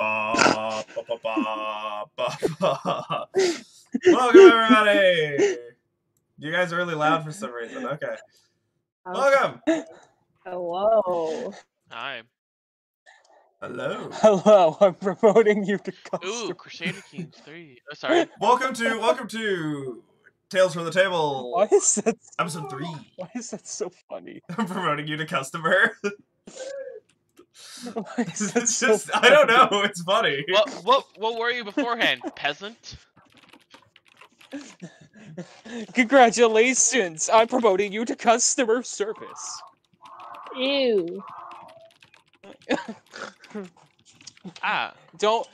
Ba, ba, ba, ba, ba, ba. Welcome, everybody! You guys are really loud for some reason. Okay. Welcome! Hello. Hi. Hello. Hello, I'm promoting you to customer. Ooh, Crusader Kings 3. Oh, sorry. Welcome to Tales from the Table. Why is that? Episode 3. Why is that so funny? I'm promoting you to customer. Why is that It's so just, funny? I don't know, it's funny. What were you beforehand? Peasant? Congratulations! I'm promoting you to customer service. Ew. Ah. Don't.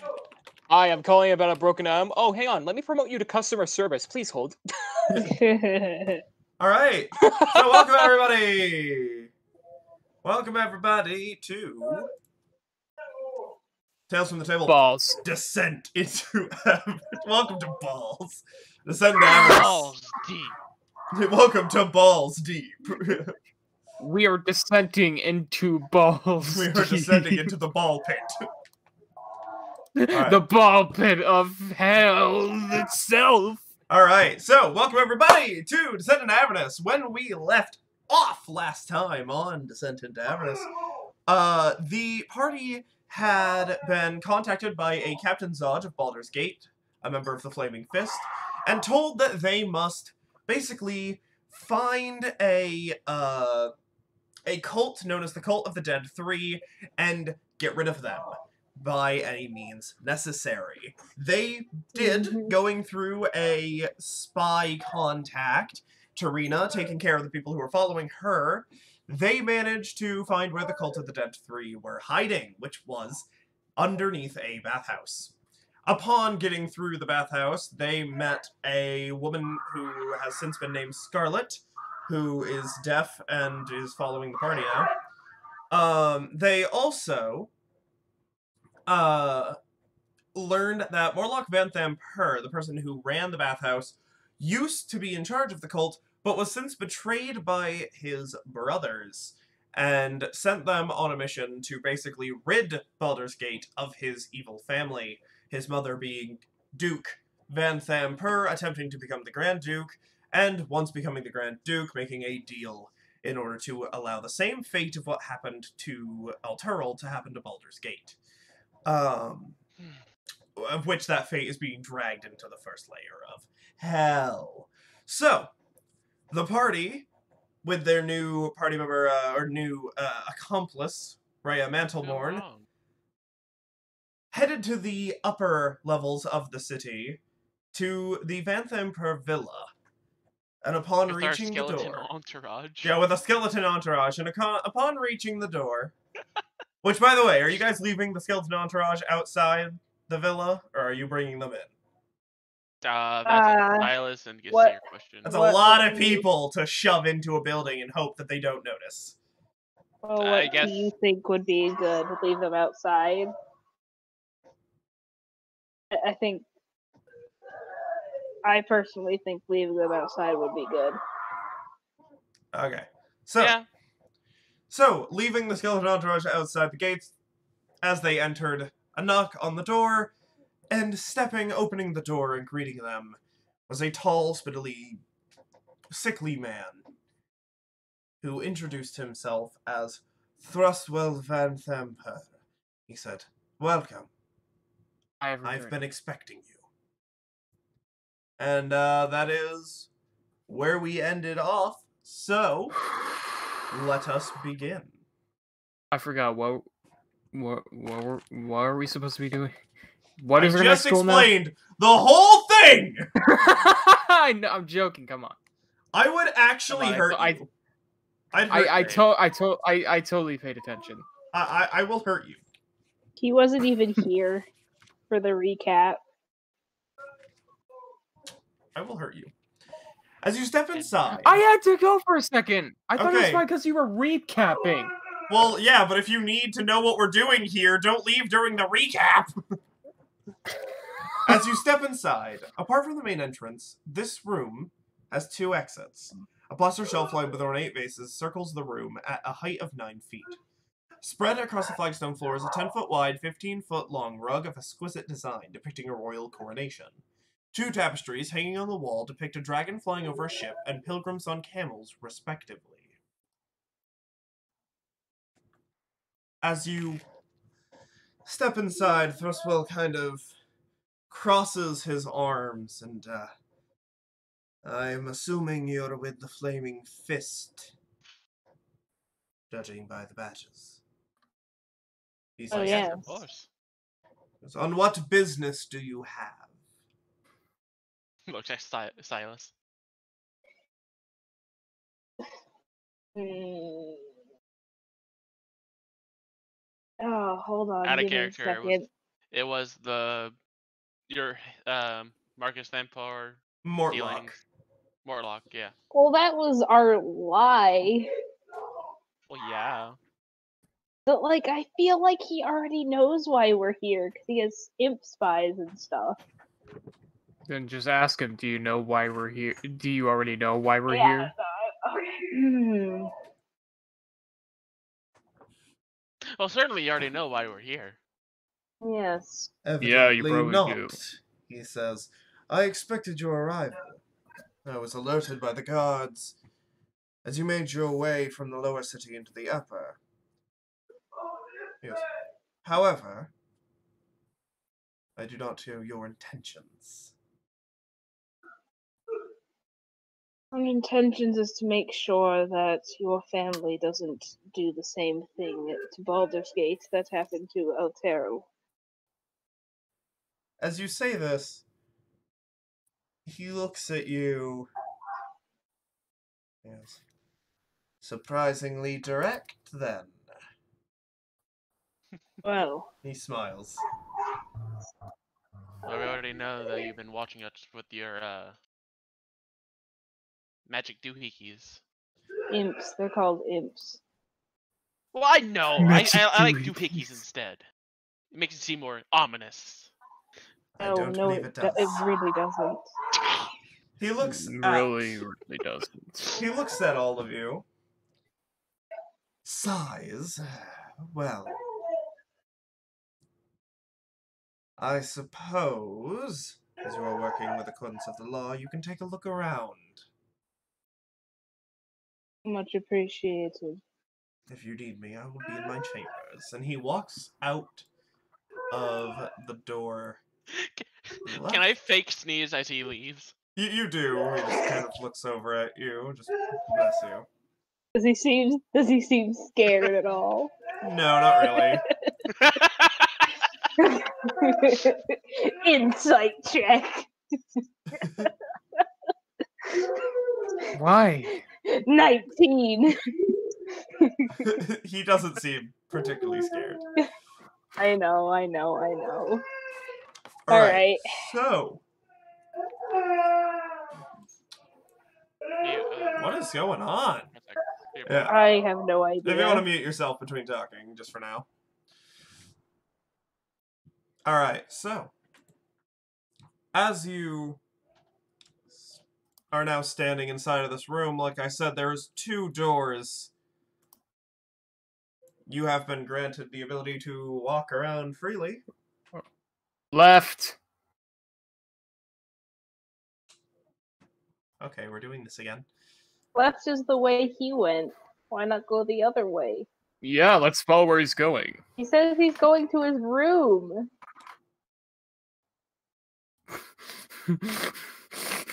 Hi, I'm calling about a broken arm. Oh, hang on. Let me promote you to customer service. Please hold. Alright. So welcome, everybody. Welcome, everybody, to Tales from the Table. Balls. Descent into Avernus. Welcome to Balls. Descent into Avernus. Balls deep. Welcome to Balls Deep. We are descending into balls. We are descending into the ball pit. Right. The ball pit of hell itself. Alright, so welcome everybody to Descent into Avernus. When we left off last time on Descent into Avernus, the party had been contacted by a Captain Zod of Baldur's Gate, a member of the Flaming Fist, and told that they must basically find a cult known as the Cult of the Dead 3 and get rid of them by any means necessary. They did, going through a spy contact, Tarina, taking care of the people who were following her. They managed to find where the Cult of the Dead 3 were hiding, which was underneath a bathhouse. Upon getting through the bathhouse, they met a woman who has since been named Scarlet, who is deaf and is following the party now. They also learned that Morlock Van Thamper, the person who ran the bathhouse, used to be in charge of the cult, but was since betrayed by his brothers, and sent them on a mission to basically rid Baldur's Gate of his evil family, his mother being Duke Van Thamper, attempting to become the Grand Duke, and once becoming the Grand Duke, making a deal in order to allow the same fate of what happened to Elturel to happen to Baldur's Gate. Of which that fate is being dragged into the first layer of hell. So, the party, with their new party member, or new accomplice, Rhea Mantlemorn, headed to the upper levels of the city to the Van Thamper Villa. And upon reaching the door... Entourage. Yeah, with a skeleton entourage. And upon reaching the door... Which, by the way, are you guys leaving the skeleton entourage outside the villa, or are you bringing them in? That's Silas and gets to your question. That's a lot of people to shove into a building and hope that they don't notice. Well, what do you think would be good? Leave them outside? I personally think leaving them outside would be good. Okay. So, yeah. So, leaving the skeleton entourage outside the gates, as they entered, a knock on the door, and opening the door and greeting them, was a tall, spittly, sickly man, who introduced himself as Thrustwell Van Thamper. He said, "Welcome. I've been expecting you." And that is where we ended off, so let us begin. I forgot, what are we supposed to be doing? What is I our next just goal now? explained the whole thing! I'm joking, come on. I would actually hurt you. I totally paid attention. I will hurt you. He wasn't even here for the recap. I will hurt you. As you step inside... I had to go for a second! I thought it was Okay. fine because you were recapping! Well, yeah, but if you need to know what we're doing here, don't leave during the recap! As you step inside, apart from the main entrance, this room has 2 exits. A plaster shelf lined with ornate vases circles the room at a height of 9 feet. Spread across the flagstone floor is a 10-foot wide, 15-foot long rug of exquisite design depicting a royal coronation. 2 tapestries hanging on the wall depict a dragon flying over a ship and pilgrims on camels, respectively. As you step inside, Thrustwell kind of crosses his arms and, I'm assuming you're with the Flaming Fist, judging by the badges. He Oh, says, yes. Of course. On what business do you have? Looks at Silas. Hmm. Oh, hold on. Out of Give me a character. second. It was your Marcus Vampire Mortlock. dealings. Mortlock, yeah. Well, that was our lie. Well, yeah. But, like, I feel like he already knows why we're here, because he has imp spies and stuff. Then just ask him, do you know why we're here? Do you already know why we're Yeah, here? okay. Well, certainly you already know why we're here. Yes. Yeah, you probably not, do. He says. I expected your arrival. I was alerted by the guards as you made your way from the lower city into the upper. Yes. However, I do not know your intentions. Our intentions is to make sure that your family doesn't do the same thing to Baldur's Gate that happened to Elturel. As you say this, he looks at you. Yes. Surprisingly direct, then. Well, He smiles. Well, we already know that you've been watching us with your magic doohickeys. imps. They're called imps. Well, I know. I like doohickeys instead. It makes it seem more ominous. I don't believe it does. It really doesn't. He looks Really doesn't. He looks at all of you. Sighs. Well, I suppose, as you are working with accordance of the law, you can take a look around. Much appreciated. If you need me, I will be in my chambers. And he walks out of the door. Can I fake sneeze as he leaves? You do. He just kind of looks over at you. Just bless you. Does he seem scared at all? No, not really. Insight check. Why? 19. He doesn't seem particularly scared. I know. Alright. So, what is going on? Yeah. I have no idea. If you want to mute yourself between talking, just for now. Alright, so, as you are now standing inside of this room, like I said, there's 2 doors. You have been granted the ability to walk around freely. Left. Okay, we're doing this again. Left is the way he went. Why not go the other way? Yeah, let's follow where he's going. He says he's going to his room.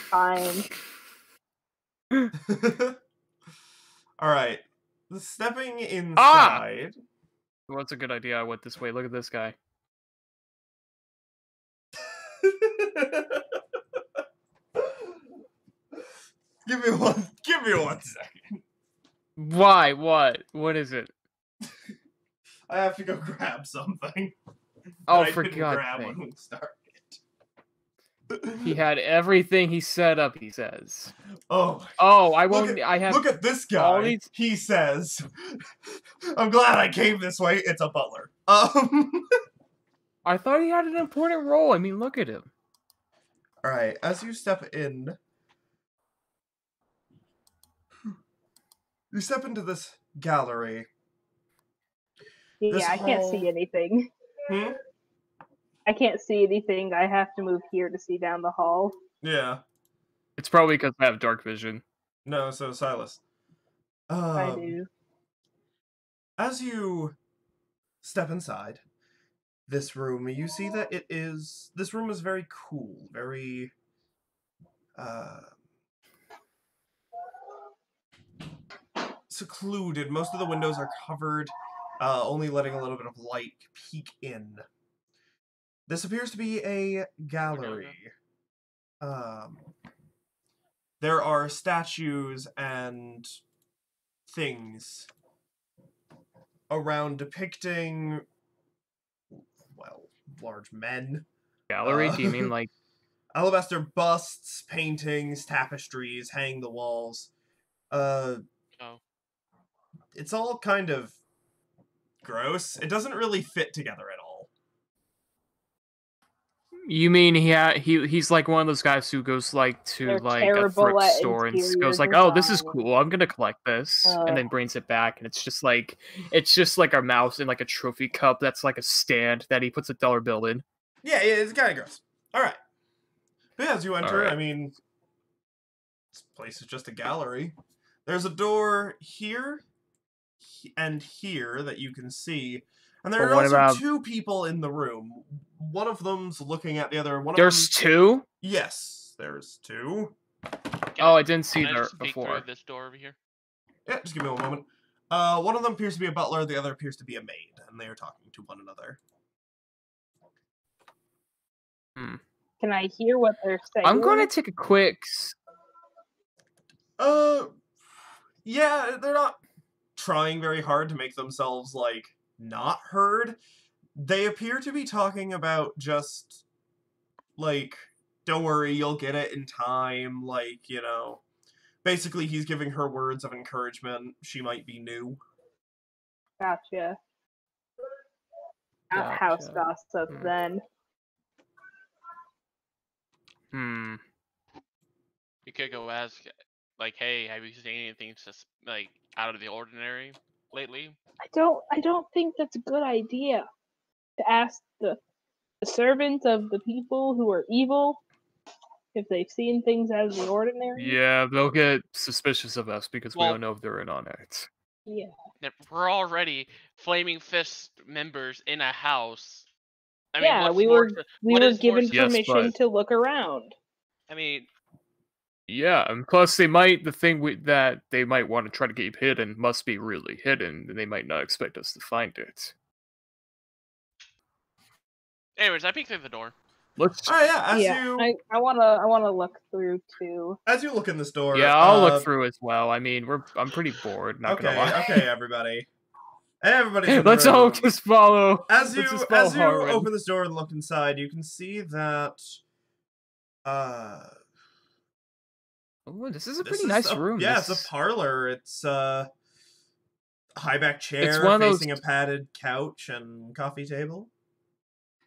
Fine. Alright. Stepping inside. What's a good idea? I went this way. Look at this guy. Give me one second. Why? What? What is it? I have to go grab something. Oh, for God's sake. when we started. He had everything he set up, he says. Oh, I won't. Look at this guy. He says, I'm glad I came this way. It's a butler. I thought he had an important role. I mean, look at him. Alright, as you step in, you step into this gallery. Yeah, I can't see anything. Hmm? I can't see anything. I have to move here to see down the hall. Yeah. It's probably because I have dark vision. No, so Silas. I do. As you step inside this room, you see that this room is very cool, very secluded. Most of the windows are covered, only letting a little bit of light peek in. This appears to be a gallery. There are statues and things around depicting, well, large men. Gallery? Do you mean like alabaster busts, paintings, tapestries hang the walls. It's all kind of gross. It doesn't really fit together at all. You mean he's like one of those guys who goes like to They're like a terrible thrift at store and interior goes like, "Oh, this is design. cool. I'm gonna collect this," and then brings it back, and it's just like a mouse in like a trophy cup that's like a stand that he puts a dollar bill in. Yeah, it's kind of gross. All right, but yeah, as you enter, All right. I mean, this place is just a gallery. There's a door here and here that you can see. And there are also two people in the room. One of them's looking at the other. There's two? Yes, there's two. I didn't see there before. Through this door over here? Yeah, just give me one moment. One of them appears to be a butler, the other appears to be a maid, and they are talking to one another. Can I hear what they're saying? I'm going to take a quick... Yeah, they're not trying very hard to make themselves, like, not heard. They appear to be talking about just, like, don't worry, you'll get it in time, like, you know. Basically, he's giving her words of encouragement. She might be new. Gotcha. House gossip, then. You could go ask, like, hey, have you seen anything just, like, out of the ordinary lately? I don't think that's a good idea to ask the servants of the people who are evil if they've seen things out of the ordinary. Yeah, they'll get suspicious of us because we don't know if they're in on it. Yeah. We're already Flaming Fist members in a house. I mean, yeah, we were given permission to look around. I mean, yeah, and plus they might that they might want to try to keep hidden must be really hidden, and they might not expect us to find it. Anyways, I peek through the door. Let's. I wanna look through too. As you look in this door, yeah, I'll look through as well. I mean, I'm pretty bored. Not gonna lie. Okay, everybody. Everybody, let's all just follow. As you open this door and look inside, you can see that. Oh, this is a pretty nice room. Yeah, it's a parlor. It's a high back chair facing a padded couch and coffee table.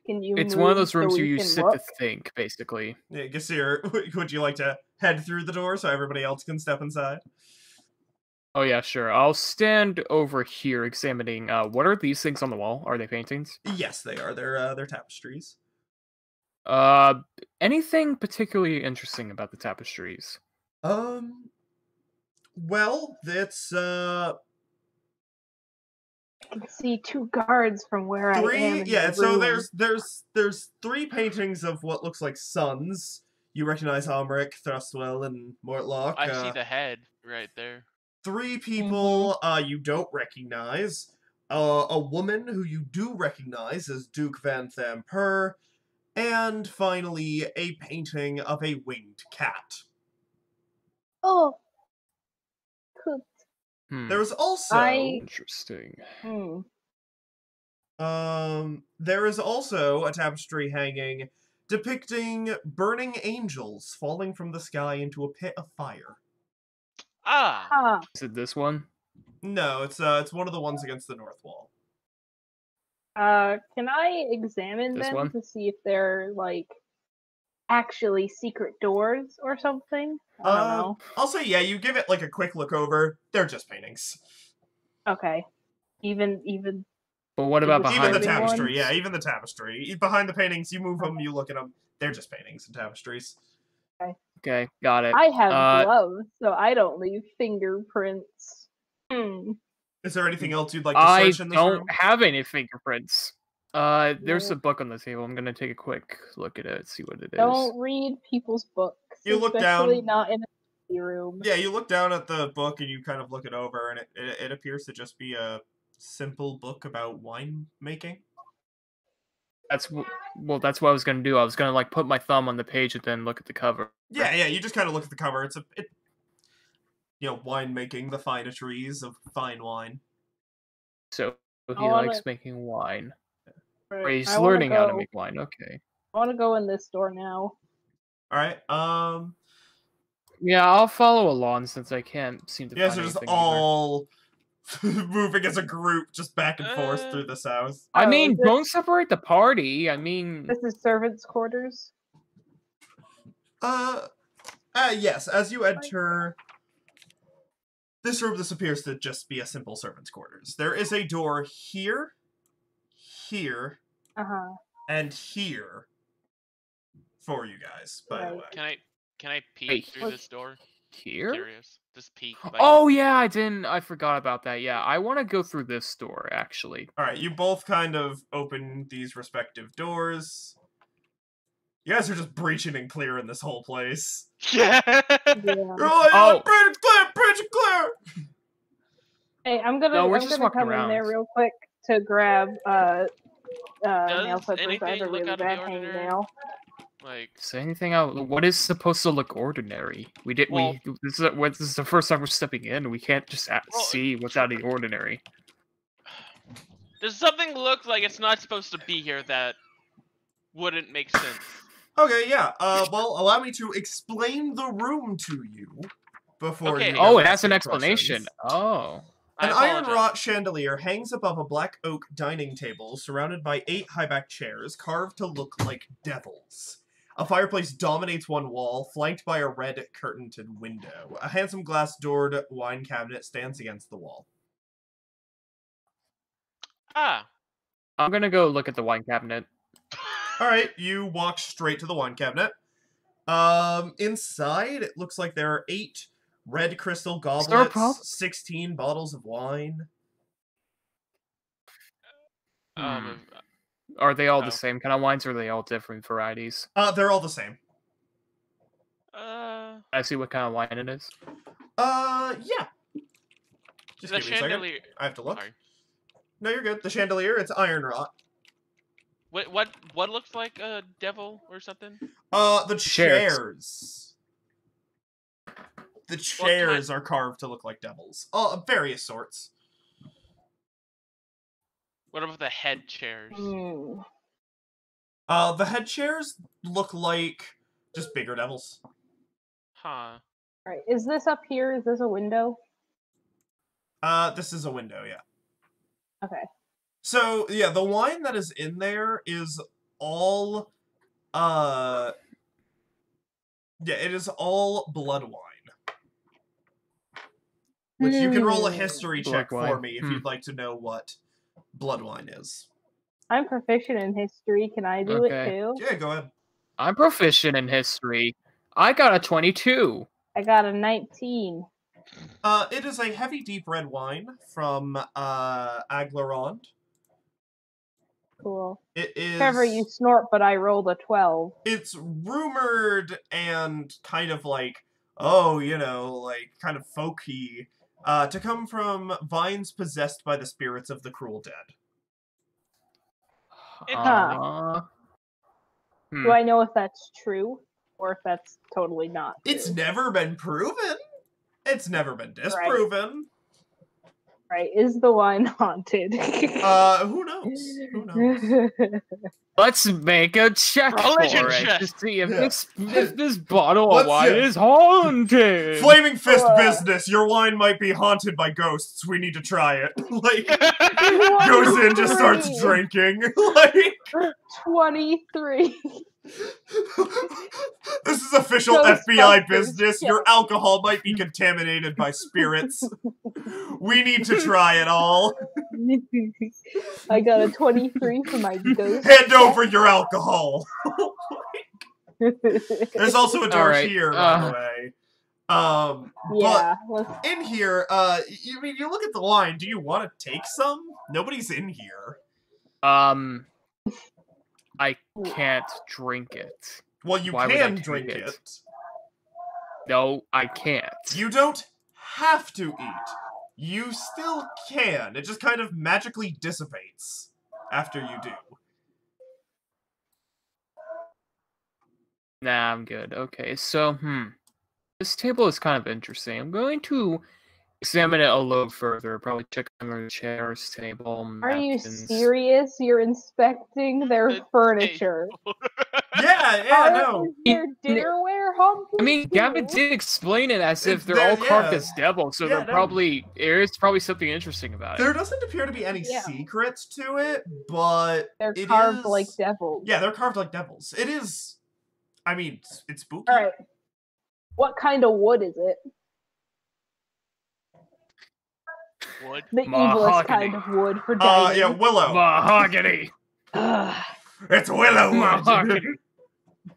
It's one of those rooms you sit to think, basically. Yeah, Gasir, would you like to head through the door so everybody else can step inside? Oh yeah, sure. I'll stand over here examining. What are these things on the wall? Are they paintings? Yes, they are. They're tapestries. Anything particularly interesting about the tapestries? Well, it's I can see two guards from where I am. Yeah, so there's three paintings of what looks like suns. You recognize Almeric, Thrustwell, and Mortlock. I see the head right there. Three people you don't recognize. A woman who you do recognize as Duke Van Thamper. And finally, a painting of a winged cat. Oh. Cool. There's also interesting. There is also a tapestry hanging depicting burning angels falling from the sky into a pit of fire. Is it this one? No, it's one of the ones against the north wall. Can I examine them to see if they're like actually secret doors or something? I don't know. I'll say yeah, you give it like a quick look over. They're just paintings. Okay. Even But what about Even behind Even the Behind the tapestry, ones? yeah, even the tapestry. Behind the paintings, you move them, you look at them. They're just paintings and tapestries. Okay, got it. I have gloves, so I don't leave fingerprints. Is there anything else you'd like to I search in this room? don't have any fingerprints. There's No. a book on the table. I'm gonna take a quick look at it, see what it is. Don't read people's books, You look especially down. not in a room. Yeah, you look down at the book and you kind of look it over, and it appears to just be a simple book about wine making. That's what I was gonna do. I was gonna like put my thumb on the page and then look at the cover. Yeah, you just kind of look at the cover. It's wine making, the finetries of fine wine. So he wanna- likes making wine. Or Right. he's I wanna learning how to go- make wine. Okay. I want to go in this door now. All right. Yeah, I'll follow along since I can't seem to Yeah, find so just anything either. all moving as a group, just back and forth through this house. I Oh, mean, is this- don't separate the party. I mean, This is servants' quarters. Yes. As you enter this room, this appears to just be a simple servant's quarters. There is a door here, and here for you guys. By the Right. way, Can I peek Wait, through this door? here? Curious. Just peek. Like, Oh yeah, I forgot about that. Yeah, I want to go through this door actually. all right. You both kind of open these respective doors. You guys are just breaching and clearing this whole place. Yeah. You're like, Oh. breach and clear. Hey, I'm gonna No, we're just walking come in there around. real quick to grab nail Does clippers. I have anything a look really out of the bad ordinary? hangnail. Like, Is there anything out? What is supposed to look ordinary? Well- This is the first time we're stepping in. We can't just see what's out of the ordinary. does something look like it's not supposed to be here that wouldn't make sense? Okay, yeah. Well, allow me to explain the room to you before Okay. you. Oh, go it has an asking explanation. questions. Oh. An I iron apologize. wrought chandelier hangs above a black oak dining table surrounded by 8 high-backed chairs carved to look like devils. A fireplace dominates one wall, flanked by a red curtained window. A handsome glass-doored wine cabinet stands against the wall. Ah. I'm gonna go look at the wine cabinet. Alright, you walk straight to the wine cabinet. Inside, it looks like there are 8 red crystal there a goblets, problem? 16 bottles of wine. Are they all Oh. the same kind of wines, or are they all different varieties? They're all the same. I see what kind of wine it is. Yeah. Just The give me a second. chandelier. I have to look. Sorry. No, you're good. The chandelier, it's iron wrought. What looks like a devil or something? The Chairs. chairs. The chairs are carved to look like devils. Various sorts. What about the head chairs? Hmm. The head chairs look like just bigger devils. Huh. Right. Is this up here? Is this a window? This is a window, yeah. Okay. So, yeah, the wine that is in there is all, yeah, it is all blood wine. Which you can roll a history Blood check for wine. me if you'd like to know what blood wine is. I'm proficient in history. Can I do Okay. it too? Yeah, go ahead. I'm proficient in history. I got a 22. I got a 19. It is a heavy, deep red wine from, Aglarond. Cool. It is... Trevor, you snort, but I rolled a 12. It's rumored and kind of like, oh, you know, like, kind of folky, to come from vines possessed by the spirits of the cruel dead. Do I know if that's true? Or if that's totally not true? It's never been proven. It's never been disproven. Right. Is the wine haunted? Who knows? Who knows? Let's make a check Religion for it check. to see if Yeah. this bottle of Let's wine see. is haunted. Flaming Fist Uh. business. Your wine might be haunted by ghosts. We need to try it. Like, goes in, just starts drinking. Like, 23. This is official FBI Ghostbusters business. Your check. alcohol might be contaminated by spirits. We need to try it all. I got a 23 for my ghost. Hand over your alcohol. There's also a door Alright, here, by the way. Yeah, But in here, you look at the line. Do you want to take some? Nobody's in here. I can't drink it. Well, you Why would I can take drink it? it. No, I can't. You don't have to eat. You still can. It just kind of magically dissipates after you do. Nah, I'm good. Okay, so, this table is kind of interesting. I'm going to examine it a little further. Probably check under the chairs, table, are you napkins. serious? You're inspecting their The furniture. Yeah, no. Is there dinnerware, Humpty? I mean, Gavin did explain it as if they're They're- all carved yeah. as devils, so Yeah, no. there's probably something interesting about There it. doesn't appear to be any Yeah. secrets to it, but They're it carved is- like devils. Yeah, they're carved like devils. It is. I mean, it's spooky. Alright. What kind of wood is it? Wood. The evilest Mahogany. kind of wood for dining. Yeah, willow. Mahogany! Ugh. It's willow wood. Mahogany!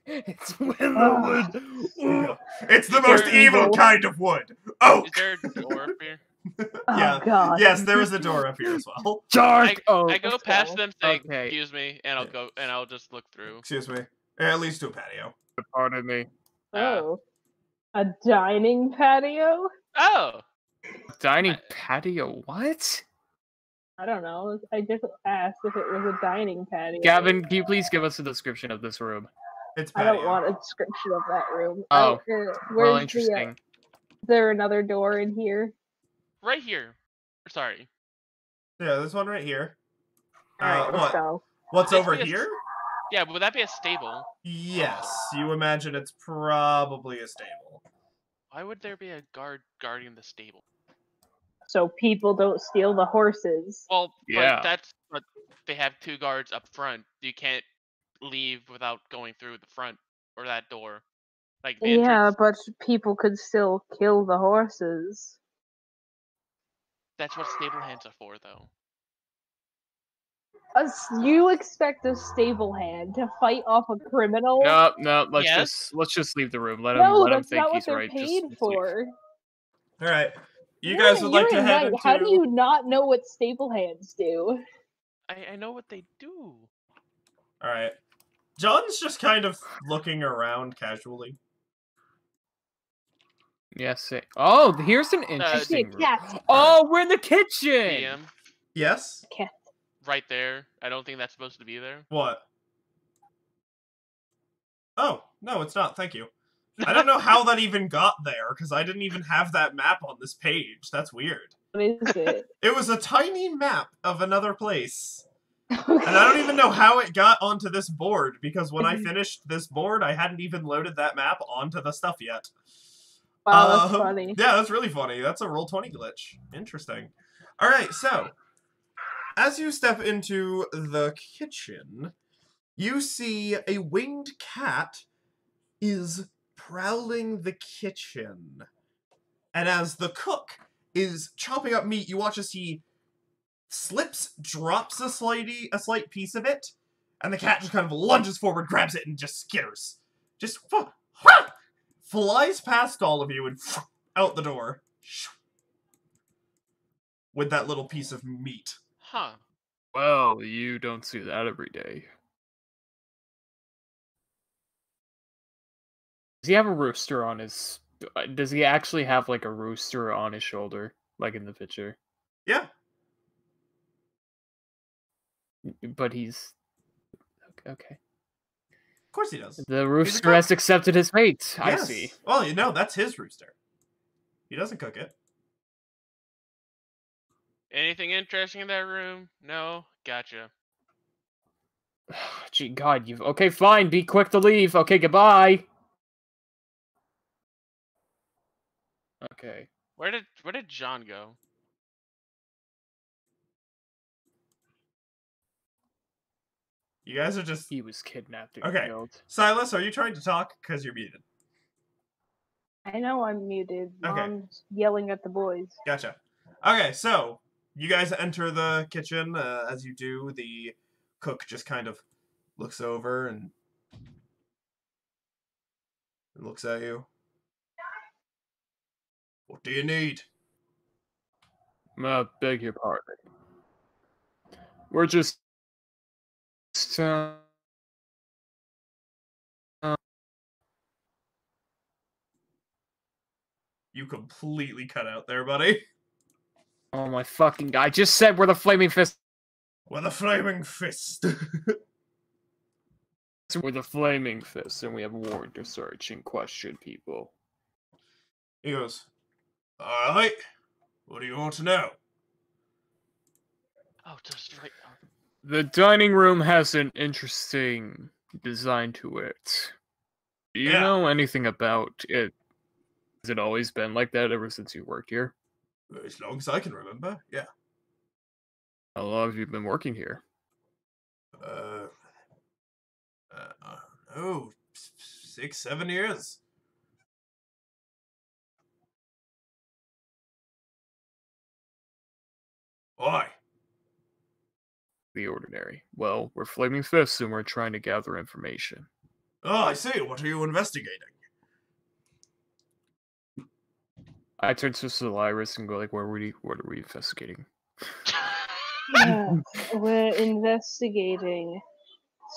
It's willowwood! Ooh. It's the Is most there- evil evil. kind of wood. Oh, Is there a door up here? yeah. Oh god. Yes, there is a door up here as well. Dark! I go let's past go. them saying, Okay. excuse me, and I'll just look through. Excuse me. It leads to a patio. Pardon me. Oh. A dining patio? Oh! Dining patio? What? I don't know. I just asked if it was a dining patio. Gavin, can you please give us a description of this room? It's I patio. don't want a description of that room. Oh, where's Well, the, interesting. is there another door in here? Right here. Sorry. Yeah, there's one right here. Alright, let's what? go. What's This over is- here? Yeah, but would that be a stable? Yes, you imagine it's probably a stable. Why would there be a guard guarding the stable? So people don't steal the horses. Well, Yeah. but they have two guards up front. You can't leave without going through the front or that door. Like the Yeah, entrance. but people could still kill the horses. That's what stable hands are for, though. You expect a stable hand to fight off a criminal? No, Yes. let's just leave the room. Let No, him that's think not what he's they're right. paid Just leave. for. All right, you guys would like to head into. How do you not know what stable hands do? I know what they do. All right, John's just kind of looking around casually. Yes. Oh, here's an interesting room. cat. Oh, we're in the kitchen. DM, Yes. Cat. right there. I don't think that's supposed to be there. What? Oh no, it's not. Thank you. I don't know how that even got there because I didn't even have that map on this page. That's weird. What is it? It was a tiny map of another place. And I don't even know how it got onto this board, because when I finished this board, I hadn't even loaded that map onto the stuff yet. Wow, that's funny. Yeah, that's really funny. That's a Roll20 glitch. Interesting. Alright, so, as you step into the kitchen, you see a winged cat is prowling the kitchen. And as the cook is chopping up meat, you watch as he slips, drops a slight piece of it, and the cat just kind of lunges forward, grabs it, and just skitters. Just flies past all of you and out the door. With that little piece of meat. Huh. Well, you don't see that every day. Does he have a rooster on his... Does he actually have, like, a rooster on his shoulder, like in the picture? Yeah. But he's... Okay. Of course he does. The rooster cook. has accepted his fate, I Yes. see. Well, you know, that's his rooster. He doesn't cook it. Anything interesting in that room? No? Gotcha. Gee, God, you've... Okay, fine, be quick to leave. Okay, goodbye. Okay. Where did John go? You guys are just... He was kidnapped and Okay. killed. Silas, are you trying to talk? Because you're muted. I know I'm muted. Okay. Mom's yelling at the boys. Gotcha. Okay, so you guys enter the kitchen. As you do, the cook just kind of looks over and looks at you. What do you need? Beg your pardon. We're just... You completely cut out there, buddy. Oh my fucking god. I just said we're the Flaming Fist. With a flaming fist. We're the Flaming Fist, and we have a warrant to search and question people. He goes, alright. What do you want to know? Oh, just right. The dining room has an interesting design to it. Do you know anything about it? Has it always been like that ever since you worked here? As long as I can remember, yeah. How long have you been working here? Oh, 6, 7 years. Why? The ordinary. Well, we're Flaming Fists and we're trying to gather information. Oh, I see. What are you investigating? I turn to Solaris and go like, what are we investigating? We're investigating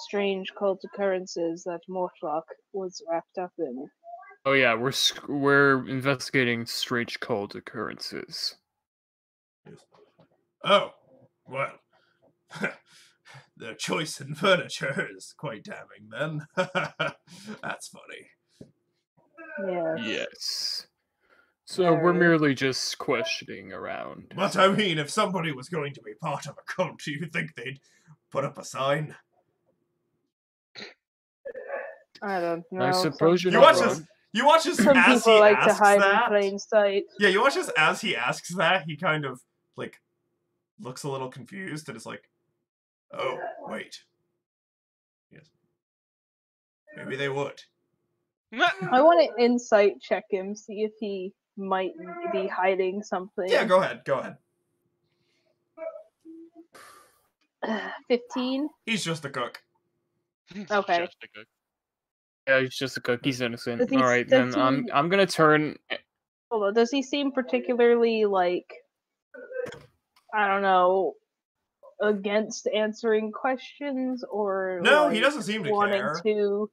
strange cult occurrences that Mortlock was wrapped up in. Oh yeah, we're investigating strange cult occurrences. Oh, well. Their choice in furniture is quite damning, then. That's funny. Yeah. Yes. So we're merely just questioning around. But I mean, if somebody was going to be part of a cult, do you think they'd put up a sign? I don't know. I suppose you're You not watch wrong. this. You watch this Some as he people like asks to hide that. in plain sight. Yeah, you watch this as he asks that. He kind of like looks a little confused and is like, "Oh, wait. Yes, maybe they would." I want to insight check him, see if he might be hiding something. Yeah, go ahead. Go ahead. 15? He's just a cook. Okay. Just a cook. Yeah, he's just a cook. He's innocent. Does he- All right, does then he- I'm gonna turn. Hold on, does he seem particularly, like, I don't know, against answering questions, or No, like, he doesn't seem to wanting care. to...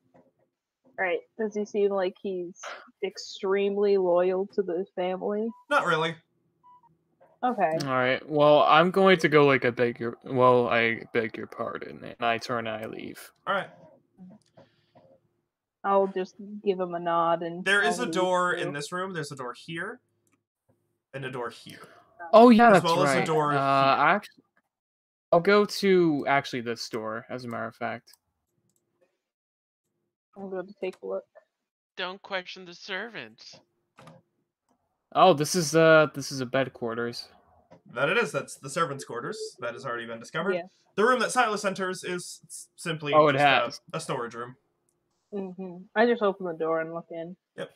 Right, does he seem like he's extremely loyal to the family? Not really. Okay. All right. Well, I'm going to go like I beg your pardon, and I turn and I leave. All right. I'll just give him a nod and... There is I'll a leave door too. in this room. There's a door here, and a door here. Oh yeah, As that's well as right. the door here. Actually, I'll go to this door. As a matter of fact. I'm going to take a look. Don't question the servants. Oh, this is a bed quarters. That it is. That's the servants' quarters. That has already been discovered. Yeah. The room that Silas enters is simply Oh, it just has. a storage room. I just open the door and look in. Yep.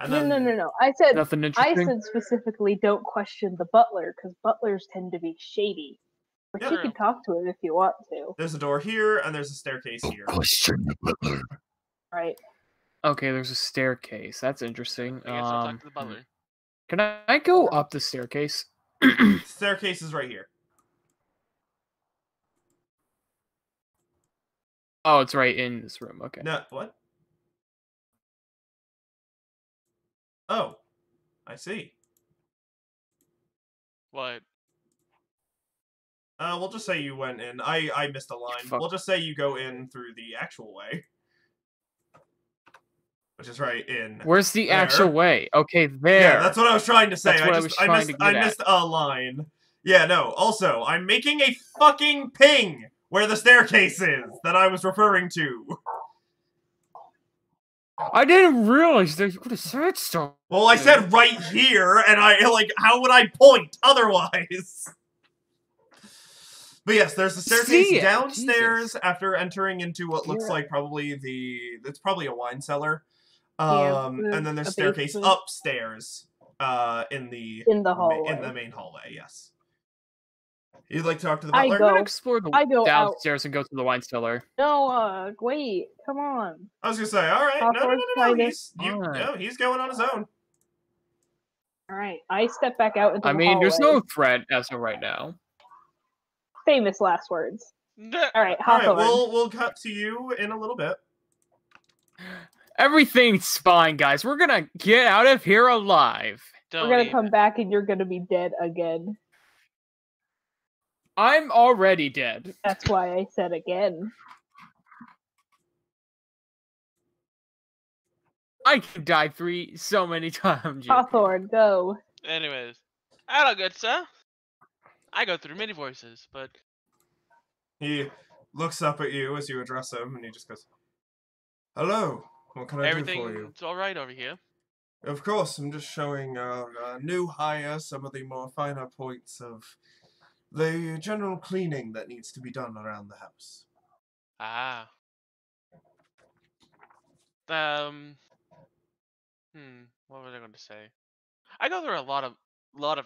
And No. I said Nothing interesting. specifically don't question the butler, because butlers tend to be shady. But Yeah. you can talk to him if you want to. There's a door here, and there's a staircase here. Question the butler. Right. Okay, there's a staircase. That's interesting. I guess I'll talk to the butler. Can I go up the staircase? Staircase is right here. Oh, it's right in this room. Okay. No, what? Oh, I see. What? We'll just say you went in. I missed a line. Fuck. We'll just say you go in through the actual way. Which is right in. Where's the there. actual way? Okay, there. Yeah, that's what I was trying to say. That's what I was trying to get I at. missed a line. Yeah, no. Also, I'm making a fucking ping where the staircase is that I was referring to. I didn't realize that you could have said stuff. Well, I said right here, and how would I point otherwise? But yes, there's a staircase See it, downstairs Jesus. after entering into what looks Yeah. like it's probably a wine cellar. Yeah, And then there's a a staircase basement. upstairs in the hallway. main hallway. Yes. You'd like to talk to the I butler? I'm gonna go. explore the I go out. downstairs and go to the wine cellar. No, wait, come on. I was gonna say, all right, Hawthorne's no. trying to- He's going on his own. All right, I step back out into I the mean, hallway. there's no threat as of right now. Famous last words. Nah. All right, All right, Hawthorne. we'll cut to you in a little bit. Everything's fine, guys. We're gonna get out of here alive. Don't We're gonna even. come back and you're gonna be dead again. I'm already dead. That's why I said again. I could die so many times. Hawthorne, go. Anyways, hello, good sir. I go through many voices, but He looks up at you as you address him, and he just goes, "Hello, what can I do for you?" everything's all right over here. Of course, I'm just showing our new hire some of the more finer points of the general cleaning that needs to be done around the house. Ah. What was I going to say? I go through a lot of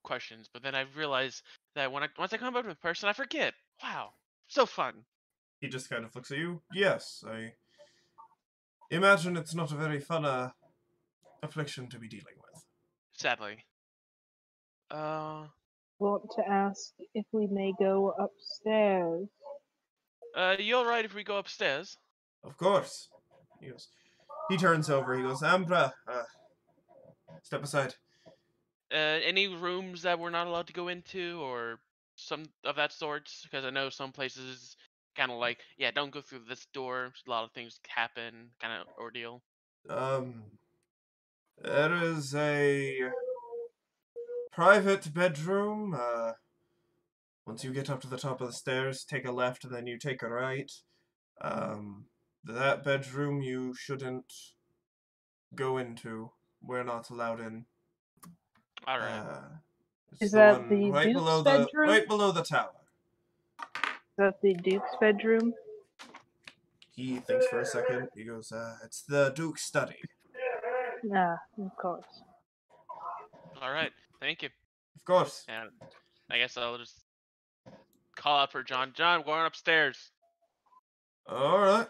questions, but then I realize that once I come up with a person, I forget. Wow, so fun. He just kind of looks at you. Yes, I imagine it's not a very fun affliction to be dealing with. Sadly. Want to ask if we may go upstairs. You all right if we go upstairs? Of course. He turns over. He goes, Ambra, step aside. Any rooms that we're not allowed to go into, or some of that sort? Because I know some places kind of like, yeah, don't go through this door. A lot of things happen, kind of ordeal. There is a private bedroom. Once you get up to the top of the stairs, take a left, and then you take a right. That bedroom you shouldn't go into. We're not allowed in. All right. Is the that one the right Duke's below bedroom? right below the tower? Is that the Duke's bedroom? He thinks for a second. He goes, it's the Duke's study. Ah, of course. All right. Thank you. Of course. And I guess I'll just call out for John. John, we're going upstairs. All right.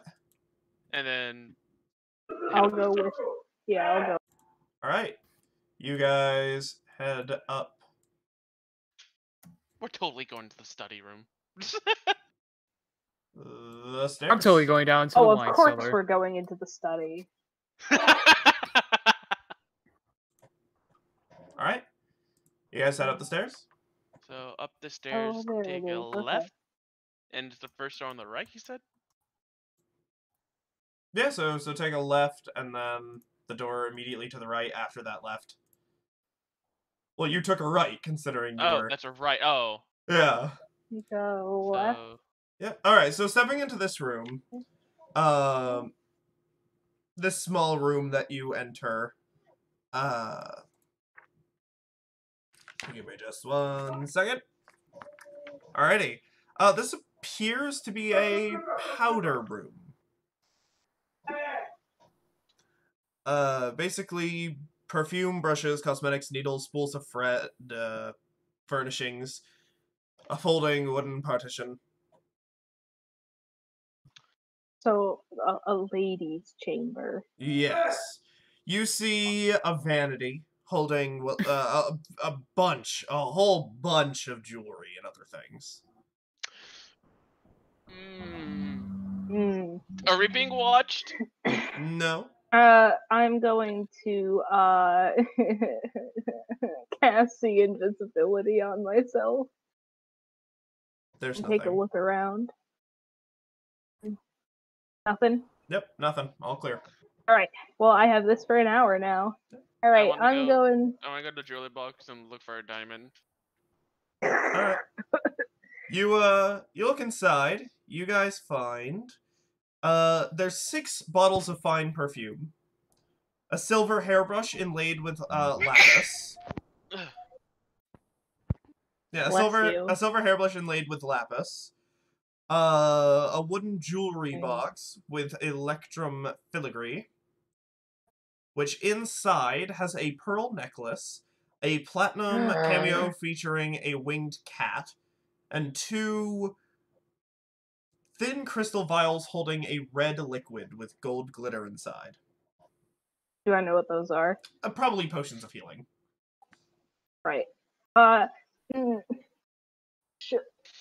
And then I'll go with. Yeah, I'll go. All right. You guys head up. we're totally going to the study room. The stairs. I'm totally going down to the Oh, of wine course cellar. we're going into the study. All right. You guys head up the stairs. So up the stairs, there it take is, a okay. left, and it's the first door on the right. You said. Yeah. So take a left, and then the door immediately to the right after that left. Well, you took a right, considering you were. Oh, that's a right. Oh. Yeah. Go left. So, Yeah. All right. So stepping into this room, this small room that you enter, give me just 1 second. Alrighty. This appears to be a powder room. Basically, perfume, brushes, cosmetics, needles, spools of thread, furnishings, a folding wooden partition. So, a lady's chamber. Yes. You see a vanity holding a whole bunch of jewelry and other things. Are we being watched? No. I'm going to cast the invisibility on myself There's and nothing. take a look around. Nothing? Yep, nothing. All clear. Alright, well, I have this for an hour now. Alright, I'm going... I want to go to the jewelry box and look for a diamond. Alright. You look inside. You guys find there's 6 bottles of fine perfume, a silver hairbrush inlaid with lapis. Yeah, Bless you. a silver hairbrush inlaid with lapis. A wooden jewelry box with electrum filigree, which inside has a pearl necklace, a platinum cameo featuring a winged cat, and 2 thin crystal vials holding a red liquid with gold glitter inside. Do I know what those are? Probably potions of healing. Right. Mm,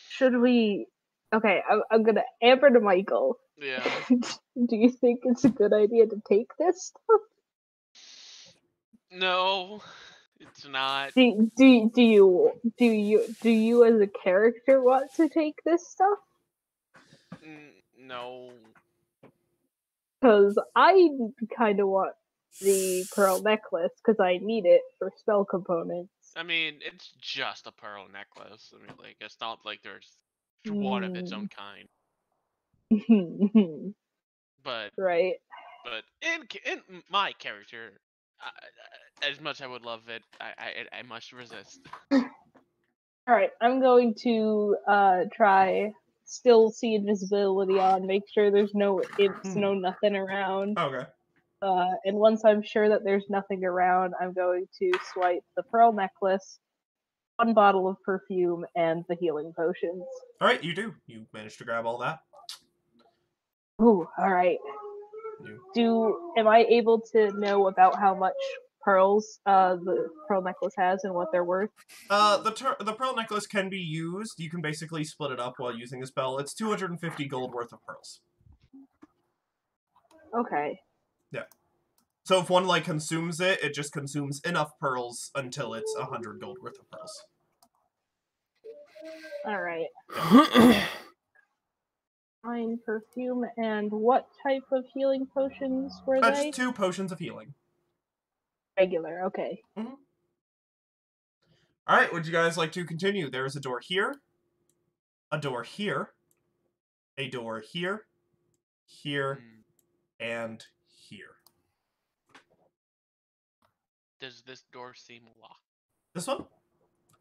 should we? Okay, I'm gonna Amber to Michael. Yeah. Do you think it's a good idea to take this stuff? No, it's not. Do you as a character want to take this stuff? No. Because I kind of want the pearl necklace because I need it for spell components. I mean, it's just a pearl necklace. I mean, like, it's not like there's one of its own kind. But Right. but in my character, as much I would love it, I must resist. Alright, I'm going to try still see invisibility on, make sure there's no imps, no nothing around. Okay. And once I'm sure that there's nothing around, I'm going to swipe the pearl necklace, 1 bottle of perfume, and the healing potions. Alright, you do. You managed to grab all that. Ooh, alright. Am I able to know about how much pearls the pearl necklace has and what they're worth? The pearl necklace can be used. You can basically split it up while using a spell. It's 250 gold worth of pearls. Okay. Yeah. So if one, like, consumes it, it just consumes enough pearls until it's 100 gold worth of pearls. Alright. Fine, perfume, and what type of healing potions were they? Just 2 potions of healing. Regular, okay. Mm-hmm. Alright, would you guys like to continue? There is a door here, a door here, a door here, here, and here. Does this door seem locked? This one?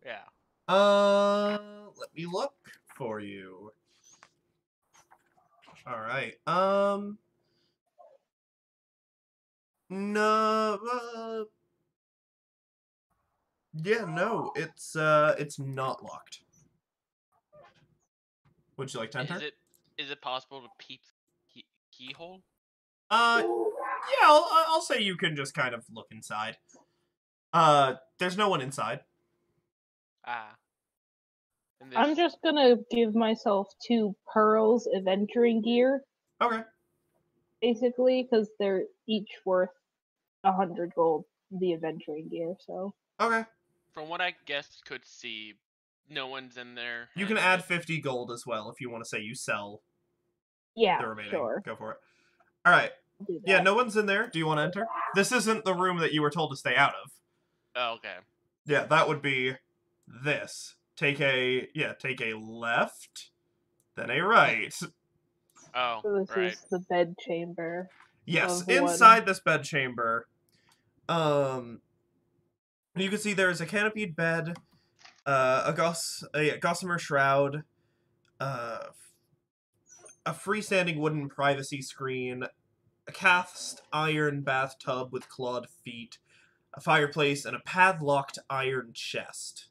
Yeah. Let me look for you. Alright, no, yeah, no, it's not locked. Would you like to enter? Is it possible to peep keyhole? Yeah, I'll say you can just kind of look inside. There's no one inside. Ah. I'm just gonna give myself 2 pearls adventuring gear. Okay. Basically, because they're each worth 100 gold, the adventuring gear, so. Okay. From what I could see, no one's in there. You can add 50 gold as well if you want to say you sell the remaining. Sure. Go for it. Alright. Yeah, no one's in there. Do you want to enter? This isn't the room that you were told to stay out of. Oh, okay. Yeah, that would be this. Take a left, then a right. Oh, so this is the bed chamber. Yes, inside this bed chamber, you can see there is a canopied bed, a gossamer shroud, a freestanding wooden privacy screen, a cast iron bathtub with clawed feet, a fireplace, and a padlocked iron chest.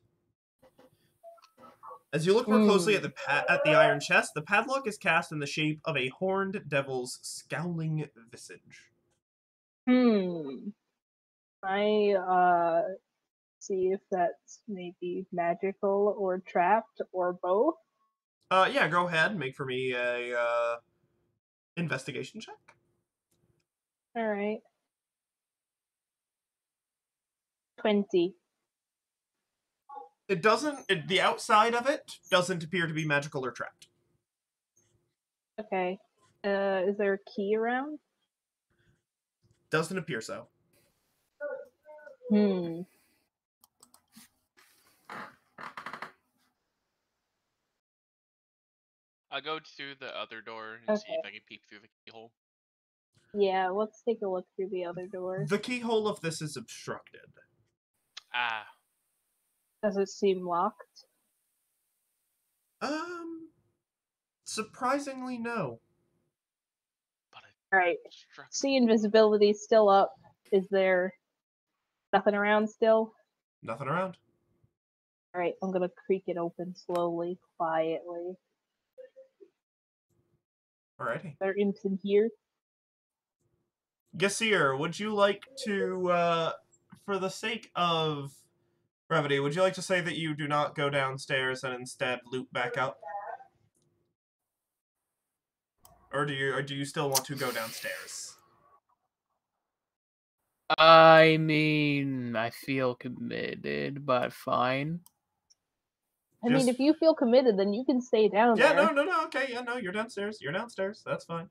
As you look more closely at the iron chest, the padlock is cast in the shape of a horned devil's scowling visage. I see if that's maybe magical or trapped or both. Yeah, go ahead. Make for me a investigation check. All right. 20. It doesn't. The outside of it doesn't appear to be magical or trapped. Okay. Is there a key around? Doesn't appear so. I'll go to the other door and see if I can peek through the keyhole. Yeah, let's take a look through the other door. The keyhole of this is obstructed. Ah. Does it seem locked? Surprisingly, no. But Alright. struck. See invisibility still up. Is there nothing around still? Nothing around. Alright, I'm gonna creak it open slowly, quietly. Alrighty. There are imps in here. Gasir, would you like to, for the sake of brevity, would you like to say that you do not go downstairs and instead loop back up? Or do you still want to go downstairs? I mean, I feel committed, but fine. I mean, if you feel committed, then you can stay down Yeah, there. no, okay, yeah, no, you're downstairs. You're downstairs. That's fine.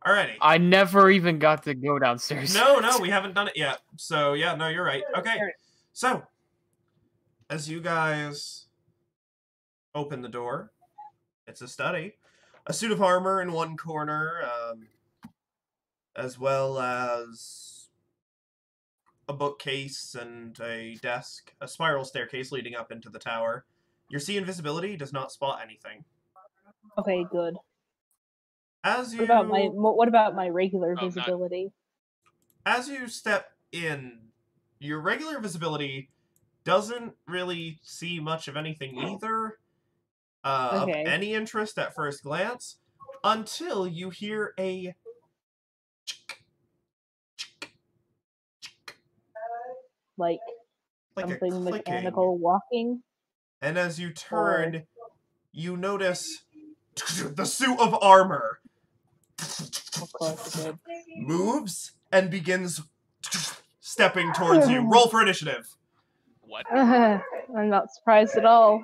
Alrighty. I never even got to go downstairs. No, we haven't done it yet. So, yeah, no, you're right. Okay. Alright. So, as you guys open the door, it's a study. A suit of armor in one corner, as well as a bookcase and a desk, a spiral staircase leading up into the tower. Your see invisibility does not spot anything. Okay, good. As you What about my regular Oh, not- visibility? As you step in, your regular visibility doesn't really see much of anything either of Okay. any interest at first glance until you hear a Like a something clicking. mechanical walking? And as you turn, you notice the suit of armor Of course it did. moves and begins stepping towards you. Roll for initiative. What? I'm not surprised at all.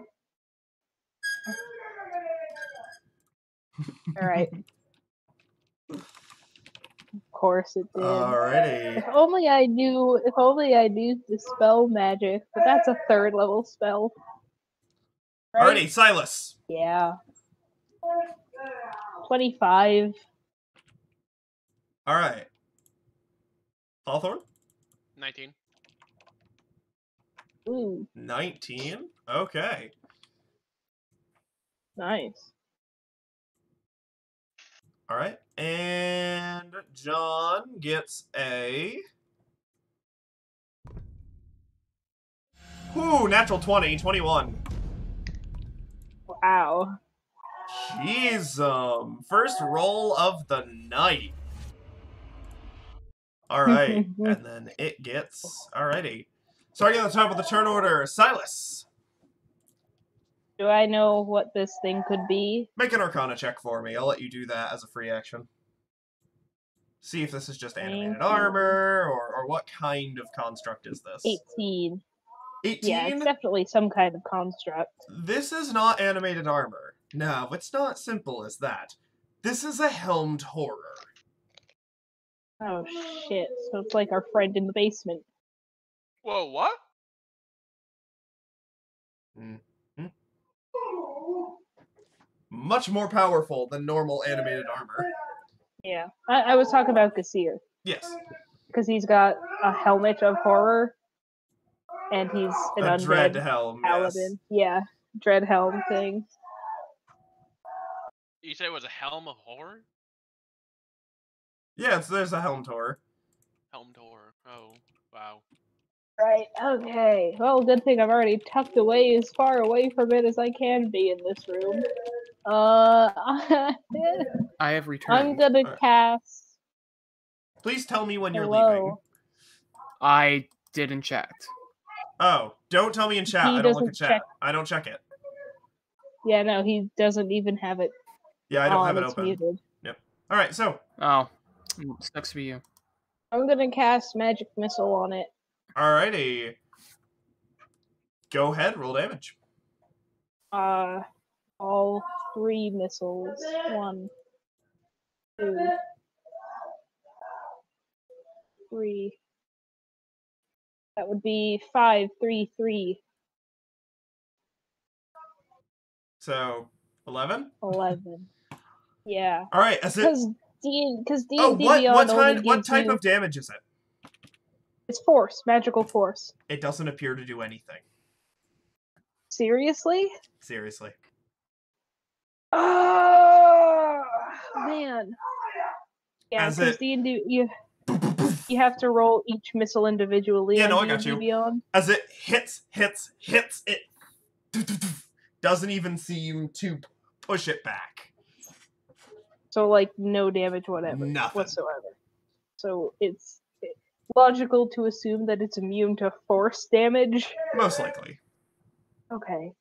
Alright. Of course it did. Alrighty. If only I knew dispel magic, but that's a 3rd level spell. Right? Alrighty, Silas. Yeah. 25. Alright. Hawthorne? 19. Ooh, 19. Okay. nice. Alright. And John gets a... Ooh, natural 20, 21. Wow. Jeez, first roll of the night. Alright, and then it gets... Alrighty. Starting at the top of the turn order, Silas. Do I know what this thing could be? Make an Arcana check for me. I'll let you do that as a free action. See if this is just animated Thank you. armor, or what kind of construct is this? 18. 18? Yeah, it's definitely some kind of construct. This is not animated armor. No, it's not simple as that. This is a helmed horror. Oh shit, so it's like our friend in the basement. Whoa, what? Much more powerful than normal animated armor. Yeah. I was talking about Gasir. Yes. Because he's got a helmet of horror, and he's an A dread undead helm, paladin. Yeah, dread helm thing. You said it was a helm of horror? Yes, there's a helmed horror. Helmed horror. Oh, wow. Right, okay. Well, good thing I've already tucked away as far away from it as I can be in this room. I have returned. I'm gonna cast... Please tell me when you're Hello. leaving. I didn't chat. Oh, don't tell me in chat. He I don't look doesn't at chat. check. I don't check it. Yeah, no, he doesn't even have it Yeah, I don't on. have it It's open. muted. Yep. Alright, so. Oh, sucks to be you. I'm gonna cast Magic Missile on it. Alrighty. Go ahead, roll damage. All 3 missiles. 1, 2, 3. That would be 5, 3, 3, So, 11? 11. Yeah. Alright, as it... Because D&D Oh, Beyond only what gives type you... of damage is it? It's force. Magical force. It doesn't appear to do anything. Seriously? Seriously. Oh man. Yeah, As because you have to roll each missile individually Yeah, on no, I D&D got you. Beyond. As it hits, it doesn't even seem to push it back. So like no damage Nothing. whatsoever. So it's logical to assume that it's immune to force damage. Most likely. Okay.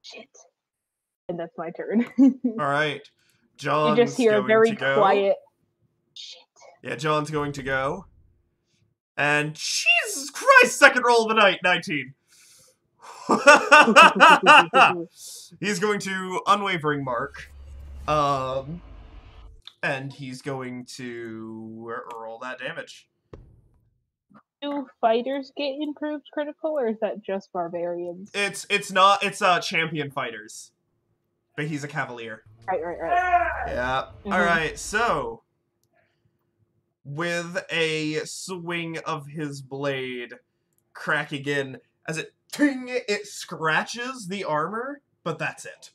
Shit. And that's my turn. All right. You John's just hear a going very to go. quiet shit. Yeah, John's going to go. And Jesus Christ, second roll of the night, 19. He's going to unwavering mark. And he's going to roll that damage. Do fighters get improved critical, or is that just barbarians? It's champion fighters. But he's a cavalier. Right. Yeah. Mhm. Alright, so with a swing of his blade cracking in, as it ting, it scratches the armor, but that's it.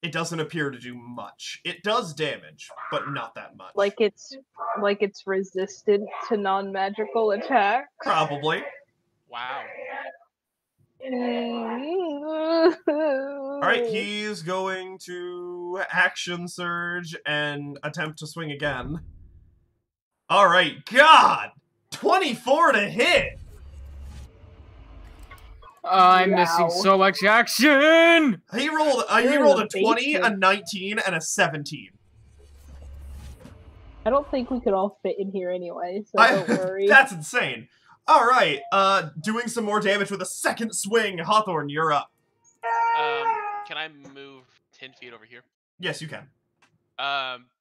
It doesn't appear to do much. It does damage, but not that much. Like it's resistant to non-magical attacks. Probably. Wow. Alright, he's going to action surge and attempt to swing again. Alright, God! 24 to hit! I'm missing Wow. so much action! He rolled You're in a the 20, a basement. 19, and a 17. I don't think we could all fit in here anyway, so don't worry. That's insane. Alright, doing some more damage with a second swing. Hawthorne, you're up. Can I move 10 feet over here? Yes, you can.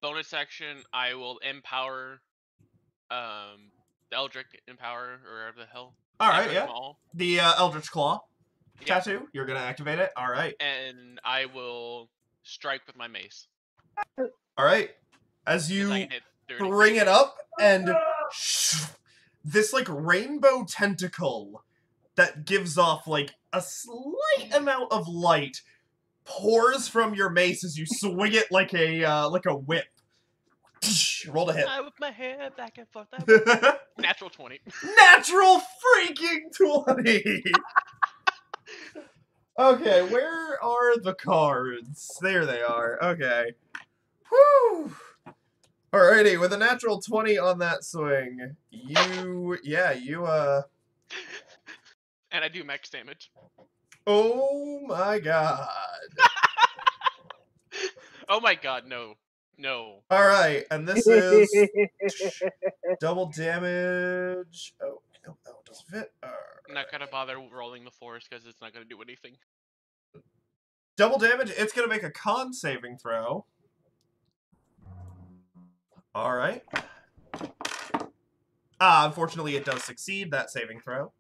Bonus action, I will empower, the Eldritch Empower, or whatever the hell. Alright, Empower yeah. them all. The Eldritch Claw Yeah. tattoo, you're gonna activate it. Alright. And I will strike with my mace. Alright. As 'Cause you I can hit 30 bring feet. it up, and this, like, rainbow tentacle that gives off, like, a slight amount of light pours from your mace as you swing it like a whip. Roll to hit. I whip my head back and forth. Natural Natural 20. freaking 20! Okay, where are the cards? There they are. Okay. Whew! Alrighty, with a natural 20 on that swing, you And I do max damage. oh my god. Oh my god, no. No. Alright, and this is double damage. Oh, no, it doesn't fit. I'm not gonna bother rolling the force because it's not gonna do anything. Double damage, it's gonna make a con saving throw. Alright. Unfortunately it does succeed, that saving throw.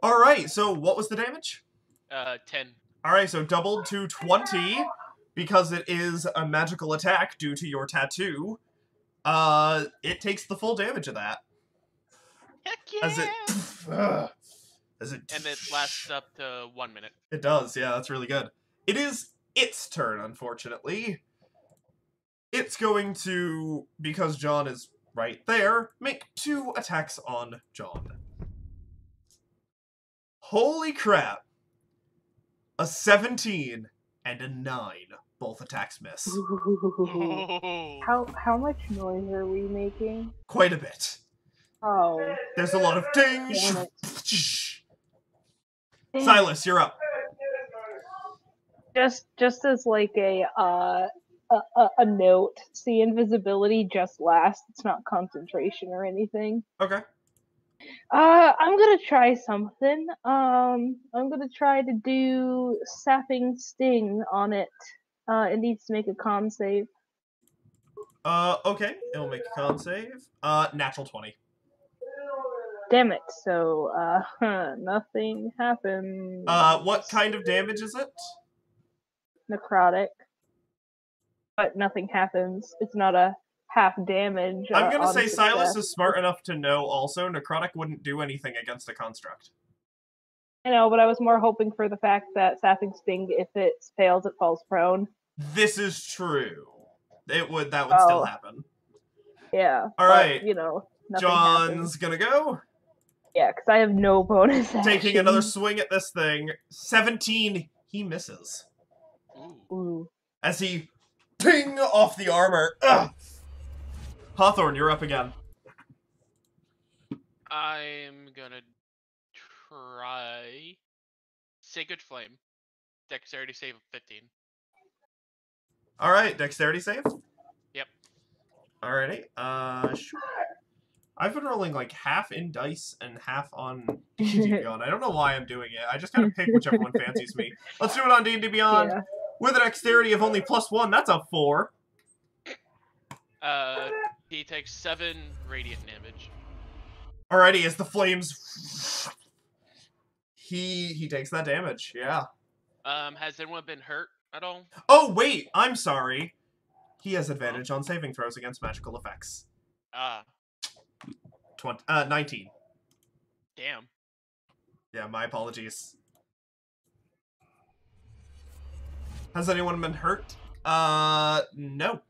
Alright, so what was the damage? 10. Alright, so doubled to 20, because it is a magical attack due to your tattoo. It takes the full damage of that. Heck yeah! As it And it lasts up to 1 minute. It does, yeah, that's really good. It is its turn, unfortunately. It's going to, because John is right there, make 2 attacks on John. Holy crap. A 17 and a 9. Both attacks miss. Oh. How much noise are we making? Quite a bit. Oh, There's a lot of ding. damn it. Silas, you're up. Just as like a note, see, invisibility just lasts. It's not concentration or anything. Okay. I'm gonna try something. I'm gonna try to do sapping sting on it. It needs to make a con save. Okay. It'll make a con save. Natural 20. Damn it! So nothing happens. What kind of damage is it? Necrotic, but nothing happens. It's not a half damage. I'm gonna on say Silas success. is smart enough to know also necrotic wouldn't do anything against a construct. I know, but I was more hoping for the fact that Sapping Sting, if it fails, it falls prone. This is true. That would Oh. still happen. Yeah. All right. You know, nothing John's happens. gonna go. Yeah, because I have no bonus action. Taking another swing at this thing. 17. He misses. Ooh. As he ping off the armor. Ugh. Hawthorne, you're up again. I'm gonna try Sacred Flame. Dexterity save of 15. Alright, dexterity save? Yep. Alrighty. Sure. I've been rolling like half in dice and half on D&D Beyond. I don't know why I'm doing it. I just kind of pick whichever one fancies me. Let's do it on D&D Beyond. Yeah. With a dexterity of only +1, that's a 4. He takes 7 radiant damage. Alrighty, as the flames... He takes that damage, yeah. Has anyone been hurt at all? Oh, wait! I'm sorry. He has advantage on saving throws against magical effects. 19. Damn. Yeah, my apologies. Has anyone been hurt? No.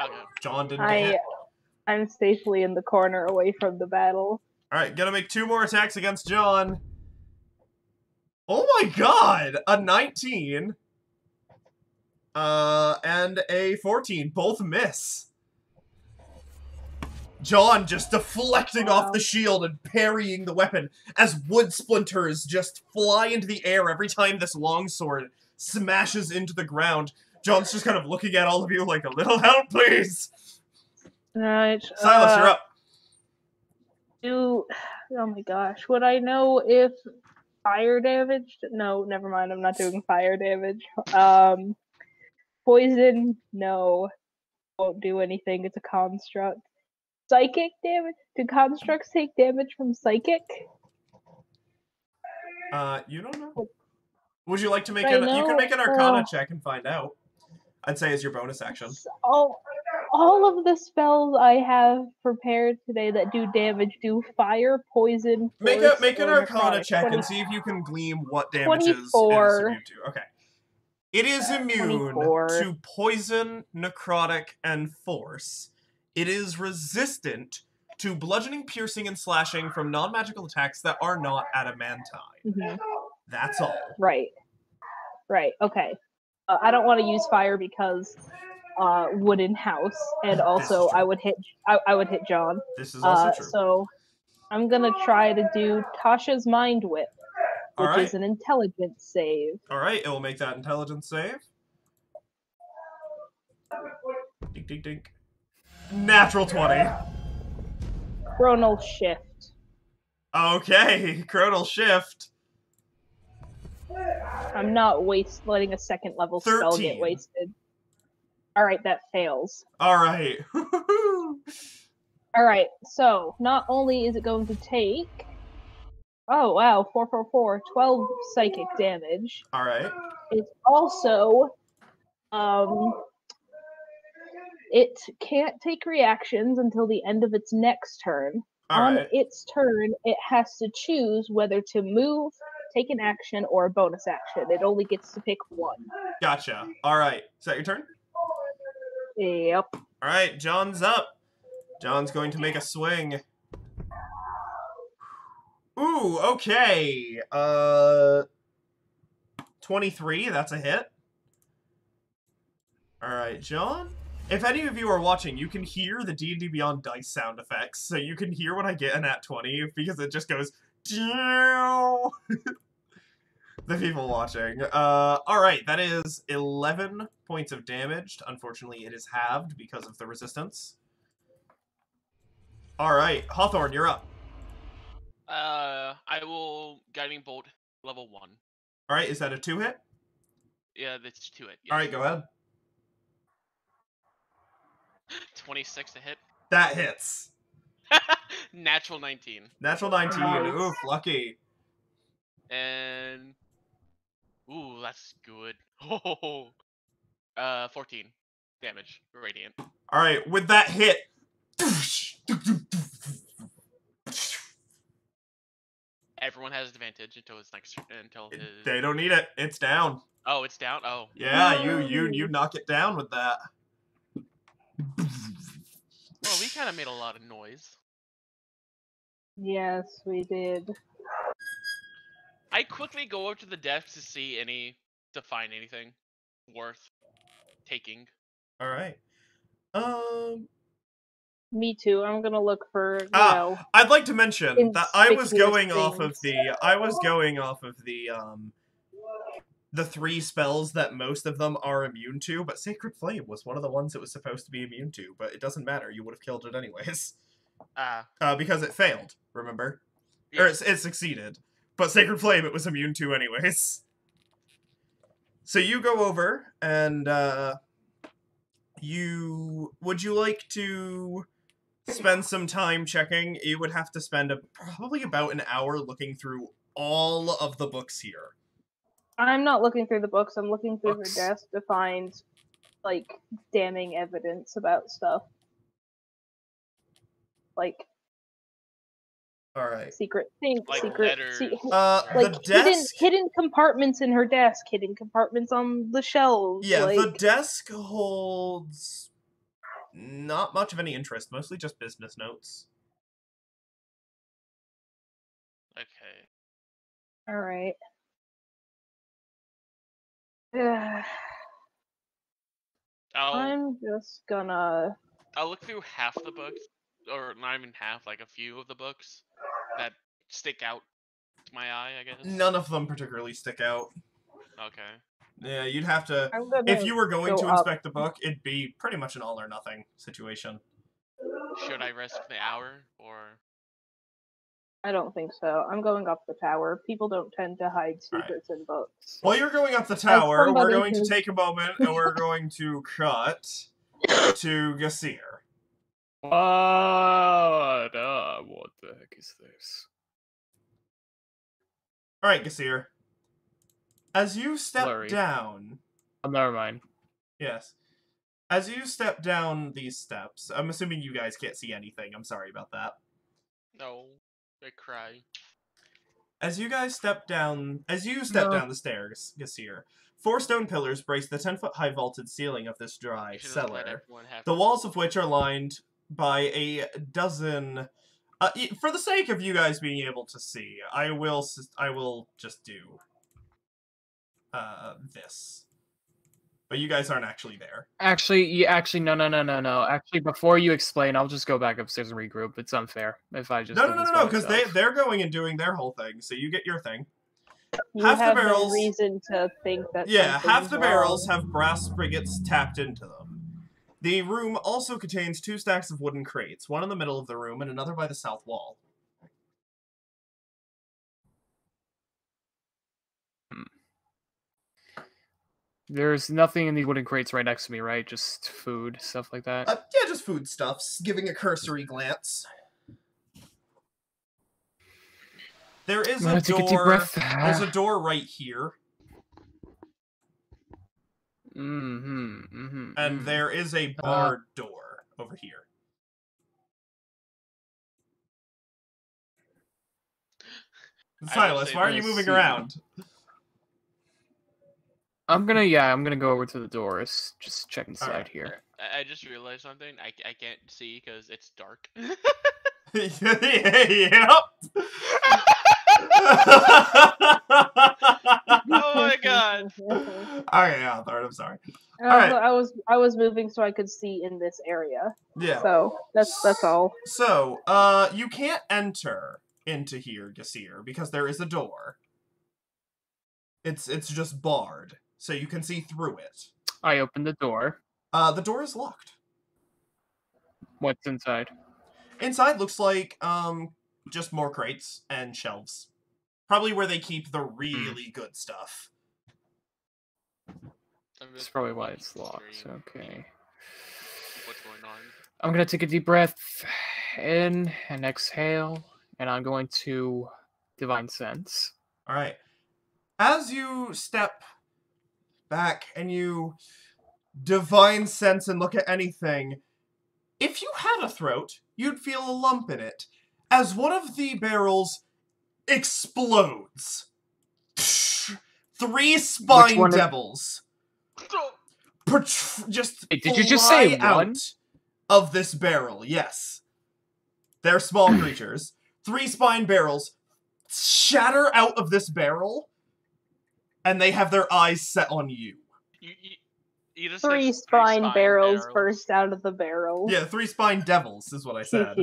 Okay. John didn't get hit. I'm safely in the corner away from the battle. Alright, gonna make 2 more attacks against John. Oh my god! A 19. And a 14. Both miss. John just deflecting off the shield and parrying the weapon as wood splinters just fly into the air every time this longsword smashes into the ground. John's just kind of looking at all of you like, a little help, please! Alright. Silas, you're up. Oh my gosh. Would I know if fire damage? No, never mind. I'm not doing fire damage. Poison? No. Won't do anything. It's a construct. Psychic damage? Do constructs take damage from psychic? You don't know. Would you like to make an... You can make an Arcana check and find out. I'd say as your bonus action. All of the spells I have prepared today that do damage do fire, poison, force, Make an Arcana check and see if you can glean what damages it is immune to. Okay. It is immune to poison, necrotic, and force. It is resistant to bludgeoning, piercing, and slashing from non-magical attacks that are not adamantine. Mm-hmm. That's all. Right. Okay. I don't want to use fire because wooden house, and also I would hit John. This is also true. So I'm gonna try to do Tasha's Mind Whip, which is an intelligence save. All right, it will make that intelligence save. Dink, dink, dink. Natural 20. Chronal Shift. Okay, Chronal Shift. I'm not letting a second level 13. spell get wasted. Alright, that fails. Alright. Alright, so not only is it going to take... Oh, wow, 4, 4, 4, 12 psychic damage. Alright. It's also... It can't take reactions until the end of its next turn. On its turn, it has to choose whether to move, take an action, or a bonus action. It only gets to pick one. Gotcha. Alright. Is that your turn? Yep. Alright, John's up. John's going to make a swing. Ooh, okay. 23, that's a hit. Alright, John? If any of you are watching, you can hear the D&D Beyond dice sound effects, so you can hear when I get an at 20, because it just goes... The people watching. Alright, that is 11 points of damage. Unfortunately, it is halved because of the resistance. Alright, Hawthorne, you're up. I will Guiding Bolt level 1. Alright, is that a 2-hit? Yeah, that's 2-hit. Yes. Alright, go ahead. 26 to hit. That hits. Natural 19. Natural 19. Oof, lucky. And... Ooh, that's good. 14 damage. Radiant. Alright, with that hit... everyone has advantage until his next until his. They don't need it. It's down. Oh, it's down. Oh. Yeah, you knock it down with that. Well, we kind of made a lot of noise. Yes, we did. I quickly go up to the desk to find anything worth taking. All right. Me too. I'm gonna look for, you know, I'd like to mention that I was going inconspicuous off of things. the 3 spells that most of them are immune to, but Sacred Flame was one of the ones it was supposed to be immune to, but it doesn't matter. You would have killed it anyways. Because it failed, remember? Yeah. Or it succeeded. But Sacred Flame it was immune to anyways. So you go over, and, would you like to spend some time checking? You would have to spend probably about an hour looking through all of the books here. I'm not looking through the books. I'm looking through her desk to find, like, damning evidence about stuff. Like, all right, secret things, like letters. Like the desk... hidden compartments in her desk, hidden compartments on the shelves. Yeah, like... the desk holds not much of any interest, mostly just business notes. Okay. All right. I'm just gonna... I'll look through half the books, or not even half, like a few of the books that stick out to my eye, I guess. None of them particularly stick out. Okay. Yeah, you'd have to... If you were going to inspect the book, it'd be pretty much an all or nothing situation. Should I risk the hour, or... I don't think so. I'm going up the tower. People don't tend to hide secrets in books. While you're going up the tower, we're going to take a moment and we're going to cut to Gasir. What the heck is this? Alright, Gasir. As you step down... Oh, never mind. Yes. As you step down these steps, I'm assuming you guys can't see anything. I'm sorry about that. No. I cry. As you step down the stairs, Gasir, 4 stone pillars brace the 10-foot-high vaulted ceiling of this dry cellar, the walls of which are lined by a dozen... for the sake of you guys being able to see, I will just do this. But you guys aren't actually there. Actually, no. Actually, before you explain, I'll just go back upstairs and regroup. It's unfair if I just... No, because they're going and doing their whole thing, so you get your thing. You have no reason to think that... Yeah, half the barrels have brass spigots tapped into them. The room also contains 2 stacks of wooden crates, one in the middle of the room and another by the south wall. There's nothing in these wooden crates right next to me, right? Just food, stuff like that? Yeah, just foodstuffs, giving a cursory glance. There is a door. There's a door right here. And there is a barred door over here. Silas, why are you moving around? I'm gonna go over to the doors. Just check inside here. I just realized something. I can't see because it's dark. Yep. Oh my god. Okay, yeah, I'm sorry. I was moving so I could see in this area. Yeah. So that's all. So, you can't enter into here, Gasir, because there is a door. It's just barred, so you can see through it. I opened the door. The door is locked. What's inside? Inside looks like, just more crates and shelves. Probably where they keep the really good stuff. That's probably why it's locked. Okay. What's going on? I'm gonna take a deep breath in and exhale, and I'm going to Divine Sense. Alright. As you step back and you Divine Sense and look at anything, if you had a throat, you'd feel a lump in it, as one of the barrels explodes. 3 spine devils just did you just say out one? of this barrel. Yes. They're small creatures. 3 spine barrels shatter out of this barrel, and they have their eyes set on you. You just 3 said spine barrels burst out of the barrel. Yeah, 3 spine devils is what I said.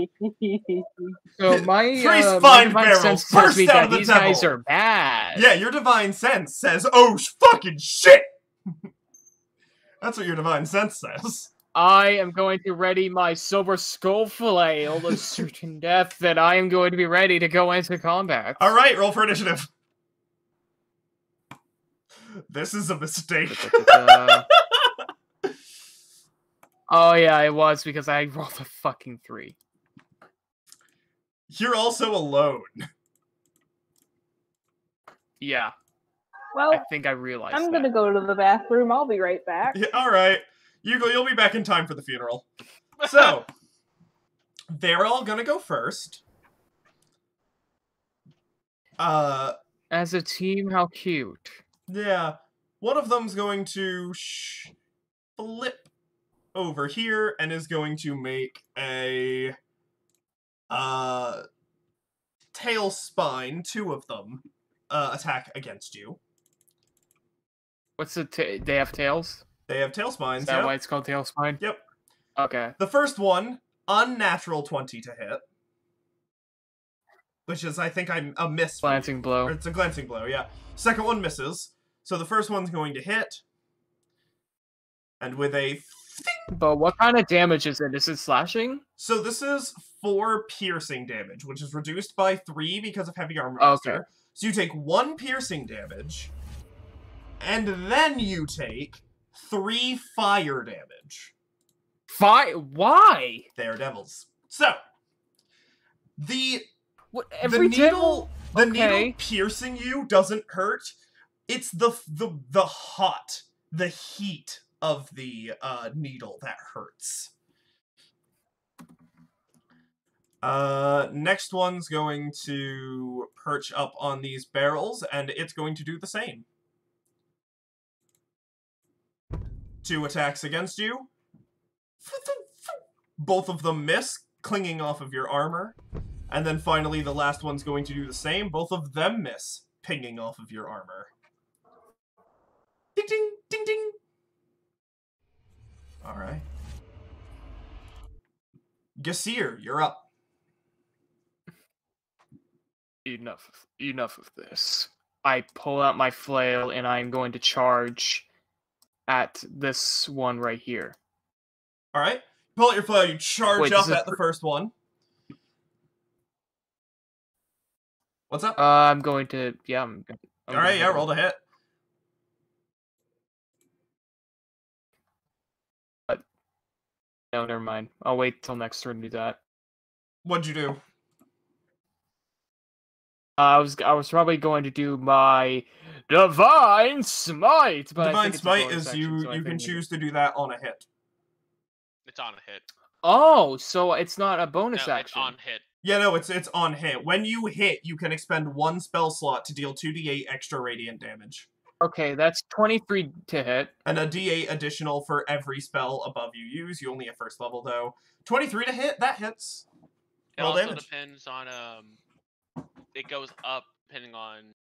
So my 3 spine my barrels sense tells me burst out that of the these devil. guys are bad. Yeah, your divine sense says, "Oh fucking shit." That's what your divine sense says. I am going to ready my silver skull flail of certain death that I am going to be ready to go into combat. Alright, roll for initiative. This is a mistake. Oh yeah, it was because I rolled a fucking 3. You're also alone. Yeah. Well, I think I realized I'm that. gonna go to the bathroom. I'll be right back. Yeah, alright. You'll be back in time for the funeral. So, they're all gonna go first. As a team, how cute. Yeah. One of them's going to flip over here and is going to make a tail spine, 2 of them, attack against you. What's the they have tails? They have tail spines, Is that why it's called tail spine? Yep. Okay. The first one, unnatural 20 to hit. Which is, I think, a miss. Glancing blow. It's a glancing blow, yeah. Second one misses. So the first one's going to hit. And with a... But what kind of damage is it? Is it slashing? So this is 4 piercing damage, which is reduced by 3 because of heavy armor. Okay. So you take 1 piercing damage, and then you take 3 fire damage. Why? They are devils. So, the needle piercing you doesn't hurt. It's the heat of the needle that hurts. Next one's going to perch up on these barrels, and it's going to do the same. 2 attacks against you. Both of them miss, clinging off of your armor. And then finally, the last one's going to do the same. Both of them miss, pinging off of your armor. Ding, ding, ding, ding. Alright. Gasir, you're up. Enough of this. I pull out my flail and I'm going to charge at this one right here. Alright. Pull out your flail, you charge up at the first one. What's up? I'm going to, yeah. Alright, yeah, roll to hit. No, never mind. I'll wait till next turn to do that. What'd you do? I was probably going to do my Divine Smite, but Divine Smite is you can choose to do that on a hit. It's on a hit. Oh, so it's not a bonus action. It's on hit. Yeah, no, it's on hit. When you hit, you can expend 1 spell slot to deal 2d8 extra radiant damage. Okay, that's 23 to hit. And a d8 additional for every spell above you use. You only have first level, though. 23 to hit, that hits. It also depends on, it goes up depending on...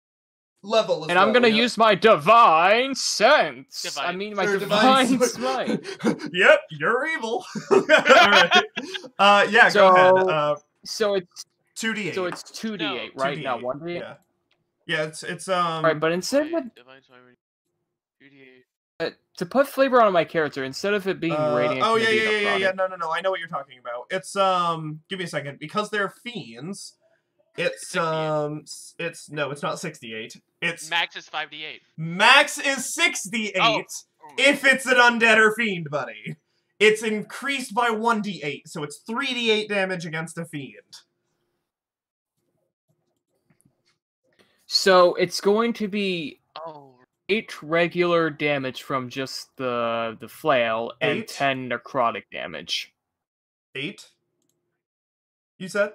level as and I'm gonna use my Divine Sense. I mean, my Divine Smite. Yep, you're evil. Alright. Yeah, so, go ahead. So it's 2d8. So it's 2d8, right? 2d8. Not 1d8? Yeah. Yeah, it's Right, but instead of Divine Smite, 2d8. To put flavor on my character, instead of it being radiant... Oh, yeah. No. I know what you're talking about. It's, give me a second. Because they're fiends, it's no, it's not 68. It's... Max is 5d8. Max is 68 if it's an undead or fiend, buddy. It's increased by 1d8, so it's 3d8 damage against a fiend. So it's going to be 8 regular damage from just the flail and 10 necrotic damage. 8? You said?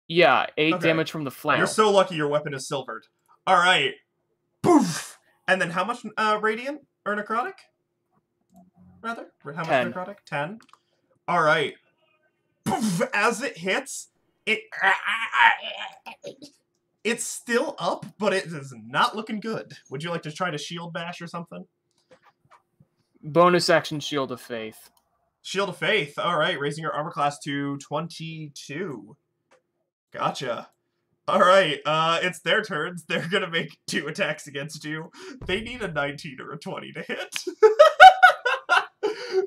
Yeah, 8 Okay. damage from the flail. You're so lucky your weapon is silvered. Alright. Poof! And then how much radiant? Or necrotic? Rather? How much 10. necrotic? 10? Alright. Poof! As it hits, it's still up, but it is not looking good. Would you like to try to shield bash or something? Bonus action Shield of Faith. Shield of Faith. Alright, raising your armor class to 22. Gotcha. Alright, it's their turns. They're gonna make 2 attacks against you. They need a 19 or a 20 to hit.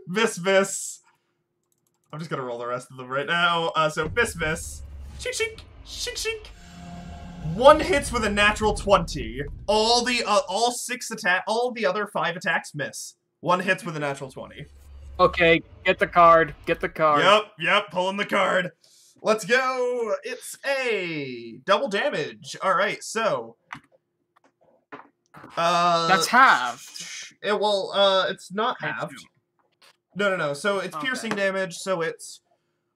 Miss. I'm just gonna roll the rest of them right now. So miss. Shink, shink, shink, shink. 1 hits with a natural 20. All the other 5 attacks miss. 1 hits with a natural 20. Okay, get the card. Get the card. Yep, pulling the card. Let's go! It's a double damage. Alright, so... That's halved. It's not halved. No. So it's piercing damage, so it's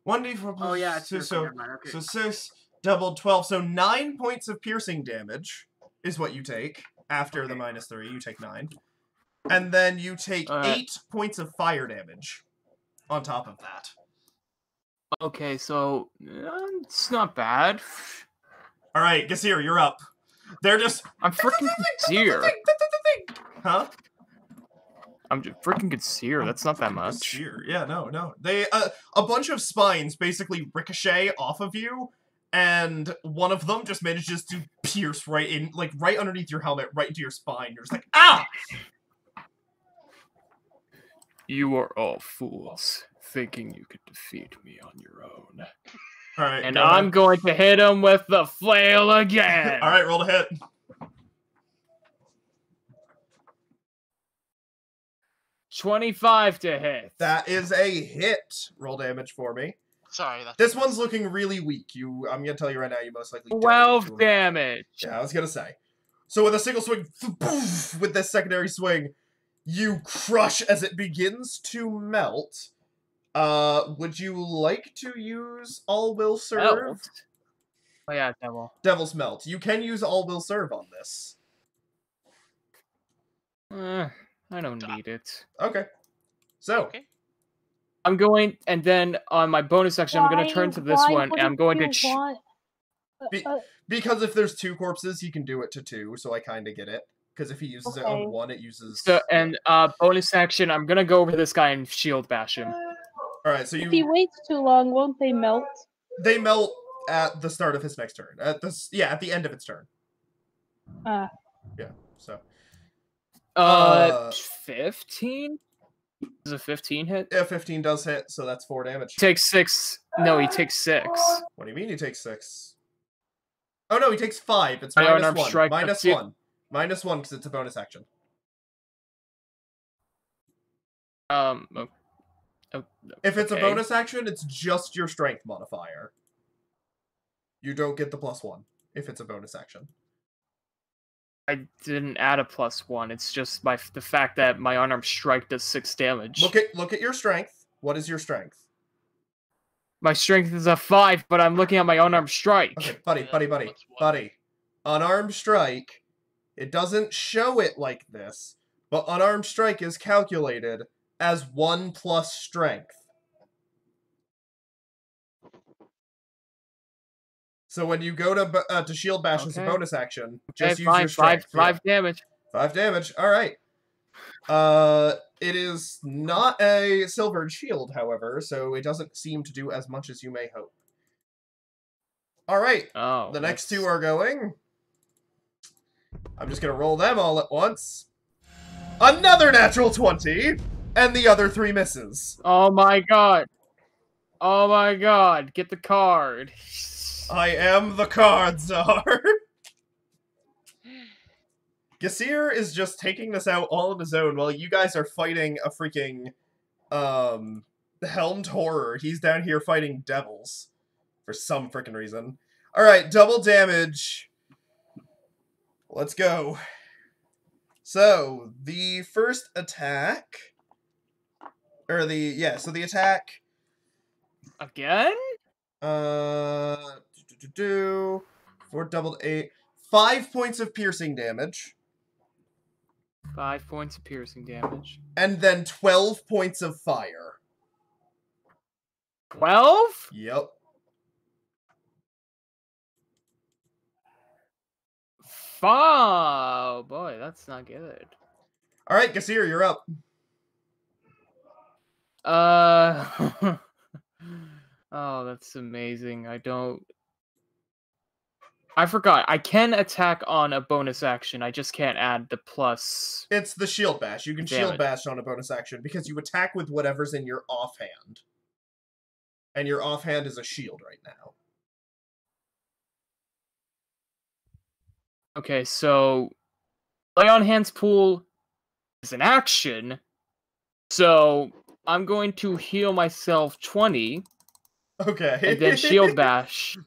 1d4 plus... Oh, yeah, so 6, doubled 12. So 9 points of piercing damage is what you take. After the -3, you take 9. And then you take 8 points of fire damage on top of that. Okay, so it's not bad. All right, Gasir, you're up. They're just... I'm freaking Gasir. Huh? I'm just freaking Gasir. That's not that much. Gasir, yeah, no. They a bunch of spines basically ricochet off of you, and one of them just manages to pierce right in, like right underneath your helmet, right into your spine. You're just like, ah! You are all fools, thinking you could defeat me on your own. All right, and I'm going to hit him with the flail again. All right, roll to hit. $25 to hit. That is a hit. Roll damage for me. Sorry, this one's looking really weak. I'm gonna tell you right now, you most likely 12 damage. Yeah, I was gonna say. So with a single swing, with this secondary swing, you crush as it begins to melt. Would you like to use All Will Serve? Melt? Oh yeah, Devil's Melt. You can use All Will Serve on this. I don't need it. Okay. So. Okay. I'm going, and then on my bonus action, I'm going to turn to this one, and I'm going to... Because if there's 2 corpses, he can do it to 2, so I kind of get it. Because if he uses it on 1, it uses... So, and bonus action, I'm going to go over to this guy and shield bash him. Alright, so you... If he waits too long, won't they melt? They melt at the start of his next turn. At the end of its turn. Yeah, so... 15? Does a 15 hit? Yeah, 15 does hit, so that's 4 damage. He takes 6. No, he takes 6. What do you mean he takes 6? Oh no, he takes 5. It's -1. -1. -1 because it's a bonus action. If it's a bonus action, it's just your strength modifier. You don't get the +1 if it's a bonus action. I didn't add a +1. It's just the fact that my unarmed strike does 6 damage. Look at your strength. What is your strength? My strength is a 5, but I'm looking at my unarmed strike. Okay, buddy. Unarmed strike. It doesn't show it like this, but unarmed strike is calculated as 1 plus strength. So when you go to shield bash as a bonus action, just use your strength. 5 damage. 5 damage. All right. It is not a silvered shield, however, so it doesn't seem to do as much as you may hope. All right. Oh. The next 2 are going. I'm just gonna roll them all at once. Another natural 20, and the other 3 misses. Oh my god. Oh my god. Get the card. I am the card czar. Gasir is just taking this out all on his own while you guys are fighting a freaking helmed horror. He's down here fighting devils for some freaking reason. Alright, double damage. Let's go. So, the first attack... so the attack... Again? 4 doubled 8. 5 points of piercing damage. 5 points of piercing damage. And then 12 points of fire. 12? Yep. Oh boy, that's not good. Alright, Gasir, you're up. Oh, that's amazing. I forgot. I can attack on a bonus action. I just can't add the plus. It's the shield bash. You can shield Damage. bash on a bonus action because you attack with whatever's in your offhand. And your offhand is a shield right now. Okay, so Lay on Hands Pool is an action. So I'm going to heal myself 20. Okay. And then shield bash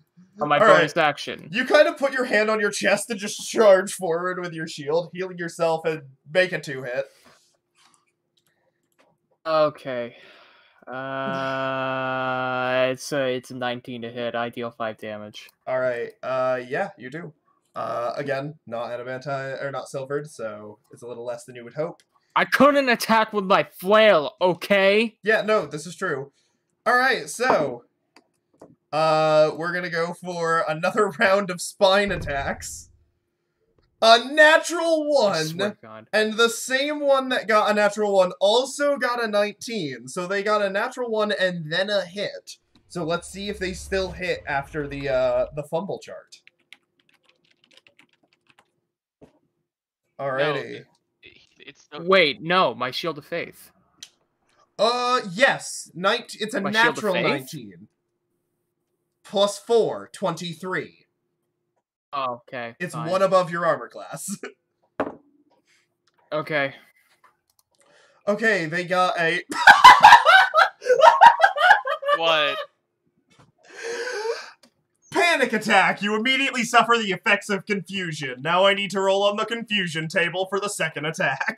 on my bonus action. You kind of put your hand on your chest and just charge forward with your shield, healing yourself and make a 2-hit. Okay. It's a 19 to hit. I deal 5 damage. All right. Yeah, you do. Again, not adamantine or not silvered, so it's a little less than you would hope. I couldn't attack with my flail, okay? Yeah, no, this is true. All right, so we're gonna go for another round of spine attacks. A natural 1, I swear to God. and the same one that got a natural 1 also got a 19. So they got a natural 1 and then a hit. So let's see if they still hit after the fumble chart. Alrighty. No, Wait, no, my Shield of Faith. Yes. It's a My Shield of natural Faith? 19. Plus 4, 23. Oh, okay. It's fine. 1 above your armor class. Okay. Okay, they got a... What? Panic attack! You immediately suffer the effects of confusion. Now I need to roll on the confusion table for the second attack.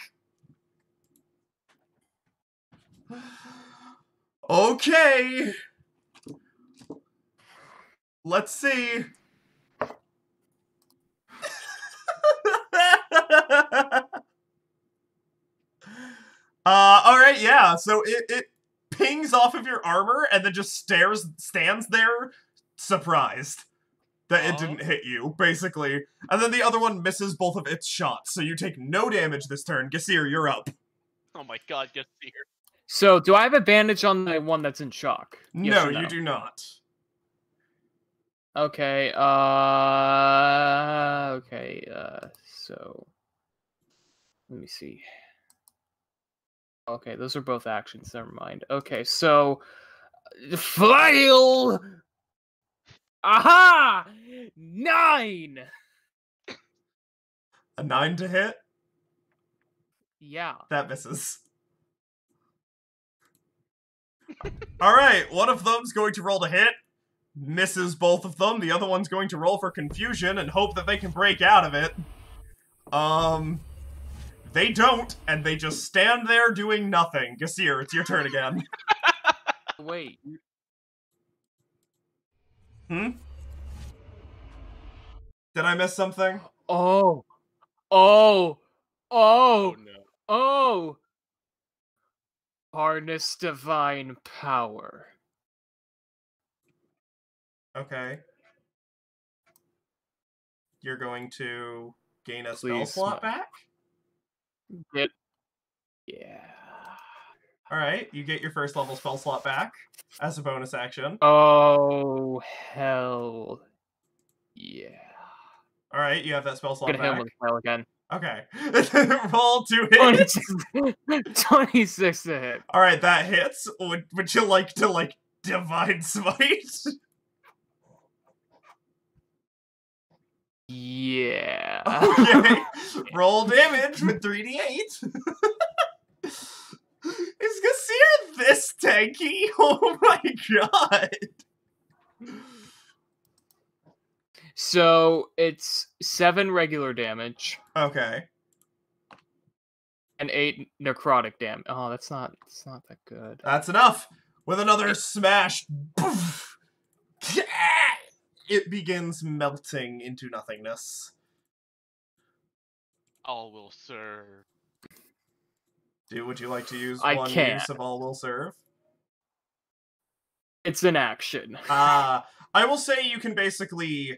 Okay. Let's see. Alright, yeah, so it pings off of your armor and then just stands there surprised that it didn't hit you, basically. And then the other one misses both of its shots, so you take no damage this turn. Gasir, you're up. Oh my god, just here. So, do I have advantage on the one that's in shock? Yes No, or no, you do not. Okay, so... Let me see. Okay, those are both actions, never mind. Okay, so... Flail! Aha! 9! A 9 to hit? Yeah. That misses. Alright, one of them's going to roll to hit. Misses both of them. The other one's going to roll for confusion and hope that they can break out of it. They don't, and they just stand there doing nothing. Gasir, it's your turn again. Wait. Hmm? Did I miss something? Oh. Oh. Oh. No. Oh. Harness divine power. Okay. You're going to gain a spell Please, slot back? Yeah. Alright, you get your first level spell slot back as a bonus action. Oh, hell. Yeah. Alright, you have that spell slot Gonna hit him back. with the spell again. Okay. Roll 2 hits. 26 to hit. Alright, that hits. Would you like to, Divine Smite? Yeah. Okay. Roll damage with 3d8. Is Gasir this tanky? Oh my god. So it's 7 regular damage Okay. and 8 necrotic damage. Oh, it's not that good. That's enough. With another smash. Poof. it begins melting into nothingness. All will serve. Would you like to use I one can't. use of all will serve? It's an action. I will say you can basically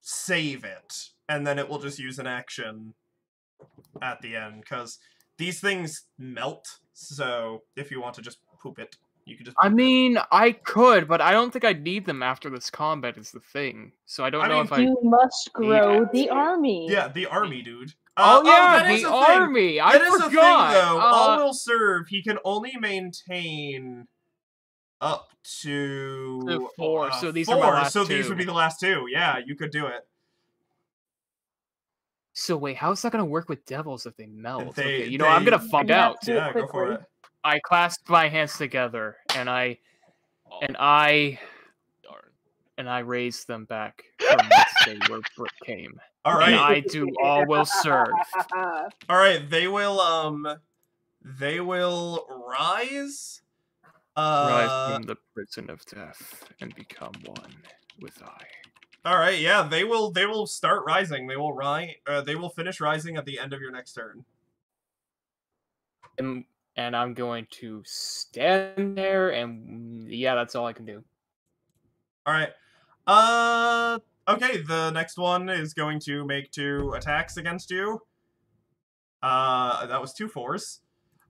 save it, and then it will just use an action at the end, because these things melt, so if you want to just poop it, you can just poop I mean, I could, but I don't think I'd need them after this combat is the thing. So I don't know if I... You must grow it. the army. Yeah, the army, dude. Oh yeah, that is the a thing. army! That I is forgot! a thing, though. All will serve. He can only maintain up to 4, so these 4, are my last so 2. these would be the last 2. Yeah, you could do it. So wait, how's that gonna work with devils if they melt? They- okay, I'm gonna find out. Yeah, go for it. I clasp my hands together, and I raise them back from whence they were came. All right. And I do all will serve. All right, they will rise. Rise from the prison of death and become one with I. All right, yeah, they will start rising. They will they will finish rising at the end of your next turn. And I'm going to stand there, and yeah, that's all I can do. All right. Okay, the next one is going to make 2 attacks against you. That was 2 4s.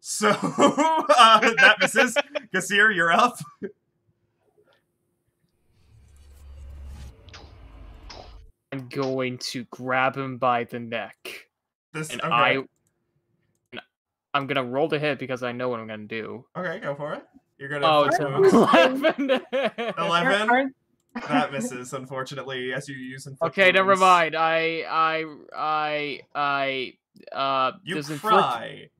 So, that misses. Gasir, you're up. I'm going to grab him by the neck. Okay. I'm gonna roll to hit because I know what I'm gonna do. Okay, go for it. You're gonna. Oh, it's 11. 11. That misses, unfortunately, as you use inflict Okay, never wounds. mind. You does cry.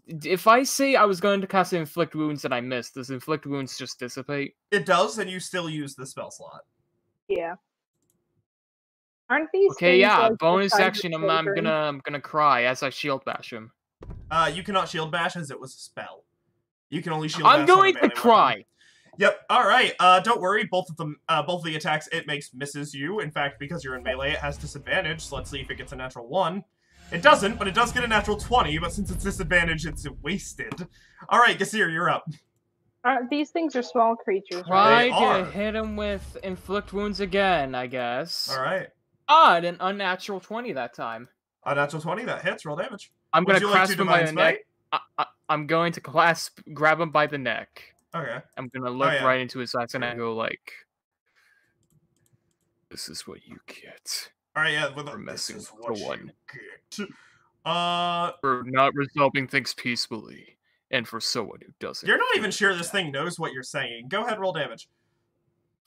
If I say I was going to cast inflict wounds and I missed, does inflict wounds just dissipate? It does, and you still use the spell slot. Yeah. Aren't these Okay, things yeah. like Bonus the size action. of I'm children? gonna cry as I shield bash him. You cannot shield bash as it was a spell. You can only shield I'm bash on a going to melee cry. weapon. Yep. All right. Don't worry. Both of the attacks it makes misses you. In fact, because you're in melee, it has disadvantage. So let's see if it gets a natural 1. It doesn't, but it does get a natural 20. But since it's disadvantage, it's wasted. All right, Gasir, you're up. These things are small creatures, Try right? to hit him with inflict wounds again, I guess. All right. An unnatural 20 that time. A natural 20 that hits. Roll damage. I'm gonna Would you clasp like to him by the divine neck. I'm going to grab him by the neck. Okay. I'm gonna look right into his eyes and I go like, "This is what you get." All right, yeah. For messing this is with what the one. you get. For not resolving things peacefully, and for someone who doesn't. You're not even sure this thing knows what you're saying. Go ahead, roll damage.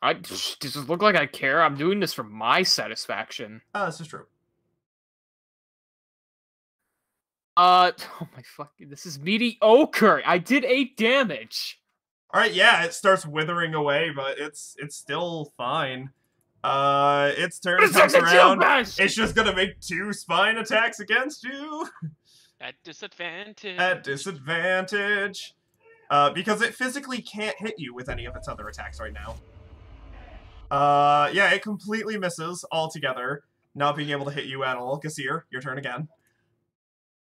Does it look like I care? I'm doing this for my satisfaction. This is true. Oh my fucking, this is mediocre. I did 8 damage. All right, yeah, it starts withering away, but it's still fine. Its turn comes around. It's just gonna make 2 spine attacks against you. At disadvantage. At disadvantage. Because it physically can't hit you with any of its other attacks right now. Yeah, it completely misses altogether, not being able to hit you at all. Gasir, your turn again.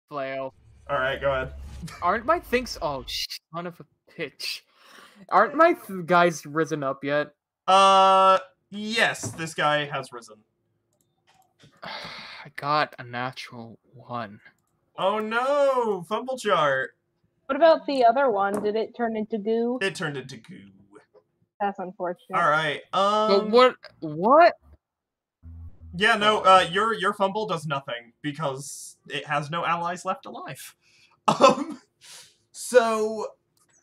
Flail. Alright, go ahead. Aren't my things... Oh, son of a bitch. Aren't my guys risen up yet? Yes, this guy has risen. I got a natural 1. Oh no! Fumble chart! What about the other one? Did it turn into goo? It turned into goo. That's unfortunate. Alright, But what? Yeah, no, your fumble does nothing, because it has no allies left alive. So,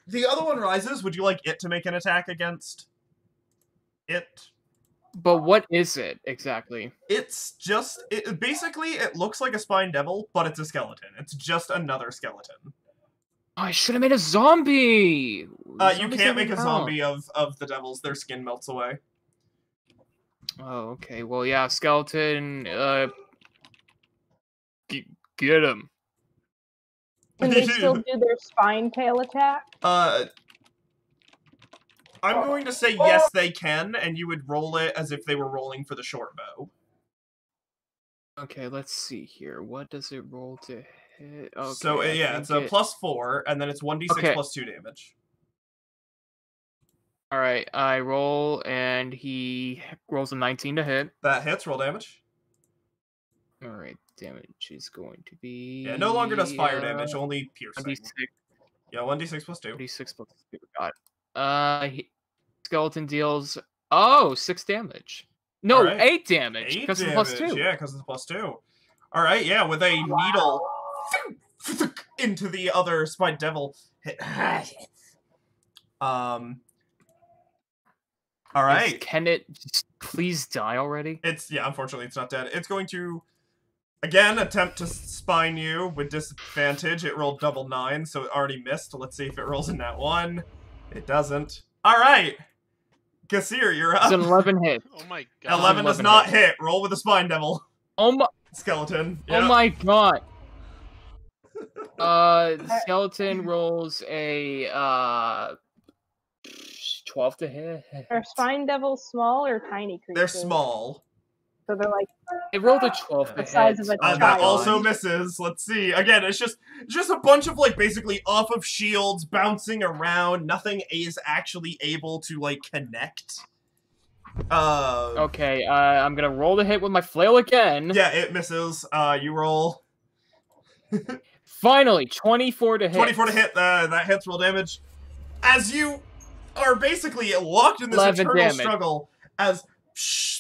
the other one rises. Would you like it to make an attack against it? But what is it, exactly? It's just, basically, it looks like a spine devil, but it's a skeleton. It's just another skeleton. Oh, I should have made a zombie! You can't make a zombie of the devils. Their skin melts away. Oh, okay. Well, yeah, skeleton, get him. Can they still do their spine tail attack? I'm going to say yes, they can, and you would roll it as if they were rolling for the short bow. Okay, let's see here. What does it roll to hit? Okay, So, yeah, it's a +4, and then it's 1d6 plus 2 damage. Alright, I roll, and he rolls a 19 to hit. That hits, roll damage. Alright, damage is going to be... Yeah, no longer does fire damage, only piercing. 1d6. Yeah, 1d6 plus 2. 1d6 plus 2, got it. Skeleton deals... Oh, 6 damage. No, right. 8 damage, because of the plus 2. Yeah, because of the plus 2. Alright, yeah, with a needle into the other spine devil. Alright. Can it just please die already? Yeah, unfortunately it's not dead. It's going to, again, attempt to spine you with disadvantage. It rolled double 9, so it already missed. Let's see if it rolls in that 1. It doesn't. Alright. Kassir, you're up. It's an 11 hit. Oh my god. 11 does not hit. Roll with a spine devil. Oh my... Skeleton. Yep. Oh my god. Skeleton rolls a 12 to hit. Are spine devils small or tiny creatures? They're small. So they're like... It rolled a 12 to hit. The size of a child. That also misses. Let's see. Again, it's just a bunch of, like, basically off of shields bouncing around. Nothing is actually able to, like, connect. Okay, I'm gonna roll the hit with my flail again. Yeah, it misses. You roll. Finally, 24 to hit. 24 to hit. That hits, roll damage. As you are basically locked in this eternal struggle, as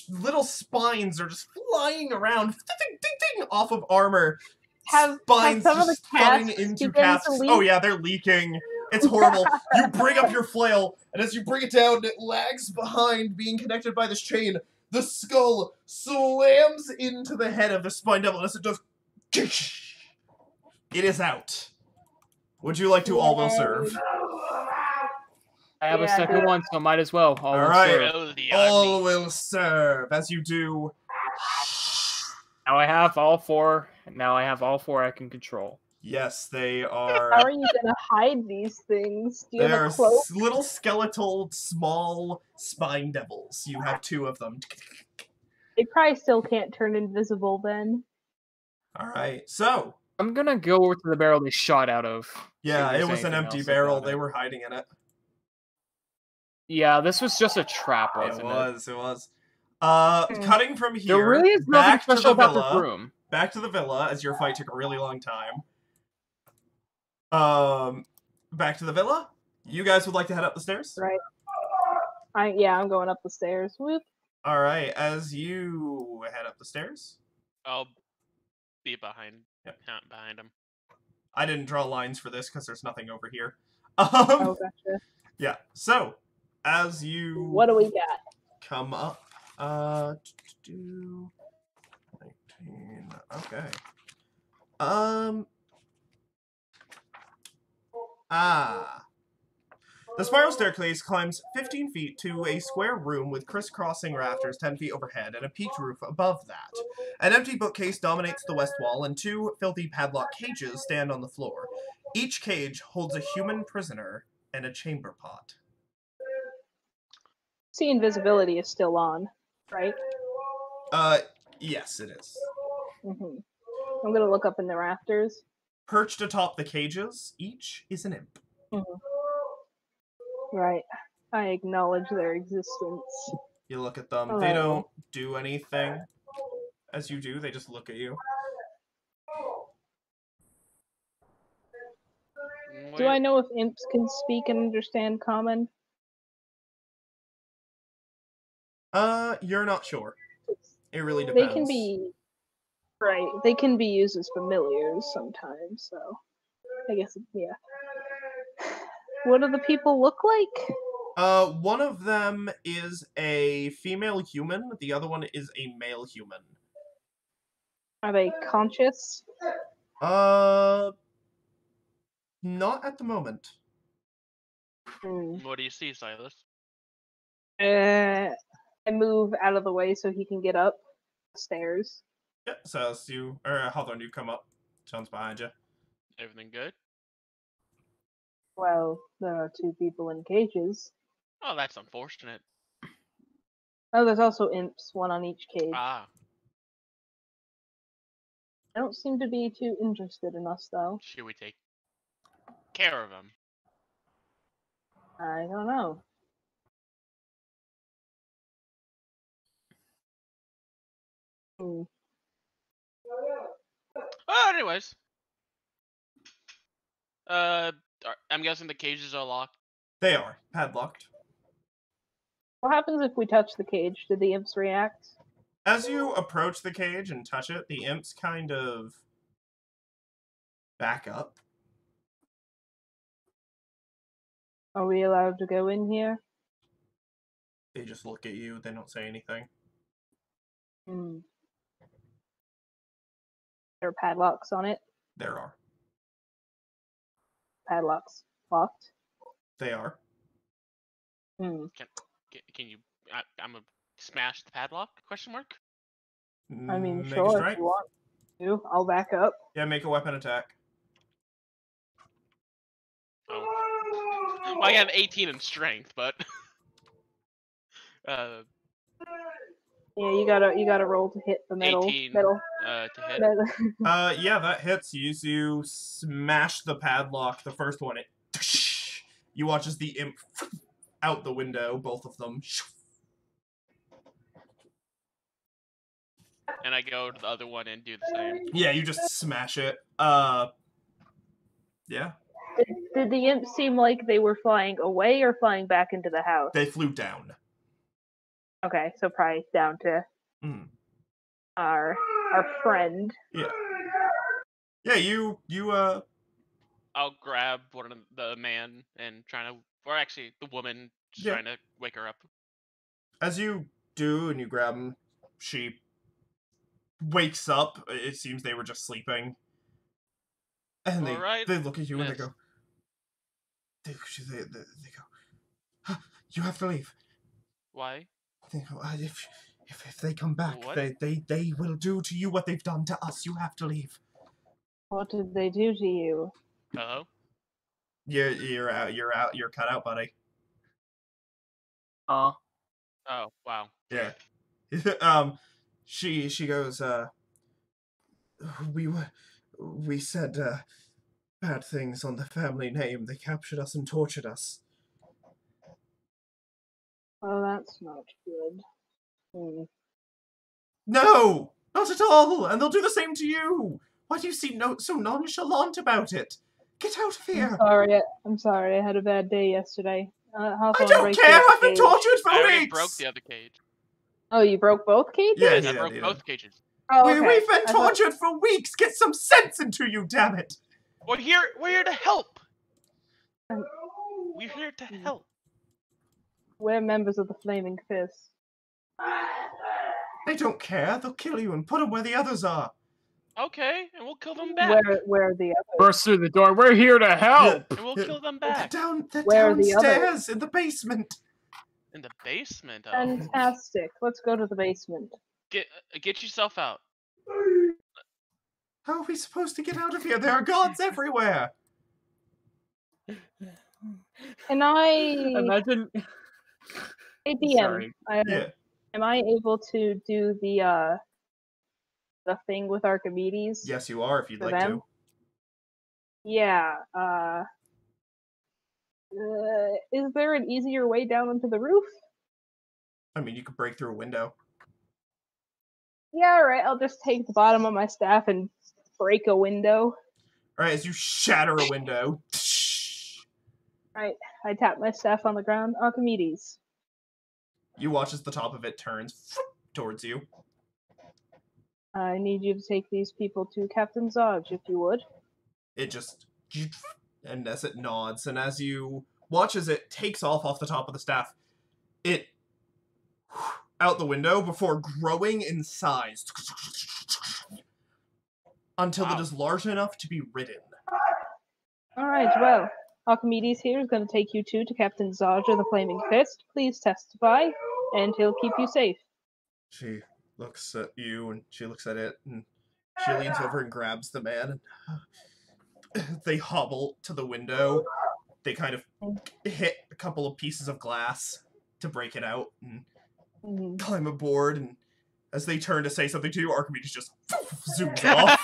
little spines are just flying around, ding, ding, ding, off of armor. Spines some of the just falling into casks. Oh yeah, they're leaking. It's horrible. You bring up your flail, and as you bring it down, it lags behind, being connected by this chain. The skull slams into the head of the spine devil, and as it does, it is out. Would you like to all will serve? I have a second one, so might as well. All right, all will serve. As you do. Now I have all 4. Now I have all 4 I can control. Yes, they are. How are you gonna hide these things? Do you have a cloak? Little skeletal, small spine devils. You have 2 of them. They probably still can't turn invisible then. Alright, so. I'm gonna go over to the barrel they shot out of. Yeah, it was an empty barrel. They were hiding in it. Yeah, this was just a trap, wasn't it? It was. Cutting from here. There really is nothing special about this room. Back to the villa, as your fight took a really long time. Back to the villa. You guys would like to head up the stairs? Right. Yeah, I'm going up the stairs. Whoop. All right, as you head up the stairs. I'll be behind him. I didn't draw lines for this because there's nothing over here. Oh, gotcha. Yeah, so, as you... What do we got? Come up. 19... Okay. The spiral staircase climbs 15 feet to a square room with crisscrossing rafters 10 feet overhead and a peaked roof above that. An empty bookcase dominates the west wall, and 2 filthy padlock cages stand on the floor. Each cage holds a human prisoner and a chamber pot. See, invisibility is still on, right? Yes, it is. I'm gonna look up in the rafters. Perched atop the cages, each is an imp. Right. I acknowledge their existence. You look at them. They don't do anything. As you do, they just look at you. Do I know if imps can speak and understand common? You're not sure. It really depends. They can be... Right. They can be used as familiars sometimes, so... I guess, yeah. What do the people look like? One of them is a female human. The other one is a male human. Are they conscious? Not at the moment. What do you see, Silas? I move out of the way so he can get up the stairs. Yeah, so hold on, you come up. John's behind you. Everything good? Well, there are 2 people in cages. Oh, that's unfortunate. Oh, there's also imps, one on each cage. Ah. I don't seem to be too interested in us, though. Should we take care of him? I don't know. Hmm. Oh, anyways. I'm guessing the cages are locked. They are padlocked. What happens if we touch the cage? Do the imps react? As you approach the cage and touch it, the imps kind of back up. Are we allowed to go in here? They just look at you. They don't say anything. Hmm. There are padlocks on it. There are. Padlocks locked. They are. Hmm. Can you? I'm gonna smash the padlock? Question mark. I mean, Make a sure, if strike. you want to. I'll back up. Yeah, make a weapon attack. Oh. Well, I have 18 in strength, but. Yeah, you gotta roll to hit the metal. 18 metal. To hit. Yeah, that hits you. So you smash the padlock. The first one, you watch as the imp out the window. Both of them. And I go to the other one and do the same. Yeah, you just smash it. Yeah. Did the imps seem like they were flying away or flying back into the house? They flew down. Okay, so probably down to our friend. Yeah. Yeah, you I'll grab one of the man and or actually the woman, just trying to wake her up. As you do and you grab him, she wakes up. It seems they were just sleeping. And they look at you and they go, they go, you have to leave. Why? They go, if they come back, they will do to you what they've done to us. You have to leave. What did they do to you? Hello? You're out. You're cut out, buddy. Oh, wow. Yeah. She goes, we said bad things on the family name. They captured us and tortured us. Oh, that's not good. No, not at all. And they'll do the same to you. Why do you seem so nonchalant about it? Get out of here. I'm sorry. I had a bad day yesterday. I don't care. I've been tortured for weeks. I already broke the other cage. Oh, you broke both cages? Yes, I broke both cages. Oh, okay. We've been tortured for weeks. Get some sense into you, damn it. We're here to help. We're here to help. We're members of the Flaming Fist. They don't care. They'll kill you and put them where the others are. Okay, and we'll kill them back. Where are the others? Burst through the door. We're here to help. And we'll kill them back. They're where downstairs in the basement. In the basement? Oh. Fantastic. Let's go to the basement. Get yourself out. How are we supposed to get out of here? There are gods everywhere. Can I imagine? Hey, DM. Am I able to do the thing with Archimedes? Yes, you are. If you'd like to. Yeah. Is there an easier way down onto the roof? I mean, you could break through a window. Yeah, alright. I'll just take the bottom of my staff and break a window. Alright, as you shatter a window. Right. I tap my staff on the ground. Archimedes. You watch as the top of it turns towards you. I need you to take these people to Captain Zodge, if you would. It just... And as it nods, and as you watch as it takes off the top of the staff, it... out the window before growing in size. Until it is large enough to be ridden. Alright, well, Archimedes here is going to take you two to Captain Zodge of the Flaming Fist. Please testify, and he'll keep you safe. She looks at you, and she looks at it, and she leans over and grabs the man, and they hobble to the window, They kind of hit a couple of pieces of glass to break it out and climb aboard. And as they turn to say something to you, Archimedes just zooms off.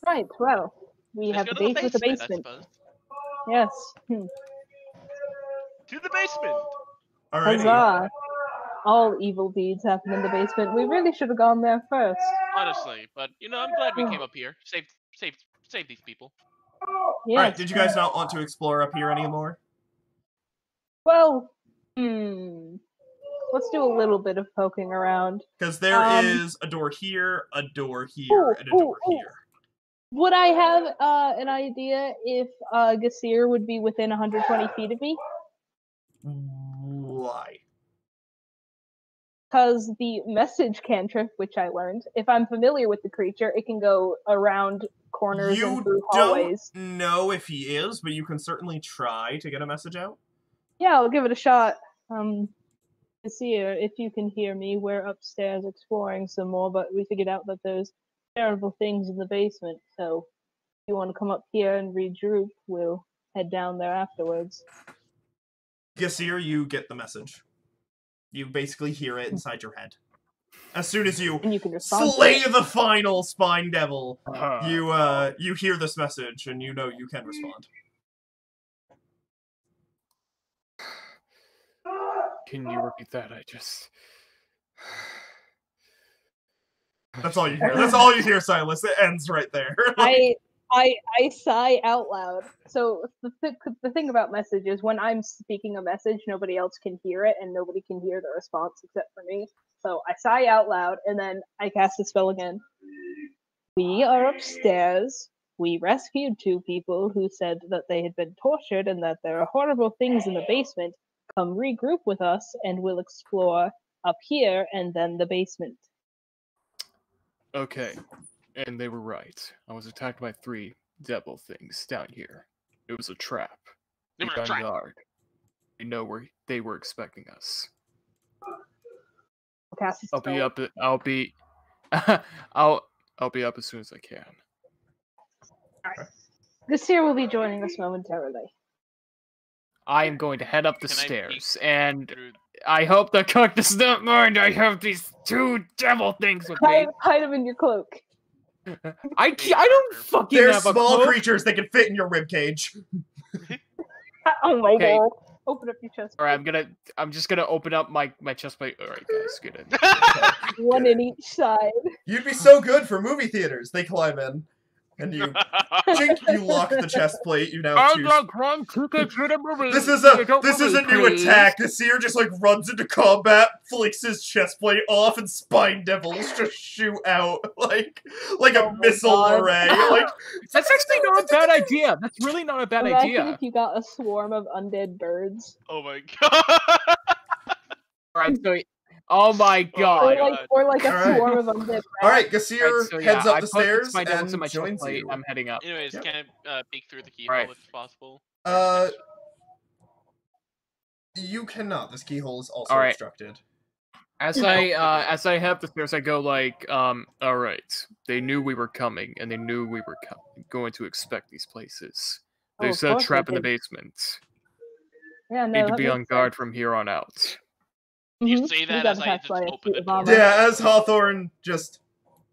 Right, well, we have the base with the basement. Yes. To the basement! Alrighty. Huzzah. All evil deeds happen in the basement. We really should have gone there first. Honestly, but, you know, I'm glad we came up here. Save these people. Yes. Alright, did you guys not want to explore up here anymore? Well, let's do a little bit of poking around. Because there is a door here, and a door here. Would I have an idea if Gasir would be within 120 feet of me? Why? Because the message cantrip, which I learned, if I'm familiar with the creature, it can go around corners and through hallways. You don't know if he is, but you can certainly try to get a message out. Yeah, I'll give it a shot. Gasir, if you can hear me, we're upstairs exploring some more, but we figured out that there's terrible things in the basement, so if you want to come up here and regroup, we'll head down there afterwards. Gasir, you get the message. You basically hear it inside your head. As soon as you slay the final spine devil, you hear this message, and you know you can respond. Can you repeat that? That's all you hear. That's all you hear, Silas. It ends right there. I sigh out loud. So the thing about messages, when I'm speaking a message, nobody else can hear it, and nobody can hear the response except for me. So I sigh out loud, and then I cast the spell again. We are upstairs. We rescued 2 people who said that they had been tortured and that there are horrible things in the basement. Come regroup with us, and we'll explore up here and then the basement. Okay. And they were right. I was attacked by 3 devil things down here. It was a trap. They were on guard. They know where they were expecting us. I'll be up as soon as I can. Alright. Gasir will be joining us momentarily. I am going to head up the stairs, and I hope the cook does not mind. I have these 2 devil things with me. Hide them in your cloak. I don't fucking They're have a small cloak. creatures that can fit in your ribcage. Oh my god. Open up your chest plate. Alright, I'm just gonna open up my chest plate. Alright guys, get in. One in each side. You'd be so good for movie theaters. They climb in. And you lock the chest plate, you now choose. This is a new attack. The seer just like runs into combat, flicks his chest plate off, and spine devils just shoot out like a missile array. Like that's actually not a bad idea. That's really not a bad idea. Imagine if you got a swarm of undead birds. Oh my god. Alright, so oh my god. Or like a swarm of undead rats. Alright, Gasir heads up the stairs my and joins you. I'm heading up. Anyways, can I peek through the keyhole if possible? You cannot. This keyhole is also obstructed. As I head up the stairs, I go like, alright. They knew we were coming, and they knew we were going to expect these places. There's a trap in the basement. Yeah, no, need to be on guard from here on out. You say that as I just open the door. Yeah, as Hawthorne just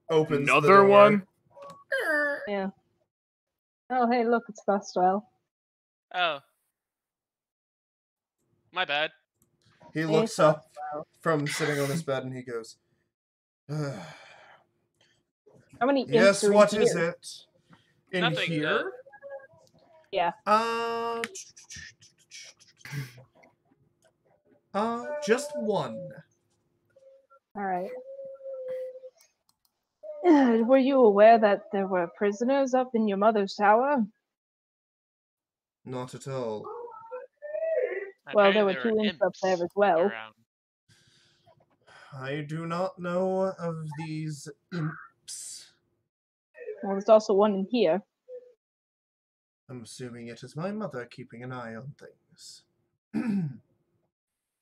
opens another the door. One? Yeah. Oh, hey, look, it's Thustwell. Oh. My bad. He looks up from sitting on his bed and he goes, how many yes, what here? is it? In Nothing, here? Yeah. Just 1. Alright. Were you aware that there were prisoners up in your mother's tower? Not at all. Well, there were 2 imps up there as well. Around. I do not know of these imps. Well, there's also one in here. I'm assuming it is my mother keeping an eye on things.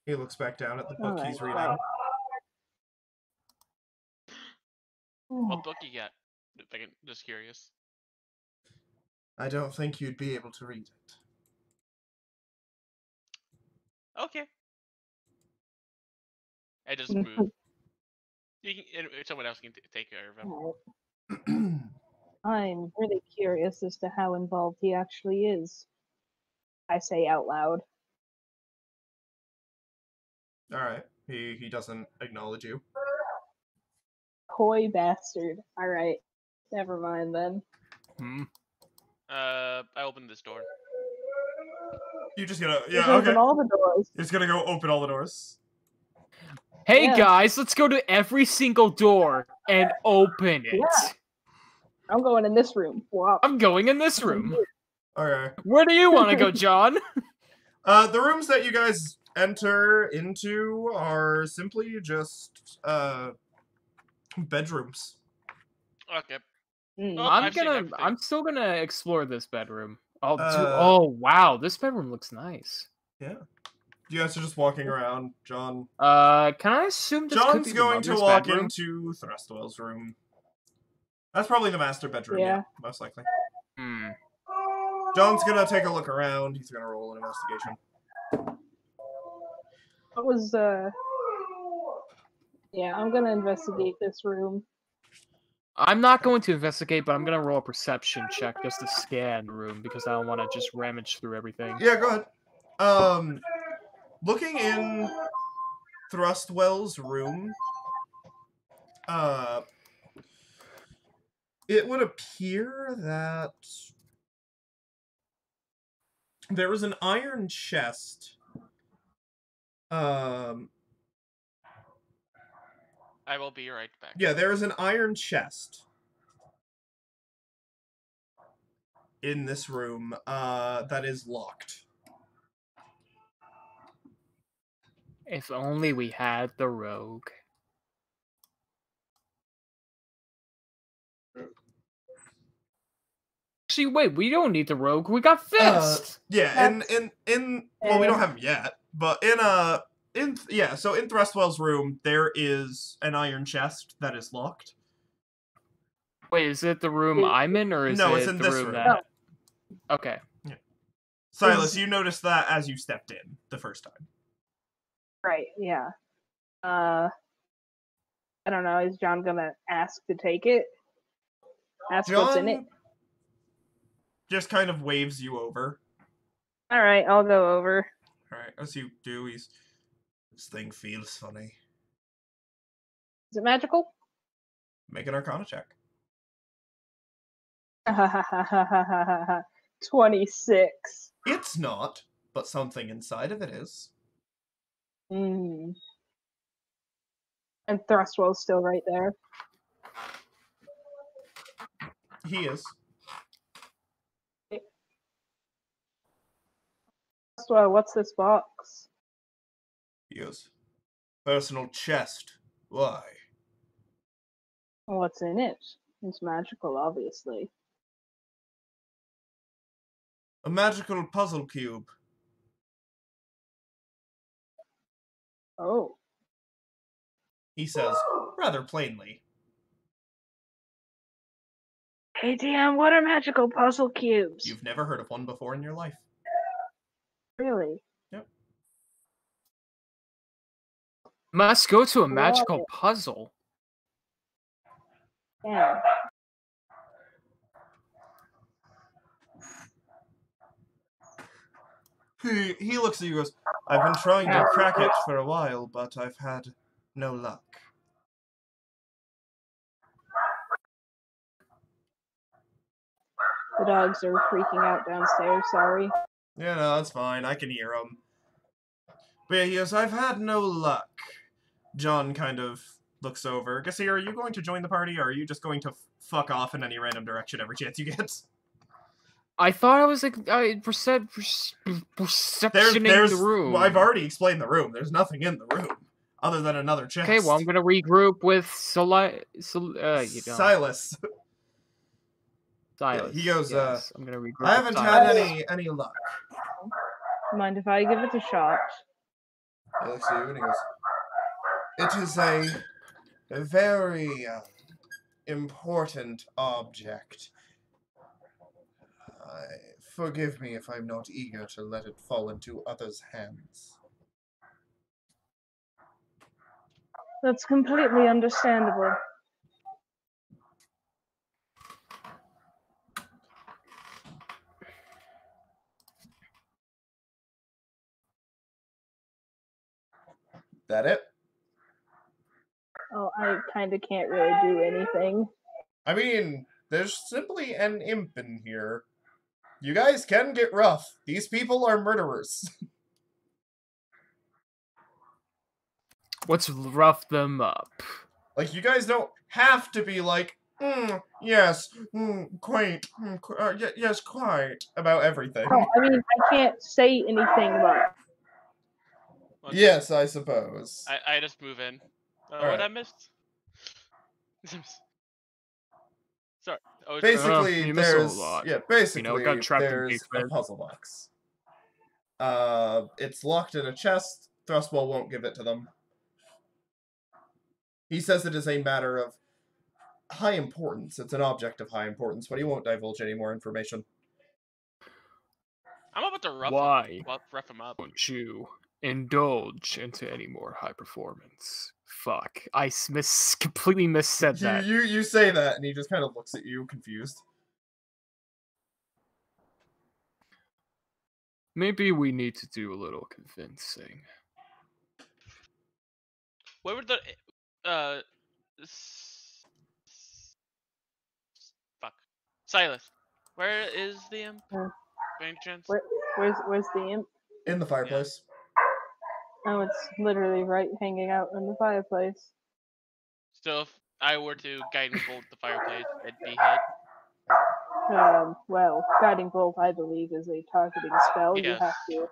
He looks back down at the book he's reading. What book you got? Just curious. I don't think you'd be able to read it. Okay. I just move. Someone else can take care of him. I'm really curious as to how involved he actually is. I say out loud. Alright. He doesn't acknowledge you. Coy bastard. Alright. Never mind then. I open this door. You just gonna... Just open all the doors. You're just gonna go open all the doors? Hey guys, let's go to every single door and open it. Yeah. I'm going in this room. Wow. I'm going in this room. Okay. Where do you want to go, John? The rooms that you guys enter into are simply just, bedrooms. Okay. I'm still gonna explore this bedroom. Oh wow, this bedroom looks nice. Yeah. You guys are just walking around, John. Can I assume this John's could be going to the walk bedroom? into Thrustwell's room. That's probably the master bedroom, yeah, most likely. John's gonna take a look around. He's gonna roll an investigation. What was, yeah, I'm gonna investigate this room. I'm not going to investigate, but I'm gonna roll a perception check just to scan the room because I don't want to just rummage through everything. Yeah, go ahead. Looking in Thrustwell's room, it would appear that there was an iron chest. I will be right back. Yeah, there is an iron chest in this room that is locked. If only we had the rogue. Actually, wait, we don't need the rogue. We got Fist. Yeah, in well, we don't have him yet, but so in Thrustwell's room there is an iron chest that is locked. Wait, is it the room I'm in, or is no, it it's in the this room room. that? Okay. Yeah. Silas, you noticed that as you stepped in the first time. Right. Yeah. I don't know. Is John gonna ask to take it? Ask John what's in it? Just kind of waves you over. All right, I'll go over. All right, as you do, this thing feels funny. Is it magical? Make an Arcana check. 26. It's not, but something inside of it is. And Thrustwell's still right there. He is. Thrustwell, what's this box? He goes, personal chest. Why? What's in it? It's magical, obviously. A magical puzzle cube. Oh. He says, rather plainly. Hey, DM, what are magical puzzle cubes? You've never heard of one before in your life. Really? Yep. Must go to a magical puzzle. Yeah. He looks at you and goes, I've been trying to crack it for a while, but I've had no luck. The dogs are freaking out downstairs, sorry. Yeah, no, that's fine. I can hear them. But yeah, he goes, I've had no luck. John kind of looks over. Gussie, are you going to join the party, or are you just going to fuck off in any random direction every chance you get? I thought I was like perceptioning the room. Well, I've already explained the room. There's nothing in the room other than another chest. Okay, well, I'm gonna regroup with Silas. Silas. Yeah, he goes, yes, I'm gonna regroup. I haven't had any luck. Mind if I give it a shot? He looks at you and he goes, it is a very important object. Forgive me if I'm not eager to let it fall into others' hands. That's completely understandable. That it? Oh, I kind of can't really do anything. I mean, there's simply an imp in here. You guys can get rough. These people are murderers. Let's rough them up. Like, you guys don't have to be like, yes, quaint, yes, quite, about everything. No, I mean, I can't say anything about One Yes, I suppose. I just move in. What Alright. I missed? Sorry. Oh, it's Basically, you miss a there's lot. basically got trapped in there's a basement. puzzle box. It's locked in a chest. Thrustwell won't give it to them. He says it is a matter of high importance. It's an object of high importance, but he won't divulge any more information. I'm about to rough him up. Won't you indulge into any more high performance? Fuck, I completely missaid that. You say that, and he just kind of looks at you, confused. Maybe we need to do a little convincing. Where would the fuck Silas? Where is the imp? By any chance? where's the imp? In the fireplace. Oh, it's literally right hanging out in the fireplace. So if I were to guiding bolt the fireplace, it'd be hit. Well, guiding bolt, I believe, is a targeting spell. Yes. You have to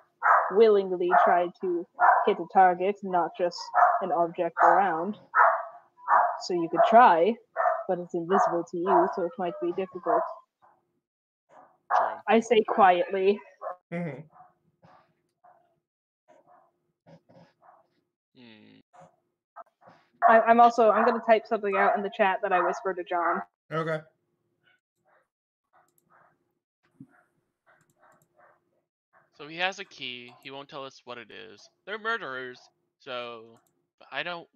willingly try to hit a target, not just an object around. So you could try, but it's invisible to you, so it might be difficult. True. I say quietly. Mm-hmm. I'm gonna type something out in the chat that I whispered to John. Okay. So he has a key. He won't tell us what it is. They're murderers, so I don't.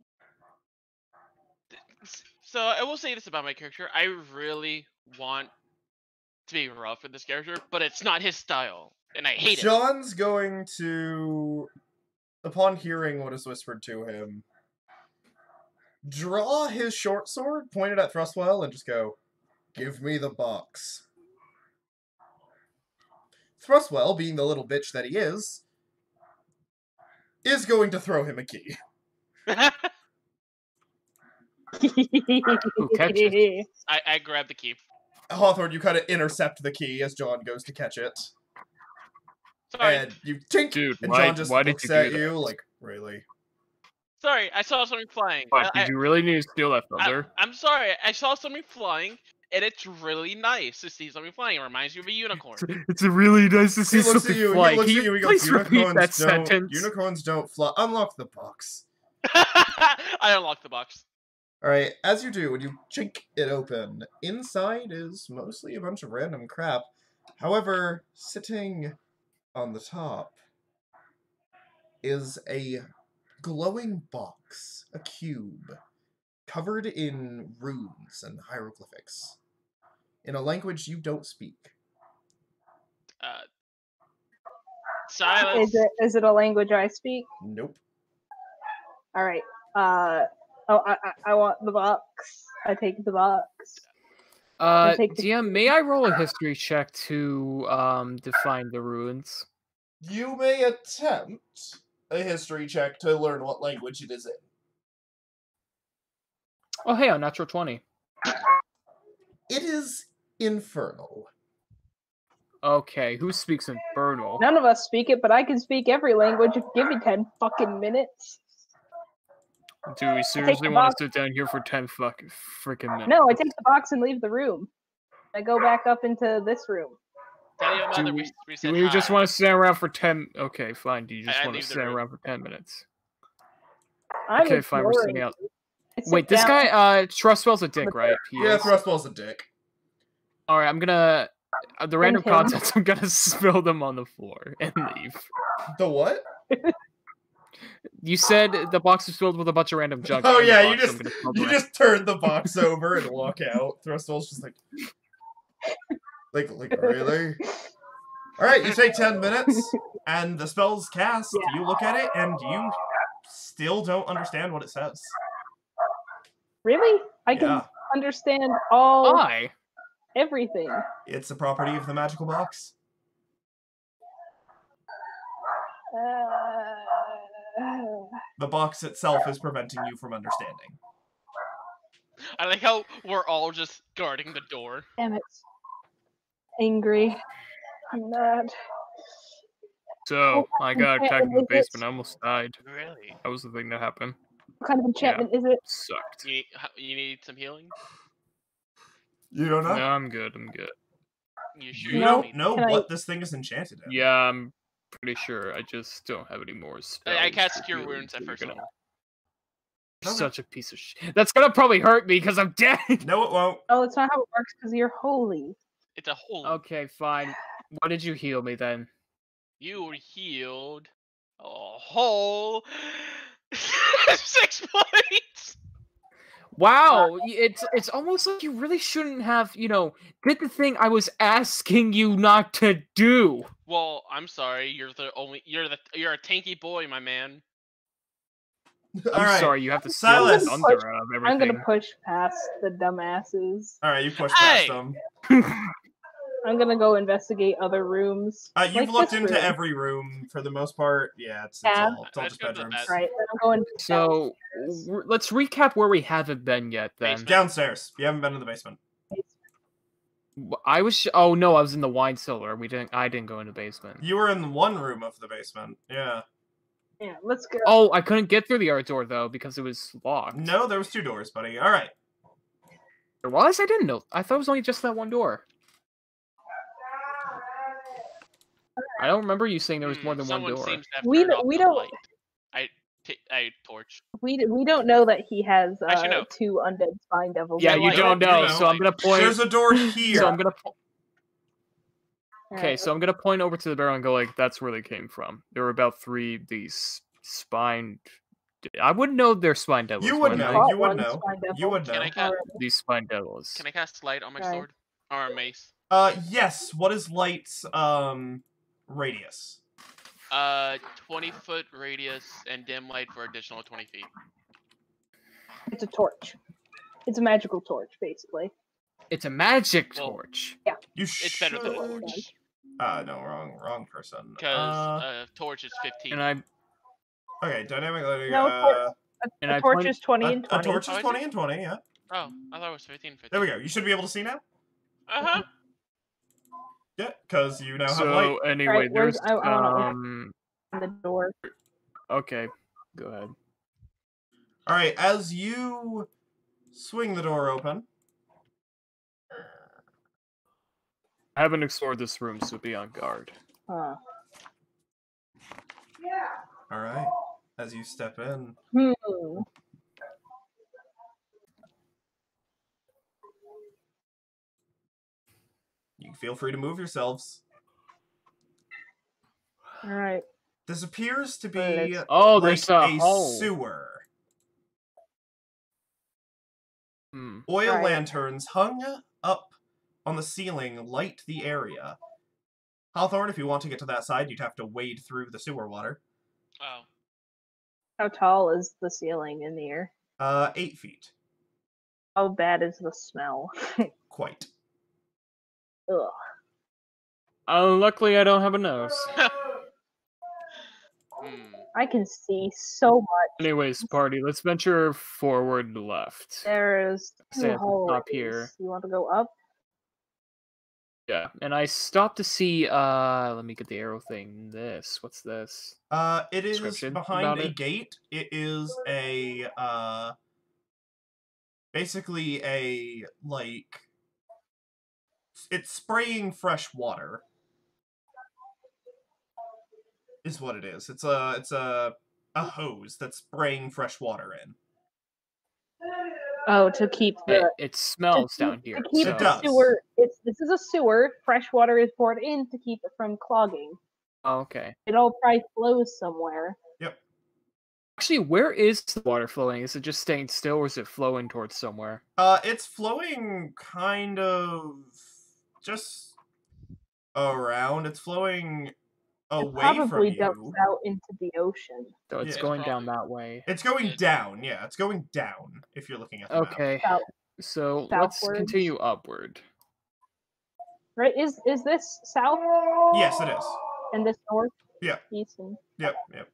So I will say this about my character: I really want to be rough with this character, but it's not his style, and I hate it. John's going to, upon hearing what is whispered to him, draw his short sword, point it at Thrustwell, and just go, "Give me the box." Thrustwell, being the little bitch that he is going to throw him a key. Who catches? I grab the key. Hawthorne, you kind of intercept the key as John goes to catch it. Sorry. And you tink, Dude, and why John just did looks you at do you that? like, really? Sorry, I saw something flying. What, did you really need to steal that thunder? I'm sorry, I saw something flying, and it's really nice to see something flying. It reminds you of a unicorn. It's really nice to see He looks something at you, flying. he looks Can at you, you he goes, please repeat that sentence? Unicorns don't fly. Unlock the box. I unlocked the box. Alright, as you do, when you chink it open, inside is mostly a bunch of random crap. However, sitting on the top is a glowing box, a cube, covered in runes and hieroglyphics, in a language you don't speak. Silence. Is it a language I speak? Nope. All right. I want the box. I take the box. DM, may I roll a history check to define the runes? You may attempt a history check to learn what language it is in. Oh, hey, a natural 20. It is infernal. Okay, who speaks infernal? None of us speak it, but I can speak every language if you give me 10 fucking minutes. Do we seriously want to sit down here for 10 freaking minutes? No, I take the box and leave the room. I go back up into this room. Tell your mother we said do we just hi. want to stand around for 10? Okay, fine. Do you just I want to leave the stand room. around for 10 minutes? I'm Okay, fine. We're ignoring sitting out. you. Wait, this guy, Thrustwell's a dick, right? Yeah, Thrustwell's a dick. Alright, I'm gonna The random contents, I'm gonna spill them on the floor and leave. The what? You said the box is filled with a bunch of random junk. Oh in yeah, the box, you just turn the box over and walk out. Thrustall's just like really? All right, you take 10 minutes, and the spell's cast. Yeah. You look at it, and you still don't understand what it says. Really? I can understand all everything. It's a property of the magical box. The box itself is preventing you from understanding. I like how we're all just guarding the door. Damn it. Angry. I'm mad. So, I got attacked in the basement. I almost died. Really? That was the thing that happened. What kind of enchantment is it? Sucked. You need some healing? You don't know? No, I'm good. I'm good. You sure you don't know what this thing is enchanted in? Yeah, I'm pretty sure. I just don't have any more spells. I cast Cure Wounds at first level. Such a piece of shit. That's gonna probably hurt me because I'm dead. No, it won't. Oh, it's not how it works because you're holy. It's a holy. Okay, fine. Why did you heal me then? You were healed a whole 6 points. Wow, it's almost like you really shouldn't have, did the thing I was asking you not to do. Well, I'm sorry. You're a tanky boy, my man. I'm sorry. You have to silence under of everything. I'm gonna push past the dumbasses. All right, you push past them. I'm gonna go investigate other rooms. You've looked into every room for the most part. Yeah, it's all just bedrooms. Right, then I'm going. So let's recap where we haven't been yet. Then downstairs. You haven't been in the basement. I was. Oh no, I was in the wine cellar. I didn't go in the basement. You were in one room of the basement. Yeah. Yeah, let's go. Oh, I couldn't get through the art door though because it was locked. No, there was 2 doors, buddy. All right. There was? I didn't know. I thought it was only just that one door. I don't remember you saying there was more than one door. Seems to have we don't. Light. I torch. We don't know that he has 2 undead spine devils. Yeah, you don't know. So I'm gonna point. There's a door here. So I'm gonna. Okay, so I'm gonna point over to the barrel and go like, "That's where they came from." There were about 3 of these spine. I wouldn't know they're spine devils. You would know. You would know. You would know. These spine devils. Can I cast light on my sword or a mace? Yes. What is light's radius? 20-foot radius and dim light for additional 20 feet. It's a torch. It's a magical torch, basically. It's a magic torch. Yeah. It's better than a torch. No, wrong person. Because torch is 15. And okay, dynamic lighting. No, a torch is 20 and 20. A torch is 20 and 20, yeah. Oh, I thought it was 15. There we go. You should be able to see now. Yeah, because you now have light. So anyway, there's the door. Okay, go ahead. All right, as you swing the door open. I haven't explored this room, so be on guard. All right, as you step in. You feel free to move yourselves. All right. This appears to be there's a hole. sewer. Oil lanterns hung up on the ceiling light the area. Hawthorne, if you want to get to that side, you'd have to wade through the sewer water. Oh. How tall is the ceiling in the air? 8 feet. How bad is the smell? Quite. Ugh. Luckily, I don't have a nose. I can see so much. Anyways, party, let's venture forward left. There's 2 holes up here. You want to go up? Yeah, and I stopped to see, let me get the arrow thing. What's this? It is behind a gate. It is a, basically a, it's spraying fresh water. Is what it is. It's a hose that's spraying fresh water in. Oh, to keep the It smells down here. To keep It the does. sewer. This is a sewer. Fresh water is poured in to keep it from clogging. Oh, okay. It all probably flows somewhere. Yep. Actually, where is the water flowing? Is it just staying still, or is it flowing towards somewhere? It's flowing kind of just around. It's flowing away from Probably you. dumps out into the ocean. So it's Yeah. going down that way. It's going down. Yeah, it's going down. If you're looking at the map. Okay. South. So let's Southwards. continue upward. Right? Is this south? Yes, it is. And this north? Yeah. East and Yep. Yep.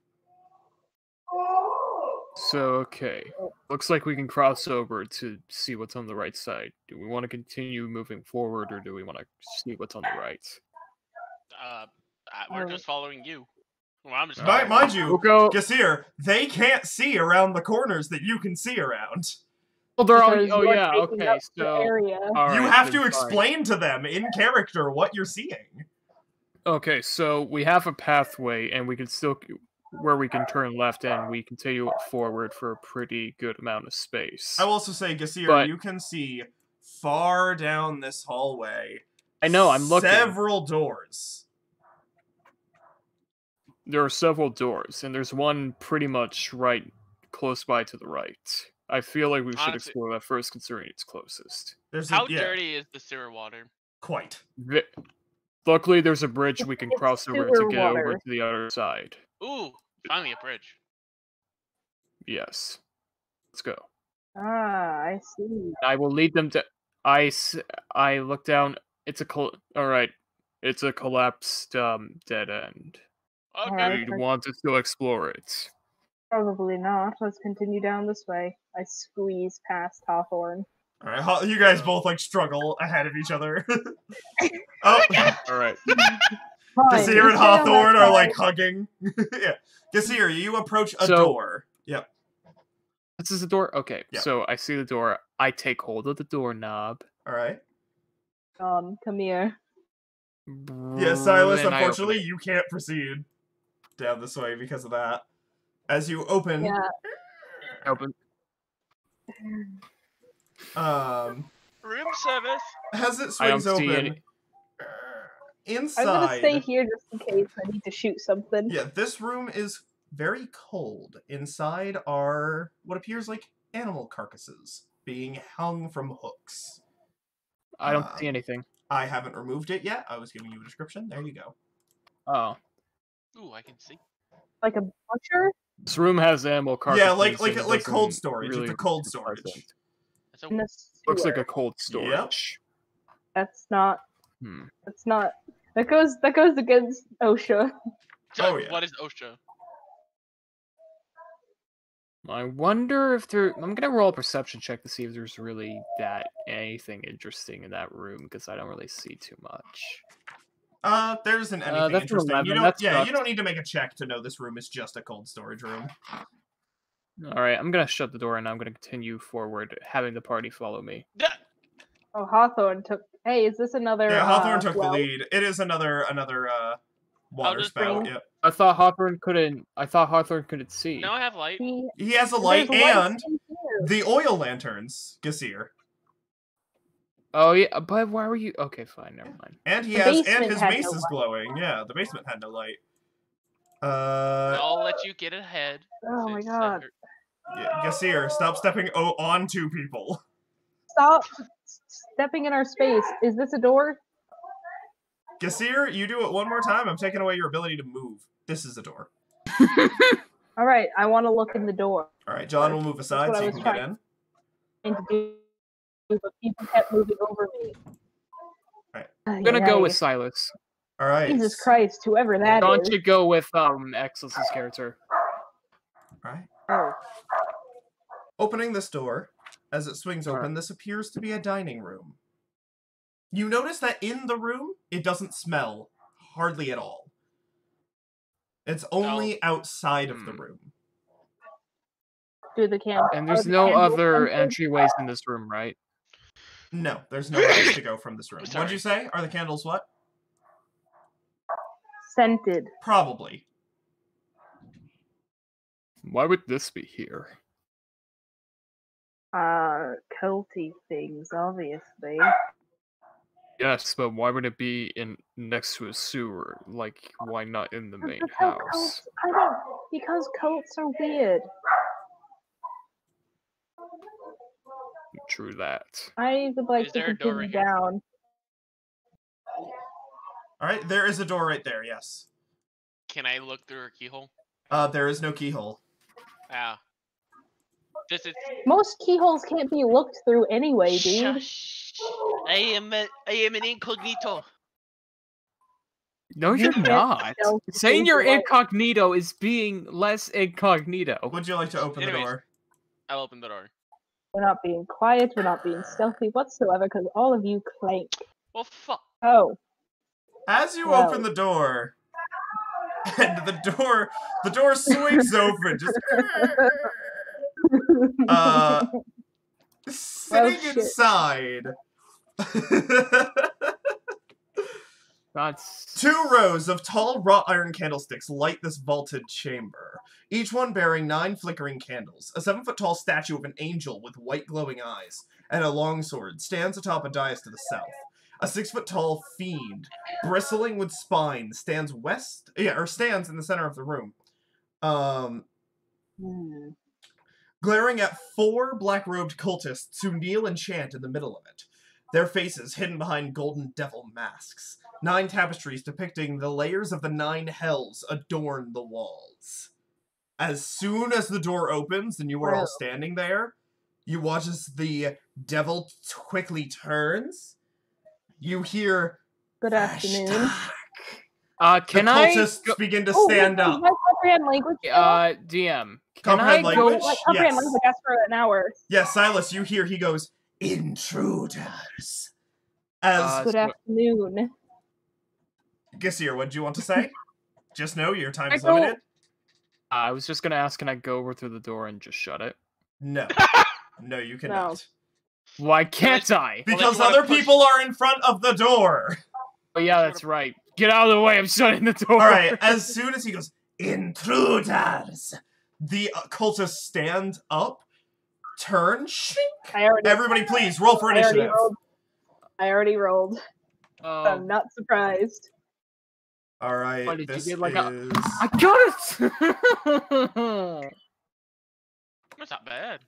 So, okay. Looks like we can cross over to see what's on the right side. Do we want to continue moving forward, or do we want to see what's on the right? We're just following you. Well, I'm just Mind you, We'll go. Gasir, they can't see around the corners that you can see around. Well, they're all. because Oh you're yeah. taking Okay. up the So area. all You right, have then to fine. explain to them in character what you're seeing. Okay, so we have a pathway, and we can still where we can turn left, and we continue forward for a pretty good amount of space. I will also say, Gasir, But- you can see far down this hallway. I know. I'm looking. Several doors. There are several doors, and there's one pretty much right close by to the right. I feel like we should Honestly- explore that first, considering it's closest. There's How a, yeah, dirty is the sewer water? quite. Luckily, there's a bridge we can It's cross over to sewer get over water. to the other side. Ooh, finally a bridge. Yes. Let's go. Ah, I see. I will lead them to. I look down. It's a alright. It's a collapsed dead end. Okay. Alright. We'd want to still explore it. Probably not. Let's continue down this way. I squeeze past Hawthorne. All right, you guys both like struggle ahead of each other. Oh, Alright. Fine, Gasir you and stay on Hawthorne that are like side. hugging. Yeah, Gasir, you approach a So- door. Yep. This is the door? Okay, Yeah. so I see the door. I take hold of the doorknob. All right. Come here. Yeah, Silas, and I open unfortunately, it. you can't proceed down this way because of that. As you open, Yeah. Open. Room service. as it I don't swings see open, any- inside. I'm gonna stay here just in case I need to shoot something. Yeah, this room is very cold. Inside are what appears like animal carcasses being hung from hooks. I don't see anything. I haven't removed it yet. I was giving you a description. There you go. Oh. Ooh, I can see. Like a butcher? This room has animal carcasses. Yeah, like and it cold doesn't storage. really it's a cold look storage. present. That's a, In the Looks like sewer. a cold storage. That's not. Hmm. That's not. That goes against OSHA. Oh, yeah. What is OSHA? I wonder if there. I'm gonna roll a perception check to see if there's really anything interesting in that room, because I don't really see too much. There isn't anything that's an interesting. 11, You don't. that's Yeah, you sucked. don't need to make a check to know this room is just a cold storage room. All right, I'm gonna shut the door and I'm gonna continue forward, having the party follow me. Yeah. Oh, Hawthorne took. Hey, is this another? Yeah, Hawthorne took well? the lead. It is another water just spout. bring- Yep. I thought Hawthorne couldn't see. Now I have light. He has a light There's lights and in here. the oil lanterns, Gasir. Oh yeah, but why were you? Okay, fine, never mind. And he The has basement his had mace no is light. glowing. Yeah, the basement had no light. I'll let you get ahead. Oh my since, god! Yeah, Gasir, stop stepping onto people. Stop stepping in our space. Is this a door? Gasir, you do it one more time, I'm taking away your ability to move. This is a door. All right, I want to look in the door. All right, John will move aside what so I you was can get trying- in. And to do, but people kept moving over me. Right. I'm gonna go with Silas. All right. Jesus Christ, whoever that Don't is. you go with Excel's character? All right. Oh, Opening this door, as it swings open, Alright. this appears to be a dining room. You notice that in the room, it doesn't smell hardly at all. It's only outside of the Hmm. room. do the candle. And there's are the no candles other scented? entryways in this room, right? No, there's no place to go from this room. Sorry. What'd you say? Are the candles what? Scented. Probably. Why would this be here? Culty things, obviously. Yes, but why would it be next to a sewer? Like, why not in the main house? Because cults are weird. True that. I would like to continue down. Alright, there is a door right there, yes. Can I look through a keyhole? There is no keyhole. Ah. Most keyholes can't be looked through anyway, dude. Shush. I am an incognito. No, you're not. Saying you're incognito is being less incognito. Would you like to open the door? I'll open the door. We're not being quiet, we're not being stealthy whatsoever, because all of you clank. Well, fuck. Oh. As you open the door, and the door swings open, just sitting inside. Two rows of tall wrought iron candlesticks light this vaulted chamber, each one bearing 9 flickering candles. A 7-foot-tall statue of an angel with white glowing eyes and a longsword stands atop a dais to the south. A 6-foot-tall fiend, bristling with spines, stands in the center of the room. Glaring at 4 black-robed cultists who kneel and chant in the middle of it. Their faces hidden behind golden devil masks. 9 tapestries depicting the layers of the 9 hells adorn the walls. As soon as the door opens and you are all standing there, you watch as the devil quickly turns. You hear, "Good afternoon." Can the cultists begin to stand up. Comprehend language? DM. Comprehend language? Comprehend language, ask for an hour. Yes, Silas, you hear, he goes, "Intruders." Good afternoon. Gissir, what did you want to say? Just know your time is limited. I was just gonna ask, can I go over through the door and just shut it? No. No, you cannot. No. Why can't I? Because other people are in front of the door. Oh yeah, that's right. Get out of the way, I'm shutting the door. Alright, as soon as he goes, "Intruders," the cultists stand up, turn, everybody please, roll for initiative. I already rolled. I'm not surprised. Alright, this is... I got it! That's not bad.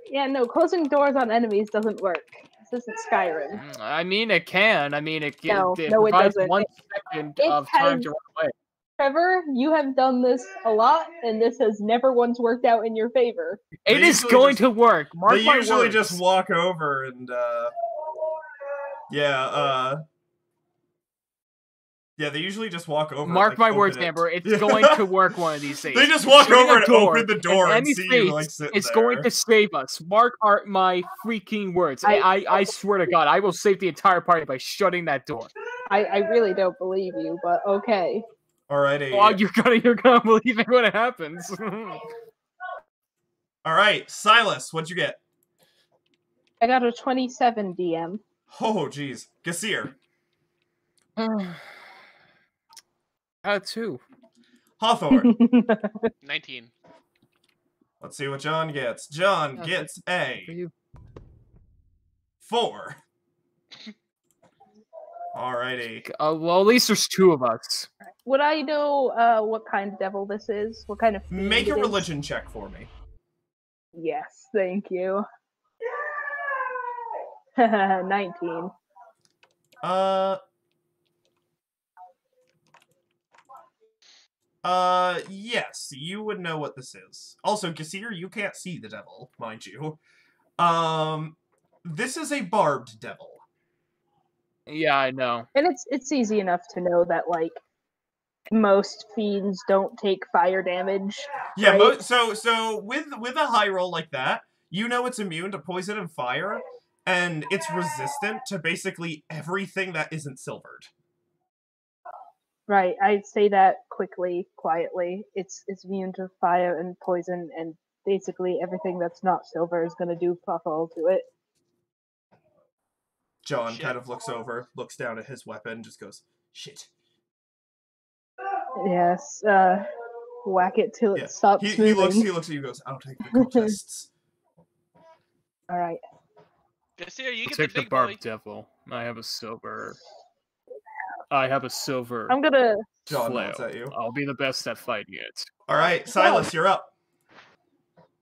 Yeah, no, closing doors on enemies doesn't work. This isn't Skyrim. I mean, it can. I mean, it it doesn't. 1 second of time to run away. Trevor, you have done this a lot, and this has never once worked out in your favor. It is going to work. Mark my words. They usually just walk over and, yeah, they usually just walk over. Mark my words, Amber. It's going to work one of these days. They just walk over and open the door and see you like sitting there. It's going to save us. Mark my freaking words. I swear to God, I will save the entire party by shutting that door. I really don't believe you, but okay. Alrighty. Well, you're gonna believe it when it happens. Alright, Silas, what'd you get? I got a 27, DM. Oh, jeez. Gissir. 2. Hawthorne. 19. Let's see what John gets. John gets a 4. Alrighty. Well, at least there's 2 of us. Would I know what kind of devil this is? What kind of fiend Make a religion check for me. Yes, thank you. 19. Yes, you would know what this is. Also, Gissir, you can't see the devil, mind you. This is a barbed devil. Yeah, I know. And it's easy enough to know that, like, most fiends don't take fire damage. Yeah, right? So with a high roll like that, you know it's immune to poison and fire, and it's resistant to basically everything that isn't silvered. Right, I say that quickly, quietly. It's immune to fire and poison, and basically everything that's not silver is going to do fuck all to it. John kind of looks over, looks down at his weapon, just goes, "Shit." Yes, whack it till it stops moving. He looks at you and goes, "I'll take the cultists." All right. Garcia, you get Take the the big barb boy. devil. I have a silver. I have a silver I'm gonna. John flail. nods at you. I'll be the best at fighting it. All right, Silas, you're up.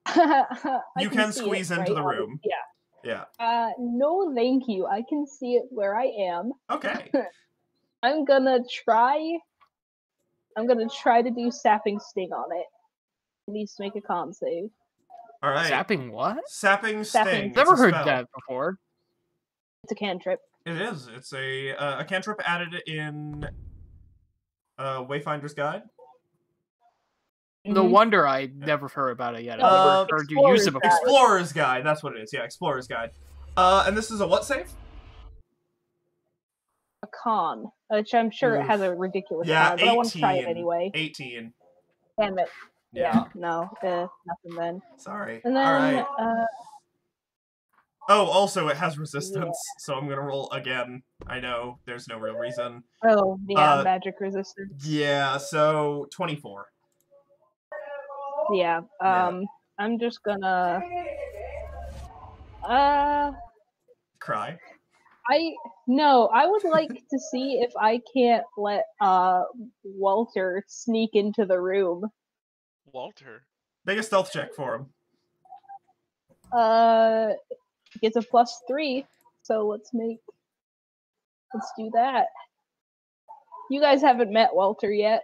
I You can squeeze it, into right? the room. Yeah. Yeah. No, thank you. I can see it where I am. Okay. I'm gonna try to do sapping sting on it. It needs to make a con save. All right. Sapping what? Sapping Sapping. sting. Never It's a heard spell. that before. It's a cantrip. It is. It's a cantrip added in Wayfinder's Guide. No wonder I never heard about it yet. No, I've never heard you use it before. Explorer's Guide. That's what it is. Yeah, Explorer's Guide. And this is a what save? A con, which I'm sure it has a ridiculous con, but I want to try it anyway. 18. Damn it. Yeah, no, nothing then. Sorry. And then, all right. Oh, also it has resistance, so I'm gonna roll again. I know, there's no real reason. Oh, yeah, magic resistance. Yeah, so 24. Yeah, I'm just gonna... Cry? No, I would like to see if I can't let, Walter sneak into the room. Walter? Make a stealth check for him. Gets a +3, so let's do that. You guys haven't met Walter yet.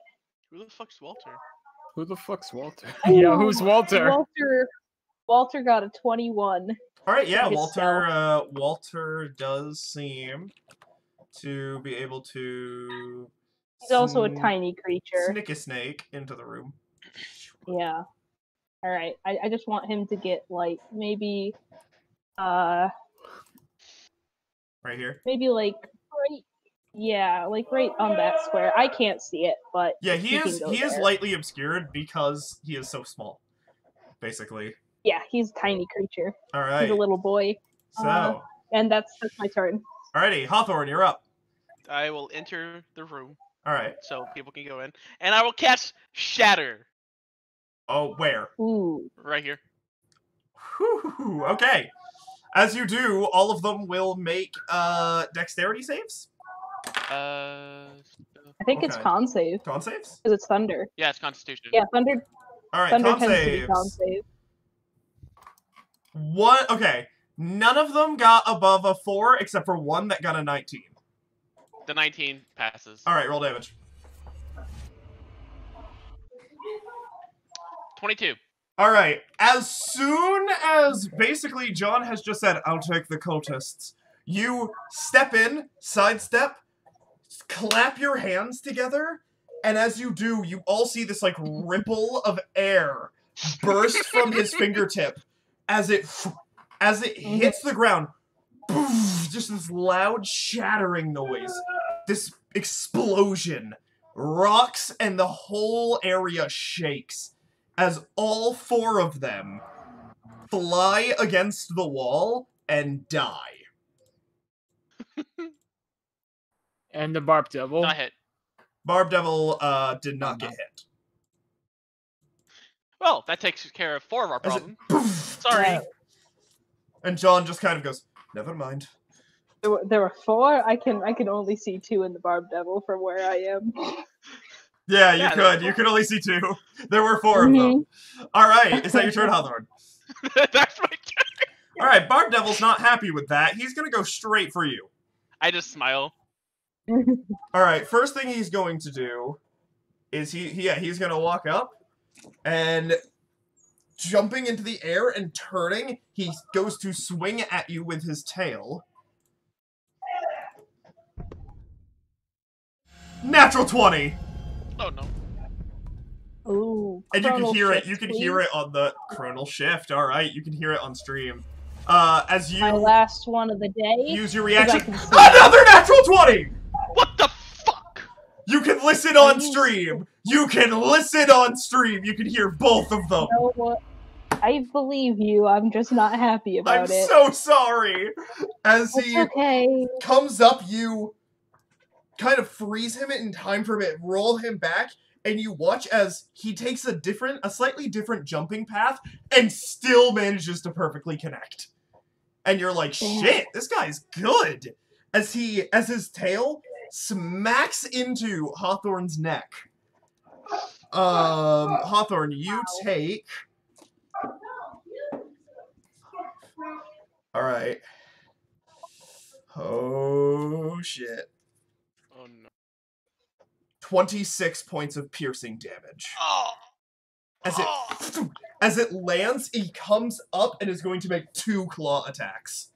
Who the fuck's Walter? Who the fuck's Walter? Yeah, who's Walter? Walter got a 21. Alright, yeah, Walter does seem to be able to... He's also a tiny creature. Snick a snake into the room. Yeah. Alright, I just want him to get, like, maybe... Right here? Maybe, like, right... Yeah, like, right on that square. I can't see it, but... Yeah, he is lightly obscured because he is so small. Basically. Yeah, he's a tiny creature. Alright. He's a little boy. So... and that's my turn. Alrighty, Hawthorne, you're up. I will enter the room. Alright. So people can go in. And I will cast Shatter. Oh, where? Ooh. Right here. Whew, okay. As you do, all of them will make dexterity saves? I think it's con save. Con saves? Because it's thunder. Yeah, it's Constitution. Yeah, thunder. Alright, thunder con tends saves. to be con save. What? Okay. None of them got above a 4 except for one that got a 19. The 19 passes. Alright, roll damage. 22. Alright, as soon as basically John has just said, I'll take the cultists, you step in, sidestep, clap your hands together, and as you do, you all see this, like, ripple of air burst from his fingertip as it hits the ground. Poof, just this loud shattering noise. This explosion rocks and the whole area shakes as all 4 of them fly against the wall and die. And the Barb Devil? Not hit. Barb Devil did not get hit. Well, that takes care of 4 of our problem. Sorry. And John just kind of goes, never mind. There were 4? I can only see 2 in the Barb Devil from where I am. Yeah, you could. You could only see 2. There were 4 of them. Alright, is that your turn, Hawthorne? That's my turn. Alright, Barb Devil's not happy with that. He's gonna go straight for you. I just smile. Alright, first thing he's going to do is he's gonna walk up and jumping into the air and turning, he goes to swing at you with his tail. Natural 20! Oh no. Ooh. And you can hear shift, it. You can please. hear it on the chronal shift. All right, you can hear it on stream. As you my last one of the day. use your reaction. I Another natural 20. What the fuck? You can listen on stream. You can listen on stream. You can hear both of them. You know what? I believe you. I'm just not happy about it. I'm so sorry. As It's he okay. comes up, you kind of freeze him in time for a minute, roll him back, and you watch as he takes a slightly different jumping path and still manages to perfectly connect. And you're like, shit, this guy's good. As his tail smacks into Hawthorne's neck. Hawthorne, you take... Alright. Oh, shit. Oh, no. 26 points of piercing damage. Oh! As it lands, he comes up and is going to make 2 claw attacks.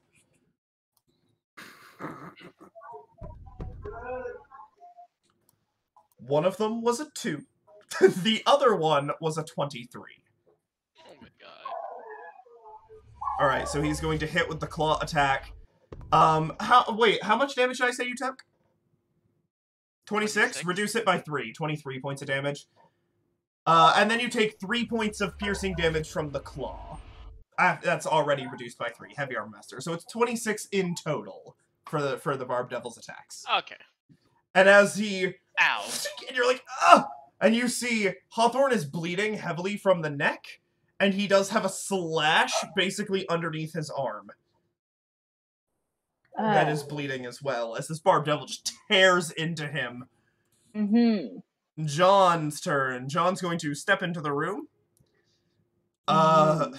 One of them was a 2. The other one was a 23. Oh my god. Alright, so he's going to hit with the claw attack. How much damage did I say you took? 26? Reduce it by 3. 23 points of damage. And then you take 3 points of piercing damage from the claw. That's already reduced by 3. Heavy Arm Master. So it's 26 in total for the Barb Devil's attacks. Okay. And as he... Ow. And you're like, ah! And you see Hawthorne is bleeding heavily from the neck, and he does have a slash basically underneath his arm. That is bleeding as well, as this Barb Devil just tears into him. Mm-hmm. John's turn. John's going to step into the room. Yeah,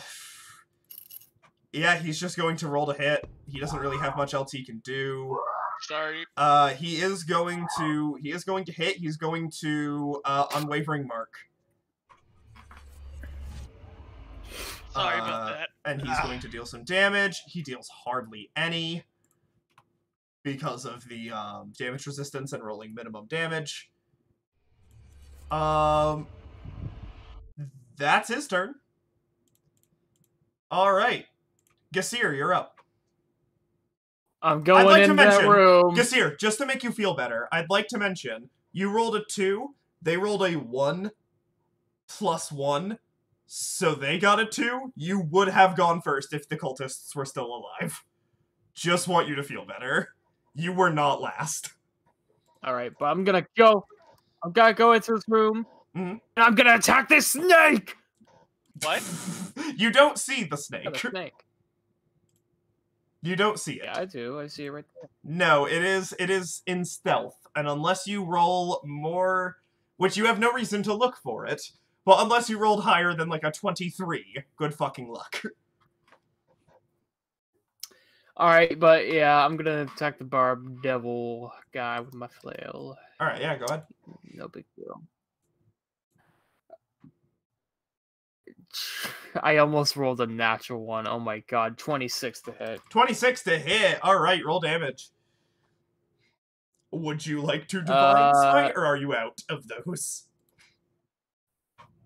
he's just going to roll to hit. He doesn't really have much else he can do. Sorry. He is going to hit. He's going to Unwavering Mark. Sorry about that. And he's going to deal some damage. He deals hardly any because of the damage resistance and rolling minimum damage. That's his turn. All right, Gasir, you're up. I'm going in that room. Gasir, just to make you feel better, I'd like to mention, you rolled a 2, they rolled a 1 plus 1, so they got a 2. You would have gone first if the cultists were still alive. Just want you to feel better. You were not last. Alright, but I'm gonna go into this room, and I'm gonna attack this snake! What? You don't see the snake. The snake. You don't see it. Yeah, I do. I see it right there. No, it is in stealth, and unless you roll more, which you have no reason to look for it, but unless you rolled higher than like a 23, good fucking luck. Alright, but yeah, I'm gonna attack the Barb Devil guy with my flail. Alright, yeah, go ahead. No big deal. I almost rolled a natural one. Oh my god, 26 to hit. 26 to hit. Alright, roll damage. Would you like to Divine Smite, or are you out of those?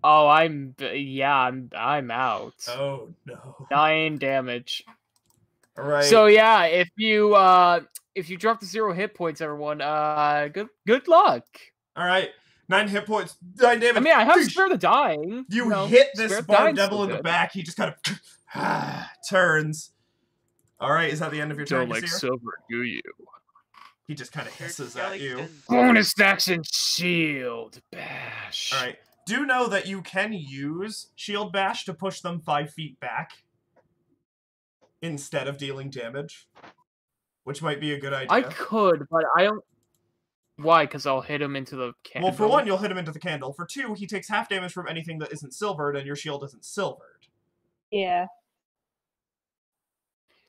Oh, I'm out. Oh no. 9 damage. Alright. So yeah, if you drop to 0 hit points, everyone, good luck. Alright. 9 hit points, 9 damage. I mean, I have Spare the Dying. You hit this Barb Devil in the back. He just kind of turns. All right, is that the end of your turn? Don't like silver, do you? He just kind of hisses at you. Bonus action shield bash. All right. Do know that you can use shield bash to push them 5 feet back instead of dealing damage, which might be a good idea. I could, but I don't. Why? Because I'll hit him into the candle. Well, for 1, you'll hit him into the candle. For 2, he takes half damage from anything that isn't silvered, and your shield isn't silvered. Yeah.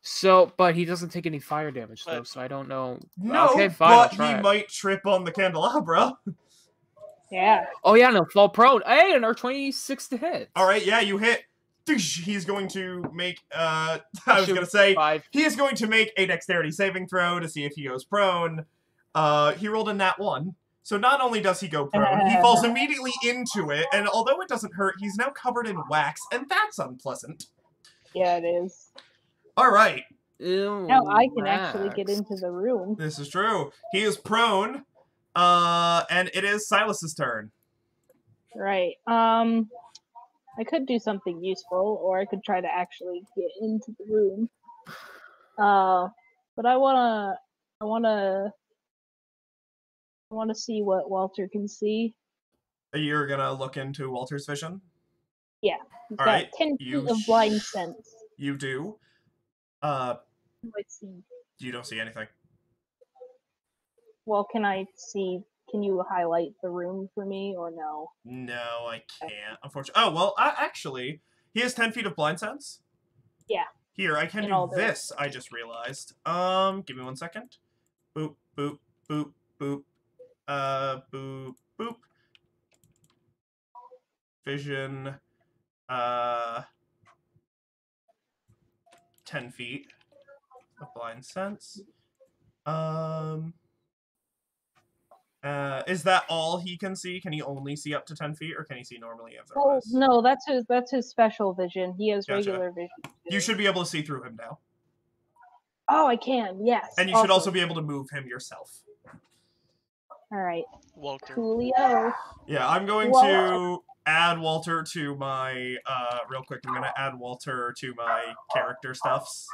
So, but he doesn't take any fire damage, though, so I don't know. No, okay, fine, but he might trip on the candelabra. Yeah. Oh, yeah, no, fall prone. Hey, another 26 to hit. All right, yeah, you hit. He's going to make, I was going to say, 5. He is going to make a dexterity saving throw to see if he goes prone. He rolled a nat 1. So not only does he go prone, he falls immediately into it, and although it doesn't hurt, he's now covered in wax, and that's unpleasant. Yeah, it is. Alright. Now I can actually get into the room. This is true. He is prone, and it is Silas's turn. Right. I could do something useful, or I could try to actually get into the room. But I wanna see what Walter can see. You're gonna look into Walter's vision? Yeah. He's got Alright. 10 feet of blind sense. You do. Let's see. You don't see anything. Well, can I see? Can you highlight the room for me, or no? No, I can't, unfortunately. Oh, well, actually, he has 10 feet of blind sense. Yeah. Here, I can In do all this, I just realized. Give me 1 second. Boop, boop, boop, boop. Boop, boop. Vision. 10 feet of blind sense. Is that all he can see? Can he only see up to 10 feet, or can he see normally otherwise? No, that's his special vision. He has Gotcha. regular vision. Too. You should be able to see through him now. Oh, I can. Yes. And you should also be able to move him yourself. All right. Walter. Coolio. Yeah, I'm going to add Walter to my real quick. I'm going to add Walter to my character stuffs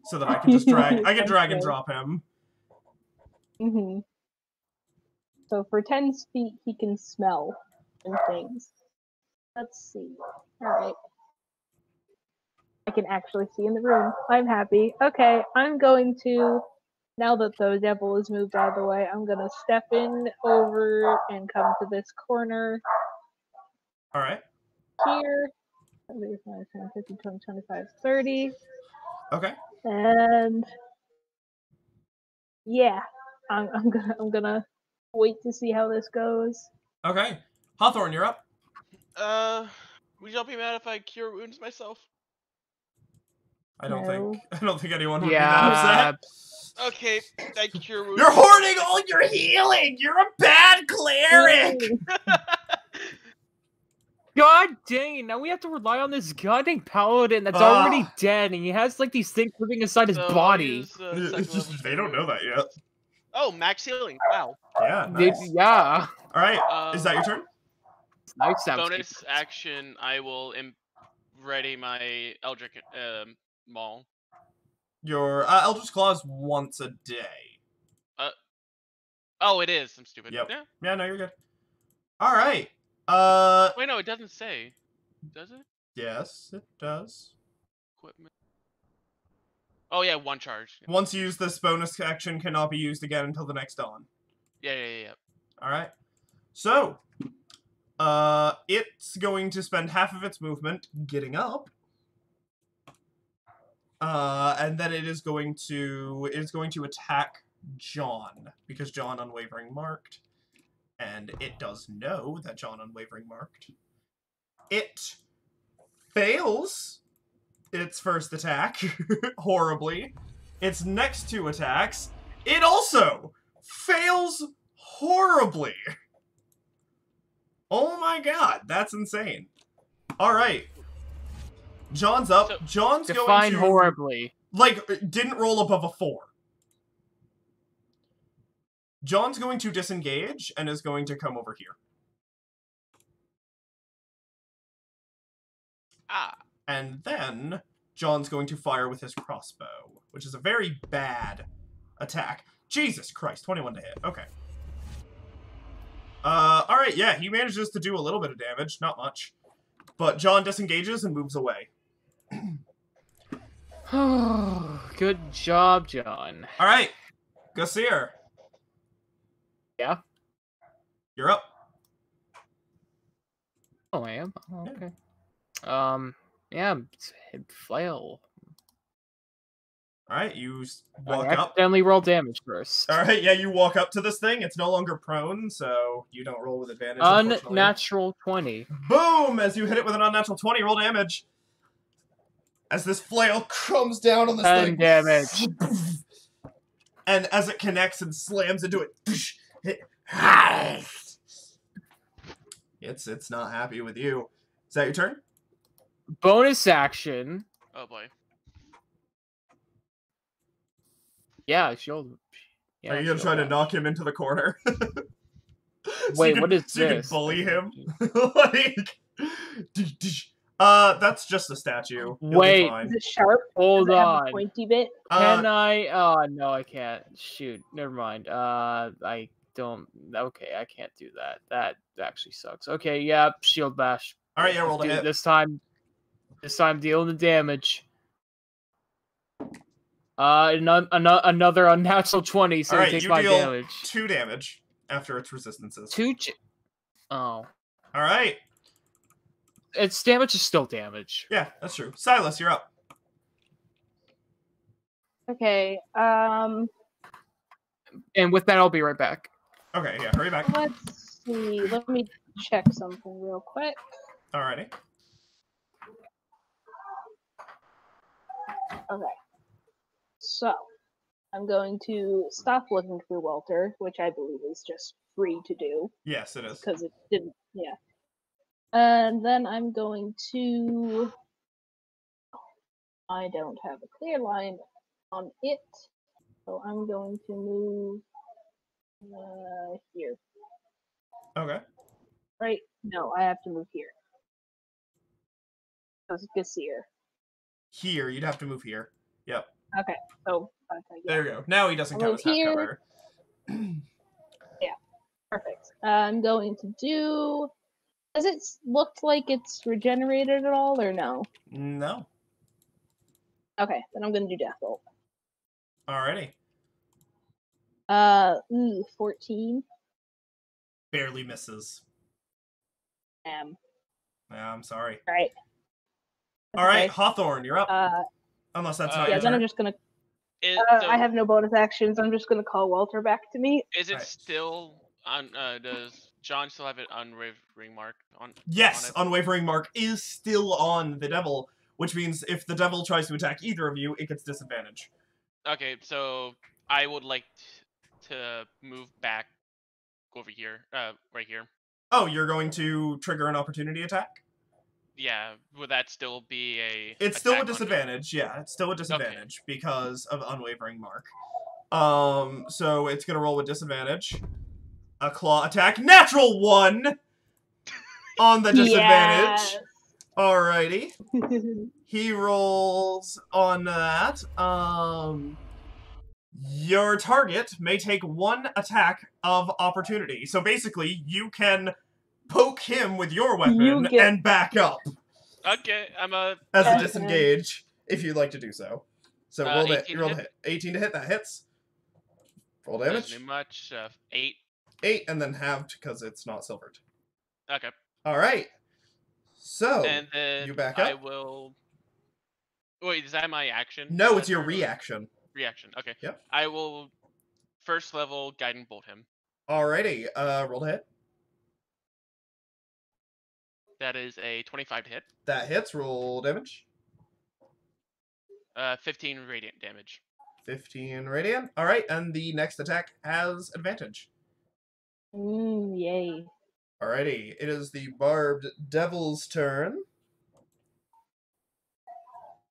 so that I can just drag. I can drag and drop him. Mhm. So for 10 feet, he can smell and things. Let's see. All right. I can actually see in the room. I'm happy. Okay, I'm going to, now that the devil is moved out of the way, I'm going to step in over and come to this corner. All right. Here. 35, 10, 15, 20, 25, 30. Okay. And yeah, I'm gonna wait to see how this goes. Okay. Hawthorne, you're up. Would y'all be mad if I cure wounds myself? I don't think anyone would be Yeah. that upset. Okay, I cure wounds. You're hoarding all your healing! You're a bad cleric! God dang, now we have to rely on this goddamn paladin that's already dead, and he has like these things living inside his body. It's just, they don't know that yet. Oh, max healing. Wow. Yeah, nice. Yeah. Alright, is that your turn? Nice. Bonus action, I will ready my Eldritch Maul. Your Eldritch Claw is once a day. Oh, it is. I'm stupid. Yep. Yeah. Yeah, no, you're good. Alright. Wait, no, it doesn't say. Does it? Yes, it does. Equipment. Oh, yeah, 1 charge. Yeah. Once used, this bonus action cannot be used again until the next dawn. Yeah. Alright. So, it's going to spend half of its movement getting up. And then it is going to attack John, because John Unwavering marked. And it does know that John Unwavering marked. It fails its first attack horribly. Its next 2 attacks, it also fails horribly. Oh my god, that's insane. Alright. John's up. So, John's going to... Define horribly. Like, didn't roll above a 4. John's going to disengage and is going to come over here. And then John's going to fire with his crossbow, which is a very bad attack. Jesus Christ, 21 to hit. Okay. Alright, yeah, he manages to do a little bit of damage, not much. But John disengages and moves away. Good job, John. Alright, Gassir. Yeah? You're up. Oh, I am? Oh, okay. Yeah, flail. Alright, you I walk up. accidentally roll damage first. Alright, yeah, you walk up to this thing. It's no longer prone, so you don't roll with advantage, unfortunately. Unnatural 20. Boom! As you hit it with an unnatural 20, roll damage. As this flail comes down on this 10 thing. damage. And as it connects and slams into it, it's not happy with you. Is that your turn? Bonus action. Oh boy. Yeah, she'll. Yeah, Are you gonna try to knock him into the corner? Wait, what is so this? you can bully him? That's just a statue. Wait. Is it sharp? Hold Does it have on. a pointy bit? Can I? Oh no, I can't. Shoot, never mind. I don't. Okay, I can't do that. That actually sucks. Okay, yeah, shield bash. All right, yeah, roll to hit. This time dealing the damage. Another unnatural 20, so he takes 5 damage. 2 damage after its resistances. Oh. Alright. Its damage is still damage. Yeah, that's true. Silas, you're up. Okay, And with that, I'll be right back. Okay, yeah, hurry back. let's see. Let me check something real quick. Alrighty. Okay. So, I'm going to stop looking through Walter, which I believe is just free to do. Yes, it is. Because it didn't, yeah. And then I'm going to... I don't have a clear line on it, so I'm going to move here. Okay. Right? No, I have to move here. Because Gassir. Here, you'd have to move here. Yep. Okay, so... Okay, yeah. There you go. Now he doesn't count as half cover. Yeah, perfect. I'm going to do... Does it look like it's regenerated at all, or no? No. Okay, then I'm going to do Death Bolt. Alrighty. 14. Barely misses. I'm sorry. Alright. Alright, Hawthorne, you're up. Unless that's not your then turn. I'm just going to... I have no bonus actions. I'm just going to call Walter back to me. Is it still on... does John still have an unwavering mark on? Yes, on it? unwavering mark is still on the devil, which means if the devil tries to attack either of you, it gets disadvantage. Okay, so I would like to move back over here, right here. Oh, you're going to trigger an opportunity attack? Yeah, would that still be a... It's still a disadvantage, yeah. It's still a disadvantage because of unwavering mark. So it's going to roll with disadvantage. A claw attack. Natural 1! On the disadvantage. Yes. Alrighty. He rolls on that. Your target may take 1 attack of opportunity. So basically, you can poke him with your weapon and back up. Okay, I'm a... As a disengage, if you'd like to do so. So roll to hit. 18 to hit, that hits. Roll damage. Doesn't do much. 8. 8, and then halved, because it's not silvered. Okay. Alright. So, and then you back up? I will... Wait, is that my action? No, it's your reaction. Reaction, okay. Yep. I will first level Guiding Bolt him. Alrighty, roll to hit. That is a 25 to hit. That hits, roll damage. 15 radiant damage. 15 radiant. Alright, and the next attack has advantage. Yay. Alrighty, it is the Barbed Devil's turn.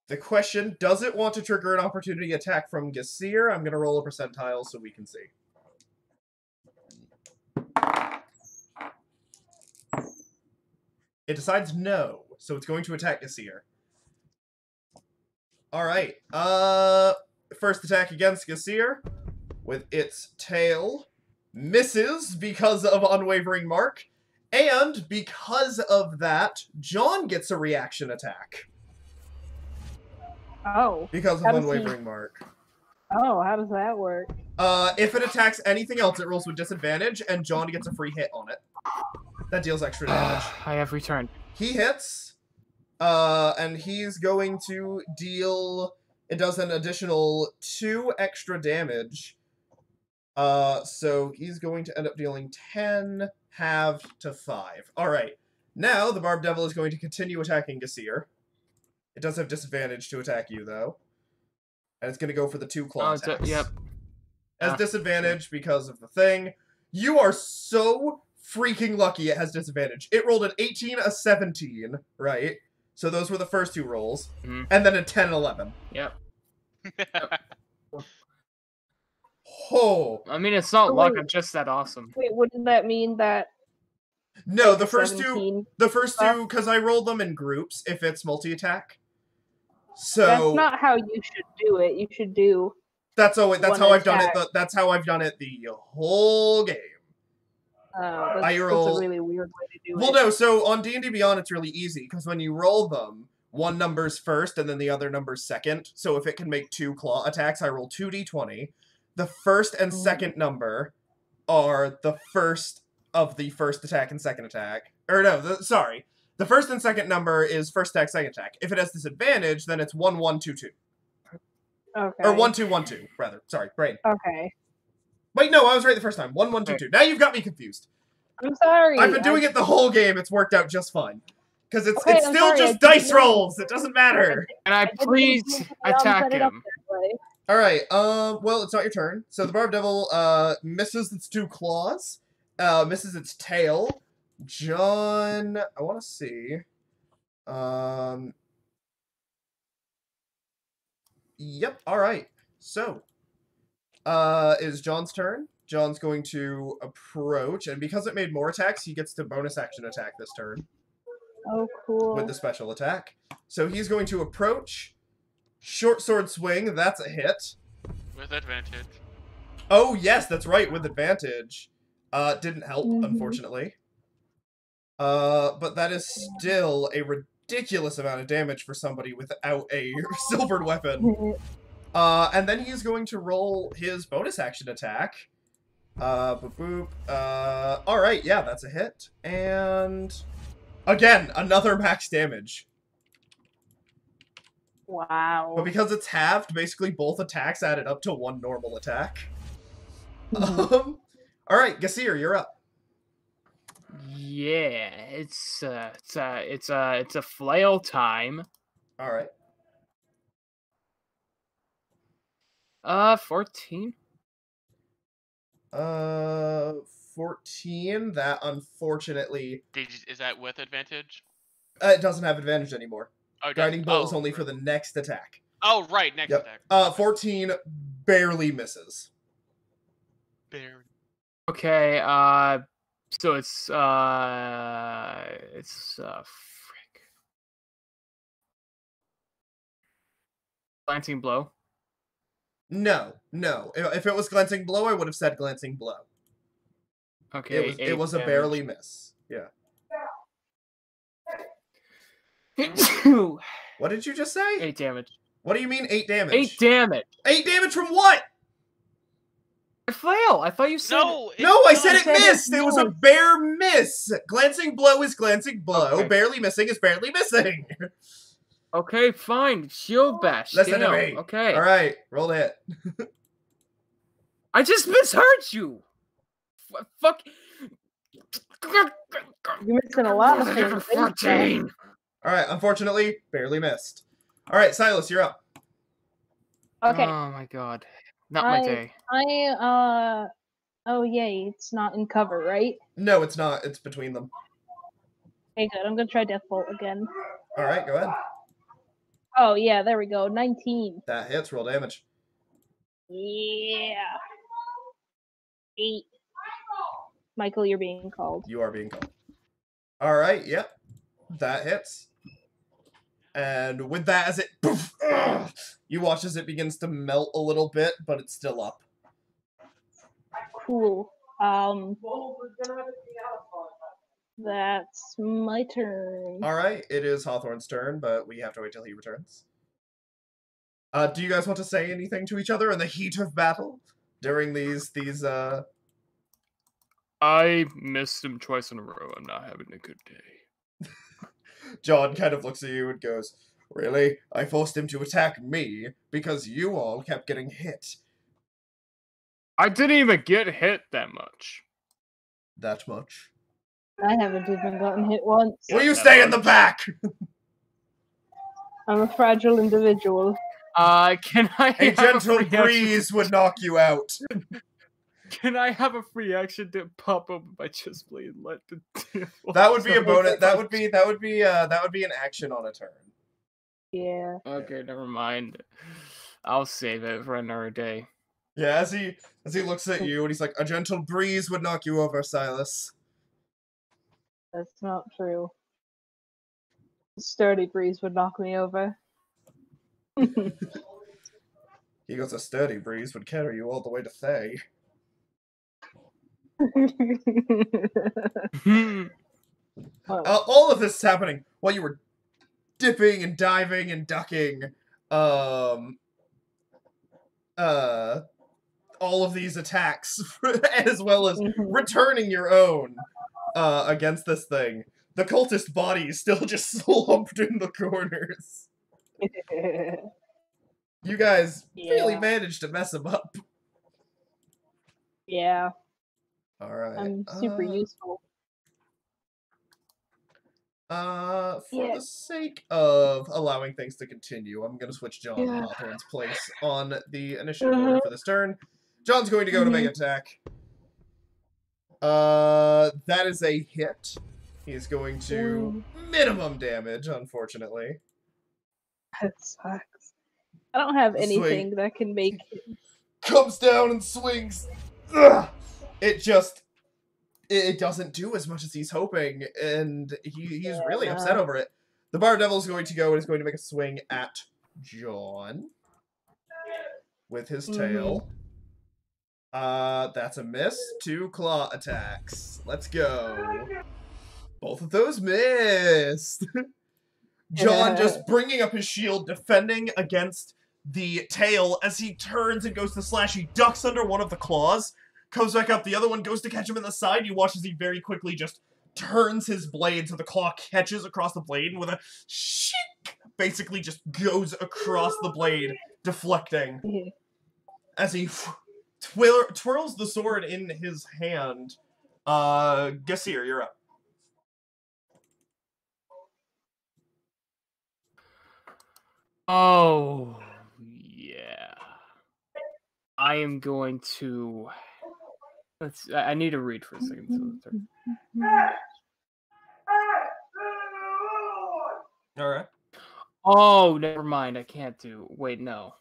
The question, does it want to trigger an opportunity attack from Gassir? I'm going to roll a percentile so we can see. It decides no, so it's going to attack Gassir. Alright, first attack against Gassir with its tail. Misses because of unwavering mark. And because of that, John gets a reaction attack. Oh. Because of unwavering mark. Oh, how does that work? If it attacks anything else, it rolls with disadvantage, and John gets a free hit on it. That deals extra damage. I have returned. He hits, and he's going to deal... It does an additional 2 extra damage. So he's going to end up dealing 10, halved to 5. Alright. Now, the Barbed Devil is going to continue attacking Gassir. It does have disadvantage to attack you, though. And it's going to go for the 2 claw attacks. Yep. As disadvantage because of the thing. You are so freaking lucky it has disadvantage. It rolled an 18, a 17, right? So those were the first 2 rolls. Mm-hmm. And then a 10 and 11. Yep. Oh. I mean, it's not luck, I'm just that awesome. Wait, wouldn't that mean that... No, the first 2, because I rolled them in groups, if it's multi-attack. So... That's not how you should do it. You should do... That's how I've done it. That's how I've done it the whole game. That's a really weird way to do it. Well, no. So on D&D Beyond, it's really easy because when you roll them, One number's first, and then the other number's second. So if it can make 2 claw attacks, I roll 2d20. The first and second number are the first of the first attack and second attack. Or no, sorry. The first and second number is first attack, second attack. If it has disadvantage, then it's 1, 1, 2, 2. Okay. Or 1, 2, 1, 2, rather. Sorry, brain. Okay. Wait, no, I was right the first time. 1, 1, 2, 2. Now you've got me confused. I'm sorry. I've been doing it the whole game. It's worked out just fine. Because it's Okay, still sorry, just dice rolls. It doesn't matter. And I please attack him. Alright, well, it's not your turn. So the Barb Devil, misses its 2 claws, misses its tail. John, I want to see. Yep, alright. So, it is John's turn. John's going to approach, and because it made more attacks, he gets to bonus action attack this turn. Oh, cool. With the special attack. So he's going to approach. Short sword swing, that's a hit. With advantage. Oh, yes, that's right, with advantage. Didn't help, unfortunately. But that is still a ridiculous amount of damage for somebody without a silvered weapon. And then he's going to roll his bonus action attack. Boop, boop. Alright, yeah, that's a hit. And again, another max damage. Wow. But because it's halved, basically both attacks added up to 1 normal attack. Alright, Gasir, you're up. Yeah, it's a flail time. Alright. 14. 14. That unfortunately Is that with advantage? it doesn't have advantage anymore. Oh, Guiding Bolt is only for the next attack. Oh, right, next attack. 14 barely misses. Barely. Okay, so it's frick. Glancing blow? No. If it was glancing blow, I would have said glancing blow. Okay, it was a barely miss. Yeah. What did you just say? 8 damage. What do you mean 8 damage? 8 damage. 8 damage from what? A flail. I thought you said No, I said it missed. It was a bare miss. Glancing blow is glancing blow. Okay. Barely missing is barely missing. Okay, fine. Shield bash. Listen Damn. to me. Okay. All right, roll the hit. I just misheard you. Fuck. You're missing a lot of things. 14. All right, unfortunately, barely missed. All right, Silas, you're up. Okay. Oh my god. Not my day. Oh yay, it's not in cover, right? No, it's not. It's between them. Okay, good. I'm gonna try Death Bolt again. All right, go ahead. Oh yeah, there we go. 19. That hits. Roll damage. Yeah. 8. Michael, you're being called. You are being called. All right, yep. That hits. And with that, as it... Poof, you watch as it begins to melt a little bit, but it's still up. Cool. That's my turn. All right, it is Hawthorne's turn, but we have to wait till he returns. Do you guys want to say anything to each other in the heat of battle during these I missed him twice in a row. I'm not having a good day. John kind of looks at you and goes, "Really? I forced him to attack me because you all kept getting hit." I didn't even get hit that much. That much? I haven't even gotten hit once. Will you stay in the back? I'm a fragile individual. Can I A have gentle free breeze would knock you out. Can I have a free action to pop up my chest plate and let the That would be a bonus. That would be an action on a turn. Yeah. Okay, never mind. I'll save it for another day. Yeah, as he looks at you and he's like, "A gentle breeze would knock you over, Silas." That's not true. A sturdy breeze would knock me over. He goes, "A sturdy breeze would carry you all the way to Thay." All of this is happening while you were dipping and diving and ducking all of these attacks, as well as returning your own against this thing. The cultist body is still just slumped in the corners. You guys really managed to mess him up. Yeah. Alright. I'm super useful. For the sake of allowing things to continue, I'm going to switch John Hawthorne's place on the initiative order for this turn. John's going to go to make attack. That is a hit. He's going to minimum damage, unfortunately. That sucks. I don't have anything that can make... Comes down and swings. Ugh! It doesn't do as much as he's hoping, and he's really upset over it. The Bar Devil's going to go and is going to make a swing at John with his tail. That's a miss. 2 claw attacks. Let's go. Both of those missed. John just bringing up his shield, defending against the tail. As he turns and goes to slash, he ducks under one of the claws. Comes back up, the other one goes to catch him in the side. You watch as he very quickly just turns his blade so the claw catches across the blade, and with a shink, basically just goes across the blade, deflecting. As he twirls the sword in his hand. Gassir, you're up. Oh, yeah. I am going to... I need to read for a second. Alright. Oh, never mind. I can't do... Wait, no.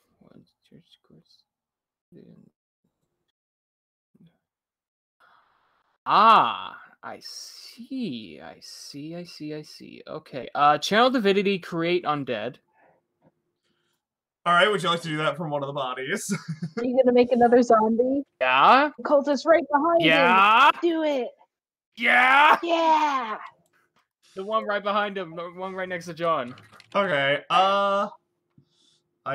Ah, I see. Okay. Channel Divinity, create undead. Alright, would you like to do that from one of the bodies? Are you gonna make another zombie? Yeah? The cultist right behind him! Do it! Yeah! Yeah! The one right behind him, the one right next to John. Okay, I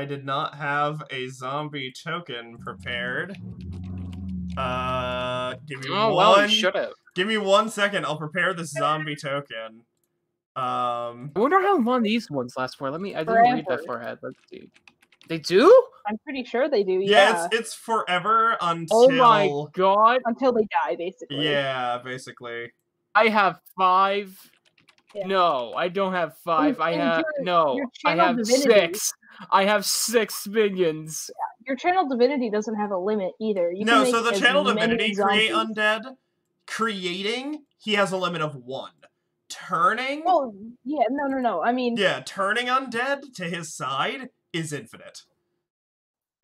did not have a zombie token prepared. Give me Well, you should have. Give me 1 second, I'll prepare the zombie token. I wonder how long these ones last for. I didn't read that far ahead. Let's see. They do? I'm pretty sure they do, yeah. It's forever until... Oh my god. Until they die, basically. Yeah, basically. I have 5. Yeah. No, I don't have 5. I have... I have divinity. 6. I have 6 minions. Yeah, your channel divinity doesn't have a limit either. You no, so the channel divinity create undead, creating, he has a limit of 1. Turning... Oh, yeah, no. I mean... Yeah, turning undead to his side is infinite.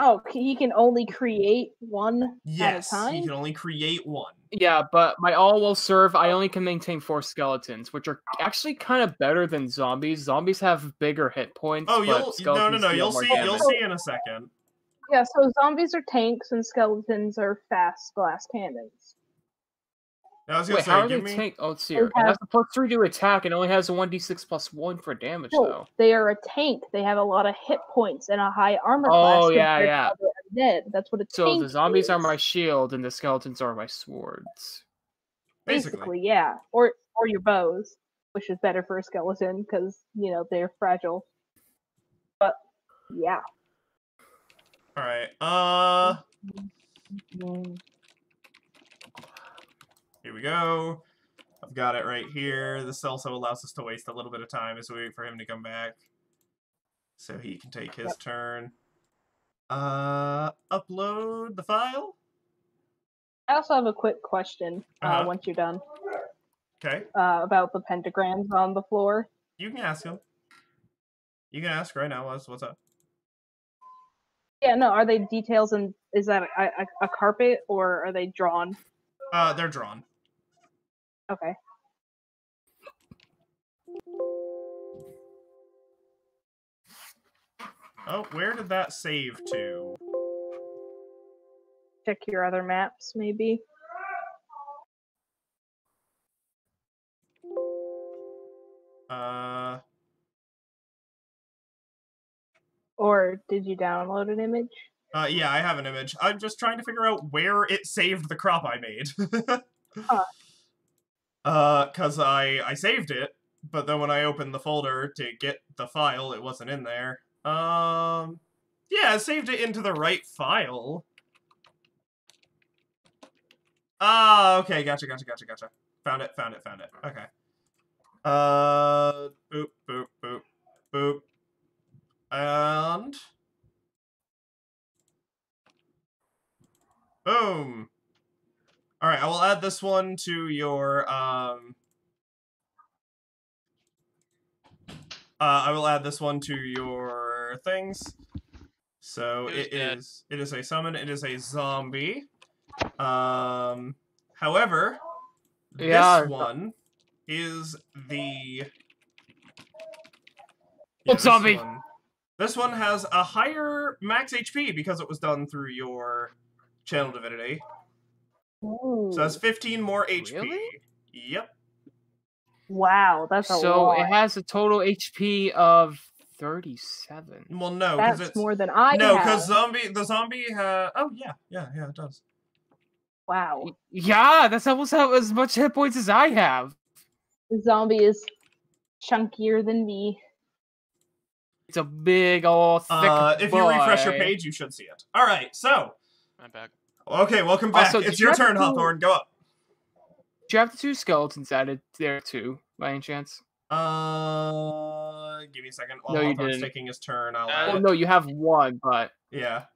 Oh, he can only create 1 at a time? Yes, he can only create 1. Yeah, but my all will serve. I only can maintain 4 skeletons, which are actually kind of better than zombies. Zombies have bigger hit points. Oh, you'll you'll see in a second. Yeah, so zombies are tanks and skeletons are fast glass cannons. I was gonna Wait, say, how are they tank? Oh, let's see here. It has a +3 to attack and only has a 1d6 + 1 for damage, though. They are a tank. They have a lot of hit points and a high armor class. Oh, yeah. Dead. That's what a tank So the zombies is. are my shield and the skeletons are my swords. Basically, yeah. Or your bows, which is better for a skeleton because, you know, they're fragile. But, yeah. Alright, here we go. I've got it right here. This also allows us to waste a little bit of time as we wait for him to come back. So he can take his turn. Upload the file. I also have a quick question once you're done. Okay. About the pentagrams on the floor. You can ask him. You can ask right now. What's up? Yeah, no, are they details and is that a carpet or are they drawn? They're drawn. Okay. Oh, where did that save to? Check your other maps, maybe. Or did you download an image? Yeah, I have an image. I'm just trying to figure out where it saved the crop I made. Huh. Cause I saved it, but then when I opened the folder to get the file, it wasn't in there. Yeah, I saved it into the right file. Ah, okay, gotcha. Found it. Okay. Boop, boop, boop, boop. And... boom! Alright, I will add this one to your, I will add this one to your things. So it is a summon, it is a zombie. However, this one is the... yeah, zombie! This one has a higher max HP because it was done through your channel divinity. Ooh. So that's 15 more HP. Really? Yep. Wow, that's a lot. So it has a total HP of 37. Well, no, because That's it's more than I no, have. because the zombie has. Oh yeah, it does. Wow. Yeah, that's almost as much hit points as I have. The zombie is chunkier than me. It's a big old thick If you refresh your boy. page, you should see it. All right, so. I'm back. Okay, welcome back. Also, It's your turn, Hawthorne. Go up. Do you have the 2 skeletons added there too, by any chance? Give me a second. While No, you Hawthorne's didn't. taking his turn, I'll Oh, add it. No, you have 1, but Yeah.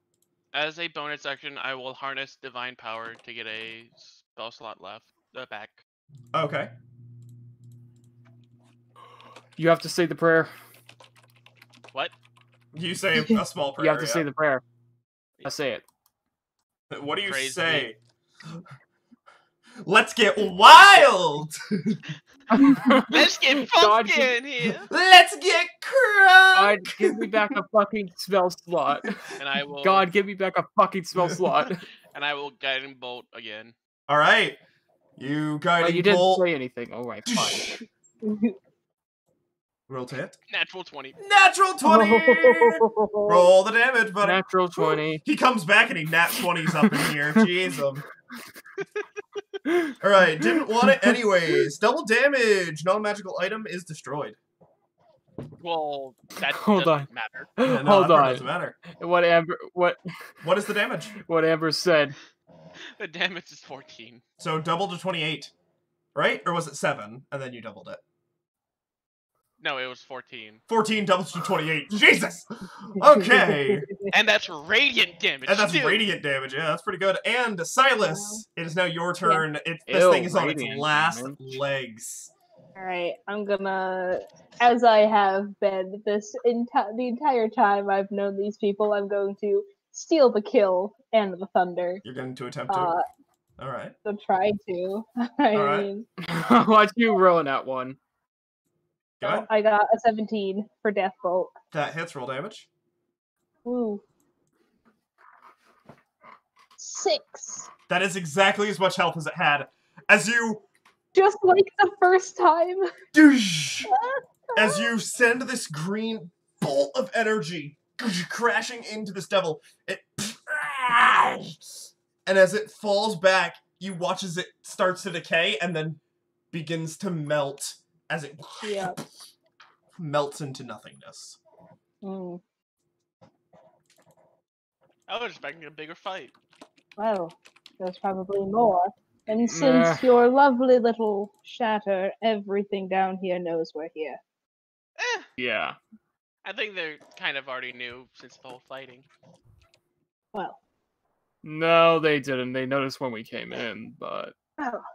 As a bonus action, I will harness divine power to get a spell slot left. Back. Okay. you have to say the prayer. What? You say a small prayer. You have to yeah. say the prayer. I say it. What do you Praise say? Let's get wild! Let's get God, funky in here! Let's get crunk! God, give me back a fucking spell slot. And I will. God, give me back a fucking spell slot. And I will guiding bolt again. All right, you guiding You didn't bolt. say anything. All right, fine. Roll to hit. Natural 20. Natural 20! Roll the damage, buddy. Natural 20. He comes back and he nat 20s up in here. Jeez. Alright, didn't want it anyways. Double damage. Non-magical item is destroyed. Well, that Hold doesn't on. matter. Yeah, no, Hold that part on. doesn't matter. What is the damage? What Amber said. The damage is 14. So double to 28. Right? Or was it 7? And then you doubled it. No, it was 14. 14 doubles to 28. Jesus! Okay. And that's radiant damage. And that's too. radiant damage. Yeah, that's pretty good. And Silas, it is now your turn. This Ew, thing is on its radiant last damage. legs. Alright, I'm gonna, as I have been the entire time I've known these people, I'm going to steal the kill and the thunder. You're going to attempt to? Alright. So try to. Alright. Watch you rolling that one. Go ahead. I got a 17 for Death Bolt. That hits, roll damage. Ooh. 6. That is exactly as much health as it had. As you... Just like the first time. Doosh, as you send this green bolt of energy crashing into this devil, and as it falls back, you watch as it starts to decay and then begins to melt as it melts into nothingness. Mm. I was expecting a bigger fight. Well, there's probably more. And since your lovely little shatter, everything down here knows we're here. Yeah. I think they kind of already knew since the whole fighting. Well. No, they didn't. They noticed when we came in, but...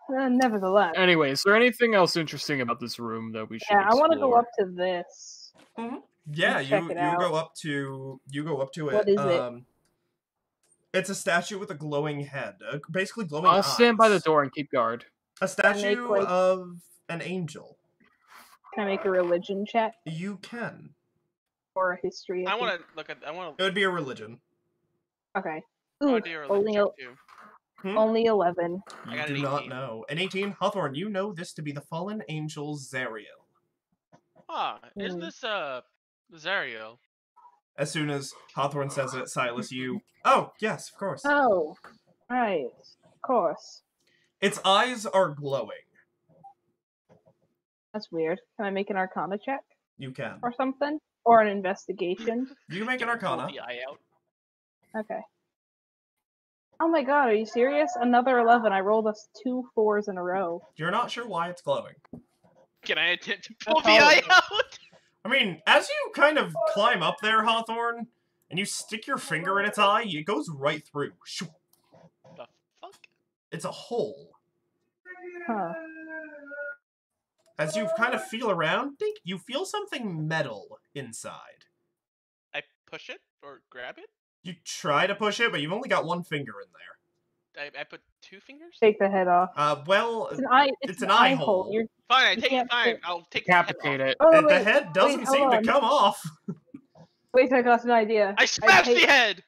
nevertheless. Anyway, is there anything else interesting about this room that we should explore? I want to go up to this. Mm-hmm. Yeah, you go up to it. What is it? It's a statue with a glowing head, basically glowing I'll eyes. stand by the door and keep guard. A statue of an angel. Can I make a religion check? You can. Or a history? I want to look at. It would be a religion. Okay. Ooh, only 11. You do not know. An 18, Hawthorne, you know this to be the fallen angel Zariel. Isn't this Zariel? As soon as Hawthorne says it, Silas, you... Oh, yes, of course. Oh, right. Of course. Its eyes are glowing. That's weird. Can I make an Arcana check You can. or something? Or an investigation? You can make an Pull Arcana. the eye out. Okay. Oh my god, are you serious? Another 11. I rolled us 2 4s in a row. You're not sure why it's glowing. Can I attempt to pull That's the eye all. out? I mean, as you kind of climb up there, Hawthorne, and you stick your finger in its eye, it goes right through. Shoo. The fuck? It's a hole. Huh. As you kind of feel around, think you feel something metal inside. I push it or grab it? You try to push it, but you've only got one finger in there. I put 2 fingers? Take the head off. Well, It's an eye hole. hole. Fine, I You take it. can't Fine, fit- I'll take the head Decapitate off. it. Oh, The wait, head doesn't wait, hold seem to on. come off. Wait, I got an idea. I smashed the head!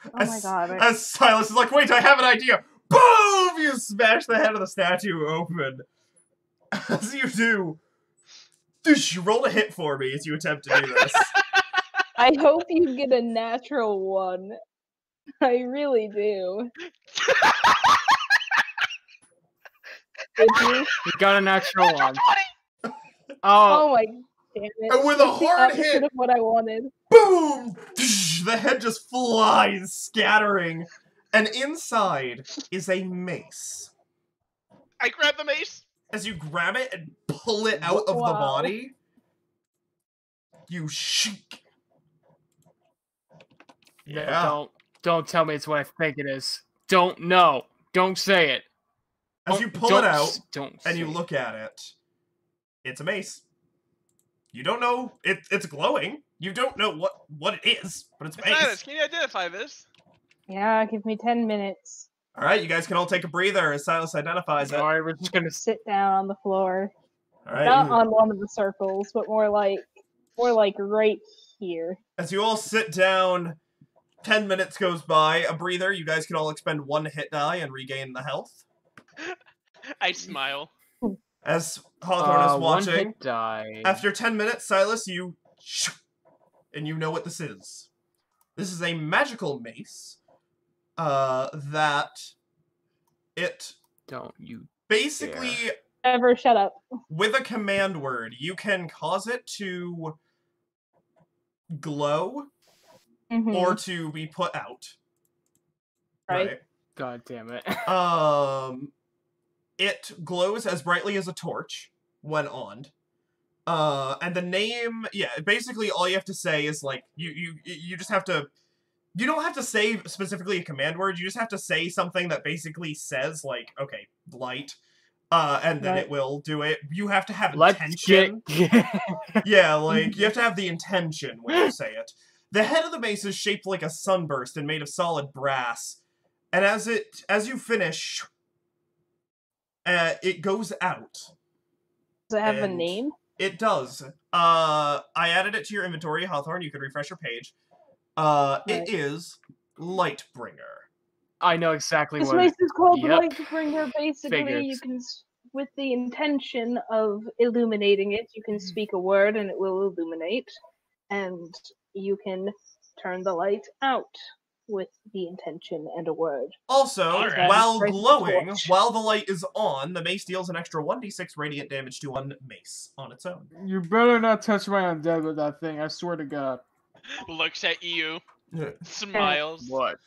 Oh my god. As Silas is like, wait, I have an idea. Boom! You smash the head of the statue open. As you do, you roll a hit for me as you attempt to do this. I hope you get a natural 1. I really do. Did you? You got a natural one. 20! Oh, Oh my damn it. And with a It's the hard opposite hit- of what I wanted. Boom! The head just flies, scattering. And inside is a mace. I grab the mace. As you grab it and pull it out of the Wow. body, you shake. Yeah. don't tell me it's what I think it is. Don't say it. As you pull it out and you say look at it, it's a mace. You don't know it's glowing. You don't know what it is, but it's a mace. Silas, can you identify this? Yeah, give me 10 minutes. All right, you guys can all take a breather as Silas identifies it. All right, we're just gonna. Sit down on the floor. All right, Not on one of the circles, but more like right here. as you all sit down, 10 minutes goes by. A breather. You guys can all expend 1 hit die and regain the health. I smile. As Hawthorne is One watching, hit die. after 10 minutes, Silas, and you know what this is. This is a magical mace. That it Don't you basically, Ever shut up. with a command word, you can cause it to glow Mhm. or to be put out. Right. God damn it. It glows as brightly as a torch when on. And the name, yeah, basically all you have to say is like you just have to. You don't have to say specifically a command word. You just have to say something that basically says like, okay, light, and then Right. it will do it. You have to have Let's intention. get. Yeah, like you have to have the intention when you say it. The head of the mace is shaped like a sunburst and made of solid brass. And as you finish, it goes out. Does it have a And name? It does. I added it to your inventory, Hawthorne. You can refresh your page. It is Lightbringer. I know exactly This what. mace is called Yep. Lightbringer. Basically, you Figures. can, with the intention of illuminating it, you can speak a word and it will illuminate, and you can turn the light out with the intention and a word. Also, Alright. while Right, glowing, torch. while the light is on, the mace deals an extra 1d6 radiant damage to one mace on its own. You better not touch my undead with that thing. I swear to God. Looks at you, smiles. What?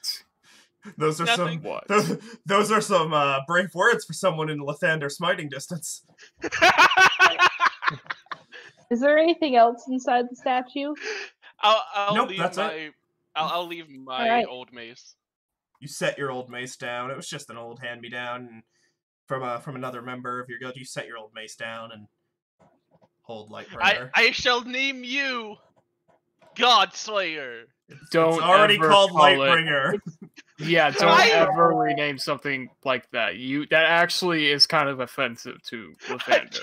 Those are Nothing. What? those are some brave words for someone in Lathander smiting distance. Is there anything else inside the statue? I'll Nope, leave that's my. it. I'll leave my Alright. old mace. You set your old mace down. It was just an old hand-me-down from another member of your guild. You set your old mace down and hold Lightbringer. I shall name you Godslayer. Don't It's already ever called call it- Lightbringer. Yeah, don't I- ever rename something like that. That actually is kind of offensive to Lathander.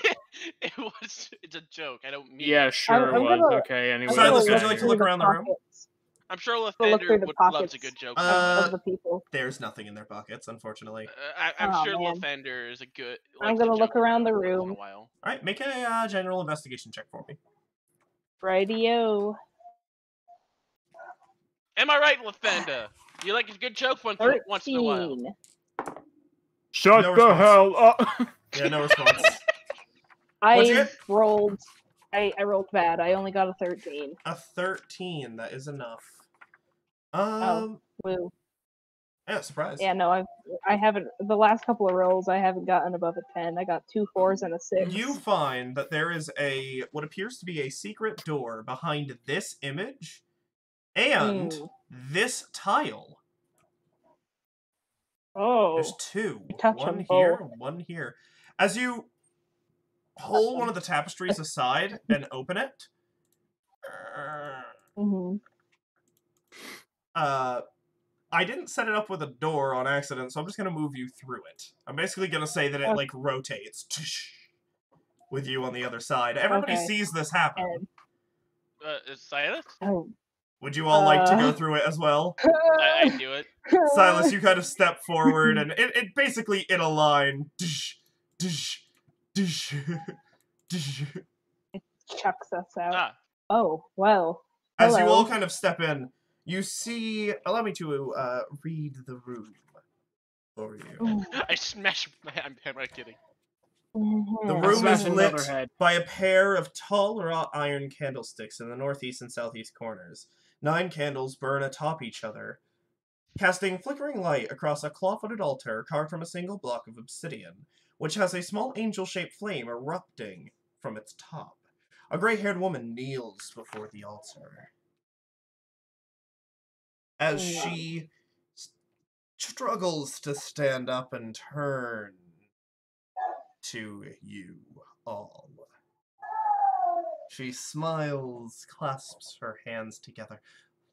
It's a joke. I don't mean. Yeah, it. sure I'm it was. gonna- Okay, anyway. Silas, I'm would gonna you like to through look around the room? pockets I'm sure look Lathander through the loves a pockets. good joke. Uh, of the people. There's nothing in their pockets, unfortunately. I'm Aw, sure man. Lathander is a good. I'm likes to gonna look joke around the once in a room. while. Alright, make a general investigation check for me. Radio. Am I right, Lathander? You like a good joke once in a while. 13. Shut No the response. hell up! Yeah, no response. I you get? rolled. I rolled bad. I only got a 13. A 13. That is enough. Oh, woo. Yeah, surprise. Yeah, no, I haven't. The last couple of rolls, I haven't gotten above a 10. I got 2 4s and a 6. You find that there is what appears to be a secret door behind this image and this tile. Oh. There's 2. Touch One them here, both. one here. As you pull one of the tapestries aside and open it, I didn't set it up with a door on accident, so I'm just going to move you through it. I'm basically going to say that it, like, rotates with you on the other side. Everybody sees this happen. Silas? Oh. Would you all like to go through it as well? I do it. Silas, you kind of step forward, and it basically in a line. It chucks us out. Ah. Oh, well. As you all kind of step in, you see... Allow me to read the room for you. I smash my... I'm kidding. The room is lit by a pair of tall wrought iron candlesticks in the northeast and southeast corners. 9 candles burn atop each other, casting flickering light across a claw-footed altar carved from a single block of obsidian, which has a small angel-shaped flame erupting from its top. A gray-haired woman kneels before the altar. As she struggles to stand up and turn to you all. She smiles, clasps her hands together.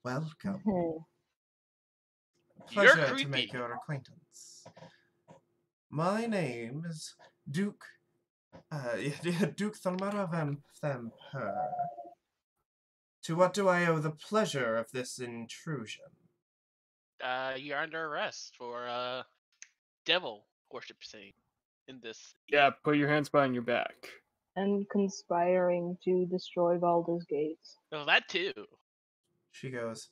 Welcome. Pleasure to make your acquaintance. My name is Duke Thalmara Vampir. To what do I owe the pleasure of this intrusion? You're under arrest for devil worship scene in this. Yeah, put your hands behind your back. And conspiring to destroy Baulder's gates. Oh, that too. She goes,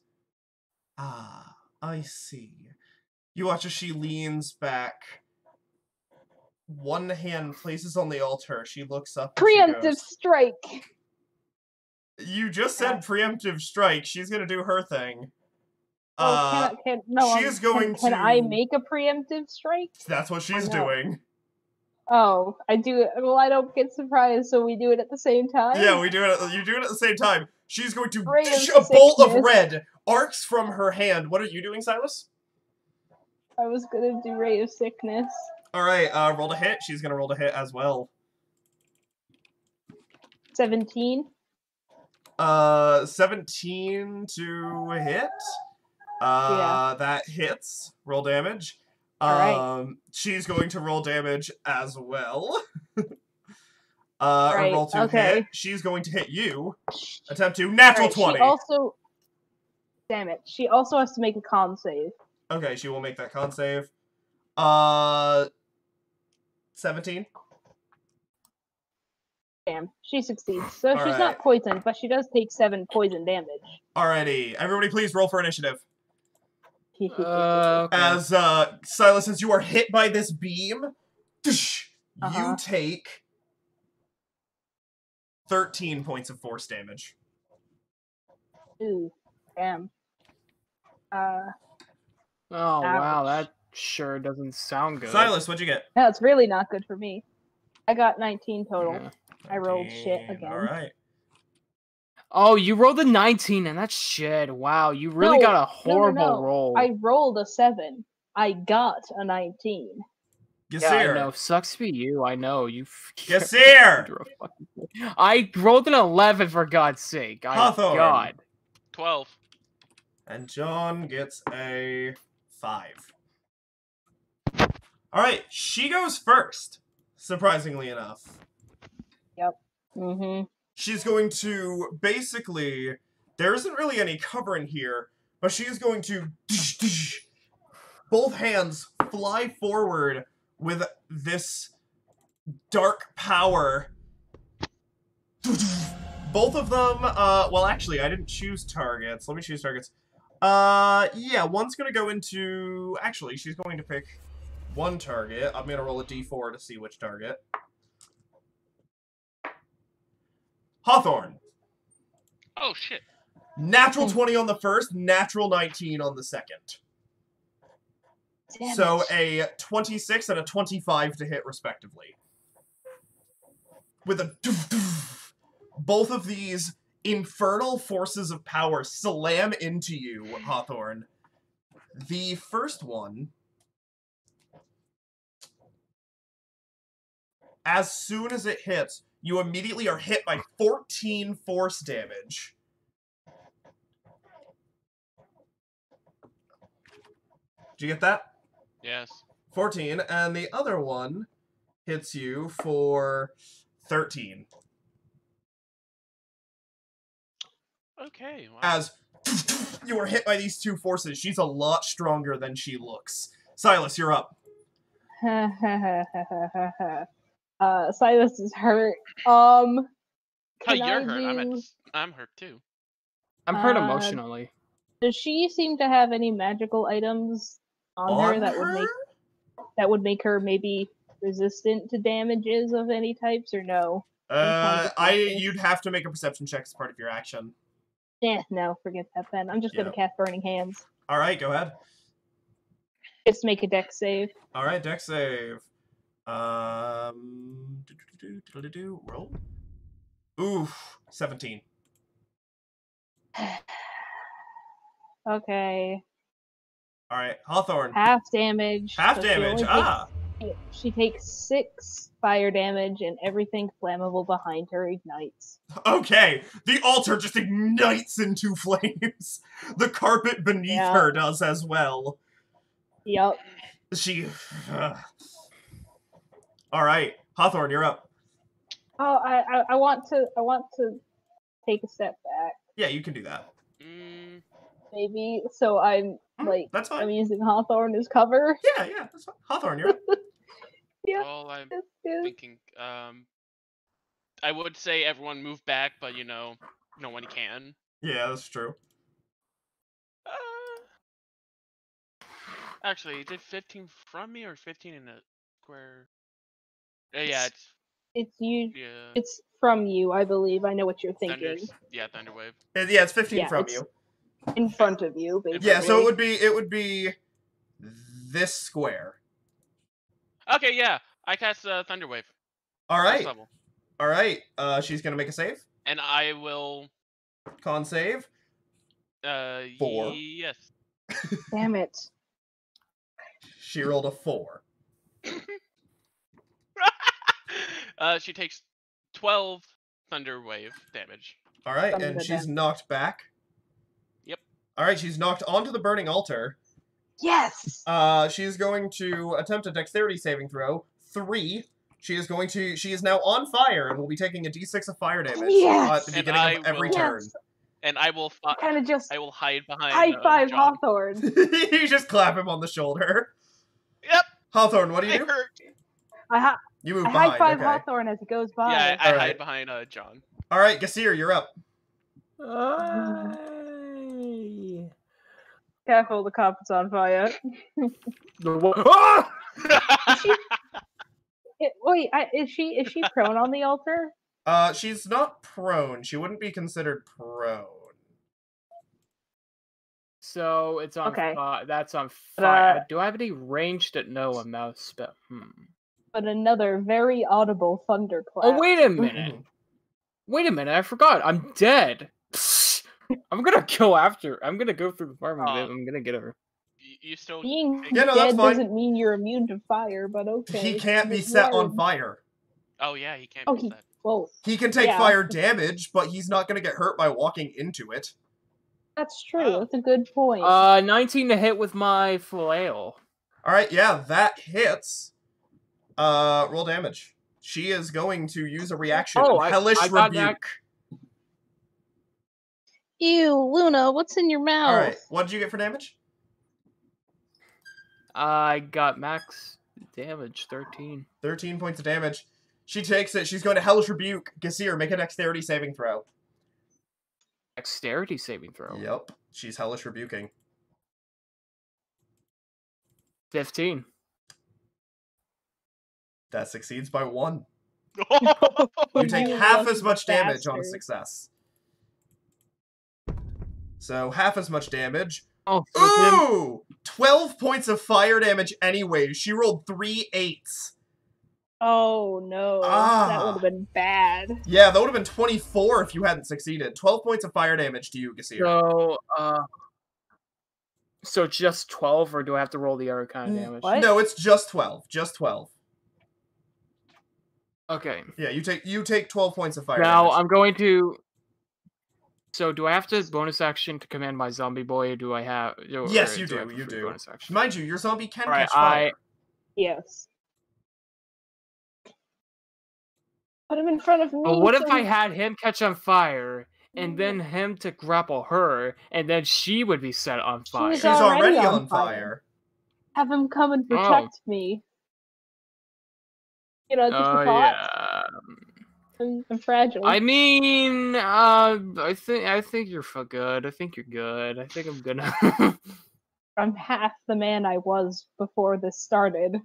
"Ah, I see." You watch as she leans back. One hand places on the altar. She looks up. Preemptive strike! You just said preemptive strike. She's gonna do her thing. Can I make a preemptive strike? That's what she's doing. Oh, I do it. Well, I don't get surprised, so we do it at the same time? Yeah, you do it at the same time. She's going to... A bolt of red arcs from her hand. What are you doing, Silas? I was gonna do Ray of Sickness. Alright, roll to hit. She's gonna roll to hit as well. 17. 17 to hit. Yeah. That hits. Roll damage. Alright. She's going to roll damage as well. Roll to hit. She's going to hit you. Attempt to natural 20. She also... Damn it. She also has to make a con save. Okay, she will make that con save. 17. Damn, she succeeds. So she's not poisoned, but she does take 7 poison damage. Alrighty. Everybody please roll for initiative. Okay. As, Silas, as you are hit by this beam, you take 13 points of force damage. Ooh, damn. Oh, wow, that sure doesn't sound good. Silas, what'd you get? No, it's really not good for me. I got 19 total. Yeah. I rolled shit again. Alright. Oh, you rolled a 19, and that's shit. Wow, you really got a horrible roll. I rolled a 7. I got a 19. Yeah, I know. Sucks to be you. I know. You. I rolled an 11, for God's sake. Hawthorne. God. 12. And John gets a 5. Alright, she goes first, surprisingly enough. Yep. Mm-hmm. She's going to, basically, there isn't really any cover in here, but she's going to, both hands fly forward with this dark power. Both of them, well, actually, I didn't choose targets. Let me choose targets. Yeah, one's gonna go into... Actually, she's going to pick one target. I'm gonna roll a d4 to see which target. Hawthorne. Oh, shit. Natural 20 on the first, natural 19 on the second. Damn So it. a 26 and a 25 to hit, respectively. With a... Both of these infernal forces of power slam into you, Hawthorne. The first one... As soon as it hits, you immediately are hit by 14 force damage. Did you get that? Yes. 14, and the other one hits you for 13. Okay, wow. As you are hit by these two forces, she's a lot stronger than she looks. Silas, you're up. Silas is hurt. Oh, Can you're I hurt. do... I'm hurt too. I'm hurt emotionally. Does she seem to have any magical items on her that would make her maybe resistant to damages of any types, or no? You'd have to make a perception check as part of your action. No, forget that then. I'm just gonna cast Burning Hands. Alright, go ahead. Just make a dex save. Alright, dex save. Roll. Oof, 17. Okay. Alright, Hawthorne. Half damage. Half damage, She takes 6 fire damage, and everything flammable behind her ignites. Okay, the altar just ignites into flames. The carpet beneath her does as well. Yup. She... Alright, Hawthorne, you're up. Oh, I want to take a step back. Yeah, you can do that. Maybe. So I'm that's fine. I'm using Hawthorne as cover. Yeah, that's fine. Hawthorne, you're up. Yeah. Well, I'm thinking, I would say everyone move back, but no one can. Yeah, that's true. Actually, is it 15 from me or 15 in a square? Yeah, it's you. Yeah. It's from you, I believe. I know what you're thinking. Thunderwave. Yeah, it's 15 from you. In front of you, basically. Yeah, so it would be this square. Okay, yeah. I cast Thunderwave. Alright. Level. Alright. She's gonna make a save. And I will... Con save. 4. Yes. Damn it. She rolled a 4. She takes 12 Thunderwave damage. Alright, and she's knocked back. Yep. Alright, she's knocked onto the burning altar. Yes! She's going to attempt a dexterity saving throw. 3. She is now on fire and will be taking a d6 of fire damage at the beginning of every turn. And I will I will hide behind high five John. Hawthorne. You just clap him on the shoulder. Yep. Hawthorne, what do you do? You move behind. High five Hawthorne as it goes by. Yeah, I hide behind John. All right, Gasir, you're up. Careful, the carpet's on fire. Wait, is she prone on the altar? She's not prone. She wouldn't be considered prone. So it's on that's on fire. Do I have any ranged at no mouse spell? But another very audible thunderclap. Oh, wait a minute. Wait a minute, I forgot. I'm dead. I'm gonna go after. I'm gonna go through the farm. I'm gonna get her. You still being dead doesn't mean you're immune to fire, but okay. He can't be set on fire. Oh yeah, he can't be set. Well, he can take fire damage, but he's not gonna get hurt by walking into it. That's true. That's a good point. 19 to hit with my flail. All right, yeah, that hits. Roll damage. She is going to use a reaction. Hellish Rebuke. Ew, Luna, what's in your mouth? All right, what did you get for damage? I got max damage, 13. 13 points of damage. She takes it. She's going to Hellish Rebuke. Gasir, make a dexterity saving throw. Dexterity saving throw? Yep. She's hellish rebuking. 15. That succeeds by 1. Oh, You take You half lucky as much damage on a bastard. success. So half as much damage. Oh, Ooh! 12 points of fire damage anyway. She rolled 3 8s. Oh no, that would have been bad. Yeah, that would have been 24 if you hadn't succeeded. 12 points of fire damage to you, Gasir. So just 12, or do I have to roll the other kind of damage? What? No, it's just 12. Just 12. Okay. Yeah, you take 12 points of fire Now damage. I'm going to. So do I have to bonus action to command my zombie boy, or do I have? Yes, you do. You do. Bonus action? Mind you, your zombie can Alright, catch fire. Yes. Put him in front of me. But what if so I had him catch on fire, and then him to grapple her, and then she would be set on fire? She's She's already already on fire. Have him come and protect me. You know, just a thought. Yeah. I'm fragile. I mean, I think you're good. I think you're good. I think I'm gonna. I'm half the man I was before this started.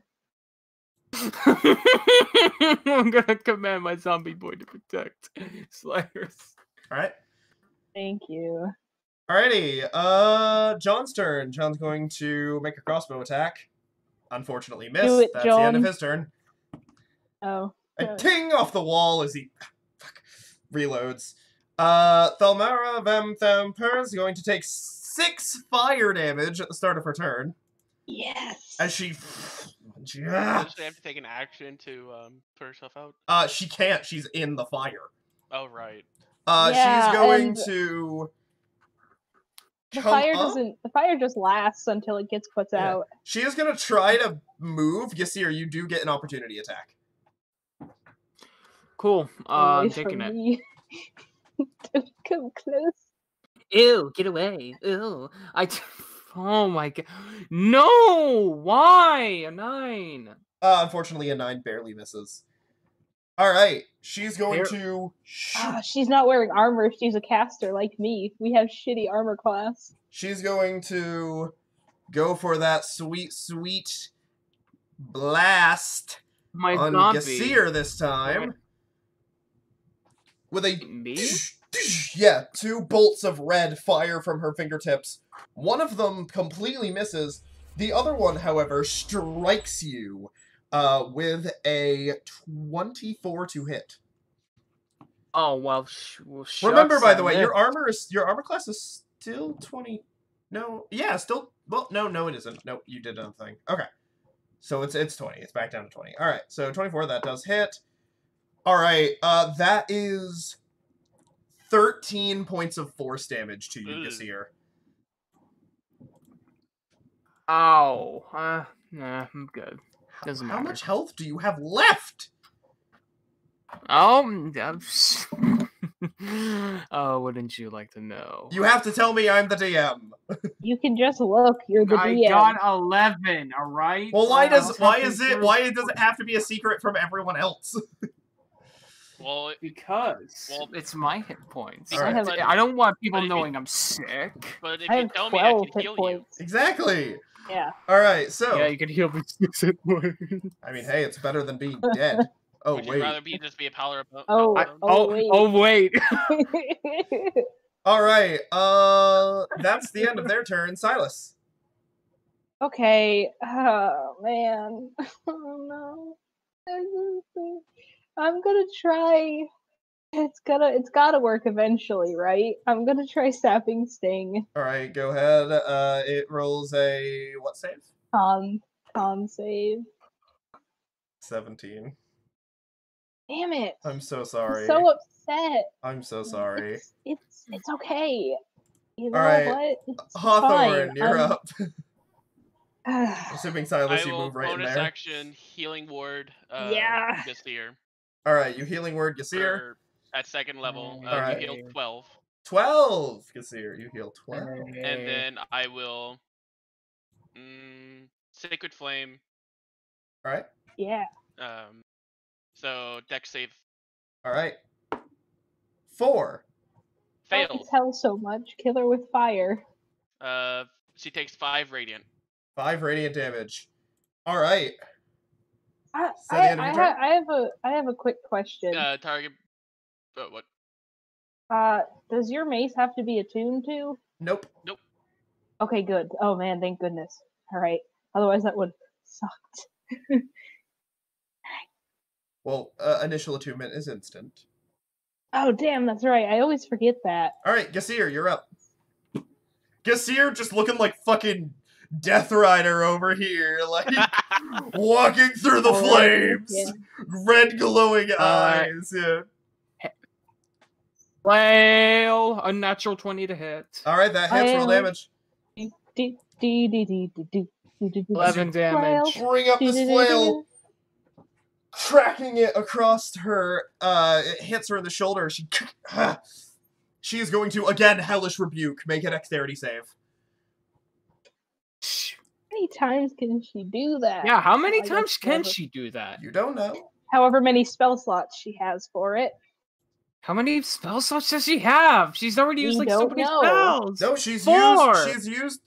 I'm gonna command my zombie boy to protect Slayers. Alright. Thank you. Alrighty, John's turn. John's going to make a crossbow attack. Unfortunately missed. Do it, That's the end of John. his turn. Oh. A ting off the wall as he reloads. Thalmara Vampir is going to take 6 fire damage at the start of her turn. Yes. As she... Does she have to take an action to put herself out? She can't. She's in the fire. Oh, right. Yeah, she's going and to... The fire just lasts until it gets put out. She is going to try to move. Ysir, you do get an opportunity attack. Cool. Away Taking from it. me. Don't come close. Ew, get away. Ew. Oh my god. No! Why? A 9. Unfortunately, a 9 barely misses. Alright, she's going to... She's not wearing armor. She's a caster like me. We have shitty armor class. She's going to go for that sweet, sweet blast on Ysir this time. With a... Me? Yeah, 2 bolts of red fire from her fingertips. One of them completely misses. The other one, however, strikes you with a 24 to hit. Oh, well, Remember, by the way, your armor class is still 20. No, yeah, still. Well, no, it isn't. No, you did another thing. Okay, so it's 20. It's back down to 20. All right, so 24. That does hit. All right, that is 13 points of force damage to you, Ysir. Ow. Nah, I'm good. Doesn't matter. How much health do you have left? Oh, wouldn't you like to know? You have to tell me. I'm the DM. You can just look. You're the DM. I got 11. All right. Well, why does it have to be a secret from everyone else? Well, because it's my hit points. Right. I don't want people knowing I'm sick. But if I you have tell me, I 12 can hit heal points. Exactly. Yeah. All right, so Yeah, you can heal me 6 hit points. I mean, hey, it's better than being dead. Oh Would you wait. rather just be a power up? Wait. All right. That's the end of their turn. Silas. Okay. Oh man. Oh no. I'm gonna try. It's gotta work eventually, right? I'm gonna try Sapping Sting. All right, go ahead. It rolls a what save? Con save. 17. Damn it! I'm so sorry. I'm so upset. I'm so sorry. It's okay. You know All right, what? It's Hawthorne, fine. you're up. Assuming Silas, you move right in bonus there. action healing word. Yeah. Ysir. All right, you healing word, Ysir. At second level, All right. you heal 12. 12, Ysir. You heal 12. And then I will Sacred Flame. All right. Yeah. So dex save. All right. 4. Failed. Don't tell so much. Kill her with fire. She takes 5 radiant. 5 radiant damage. All right. I have a quick question. Target. What? Does your mace have to be attuned to? Nope. Nope. Okay, good. Oh man, thank goodness. All right. Otherwise, that would sucked. Well, initial attunement is instant. Oh damn, that's right. I always forget that. All right, Gasir, you're up. Gasir just looking like fucking Death Rider over here, like walking through the flames, yeah. red glowing eyes. Yeah. Flail, unnatural 20 to hit. All right, that hits. Roll damage. 11 damage. Bring up this flail, cracking it across her. It hits her in the shoulder. She is going to again hellish rebuke. Make a dexterity save. How many times can she do that? Yeah, how many times can she do that? You don't know. However many spell slots she has for it. How many spell slots does she have? She's already used like so many spells. No, she's 4. used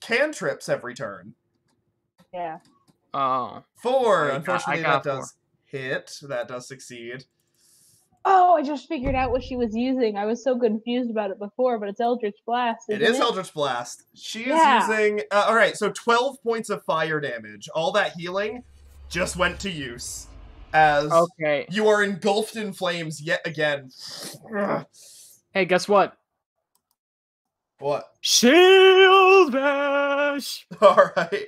cantrips every turn. Yeah. Oh. 4. Unfortunately, that does hit. That does succeed. Oh, I just figured out what she was using. I was so confused about it before, but it's Eldritch Blast. It is Eldritch Blast. She is using. All right, so 12 points of fire damage. All that healing just went to use. As you are engulfed in flames yet again. Hey, guess what? What? Shield bash! Alright.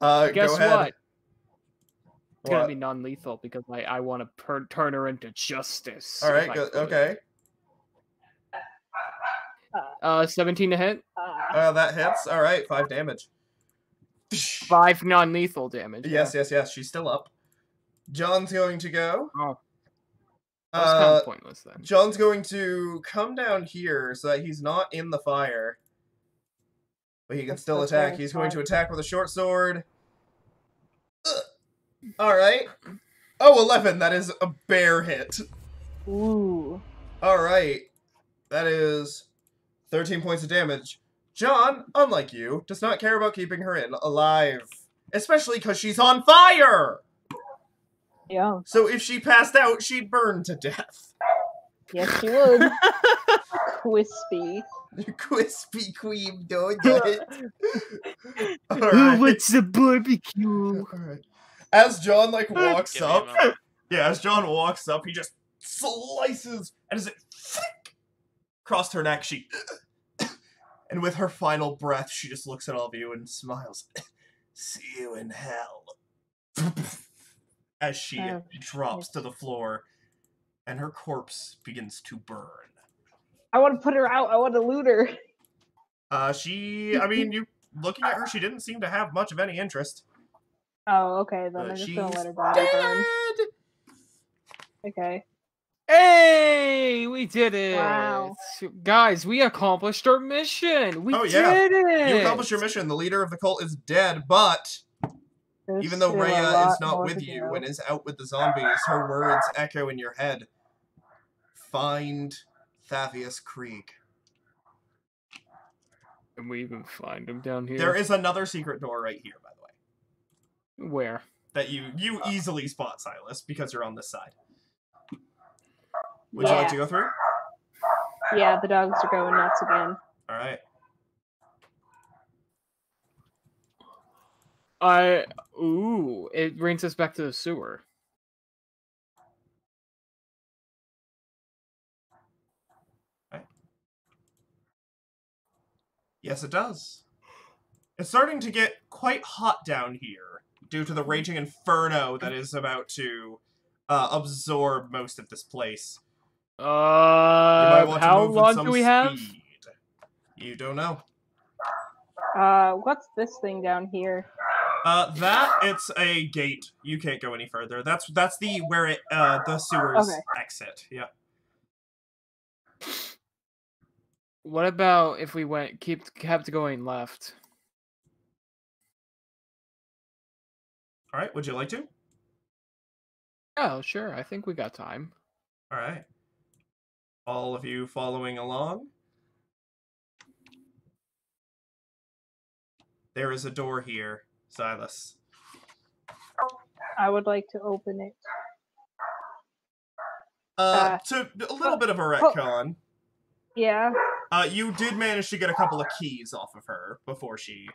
Guess go ahead. what? It's gonna be non-lethal because I want to turn her into justice. Alright, okay. 17 to hit? That hits. Alright, 5 damage. 5 non-lethal damage. Yes, she's still up. John's going to go. Oh. That's kind of pointless then. John's going to come down here so that he's not in the fire. But he can still attack. He's going to attack with a short sword. Alright. Oh, 11. That is a bare hit. Ooh. Alright. That is 13 points of damage. John, unlike you, does not care about keeping her alive. Especially because she's on fire! Yeah. So if she passed out, she'd burn to death. Yes, she would. Crispy. Crispy cream donut. Who wants the barbecue? Alright. As John, walks up... Yeah, as John walks up, he just slices, and as it across her neck, she... And with her final breath, she just looks at all of you and smiles. See you in hell. As she drops to the floor, and her corpse begins to burn. I want to put her out. I want to loot her. You looking at her, she didn't seem to have much of any interest. Oh, okay, then I'm just gonna let her body burn. Okay. Hey, we did it! Wow. Guys, we accomplished our mission! We did it! You accomplished your mission. The leader of the cult is dead, but... Even though Rhea is not with you and is out with the zombies, her words echo in your head. Find Thavius Krieg. Can we even find him down here? There is another secret door right here, by the way. Where? That you easily spot, Silas, because you're on this side. Would you like to go through? Yeah, the dogs are going nuts again. Alright. It brings us back to the sewer. Okay. Yes, it does. It's starting to get quite hot down here due to the raging inferno that is about to absorb most of this place. How long do we have? You don't know. What's this thing down here? It's a gate. You can't go any further. That's the sewers exit. Yeah. What about if we kept going left? All right. Would you like to? Oh, sure. I think we got time. All right. All of you following along. There is a door here, Silas. I would like to open it. To a little bit of a retcon. Yeah. You did manage to get a couple of keys off of her before she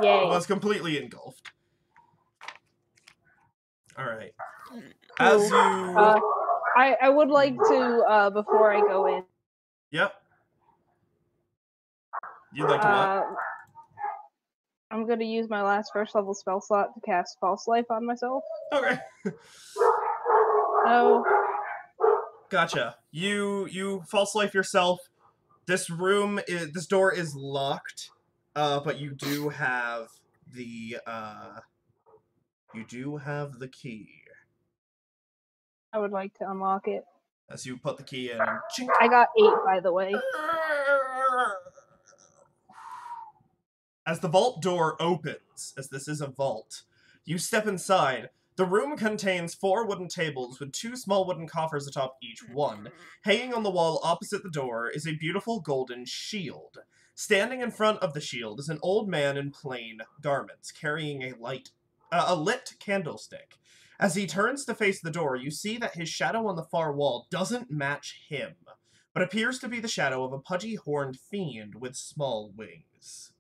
was completely engulfed. Alright. As you... I would like to, before I go in... Yep. You'd like to what? I'm gonna use my last first level spell slot to cast False Life on myself. Okay. Oh. Gotcha. You false life yourself. This door is locked, but you do have the key. I would like to unlock it. As you put the key in and chink. I got 8, by the way. As the vault door opens, as this is a vault, you step inside. The room contains 4 wooden tables with 2 small wooden coffers atop each one. Hanging on the wall opposite the door is a beautiful golden shield. Standing in front of the shield is an old man in plain garments, carrying a lit candlestick. As he turns to face the door, you see that his shadow on the far wall doesn't match him, but appears to be the shadow of a pudgy horned fiend with small wings.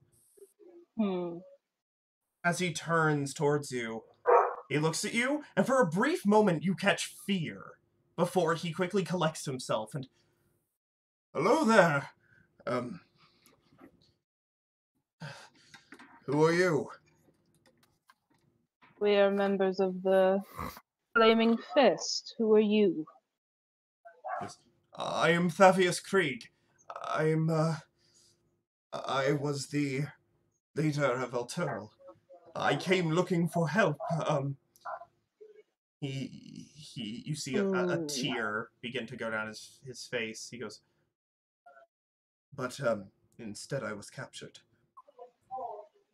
As he turns towards you, he looks at you, and for a brief moment you catch fear, before he quickly collects himself and... Hello there. Who are you? We are members of the Flaming Fist. Who are you? I am Thavius Krieg. I was the leader of Elturel. I came looking for help. You see a tear begin to go down his face. He goes, but, instead I was captured.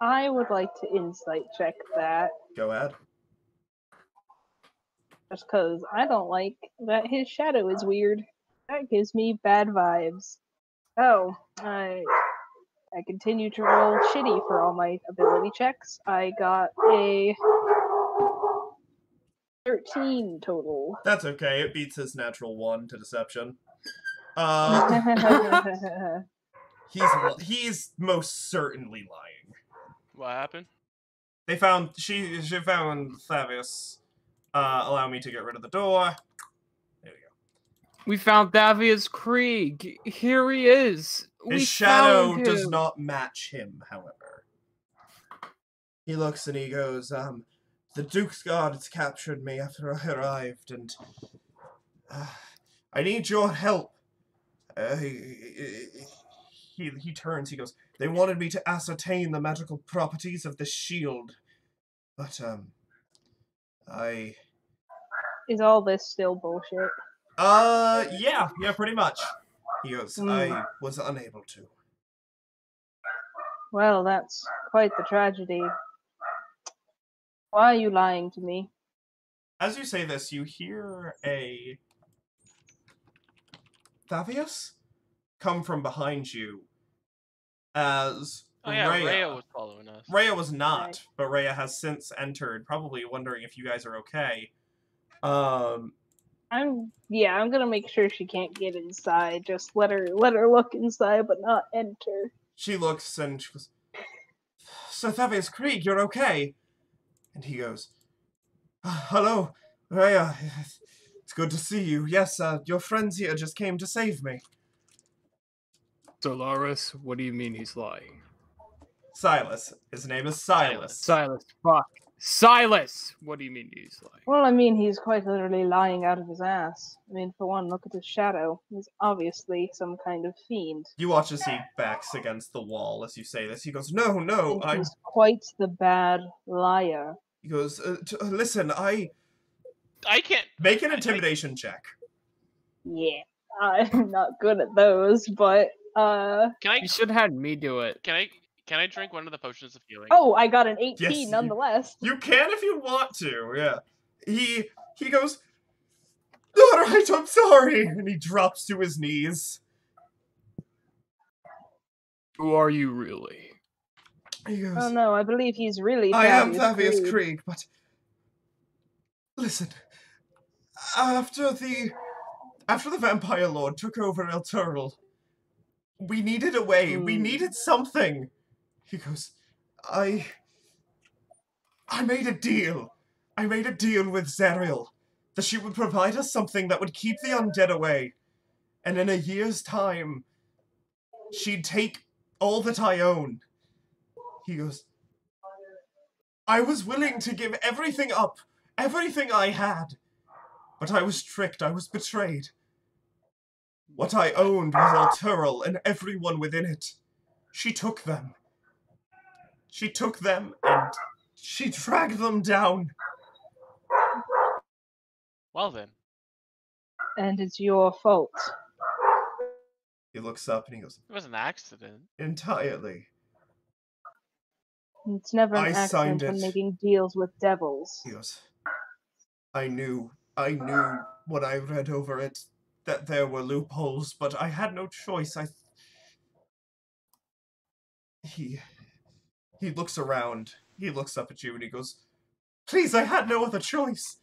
I would like to insight check that. Go ahead. Just because I don't like that his shadow is weird. That gives me bad vibes. Oh, I continue to roll shitty for all my ability checks. I got a 13 total. That's okay. It beats his natural 1 to deception. He's most certainly lying. What happened? She found Thavius. Allow me to get rid of the door. There we go. We found Thavius Krieg. Here he is. His shadow does not match him, however. He looks and he goes, the Duke's guard has captured me after I arrived, and I need your help. He turns, he goes, they wanted me to ascertain the magical properties of the shield, but, Is all this still bullshit? Yeah, pretty much. He goes, I was unable to. Well, that's quite the tragedy. Why are you lying to me? As you say this, you hear a Thavius come from behind you as Rhea was following us. Rhea was not, right. But Rhea has since entered, probably wondering if you guys are okay. I'm gonna make sure she can't get inside. Just let her look inside, but not enter. She looks and she goes, Sir Thavius Krieg, you're okay? And he goes, hello, Rhea. It's good to see you. Yes, your friends here just came to save me. Solaris, what do you mean he's lying? Silas. His name is Silas. Silas, fuck. Silas! What do you mean he's lying? Well, I mean, he's quite literally lying out of his ass. I mean, for one, look at his shadow. He's obviously some kind of fiend. You watch as he backs against the wall as you say this. He goes, no, He's quite the bad liar. He goes, listen, I can't... Make an intimidation check. Yeah, I'm not good at those, but, You should have had me do it. Can I drink one of the potions of healing? Oh, I got an 18 yes, nonetheless. You can if you want to, yeah. He goes, alright, I'm sorry, and he drops to his knees. Who are you really? He goes, Oh no, I believe he's really I am Thaddeus Thaddeus Creed. Krieg, but listen, after the vampire lord took over Elturel, we needed a way. We needed something. He goes, I made a deal. I made a deal with Zariel that she would provide us something that would keep the undead away. And in a year's time, she'd take all that I own. He goes, I was willing to give everything up, everything I had. But I was tricked, I was betrayed. What I owned was Elturel and everyone within it. She took them. She took them and she dragged them down. Well then. And it's your fault. He looks up and he goes, It was an accident. entirely. It's never an I accident signed when it. making deals with devils. He goes, I knew when I read over it that there were loopholes, but I had no choice. He looks around. He looks up at you and he goes, please, I had no other choice.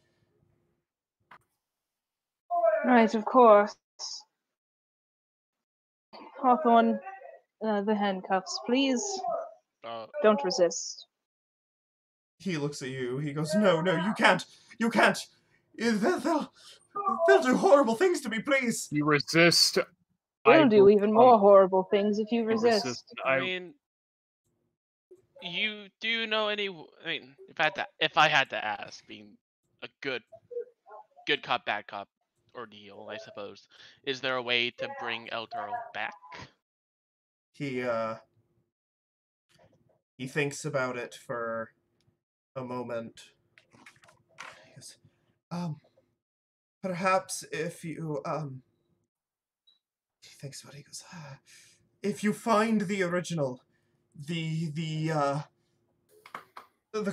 Right, of course. Hawthorne, the handcuffs, please. Don't resist. He looks at you. He goes, no, you can't. You can't. They'll do horrible things to me, please. You resist. They'll do even more horrible things if you resist. I mean, you do know any? I mean, if I had to ask, being a good cop, bad cop ordeal, I suppose, is there a way to bring Elturel back? He thinks about it for a moment. He goes, perhaps if you he thinks about it. He goes, if you find the original, the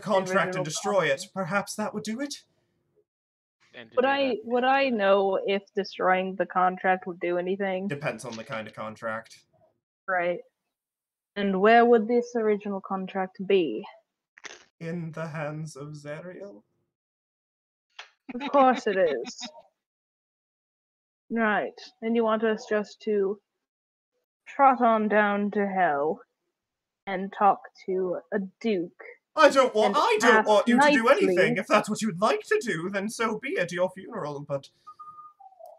contract and destroy it, perhaps that would do it. Would I know if destroying the contract would do anything? Depends on the kind of contract. Right. And where would this original contract be? In the hands of Zariel. Of course it is. Right. And you want us just to trot on down to hell and talk to a duke? I don't want you to do anything. nicely. If that's what you'd like to do, then so be it. Your funeral, but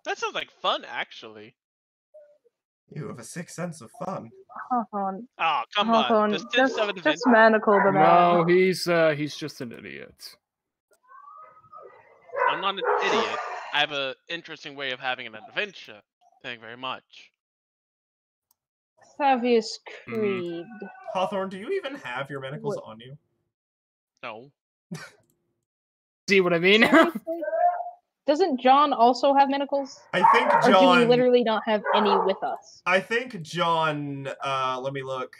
that sounds like fun, actually. You have a sick sense of fun. Hawthorne. Oh, come Hawthorne, on. just manacle the man. No, he's just an idiot. I'm not an idiot. I have an interesting way of having an adventure. Thank you very much. Thaddeus Creed. Hawthorne, do you even have your manacles on you? No. See what I mean? Doesn't John also have manacles? I think John... Or do we literally not have any with us? I think John... let me look.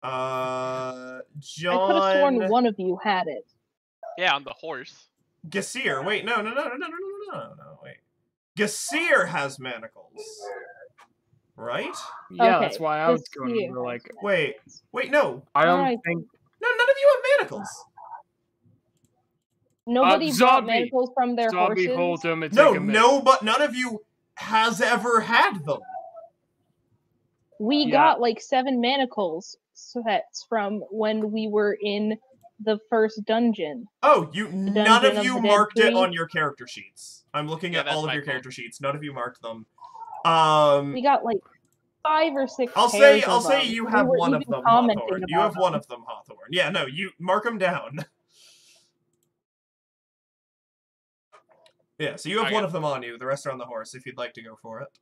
John... I could have sworn one of you had it. Yeah, on the horse. Gasir. Wait, no, wait. Gasir has manacles. Right? Yeah, okay, that's why I was going to like... Wait, no. I don't think... No, none of you have manacles. Nobody bought manacles from their horses? Hold them and no, but none of you has ever had them. We got like 7 manacles sets from when we were in the first dungeon. Oh, none of you marked it on your character sheets. I'm looking at all of your character sheets. None of you marked them. We got like 5 or 6 I'll say you have one of them, Hawthorne. You have one of them, Hawthorne. Yeah, no, you mark them down. Yeah, so you have one of them on you. The rest are on the horse, if you'd like to go for it.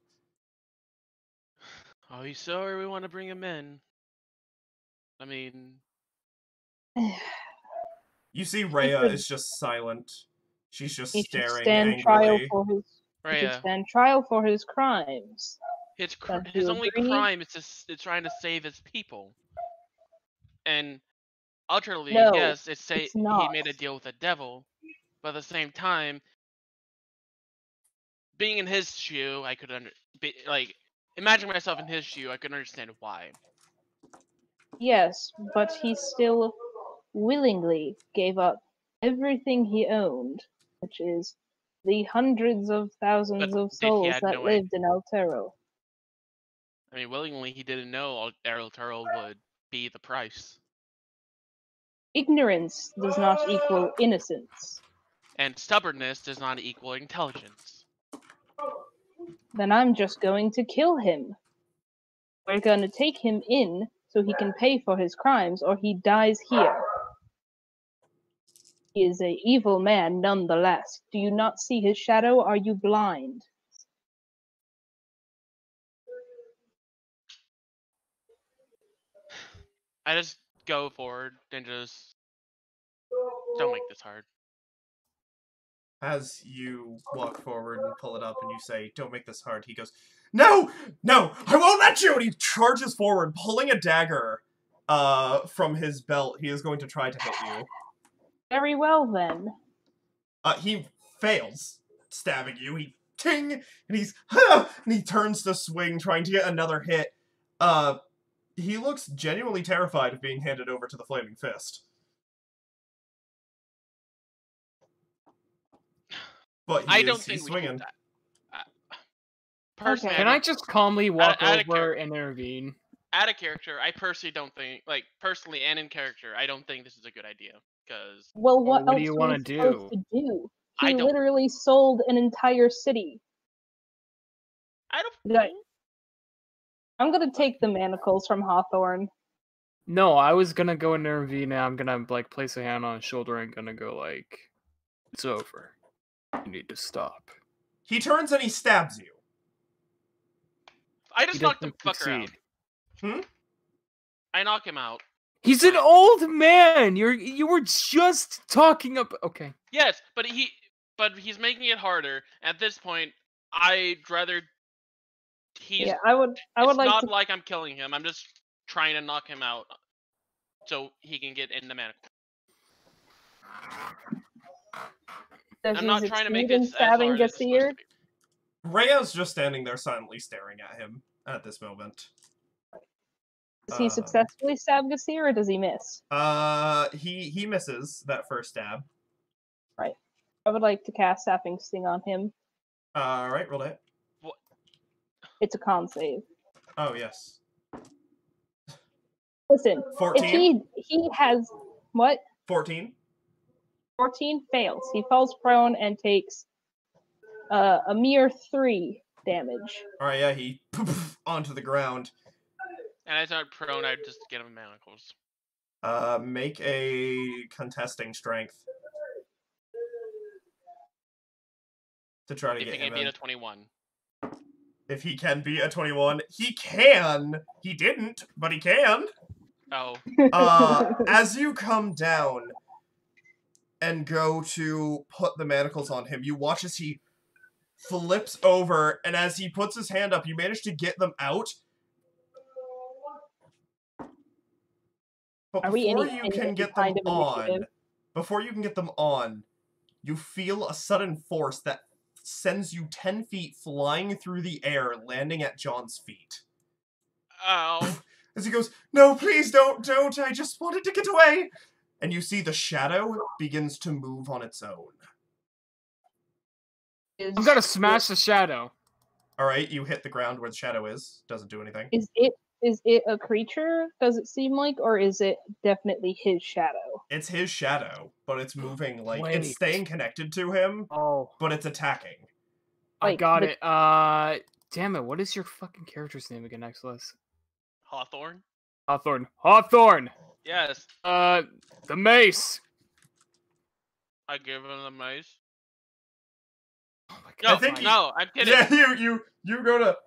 Are you sure we want to bring him in? I mean... You see Rhea is just silent. She's just staring angrily. He should stand trial for his crimes. His only crime is to trying to save his people. And utterly, yes, he made a deal with the devil, but at the same time, being in his shoe, imagine myself in his shoe, I could understand why. Yes, but he still willingly gave up everything he owned, which is the hundreds of thousands of did he souls had that no idea? lived in Elturel. I mean, willingly he didn't know Elturel would be the price. Ignorance does not equal innocence. And stubbornness does not equal intelligence. Then I'm just going to kill him. We're going to take him in so he can pay for his crimes, or he dies here. He is an evil man nonetheless. Do you not see his shadow? Are you blind? I just go forward and just don't make this hard. As you walk forward and pull it up and you say, "Don't make this hard," he goes, "No! No! I won't let you!" And he charges forward, pulling a dagger from his belt. He is going to try to hit you. Very well, then. He fails, stabbing you. He ting! And he's, and he turns to swing, trying to get another hit. He looks genuinely terrified of being handed over to the Flaming Fist. But he's swinging. Personally, Can I just calmly walk over and intervene? Out of character, I personally don't think, like, personally and in character, I don't think this is a good idea. Because well, what else do you want to do? He literally sold an entire city. I don't. I'm gonna take the manacles from Hawthorne. No, I was gonna go and intervene, and I'm gonna like place a hand on his shoulder and gonna go like, "It's over. You need to stop." He turns and he stabs you. I just knocked the fucker out. Hmm? I knock him out. He's an old man. You were just talking about. Okay. Yes, but he's making it harder. At this point, I'd rather. I would it's like not to... like I'm killing him. I'm just trying to knock him out, so he can get in the manacle. I'm not trying to make it as hard as it's supposed to be. Rhea's just standing there silently staring at him at this moment. Does he successfully stab Gasir, or does he miss? He misses that first stab. Right. I would like to cast Sapping Sting on him. Alright, roll it. What? It's a con save. Oh, yes. Listen, 14? if he has... What? 14. 14 fails. He falls prone and takes a mere 3 damage. Alright, yeah, he onto the ground. And as I'm prone, I'd just get him manacles. Make a contesting strength. To try to get him in. If he can beat a 21. If he can beat a 21. He can! He didn't, but he can! Oh. As you come down and go to put the manacles on him, you watch as he flips over, and as he puts his hand up, you manage to get them out. But before you can get them on, you feel a sudden force that sends you 10 feet flying through the air, landing at John's feet. Oh. As he goes, "No, please don't, I just wanted to get away!" And you see the shadow begins to move on its own. I'm gonna smash the shadow. Alright, you hit the ground where the shadow is. Doesn't do anything. Is it a creature, does it seem like, or is it definitely his shadow? It's his shadow, but it's moving, like, it's staying connected to him, but it's attacking. I got it. Damn it, what is your fucking character's name again, Exodus? Hawthorne? Hawthorne! Yes. The mace! I give him the mace. Oh my God. No, I'm kidding. Yeah, you go to...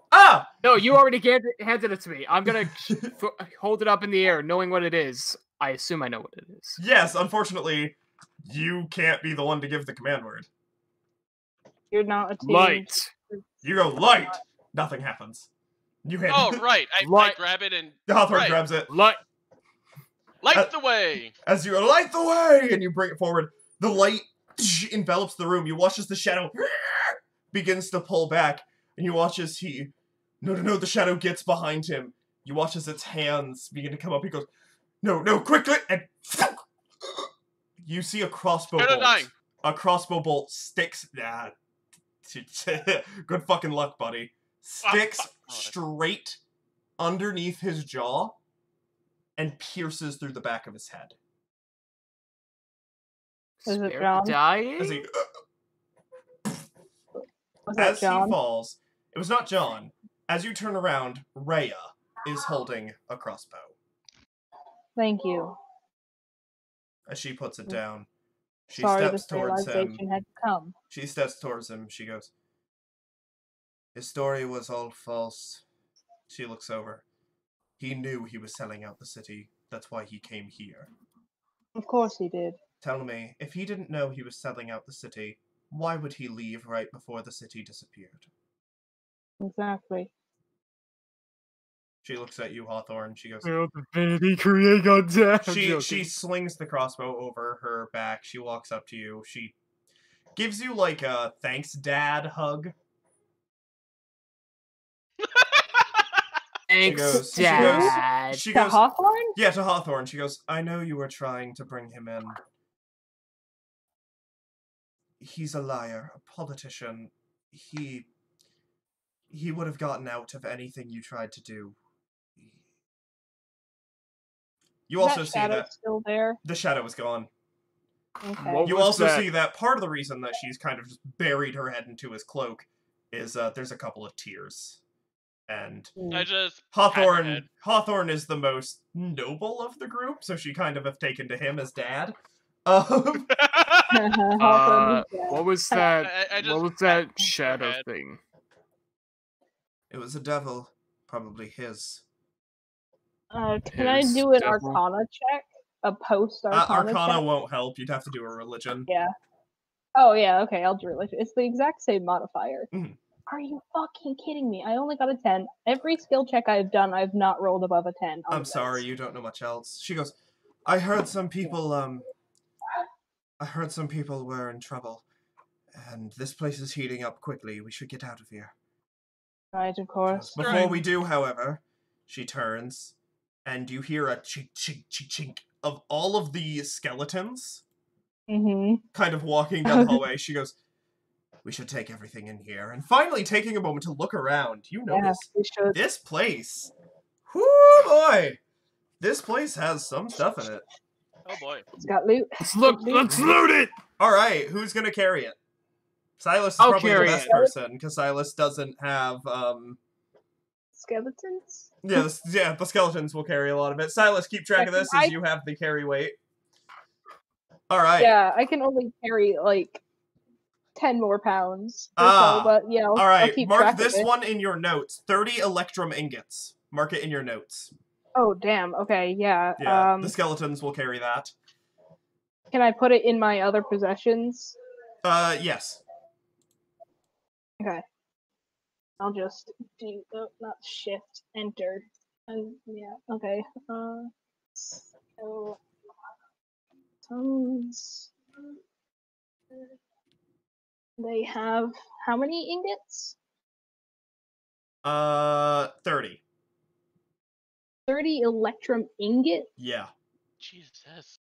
No, you already handed it to me. I'm gonna hold it up in the air, knowing what it is. I assume I know what it is. Yes, unfortunately, you can't be the one to give the command word. You're not attuned. Light! You go, light! Nothing happens. You hit Oh, right. I grab it and... Hawthorne grabs it. Light the way! As you go, light the way! And you bring it forward. The light envelops the room. You watch as the shadow begins to pull back. And you watch as he... No, the shadow gets behind him. You watch as its hands begin to come up. He goes, No, quickly! And you see a crossbow They're not bolt. dying. A crossbow bolt sticks. Good fucking luck, buddy. Sticks straight underneath his jaw and pierces through the back of his head. Is it John? Dying? As he, Was that as John? he falls, it was not John. As you turn around, Rhea is holding a crossbow. Thank you. As she puts it down, she Sorry, steps this towards him. realization had come. She steps towards him. She goes, "His story was all false." She looks over. He knew he was selling out the city. That's why he came here. Of course he did. Tell me, if he didn't know he was selling out the city, why would he leave right before the city disappeared? Exactly. She looks at you, Hawthorne. She goes, Will divinity create goddamn? She slings the crossbow over her back. She walks up to you. She gives you like a thanks, Dad hug. Thanks, Dad. She To goes, Hawthorne? yeah, to Hawthorne. She goes, I know you were trying to bring him in. He's a liar, a politician. He would have gotten out of anything you tried to do. You also see that still there. the shadow is gone. Okay. You also see that part of the reason that she's kind of just buried her head into his cloak is there's a couple of tears. And I just Hawthorne is the most noble of the group, so she kind of have taken to him as dad. What was that? What was that shadow thing? It was a devil, probably his. Can I do an Arcana check? A post-Arcana check? Arcana won't help. You'd have to do a religion. Yeah. Oh, yeah, okay, I'll do religion. It's the exact same modifier. Mm-hmm. Are you fucking kidding me? I only got a 10. Every skill check I've done, I've not rolled above a 10. I'm sorry, you don't know much else. She goes, I heard some people, were in trouble. And this place is heating up quickly. We should get out of here. Right, of course. Before we do, however, she turns, and you hear a chink, chink, chink, chink of all of the skeletons kind of walking down the hallway. She goes, we should take everything in here. And finally, taking a moment to look around, you notice this place. Whoo, boy! This place has some stuff in it. Oh, boy. It's got loot. Let's loot it! Alright, who's gonna carry it? Silas is probably the best person, because Silas doesn't have, Skeletons? Yeah, the skeletons will carry a lot of it. Silas, keep track of this as you have the carry weight. Alright. Yeah, I can only carry, like, 10 more pounds. But, yeah, I'll keep track mark this of it. one in your notes. 30 electrum ingots. Mark it in your notes. Oh, damn. Okay, yeah. Yeah, the skeletons will carry that. Can I put it in my other possessions? Yes. Okay. I'll just do, not shift, enter. Yeah, okay. So, they have how many ingots? 30. 30 electrum ingots? Yeah. Jesus.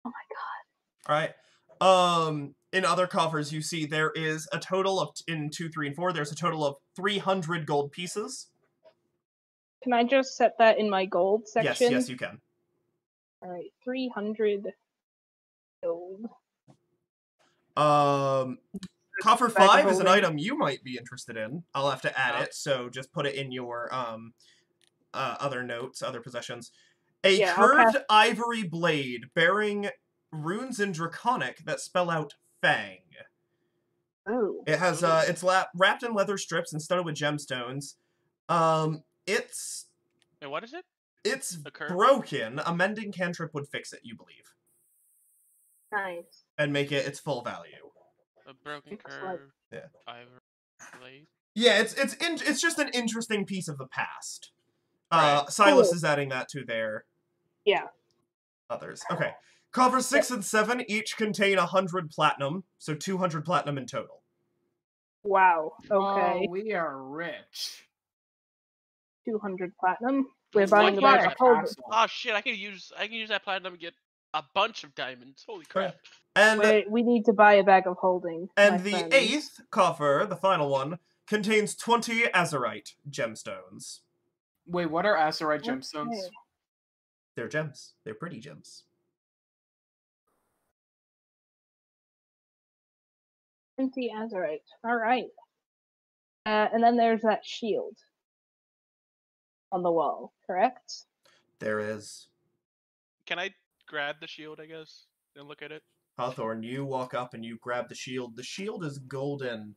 Oh my god. Alright. In other coffers, you see there is a total of, in 2, 3, and 4, there's a total of 300 gold pieces. Can I just set that in my gold section? Yes, you can. Alright, 300 gold. Coffer 5 is an item you might be interested in. I'll have to add it, so just put it in your, other notes, other possessions. A curved ivory blade bearing runes in Draconic that spell out Fang. Oh. It has, it's wrapped in leather strips and studded with gemstones. It's... And what is it? It's broken. A mending cantrip would fix it, you believe. Nice. And make it its full value. A broken curve. Yeah. Ivory blade. Yeah, it's just an interesting piece of the past. Right. Silas is adding that to their... Yeah. Others. Okay. Coffers 6 and 7 each contain 100 platinum, so 200 platinum in total. Wow. Okay. Oh, we are rich. 200 platinum. We're buying a bag of holding. Oh shit! I can use that platinum to get a bunch of diamonds. Holy crap! And we need to buy a bag of holding. And the 8th coffer, the final one, contains 20 azurite gemstones. Wait, what are azurite gemstones? Okay. They're gems. They're pretty gems. 20 azurite. All right. And then there's that shield on the wall, correct? There is. Can I grab the shield, I guess, and look at it? Hawthorne, you walk up and you grab the shield. The shield is golden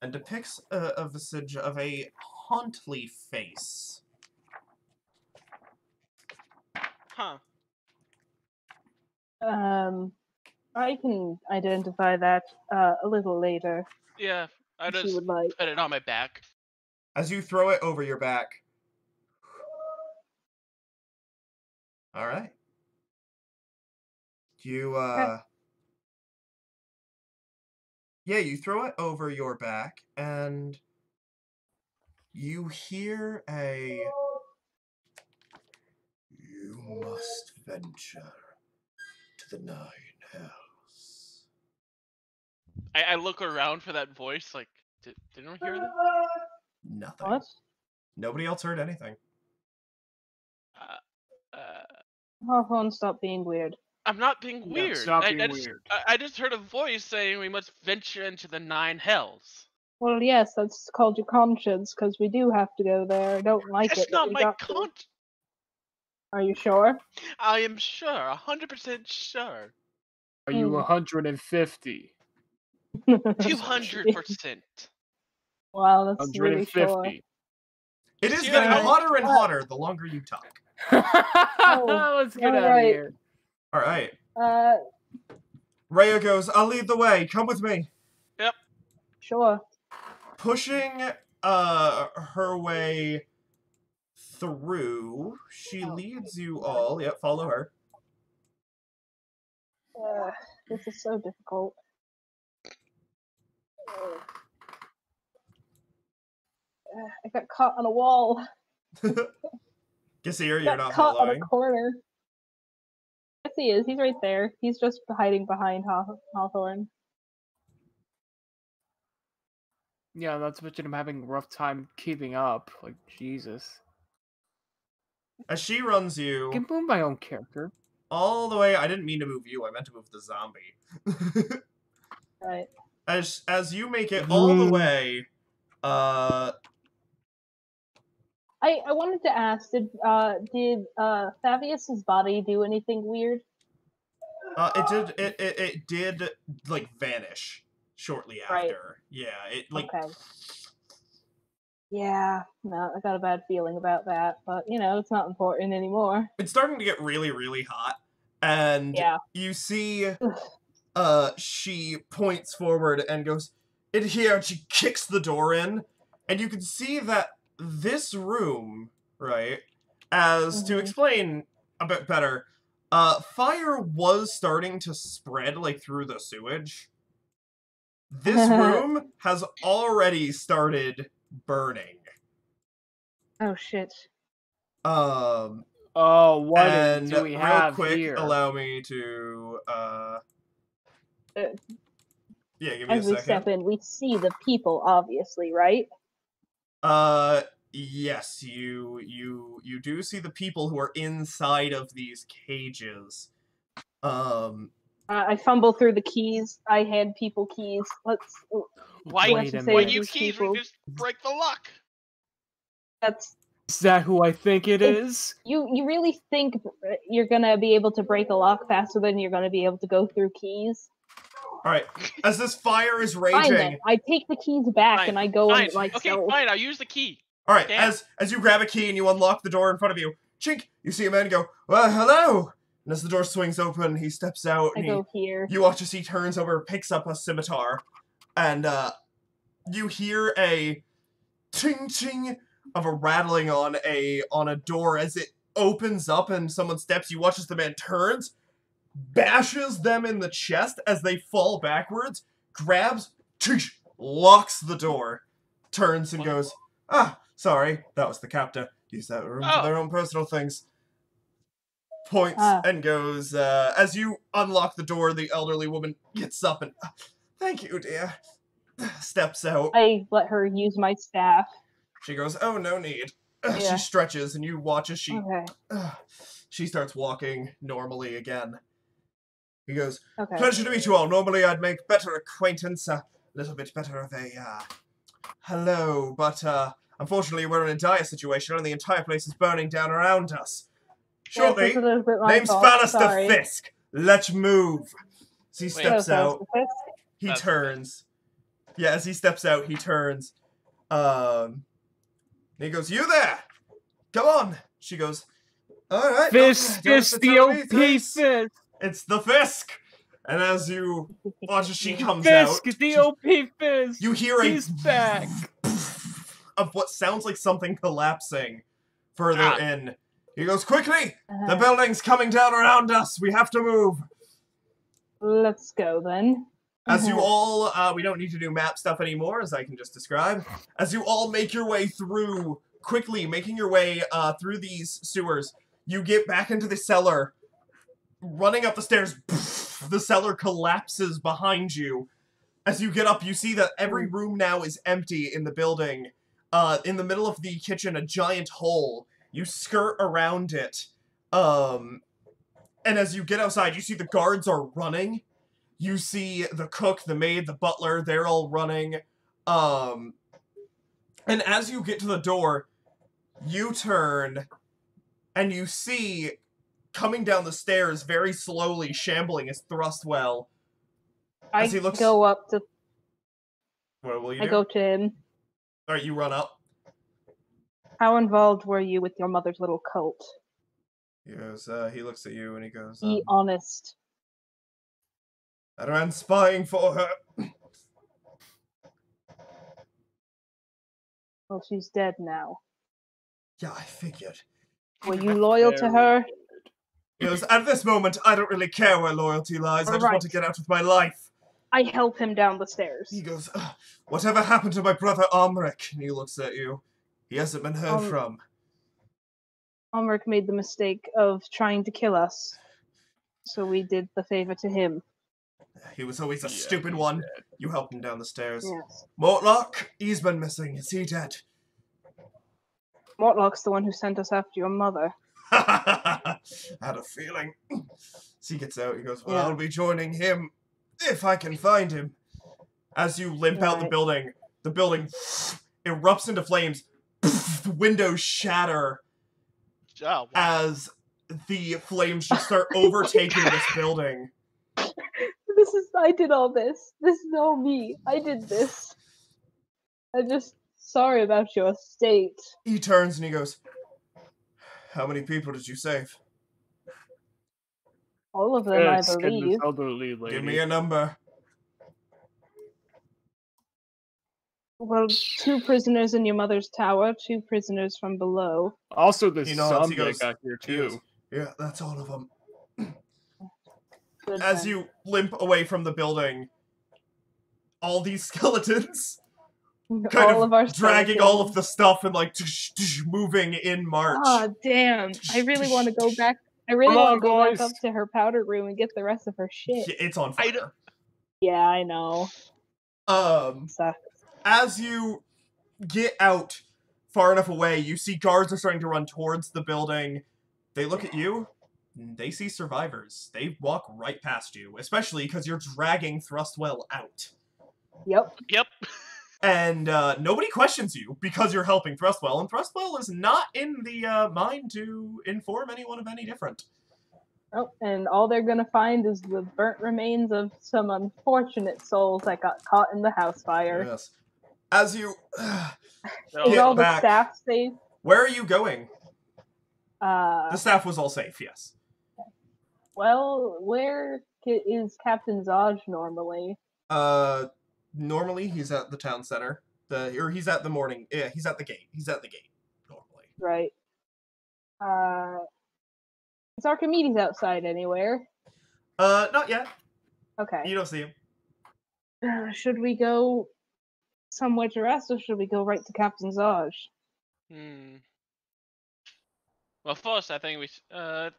and depicts a visage of a hauntly face. Huh. I can identify that a little later. Yeah, I just would like. put it on my back. As you throw it over your back. All right. You, Yeah, you throw it over your back, and you hear a... You must venture to the 9 hells. I look around for that voice, like, did anyone hear that? Nothing. What? Nobody else heard anything. Hawthorne, stop being weird. I'm not being weird. Stop being weird. I just heard a voice saying we must venture into the 9 hells. Well, yes, that's called your conscience, because we do have to go there. I don't like That's it. not my conscience. Are you sure? I am sure, 100% sure. Are you 150? 200%. Wow, that's 150. really sure. It is See, getting I- hotter and hotter the longer you talk. Let's get out of here. All right. Uh, Rhea goes, I'll lead the way. Come with me. Yep. Sure. Pushing her way through, she leads you all. Yep, follow her. This is so difficult. I got caught on a wall. Gassir, you're Got not caught on a following. corner. Yes, he is. He's right there. He's just hiding behind Hawthorne. Yeah, that's what I'm having a rough time keeping up. Like, Jesus. As she runs I you can move my own character. all the way, I didn't mean to move you, I meant to move the zombie. Right. As you make it all the way, I wanted to ask, did Fabius's body do anything weird? it did like vanish shortly after. Right. Yeah, it like Okay. Yeah, no, I got a bad feeling about that, but you know, it's not important anymore. it's starting to get really, really hot, and Yeah. you see, she points forward and goes, "In here," and she kicks the door in, and you can see that this room, right, as to explain a bit better, fire was starting to spread, like, through the sewage. This room has already started burning. Oh shit. Oh, what and do we real have quick, here? allow me to, yeah, give me As a we second. step in, we see the people, obviously, right? Yes, you do see the people who are inside of these cages. I fumble through the keys. I hand people keys. Let's. Why Wait a you minute. keys? People. We just break the lock. That's. Is that who I think it is? You really think you're gonna be able to break a lock faster than you're gonna be able to go through keys? Alright, as this fire is Fine then. raging... I take the keys back and I go and like Okay, stealth. fine, I'll use the key. Alright, Damn. as you grab a key and you unlock the door in front of you, chink, you see a man go, "Well, hello!" And as the door swings open, he steps out I and go here. you watch as he turns over, picks up a scimitar, and you hear a ting-ting of a rattling on a door as it opens up and someone steps. You watch as the man turns, bashes them in the chest as they fall backwards, grabs, locks the door, turns and goes, "Ah, sorry, that was the captor. use that room for their own personal things. Points Ah. and goes, as you unlock the door, the elderly woman gets up and, thank you, dear, steps out. I let her use my staff. She goes, oh, no need. She Yeah. stretches, and you watch as Okay. she starts walking normally again. He goes, Okay. pleasure to meet you all. Normally I'd make better acquaintance, a little bit better of a, hello, but, unfortunately we're in a dire situation, and the entire place is burning down around us. Shortly, yes, a little bit my name's fault. Bannister Sorry. Fisk. Let's move. As he steps out, he That's turns. Yeah, as he steps out, he turns. He goes, you there! Come on! She goes, alright. Fisk, the OP Fisk! It's the Fisk! And as you watch as she comes Fisk, out, the OP Fisk! you hear He's back! of what sounds like something collapsing further in. He goes, quickly! The building's coming down around us! We have to move! Let's go, then. As you all, we don't need to do map stuff anymore, as I can just describe. As you all make your way through, quickly making your way through these sewers, you get back into the cellar. Running up the stairs, the cellar collapses behind you. As you get up, you see that every room now is empty in the building. In the middle of the kitchen, a giant hole. You skirt around it. And as you get outside, you see the guards are running. You see the cook, the maid, the butler, they're all running. And as you get to the door, you turn, and you see, coming down the stairs very slowly, shambling, is Thrustwell. As he looks... go up to... What will you do? I go to him. Alright, you run up. How involved were you with your mother's little cult? He goes, he looks at you and he goes, Be honest. I ran spying for her. Well, she's dead now. Yeah, I figured. Were you loyal to her? He goes, at this moment, I don't really care where loyalty lies. I just want to get out with my life. I help him down the stairs. He goes, whatever happened to my brother Omric? And he looks at you. He hasn't been heard from. Omric made the mistake of trying to kill us. So we did the favor to him. He was always a stupid one. You helped him down the stairs. Yes. Mortlock, he's been missing. Is he dead? Mortlock's the one who sent us after your mother. I had a feeling. As he gets out, he goes, well, I'll be joining him if I can find him. As you limp out the building erupts into flames. The windows shatter as the flames just start overtaking this building. I did all this. This is all me. I did this. I'm just sorry about your state. He turns and he goes, how many people did you save? All of them, I believe. Give me a number. Well, 2 prisoners in your mother's tower, 2 prisoners from below. Also, the zombie got here too. Yeah, that's all of them. As you limp away from the building, all these skeletons kind of dragging all of the stuff and like moving in march. Oh, damn. I really want to go back. I really want to go back up to her powder room and get the rest of her shit. It's on fire. Yeah, I know. Sucks. As you get out far enough away, you see guards are starting to run towards the building. They look at you. They see survivors. They walk right past you, especially because you're dragging Thrustwell out. Yep. And nobody questions you because you're helping Thrustwell, and Thrustwell is not in the mind to inform anyone of any different. Oh, and all they're gonna find is the burnt remains of some unfortunate souls that got caught in the house fire. Yes. As you is all the staff safe? Where are you going? The staff was all safe, yes. Well, where is Captain Zaj normally? Normally he's at the town center. He's at the morning. Yeah, he's at the gate. Normally. Right. Is Archimedes outside anywhere? Not yet. Okay. You don't see him. Should we go somewhere to rest, or should we go right to Captain Zaj? Well, first, I think I'd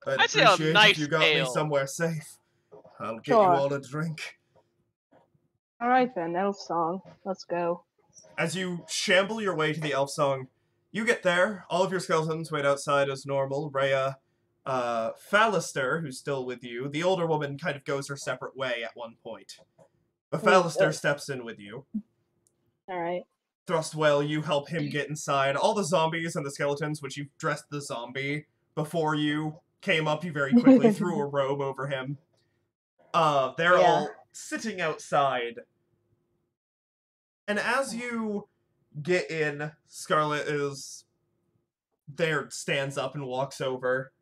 I'd say a appreciate if you nice got me ale. somewhere safe. I'll get you Sure. all a drink. Alright then, Elf Song. Let's go. As you shamble your way to the elf song, you get there. All of your skeletons wait outside as normal. Rhea, Fallister, who's still with you. The older woman kind of goes her separate way at one point. But Fallister steps in with you. Alright. Thrustwell, you help him get inside. All the zombies and the skeletons, which you've dressed the zombie before you came up, you very quickly threw a robe over him. They're all sitting outside. And as you get in, Scarlet is there, stands up and walks over.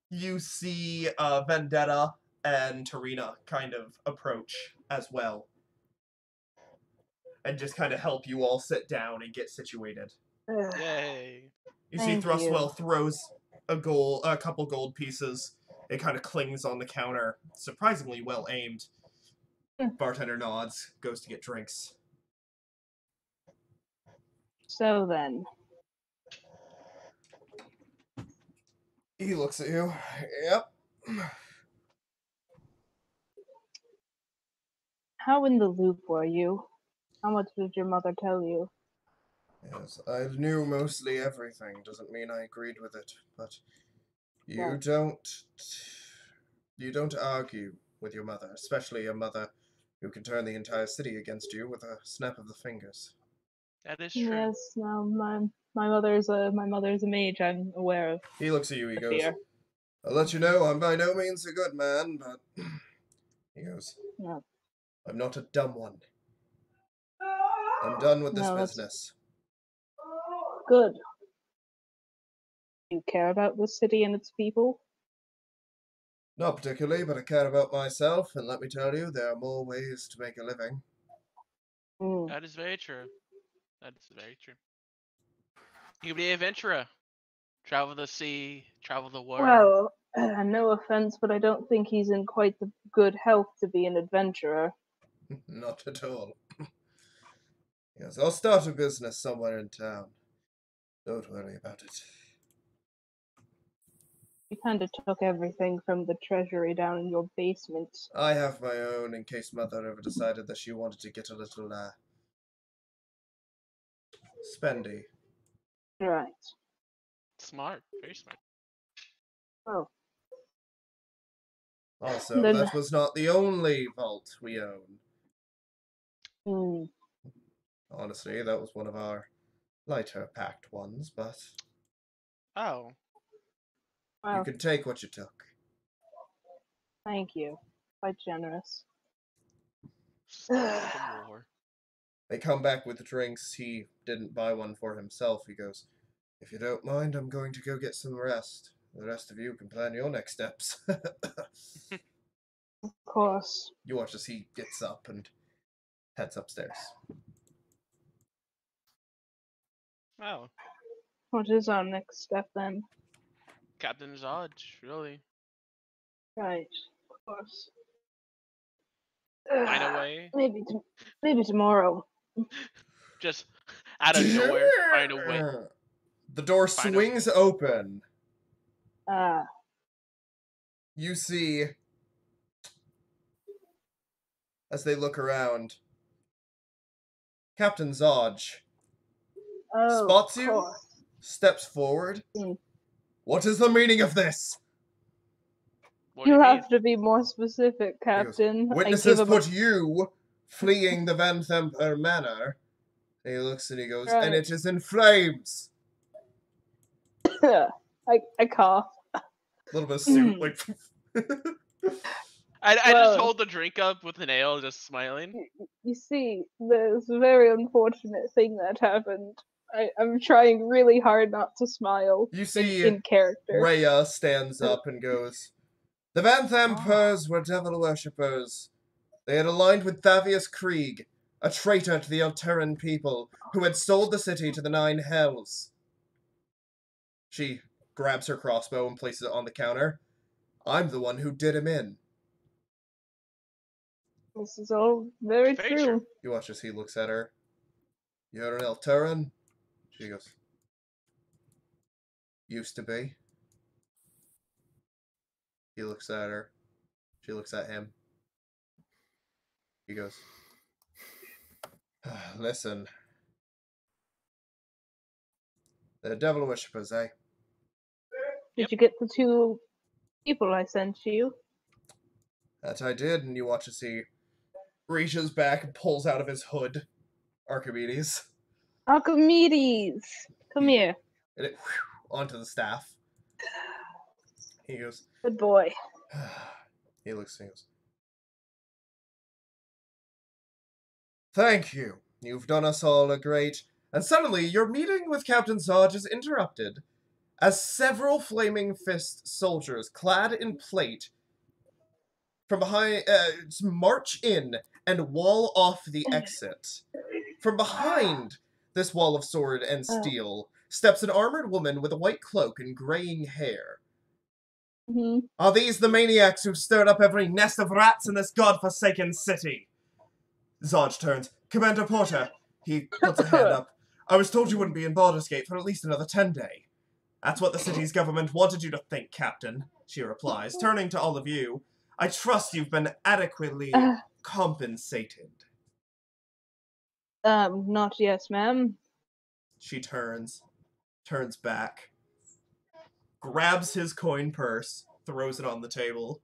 You see Vendetta and Tarina kind of approach as well. And just kind of help you all sit down and get situated. Yay. You see Thrustwell throws a couple gold pieces. It kind of clings on the counter. Surprisingly well aimed. Bartender nods, goes to get drinks. So then. He looks at you. Yep. How in the loop were you? How much did your mother tell you? Yes, I knew mostly everything. Doesn't mean I agreed with it, but you Right. don't argue with your mother, especially a mother who can turn the entire city against you with a snap of the fingers. That is true. Yes, no, my mother's a mage. I'm aware of. He looks at you. He goes, fear. "I'll let you know. I'm by no means a good man, but," he goes, No. "I'm not a dumb one. I'm done with this business." Good. You care about the city and its people? Not particularly, but I care about myself, and let me tell you, there are more ways to make a living. That is very true. That is very true. You can be an adventurer. Travel the sea, travel the world. Well, no offense, but I don't think he's in quite the good health to be an adventurer. Not at all. Yes, I'll start a business somewhere in town. Don't worry about it. You kind of took everything from the treasury down in your basement. I have my own in case Mother ever decided that she wanted to get a little, spendy. Right. Smart. Very smart. Oh. Also, Then... that was not the only vault we own. Honestly, that was one of our lighter packed ones, but... Oh. Well, you can take what you took. Thank you. Quite generous. The war. They come back with drinks. He didn't buy one for himself. He goes, "If you don't mind, I'm going to go get some rest. The rest of you can plan your next steps." Of course. You watch as he gets up and heads upstairs. Oh. What is our next step then? Captain Zodge, really. Right. Of course. Find a way. Maybe tomorrow. Just out of nowhere, find a way. The door swings open. You see, as they look around, Captain Zodge spots you, steps forward. What is the meaning of this? You have to be more specific, Captain. Goes, "Witnesses put you fleeing the Vanthamper Manor." And he looks and he goes, "And it is in flames." I cough. A little bit of soup, like. I just hold the drink up with an ale, just smiling. You see, there's a very unfortunate thing that happened. I'm trying really hard not to smile. You see, in character. Rhea stands up and goes, "The Vanthampers were devil worshippers. They had aligned with Thavius Krieg, a traitor to the Elturel people, who had sold the city to the Nine Hells." She grabs her crossbow and places it on the counter. "I'm the one who did him in." This is all very true. You watch as he looks at her. "You're an Elturel?" She goes, Used to be. He looks at her. She looks at him. He goes, listen. They're devil worshippers, eh? Did you get the 2 people I sent you? That I did, and you watch as he reaches back and pulls out of his hood Archimedes. Archimedes! Come here. And it onto the staff. He goes, Good boy. he looks and he goes, thank you. You've done us all a great... And suddenly, your meeting with Captain Zodge is interrupted as several flaming fist soldiers, clad in plate, from behind, march in and wall off the exit. From behind this wall of sword and steel steps an armored woman with a white cloak and graying hair. Mm-hmm. Are these the maniacs who've stirred up every nest of rats in this godforsaken city? Zodge turns. Commander Porter. He puts a hand up. I was told you wouldn't be in Baldur's Gate for at least another 10 days. That's what the city's government wanted you to think, Captain, she replies, turning to all of you. I trust you've been adequately compensated. Not yet, ma'am. She turns back, grabs his coin purse, throws it on the table.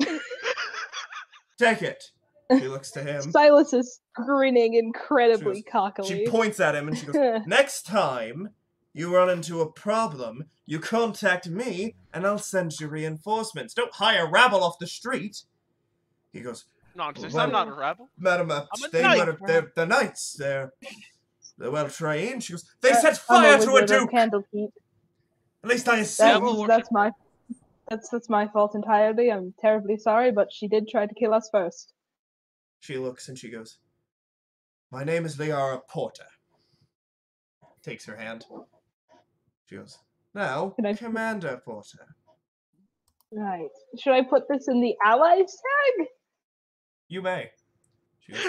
Take it. She looks to him. Silas is grinning incredibly cockily. She points at him and she goes, next time you run into a problem, you contact me and I'll send you reinforcements. Don't hire rabble off the street. He goes, Nonsense, well, I'm not a rabble. Madam, they're knights. They're well trained. She goes, they set I'm fire to a wizard of duke. Candlekeep. At least I assume. That's my fault entirely. I'm terribly sorry, but she did try to kill us first. She looks and she goes, my name is Liara Porter. Takes her hand. She goes, now, Commander Porter. Right. Should I put this in the allies tag? You may. She goes,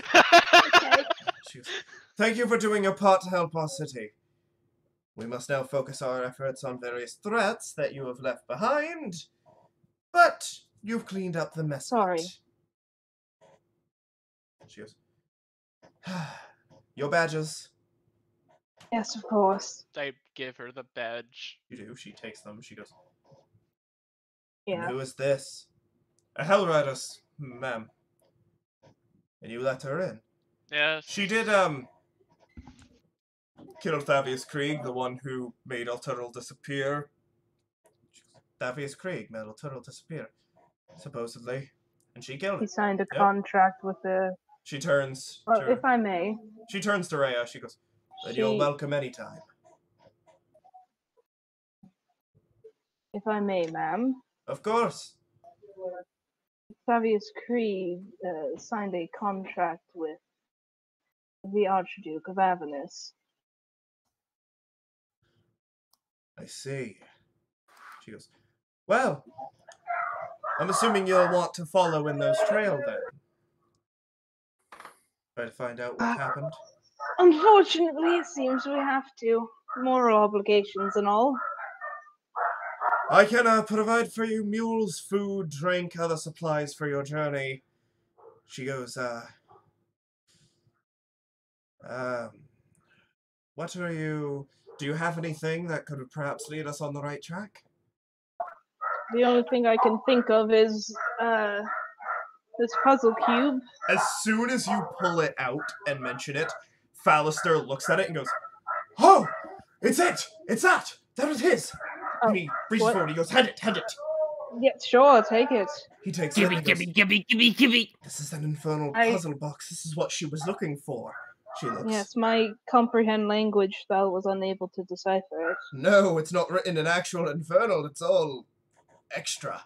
she goes, thank you for doing your part to help our city. We must now focus our efforts on various threats that you have left behind. But you've cleaned up the mess. Sorry. She goes, your badges. Yes, of course. I give her the badge. You do. She takes them. She goes, yeah. And who is this? A Hellriders, ma'am. And you let her in. Yes. She did, kill Thavius Krieg, the one who made Elturel disappear. Thavius Krieg made Elturel disappear, supposedly. And she killed him. He signed a contract with the... She turns... if I may. She turns to Rhea. She goes, then you're welcome anytime. If I may, ma'am. Of course. Thavius Krieg signed a contract with the Archduke of Avernus. I see. She goes, well, I'm assuming you'll want to follow in those trails then. Try to find out what happened. Unfortunately, it seems we have to. Moral obligations and all. I can provide for you mules, food, drink, other supplies for your journey. She goes, what are you... Do you have anything that could perhaps lead us on the right track? The only thing I can think of is, this puzzle cube. As soon as you pull it out and mention it, Fallister looks at it and goes, oh! It's it! It's that! There it is! And he reaches forward and he goes, hand it! Yeah, sure, take it. He takes it and gimme. This is an infernal puzzle box. This is what she was looking for. She looks. Yes, my comprehend language spell was unable to decipher it. No, it's not written in actual infernal. It's all extra.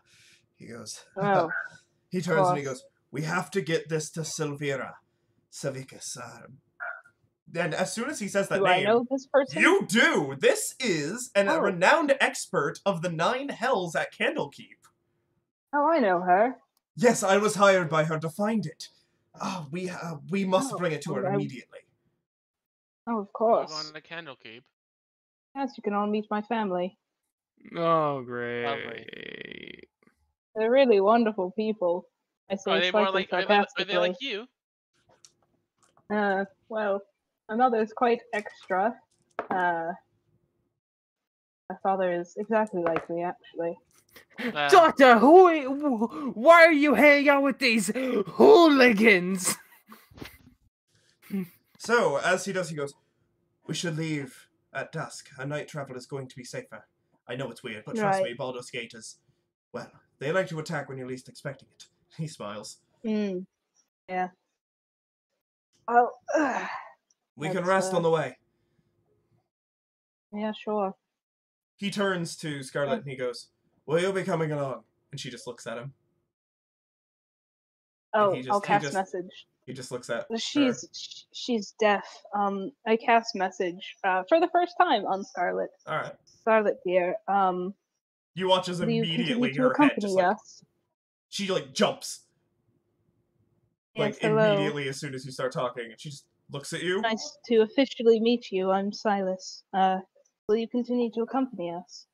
He goes. Oh. He turns and he goes, we have to get this to Silvira. Savicus. And as soon as he says that name, I know this person? You do! This is a renowned expert of the 9 hells at Candlekeep. Oh, I know her. Yes, I was hired by her to find it. Oh, we must bring it to her immediately. Oh, of course. We're going to Candlekeep. Yes, you can all meet my family. Oh, great. Lovely. They're really wonderful people. I say Are they more slightly like are they sarcastically. like you? Well, my mother's quite extra. My father is exactly like me, actually. Doctor, why are you hanging out with these hooligans? So, as he does, he goes, "We should leave at dusk. A night travel is going to be safer. I know it's weird, but trust Right. me, Baldur's Gate is... Well, they like to attack when you're least expecting it." He smiles. Yeah. Oh, "We can rest on the way." Yeah, sure. He turns to Scarlet and he goes, "Will you be coming along?" And she just looks at him. Oh, And I'll cast message. He just looks at her. She's deaf. I cast message for the first time on Scarlet. All right. Scarlet, dear. You watch as Will you immediately continue to her head just accompany like us? she like jumps. Yes, Like hello. immediately as soon as you start talking, and she just looks at you. Nice to officially meet you. I'm Silas. Will you continue to accompany us?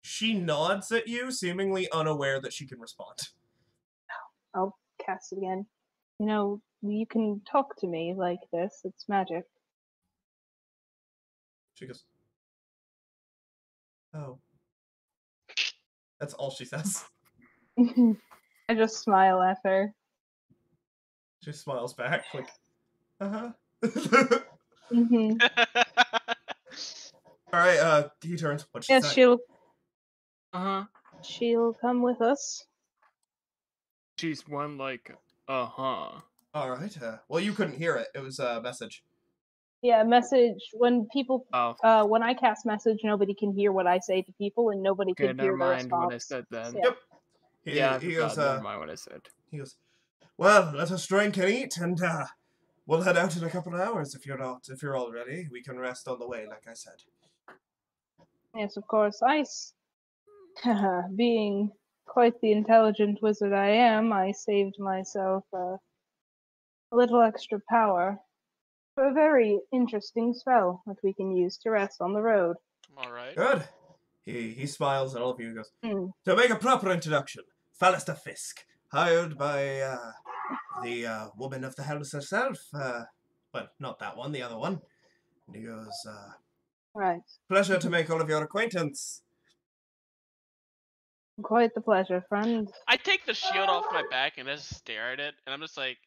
She nods at you, seemingly unaware that she can respond. I'll cast it again. You know, you can talk to me like this. It's magic. She goes, "Oh." That's all she says. I just smile at her. She smiles back, like, "Uh-huh." Mm-hmm. Alright, he turns. What'd she Yes, say? she'll come with us. She's one like, Alright, well, you couldn't hear it. It was a message. Yeah, message. When people, Oh. when I cast message, nobody can hear what I say to people, and nobody Okay, can never hear the mind response. what I said then. Yeah. Yep. I He forgot. goes, Never mind what I said. He goes, "Well, let us drink and eat, and we'll head out in a couple of hours if you're all ready. We can rest on the way, like I said." Yes, of course. Being quite the intelligent wizard I am, I saved myself a little extra power for a very interesting spell that we can use to rest on the road. All right. Good. He smiles at all of you and goes, Mm. "To make a proper introduction, Fallister Fisk, hired by the woman of the house herself. Well, not that one, the other one." And he goes, Right. "Pleasure to make all of your acquaintance." Quite the pleasure, friend. I take the shield off my back and just stare at it, and I'm just like,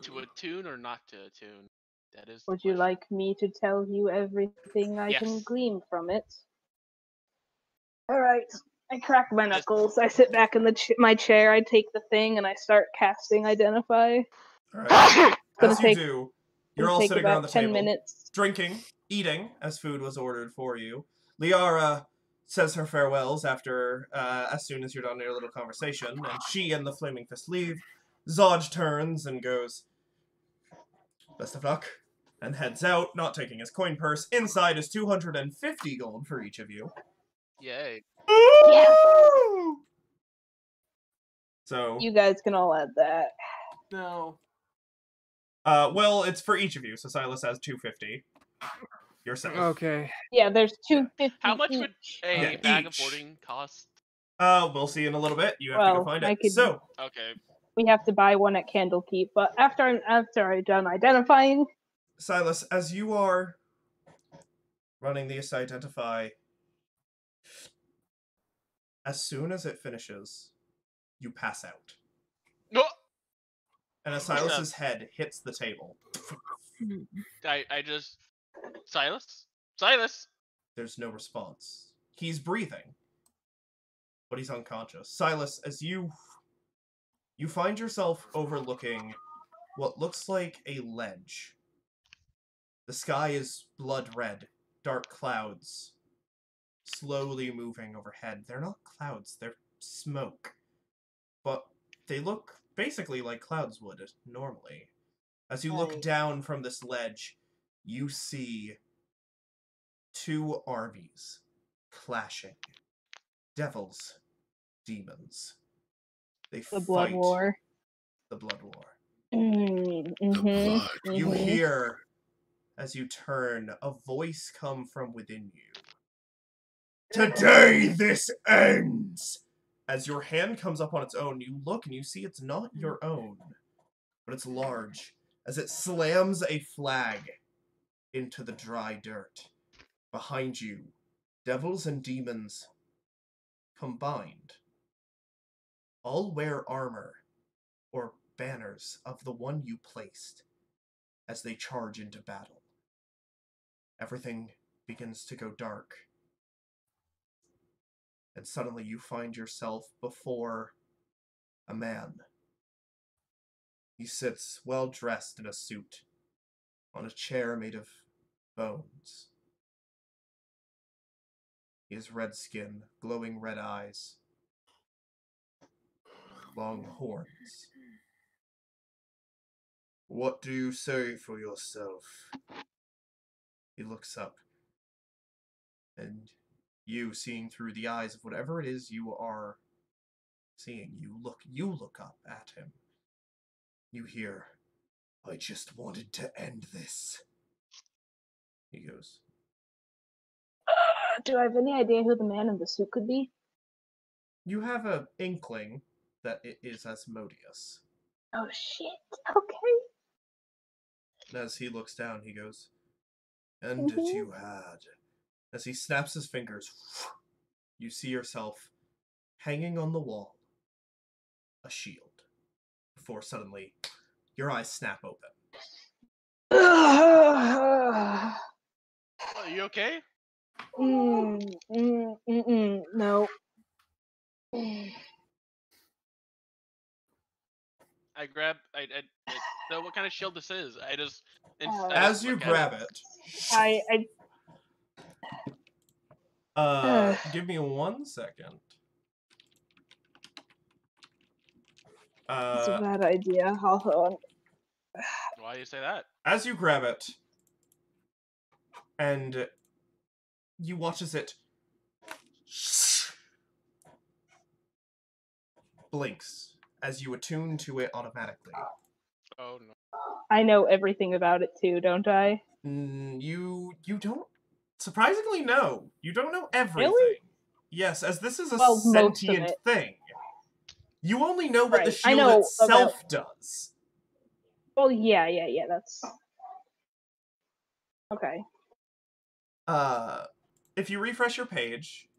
to attune or not to attune? That is. Would you like me to tell you everything I can Yes. glean from it? Alright. I crack my knuckles. I sit back in my chair. I take the thing and I start casting Identify. Alright. As you take- do, you're all take sitting around about the 10 table, minutes. drinking, eating, as food was ordered for you. Liara says her farewells after, as soon as you're done in your little conversation, and she and the Flaming Fist leave. Zod turns and goes, "Best of luck," and heads out, not taking his coin purse. Inside is 250 gold for each of you. Yay. Yeah. So, You guys can all add that. No. well, it's for each of you, so Silas has 250. Yourself. Okay. Yeah, there's 250 How much would each. a bag of each. boarding cost? We'll see in a little bit. You have to go find it. So, Okay. We have to buy one at Candlekeep, but after I'm done identifying. Silas, as you are running this Identify, as soon as it finishes, you pass out. No. And as Silas's head hits the table, I just Silas. there's no response. He's breathing, but he's unconscious. Silas, as you find yourself overlooking what looks like a ledge. The sky is blood red, dark clouds slowly moving overhead. They're not clouds, they're smoke. But they look basically like clouds would normally. As you look down from this ledge, you see two armies clashing. Devils, demons. They The Blood fight War. the Blood War. Mm-hmm. You hear as you turn, a voice come from within you. Today this ends! As your hand comes up on its own, you look and you see it's not your own, but it's large, as it slams a flag into the dry dirt. Behind you, devils and demons combined all wear armor or banners of the one you placed as they charge into battle. Everything begins to go dark, and suddenly you find yourself before a man. He sits well dressed in a suit on a chair made of bones. He has red skin, glowing red eyes, long horns. What do you say for yourself? He looks up, and you, seeing through the eyes of whatever it is you are seeing, you look up at him. You hear, I just wanted to end this. He goes, Do I have any idea who the man in the suit could be? you have an inkling that it is Asmodeus. Oh shit, okay. As he looks down, he goes, and if you had. As he snaps his fingers, you see yourself hanging on the wall, a shield, before suddenly your eyes snap open. Are you okay? No. I know what kind of shield this is. As you grab it, give me 1 second. It's a bad idea. Hold on. Why do you say that? As you grab it, and you watch as it blinks as you attune to it automatically. Oh no. I know everything about it too, don't I? You don't. Surprisingly, no. You don't know everything. Really? Yes, as this is a Most of sentient it. thing. You only know what the Right. I shield know itself does. Well, yeah, that's... Okay. If you refresh your page,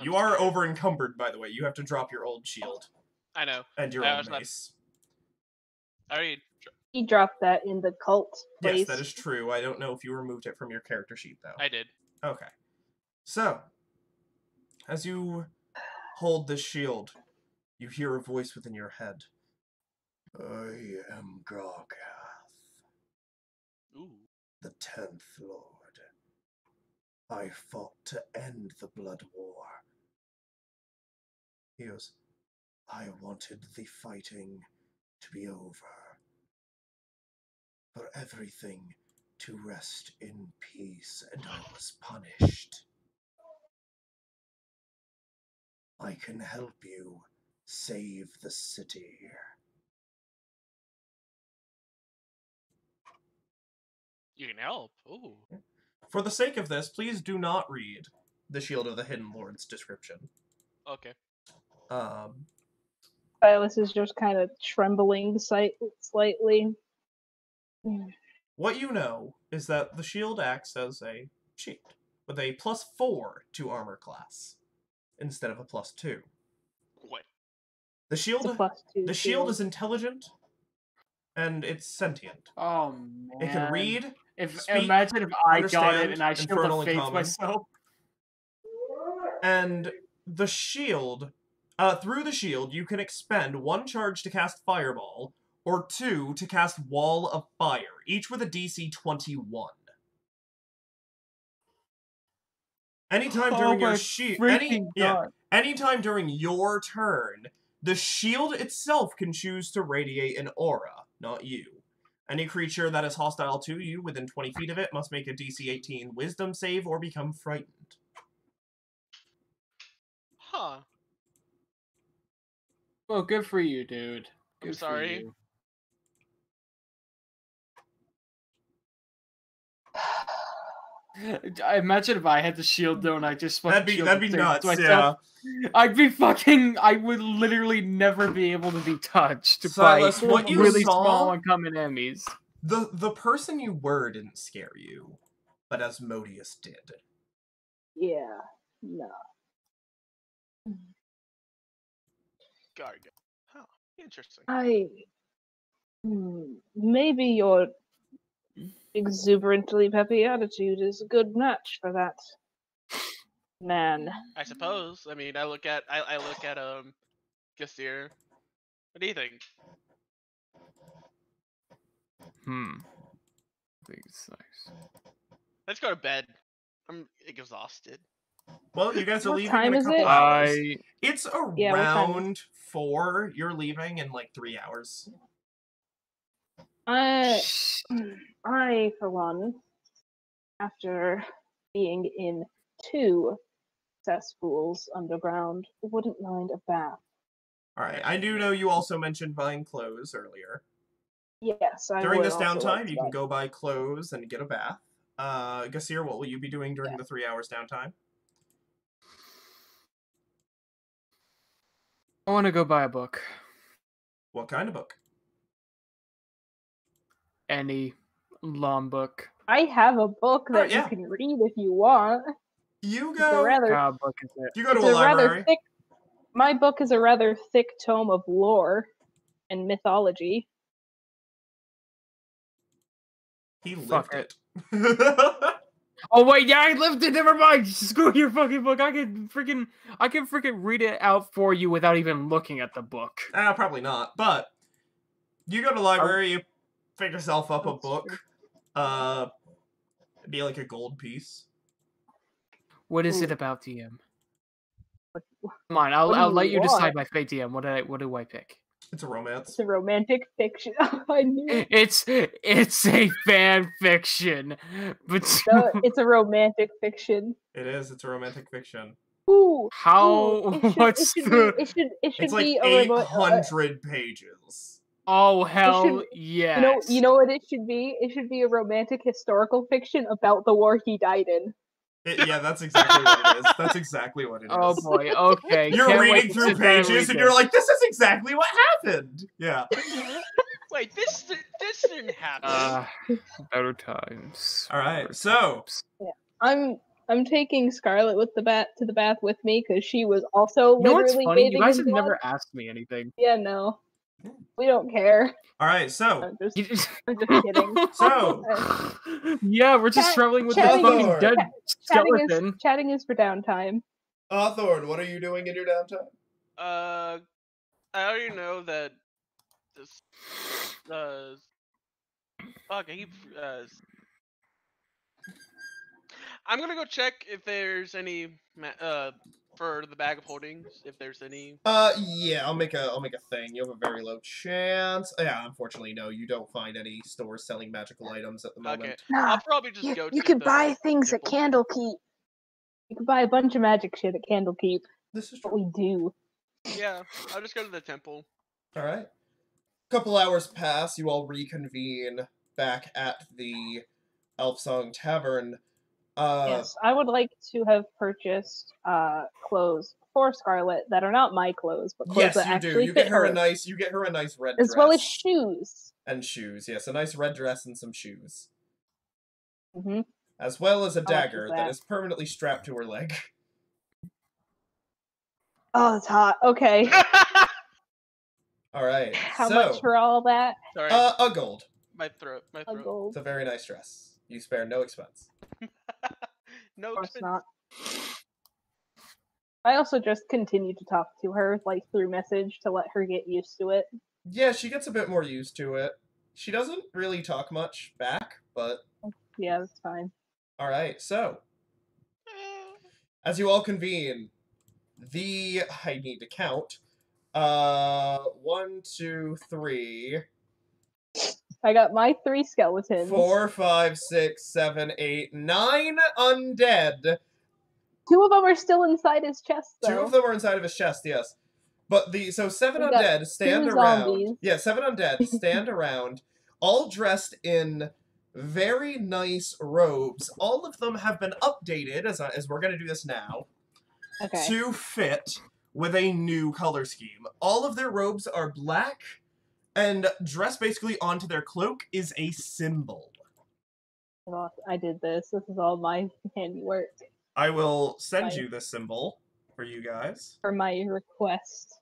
you are over encumbered, by the way. You have to drop your old shield. I know. And your old mace. He dropped that in the cult place. Yes, that is true. I don't know if you removed it from your character sheet, though. I did. Okay. So, as you hold this shield, you hear a voice within your head. I am Gargath, the 10th Lord. I fought to end the Blood War. He goes, I wanted the fighting to be over, for everything to rest in peace, and I was punished. I can help you save the city. You can help. Ooh. For the sake of this, please do not read the Shield of the Hidden Lord's description. Okay. Silas is just kind of trembling slightly. What you know is that the shield acts as a shield, with a +4 to armor class, instead of a +2. What? The shield, the shield is intelligent, and it's sentient. Oh man! It can read. Imagine if I got it and I shield the faith myself. And the shield, through the shield, you can expend 1 charge to cast Fireball, or 2 to cast Wall of Fire, each with a DC 21. Anytime during your anytime during your turn, the shield itself can choose to radiate an aura, not you. Any creature that is hostile to you within 20 feet of it must make a DC 18 Wisdom save or become frightened. Huh. Well, good for you, dude. Good I'm sorry. For you. I imagine if I had the shield though, and I just that'd be nuts. Yeah. I would literally never be able to be touched Silas, by what you really saw, small uncommon enemies. The person you were didn't scare you, but Asmodeus did. Yeah. No. Gargo. Oh, interesting. Maybe your exuberantly peppy attitude is a good match for that man. I suppose. I mean, I look at Gassir. What do you think? I think it's nice. Let's go to bed. I'm exhausted. Well, you guys are What leaving time in a is couple it? hours. It's Yeah, around 4. You're leaving in like 3 hours. I, for one, after being in 2 cesspools underground, wouldn't mind a bath. Alright, I do know you also mentioned buying clothes earlier. Yes, I During would this also downtime, like you can go buy clothes and get a bath. Gassir, what will you be doing during the 3 hours downtime? I want to go buy a book. What kind of book? Any long book. I have a book that you can read if you want. You go. What book is it? You go to a library. My book is a rather thick tome of lore and mythology. He lived it. Oh wait, yeah, I lived it. Never mind. Screw your fucking book. I can freaking read it out for you without even looking at the book. Probably not. But you go to the library, you pick yourself up a book. It'd be like a gold piece. What is it about, DM? Come on, I'll let you decide my fate, DM. What do I pick? It's a romance. It's a romantic fiction. I knew it. It's a fan fiction, but no, it's a romantic fiction. It is. It's a romantic fiction. Ooh. How? It should like be 800 pages. Oh hell yes! You know what it should be? It should be a romantic historical fiction about the war he died in. Yeah, that's exactly what it is. That's exactly what it is. Oh boy, okay. You're reading through pages and you're like, this is exactly what happened! Yeah. Wait, this didn't happen. Better times. Alright, so... Yeah. I'm taking Scarlet with the bath to the bath with me, because she was also literally bathing You guys in have blood. never asked me anything. Yeah, no. We don't care. Alright, so... I'm just kidding. So... yeah, we're just traveling with the fucking dead skeleton. Chatting is for downtime. Hawthorne, what are you doing in your downtime? I already know that this... Fuck, I'm gonna go check if there's any for the bag of holdings, if there's any. Yeah, I'll make a thing. You have a very low chance. Yeah, unfortunately, no, you don't find any stores selling magical items at the moment. Okay, I'll probably just go. You can buy things at Candlekeep. You can buy a bunch of magic shit at Candlekeep. This is what we do. Yeah, I'll just go to the temple. All right. Couple hours pass. You all reconvene back at the Elfsong Tavern. Yes, I would like to have purchased clothes for Scarlet that are not my clothes, but clothes that actually fit her. You get her a nice red dress. As well as shoes. And shoes, yes, a nice red dress and some shoes. Mm-hmm. As well as a dagger that is permanently strapped to her leg. Oh, it's hot. Okay. All right. How much for all that? Sorry. A gold. My throat. A gold. It's a very nice dress. You spare no expense. No of course expense. not. I also just continue to talk to her, like, through message to let her get used to it. Yeah, she gets a bit more used to it. She doesn't really talk much back, but... Yeah, that's fine. Alright, so... As you all convene, I need to count. 1, 2, 3... I got my 3 skeletons. 4, 5, 6, 7, 8, 9 undead. 2 of them are still inside his chest, though. 2 of them are inside of his chest, yes. But so 7 undead stand around. Yeah, 7 undead stand around, all dressed in very nice robes. All of them have been updated, as we're going to do this now, to fit with a new color scheme. All of their robes are black, and dressed basically onto their cloak is a symbol. Oh, I did this. This is all my handiwork. I will send you this symbol for you guys. For my request.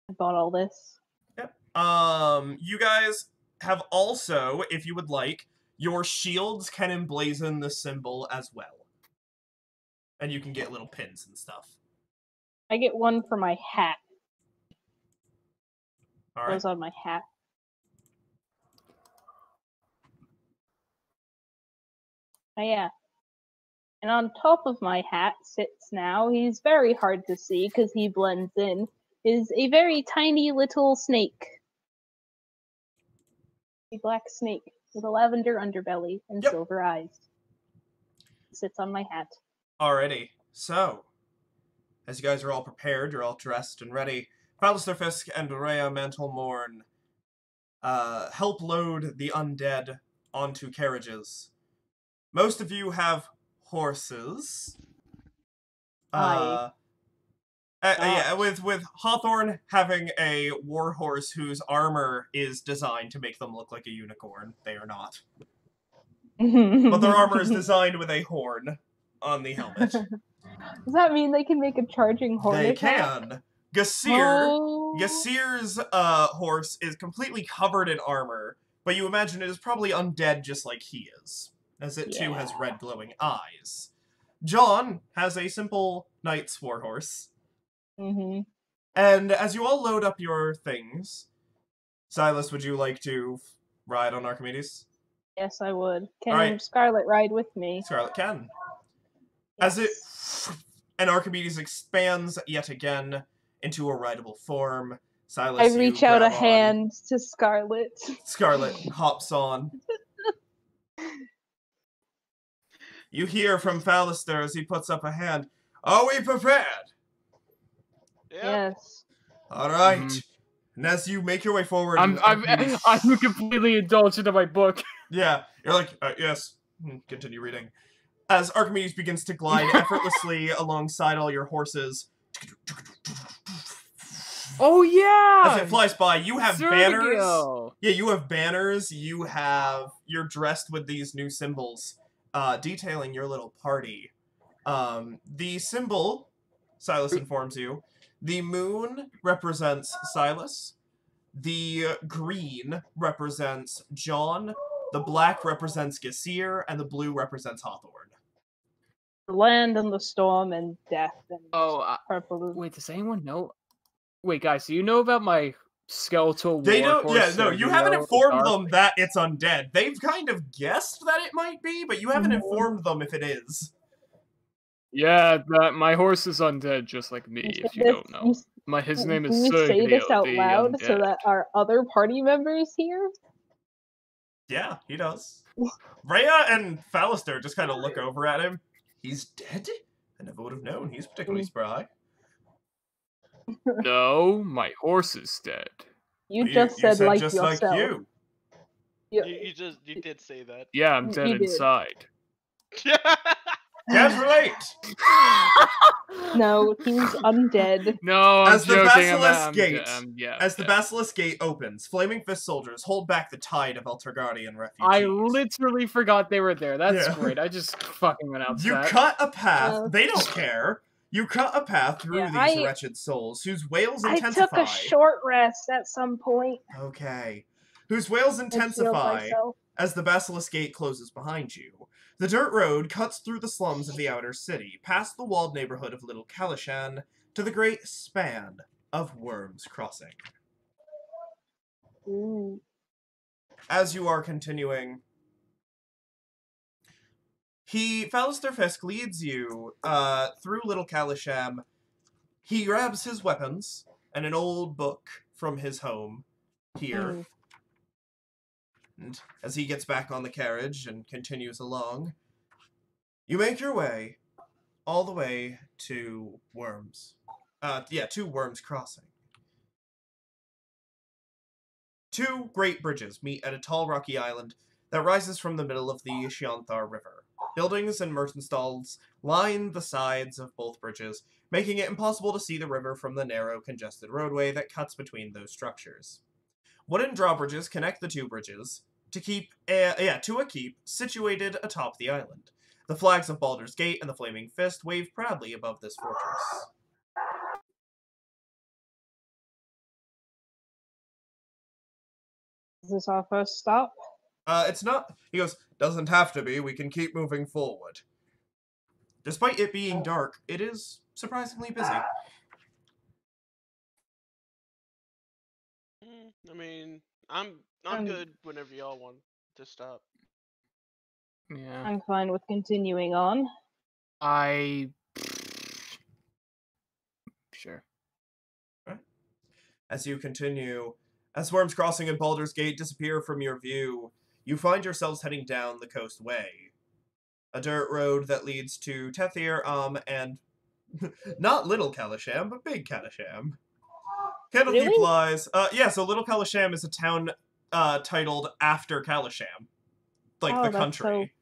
I bought all this. Yep. You guys have also, if you would like, your shields can emblazon the symbol as well. And you can get little pins and stuff. I get one for my hat. All right. Goes on my hat. Oh, yeah. And on top of my hat sits now, he's very hard to see because he blends in, is a very tiny little snake. A black snake with a lavender underbelly and silver eyes. Sits on my hat. Alrighty. So, as you guys are all prepared, you're all dressed and ready, Fisk and Rhea Mantlemorn help load the undead onto carriages. Most of you have horses. Yeah, with Hawthorne having a warhorse whose armor is designed to make them look like a unicorn. They are not. But their armor is designed with a horn on the helmet. Does that mean they can make a charging horn They attack? can. Gassir's horse is completely covered in armor, but you imagine it is probably undead just like he is, as it too has red glowing eyes. John has a simple knight's warhorse. And as you all load up your things, Silas, would you like to ride on Archimedes? Yes, I would. Can Scarlet ride with me? Scarlet can. As and Archimedes expands yet again into a rideable form. Silas, I reach out a hand to Scarlet. Scarlet hops on. You hear from Fallister as he puts up a hand. Are we prepared? Yes. All right. And as you make your way forward, I'm completely indulged into my book. Yeah, you're like, yes. Continue reading. As Archimedes begins to glide effortlessly alongside all your horses. Oh yeah! As it flies by, you have banners. Yeah, you have banners. You're dressed with these new symbols, detailing your little party. The symbol, Silas informs you, the moon represents Silas. The green represents John. The black represents Gassir, and the blue represents Hawthorne. The land and the storm and death and purple. Wait, does anyone know? Wait, guys, do you know about my skeletal They don't. warhorse? Yeah, no, you haven't informed them that it's undead. They've kind of guessed that it might be, but you haven't informed them if it is. Yeah, my horse is undead, just like me. If you don't know, his name is. Can you say this out loud so that our other party members hear? Yeah, he does. Rhea and Fallister just kind of look over at him. He's dead? I never would have known. He's particularly spry. No, my horse is dead. You just said like just yourself. Like you. You did say that. Yeah, I'm dead inside. Can't relate. No, he's undead. No, I'm as the joking. Basilisk Gate opens, Flaming Fist soldiers hold back the tide of Elturgardian refugees. I literally forgot they were there. That's great. I just fucking went outside. You cut a path. They don't care. You cut a path through these wretched souls whose wails intensify. I took a short rest at some point. Okay. Whose wails intensify as the Basilisk Gate closes behind you. The dirt road cuts through the slums of the outer city, past the walled neighborhood of Little Kalishan, to the great span of Worms Crossing. Ooh. As you are continuing, Fallister Fisk leads you through Little Kalisham. He grabs his weapons and an old book from his home here. And as he gets back on the carriage and continues along, you make your way all the way to Worms. To Worms Crossing. Two great bridges meet at a tall rocky island that rises from the middle of the Shianthar River. Buildings and merchant stalls line the sides of both bridges, making it impossible to see the river from the narrow, congested roadway that cuts between those structures. Wooden drawbridges connect the two bridges to a keep situated atop the island. The flags of Baulder's Gate and the Flaming Fist wave proudly above this fortress. Is this our first stop? It's not. He goes, doesn't have to be. We can keep moving forward. Despite it being dark, it is surprisingly busy. I mean, I'm good whenever y'all want to stop. Yeah. I'm fine with continuing on. Sure. Right. As you continue, as Worms Crossing and Baldur's Gate disappear from your view, you find yourselves heading down the coast way. A dirt road that leads to Tethir, and not Little Kalasham, but Big Kalasham. Candlekeep Really? lies. So Little Kalasham is a town titled after Kalasham, like the country.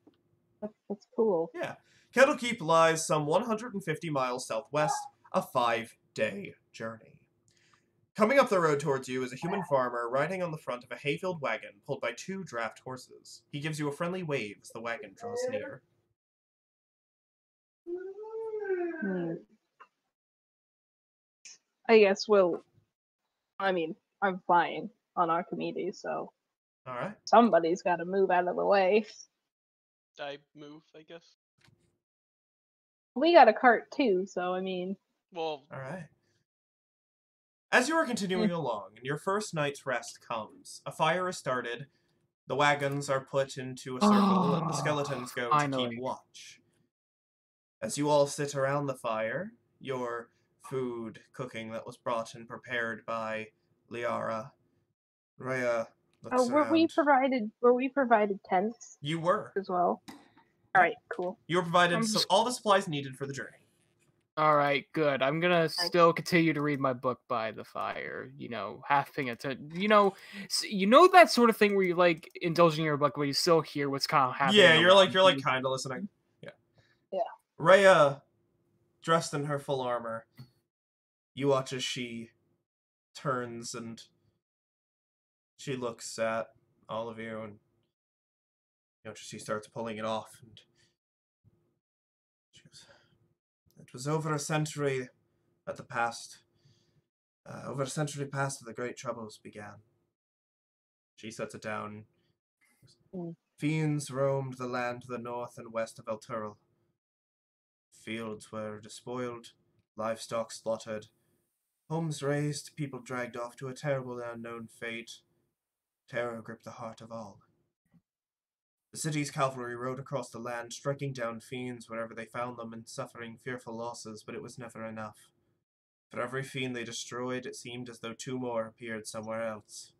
That's cool. Yeah. Candlekeep lies some 150 miles southwest, a 5-day journey. Coming up the road towards you is a human farmer riding on the front of a hay-filled wagon pulled by 2 draft horses. He gives you a friendly wave as the wagon draws near. I guess I'm flying on Archimedes, so Alright. somebody's got to move out of the way. I move, I guess. We got a cart too, so I mean. Well. Alright. As you are continuing along, and your first night's rest comes, a fire is started, the wagons are put into a circle, and the skeletons go to keep watch. As you all sit around the fire, your food cooking that was brought and prepared by Liara, Rhea looks around. Were we provided tents? You were. As well. Alright, cool. You were provided all the supplies needed for the journey. Alright, good. I'm gonna still continue to read my book by the fire, half paying attention. You know that sort of thing where you like indulging your book, but you still hear what's kind of happening. Yeah, you're like kind of listening. Yeah. Yeah. Rhea, dressed in her full armor, you watch as she turns and she looks at all of you, and she starts pulling it off, and she goes, "It was over a century at the past. Over a century past the Great Troubles began." She sets it down. Fiends roamed the land to the north and west of Elturel. Fields were despoiled, livestock slaughtered, homes razed, people dragged off to a terrible and unknown fate. Terror gripped the heart of all. The city's cavalry rode across the land, striking down fiends wherever they found them and suffering fearful losses, but it was never enough. For every fiend they destroyed, it seemed as though 2 more appeared somewhere else.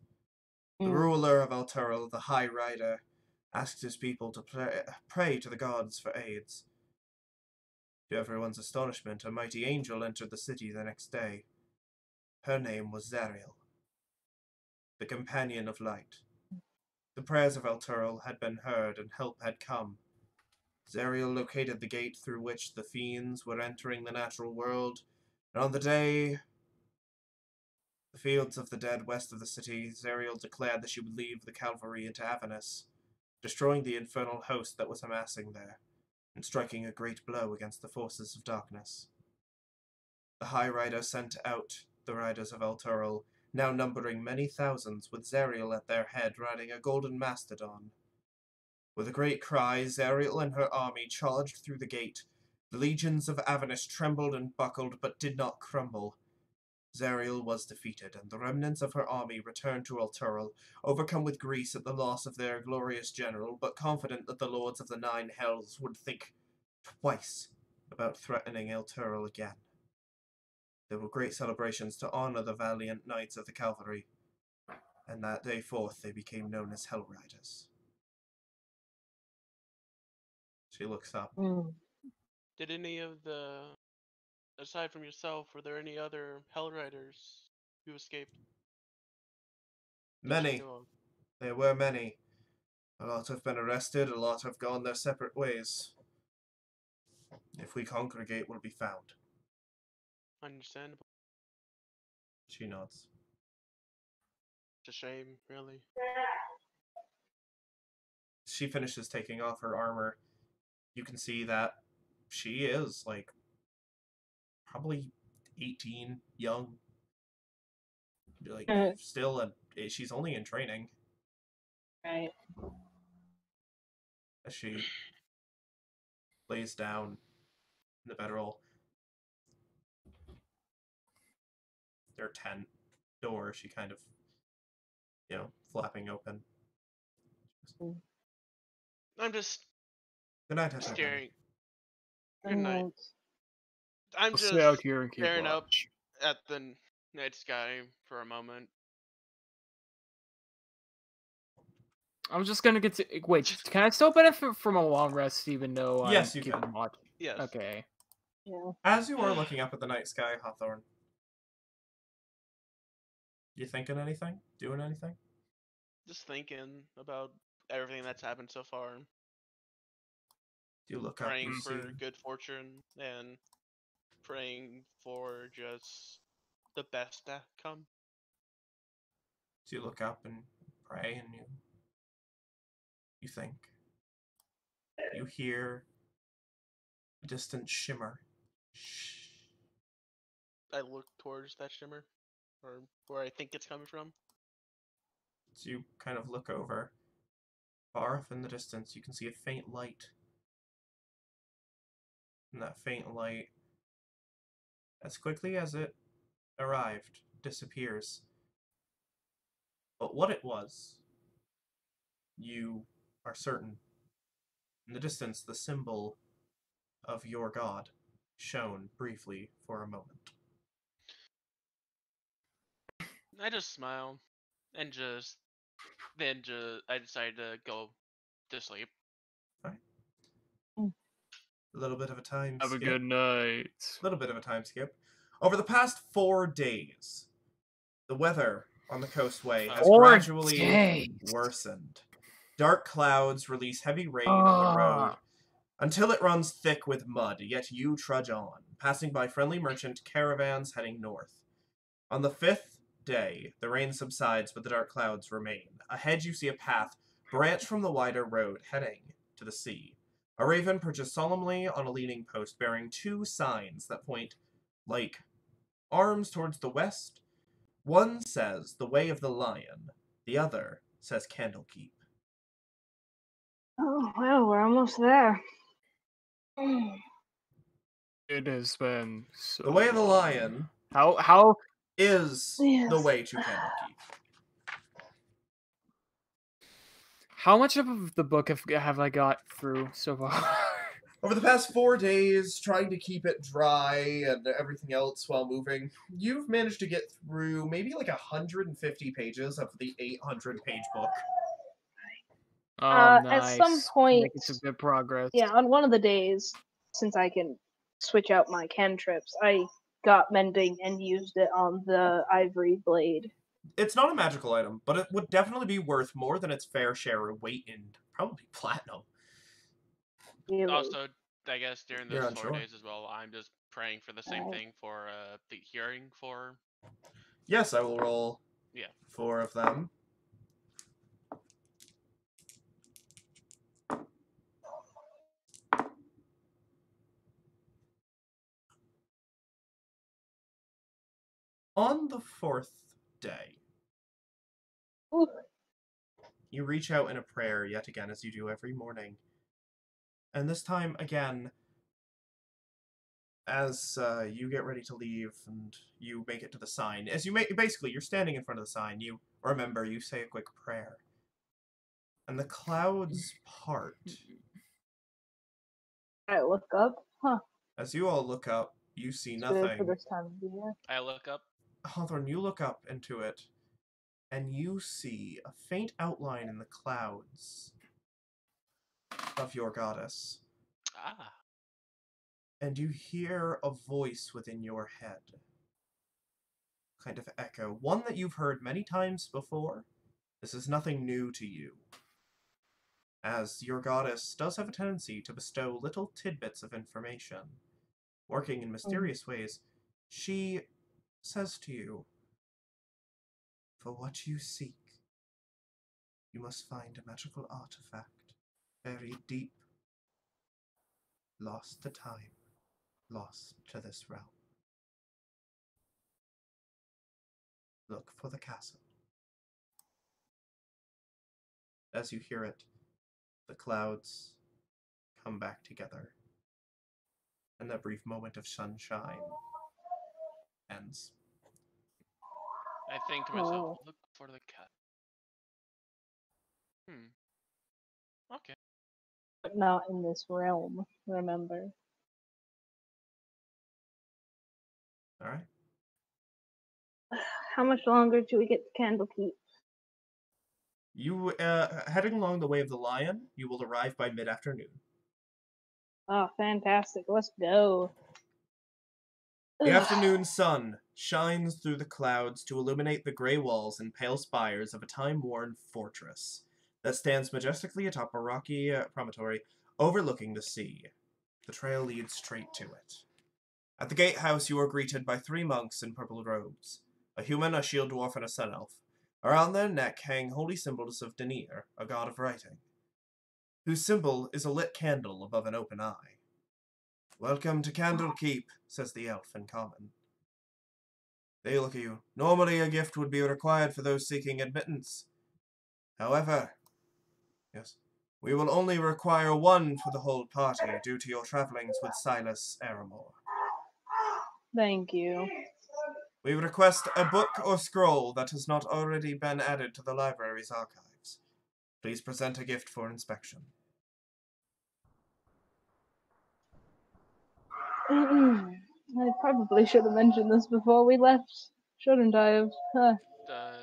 The ruler of Elturel, the High Rider, asked his people to pray to the gods for aids. To everyone's astonishment, a mighty angel entered the city the next day. Her name was Zariel, the companion of light. The prayers of Elturel had been heard and help had come. Zariel located the gate through which the fiends were entering the natural world, and on the day the fields of the dead west of the city, Zariel declared that she would lead the cavalry into Avernus, destroying the infernal host that was amassing there, and striking a great blow against the forces of darkness. The High Rider sent out the riders of Elturel, now numbering many thousands, with Zariel at their head riding a golden mastodon. With a great cry, Zariel and her army charged through the gate. The legions of Avernus trembled and buckled, but did not crumble. Zariel was defeated, and the remnants of her army returned to Elturel, overcome with grief at the loss of their glorious general, but confident that the lords of the 9 hells would think twice about threatening Elturel again. There were great celebrations to honor the valiant knights of the cavalry, and that day forth they became known as Hell Riders. She looks up. Did any of aside from yourself, were there any other Hell Riders who escaped? Many. There were many. A lot have been arrested, a lot have gone their separate ways. If we congregate, we'll be found. Understandable. She nods. It's a shame, really. She finishes taking off her armor. You can see that she is, like, probably 18, young. Like, still, she's only in training. Right. As she lays down in the bedroll. Their tent door, she kind of, flapping open. I'm just Good night, staring. Good night. I'm I'll just stay out here and keep staring up watch. at the night sky for a moment. I'm just gonna get to. Wait, can I still benefit from a long rest even though Yes, I'm you keeping can. watch? Yes. Okay. Yeah. As you are looking up at the night sky, Hawthorne, you thinking anything? Doing anything? Just thinking about everything that's happened so far. Do you look up Praying and for see? good fortune and praying for just the best to come. Do you look up and pray and you think? You hear a distant shimmer. Shh. I look towards that shimmer, or where I think it's coming from. As you kind of look over, far off in the distance, you can see a faint light. And that faint light, as quickly as it arrived, disappears. But what it was, you are certain. In the distance, the symbol of your god shone briefly for a moment. I just smile, and I decide to go to sleep. Right. A little bit of a time Have a skip. good night. A little bit of a time skip. Over the past 4 days, the weather on the coastway has 4 gradually days. worsened. Dark clouds release heavy rain on the road until it runs thick with mud, yet you trudge on, passing by friendly merchant caravans heading north. On the 5th day, the rain subsides, but the dark clouds remain. Ahead you see a path branch from the wider road heading to the sea. A raven perches solemnly on a leaning post bearing 2 signs that point like arms towards the west. One says the way of the lion, the other says Candlekeep. Oh, well, we're almost there. It has been so The way of the long. lion How is Yes. the way to Candlekeep. How much of the book have I got through so far? Over the past 4 days, trying to keep it dry and everything else while moving, you've managed to get through maybe like 150 pages of the 800-page book. Oh, nice. At some point, making some good progress. Yeah, on one of the days, since I can switch out my cantrips, I got mending and used it on the ivory blade. It's not a magical item, but it would definitely be worth more than its fair share of weight in probably platinum. Really. Also, I guess during You're those 4 unsure. days as well, I'm just praying for the same thing for the hearing for. Yes, I will roll 4 of them. On the 4th day, Ooh. you reach out in a prayer yet again, as you do every morning. And this time, again, as you get ready to leave and you make it to the sign, as you basically, you're standing in front of the sign, you remember, you say a quick prayer. And the clouds part. I look up. Huh. As you all look up, you see It's good for nothing. this time of the year. I look up. Hawthorne, you look up into it, and you see a faint outline in the clouds of your goddess. Ah. And you hear a voice within your head. Kind of echo. One that you've heard many times before, This is nothing new to you, as your goddess does have a tendency to bestow little tidbits of information. Working in mysterious ways, she says to you, "For what you seek, you must find a magical artifact, buried deep, lost to time, lost to this realm. Look for the castle." As you hear it, the clouds come back together, and that brief moment of sunshine ends. I think to myself, look for the cat. Okay. But not in this realm, remember. Alright. How much longer do we get to Candlekeep? You, heading along the way of the lion, you will arrive by mid-afternoon. Oh, fantastic. Let's go. The afternoon sun shines through the clouds to illuminate the grey walls and pale spires of a time-worn fortress that stands majestically atop a rocky promontory overlooking the sea. The trail leads straight to it. At the gatehouse, you are greeted by 3 monks in purple robes, a human, a shield dwarf, and a sun elf. Around their neck hang holy symbols of Denir, a god of writing, whose symbol is a lit candle above an open eye. "Welcome to Candlekeep," says the elf in common. They look at you. "Normally a gift would be required for those seeking admittance. However, yes, we will only require 1 for the whole party due to your travelings with Silas Aramore. Thank you. We request a book or scroll that has not already been added to the library's archives. Please present a gift for inspection." I probably should have mentioned this before we left. Shouldn't I have?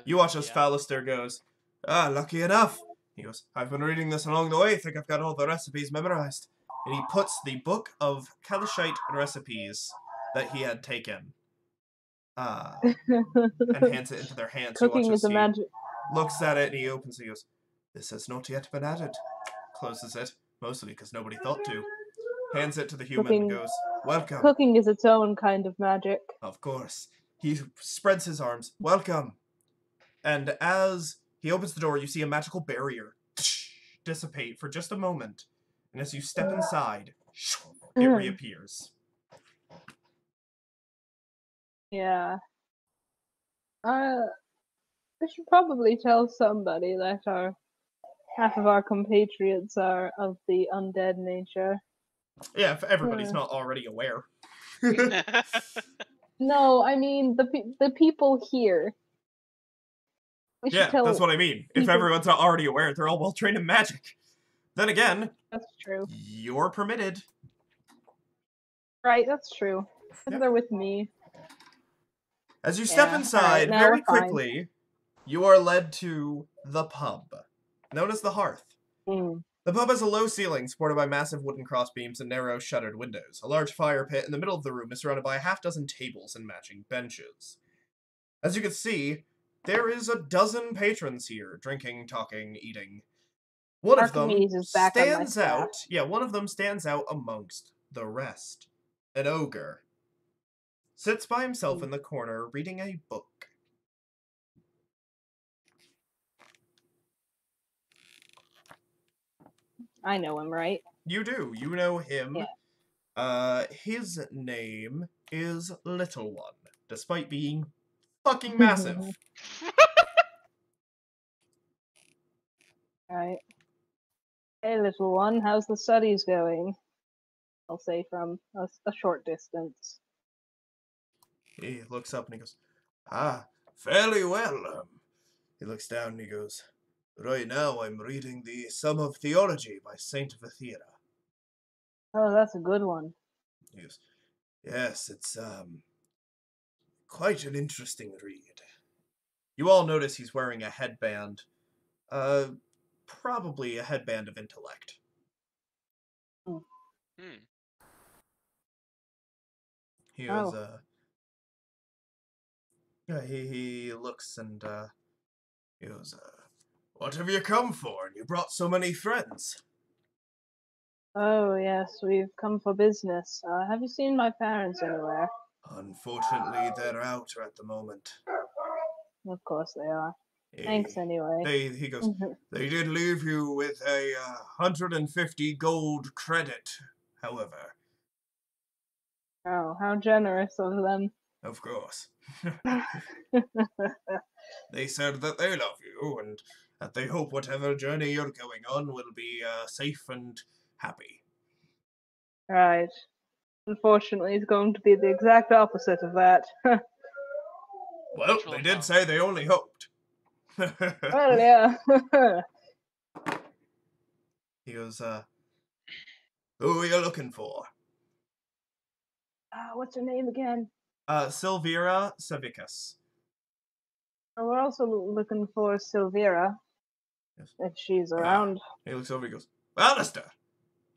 You watch as Yeah. Fallister goes, "Lucky enough." He goes, "I've been reading this along the way, think I've got all the recipes memorized." And he puts the book of Kalashite recipes that he had taken, and hands it into their hands. Cooking You watch is as a he magic. looks at it and he opens it and he goes, "This has not yet been added." Closes it, mostly because nobody thought to. Hands it to the human and goes, "Welcome." Cooking is its own kind of magic. Of course. He spreads his arms. "Welcome." And as he opens the door, you see a magical barrier dissipate for just a moment. And as you step inside, it reappears. Yeah. We should probably tell somebody that half of our compatriots are of the undead nature. Yeah, if everybody's not already aware. No, I mean the people here. We should Yeah, tell that's what I mean. If people- everyone's not already aware, they're all well trained in magic. Then again, That's true. you're permitted. Right, that's true. Yep. They're with me. As you step inside, now very we're fine. quickly, you are led to the pub, known as the Hearth. The pub has a low ceiling supported by massive wooden crossbeams and narrow shuttered windows. A large fire pit in the middle of the room is surrounded by a half-dozen tables and matching benches. As you can see, there is a dozen patrons here, drinking, talking, eating. One of them stands out. Yeah, one of them stands out amongst the rest. An ogre sits by himself in the corner reading a book. I know him, right? You do. You know him. Yeah. His name is Little One, despite being fucking massive. Right. Hey, little one, how's the studies going? I'll say from a short distance. He looks up and he goes, "Fairly well." He looks down and he goes, "Right now I'm reading the Sum of Theology by Saint Vathira." Oh, that's a good one. He goes, "Yes, it's, quite an interesting read." You all notice he's wearing a headband. Probably a headband of intellect. He goes, he looks and, he goes, What have you come for? You brought so many friends. Oh, yes, we've come for business. Have you seen my parents anywhere? Unfortunately, they're out at the moment. Of course they are. Thanks anyway. He goes, they did leave you with a 150 gold credit, however. Oh, how generous of them. Of course. They said that they love you and that they hope whatever journey you're going on will be safe and happy. Right. Unfortunately, it's going to be the exact opposite of that. Well, they did say they only hoped. Well, yeah. He goes, who are you looking for? What's her name again? Silvira Savicus. We're also looking for Silvira. Yes. If she's around. He looks over and he goes, Alistair!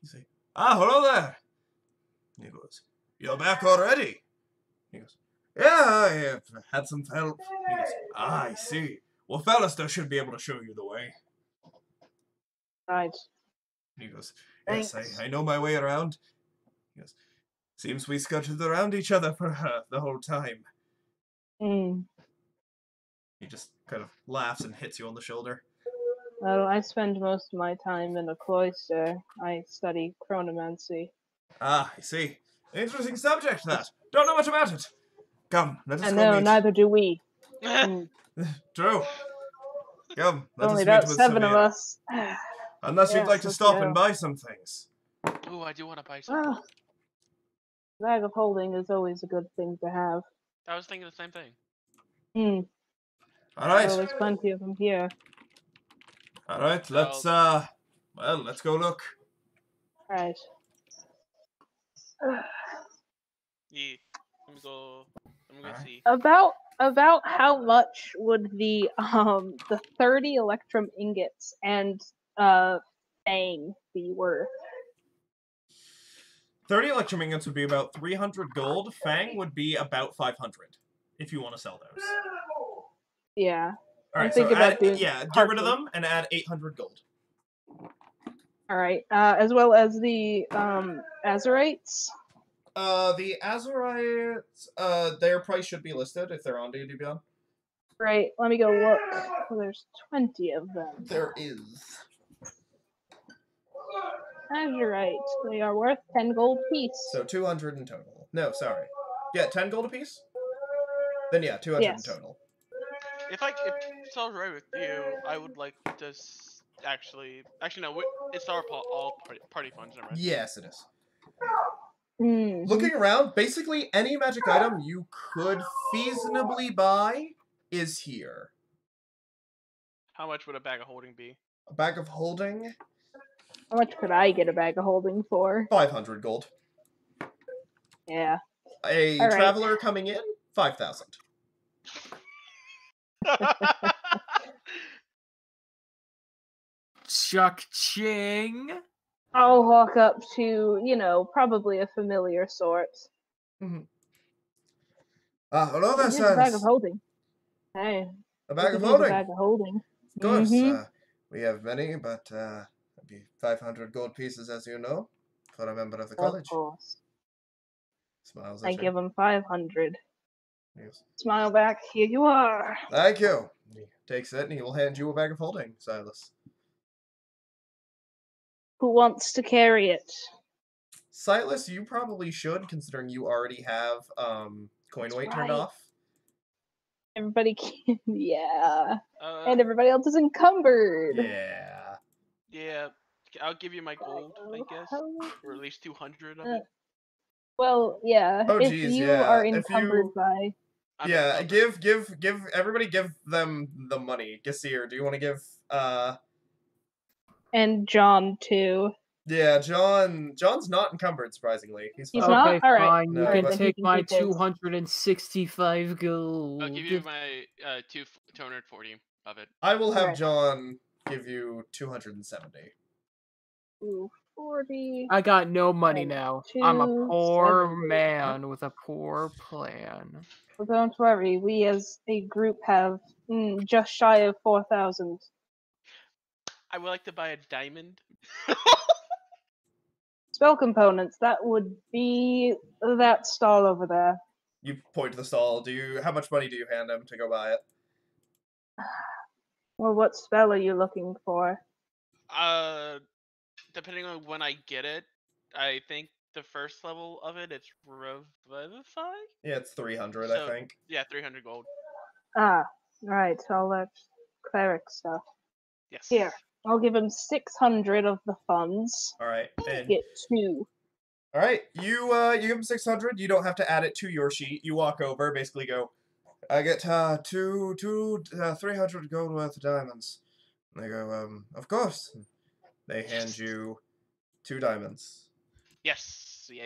You say, hello there! He goes, you're back already? He goes, yeah, I have had some help. He goes, I see. Well, Alistair should be able to show you the way. Right. He goes, yes, Thanks. I know my way around. He goes, seems we scuttled around each other for the whole time. He just kind of laughs and hits you on the shoulder. Well, I spend most of my time in a cloister. I study chronomancy. I see. Interesting subject, that. Don't know much about it. Come, let us go no, meet. neither do we. True. Come, let Only us meet about with 7 of Sevilla. us. Unless you'd like to stop and buy some things. Ooh, I do want to buy something. Bag of holding is always a good thing to have. I was thinking the same thing. Alright. Well, there's plenty of them here. Alright, let's let's go look. Right. Yeah. Let me go see. About how much would the 30 electrum ingots and fang be worth? 30 electrum ingots would be about 300 gold. Fang would be about 500 if you want to sell those. Yeah. Alright, so get rid of them and add 800 gold. Alright, as well as the Azurites. The Azurites, their price should be listed if they're on D&D Beyond. Right, let me go look. Well, there's 20 of them. There is. Azurites, they are worth 10 gold apiece. So 200 in total. No, sorry. Yeah, 10 gold apiece? Then yeah, 200 in total. If it's all right with you, I would like to actually no, it's our all party funds, right? Yes, it is. Mm-hmm. Looking around, basically any magic item you could feasibly buy is here. How much would a bag of holding be? A bag of holding? How much could I get a bag of holding for? 500 gold. Yeah. A traveler coming in? 5,000. Chuck-ching. I'll walk up to, probably a familiar sort. Mm-hmm. Hello there, Here's sirs. a bag of holding. Hey. A bag of holding? A bag of holding. Of course. Mm-hmm. We have many, but it'd be 500 gold pieces, as you know, for a member of the college. Of course. Smiles at I you. give him 500. Yes. Smile back. Here you are. Thank you. He takes it and he will hand you a bag of holding, Silas. Who wants to carry it? Silas, you probably should, considering you already have coin weight turned off. Everybody can, yeah. And everybody else is encumbered. Yeah. Yeah, I'll give you my gold, I guess, or at least 200 of it. Well, yeah. Oh, if you are encumbered by. Everybody give them the money. Gassir, do you want to give And John too. Yeah, John's not encumbered, surprisingly. He's fine. He's not? Okay, Alright. fine. No, you can but- take my keep his. 265 gold. I'll give you my 240 of it. I will have Alright. John give you 270. 240. I got no money and now. I'm a poor 270. man with a poor plan. Well, don't worry. We as a group have just shy of 4,000. I would like to buy a diamond. Spell components, that would be that stall over there. You point to the stall. How much money do you hand him to go buy it? Well, what spell are you looking for? Depending on when I get it, I think the first level of it, it's Revivify? Yeah, it's 300, So, I think. yeah, 300 gold. Ah, right, all that cleric stuff. Yes. Here, I'll give him 600 of the funds. Alright, and... Get 2. Alright, you give him 600, you don't have to add it to your sheet. You walk over, basically go, I get 300 gold worth of diamonds. And they go, of course. They hand you 2 diamonds. Yes. Yeah.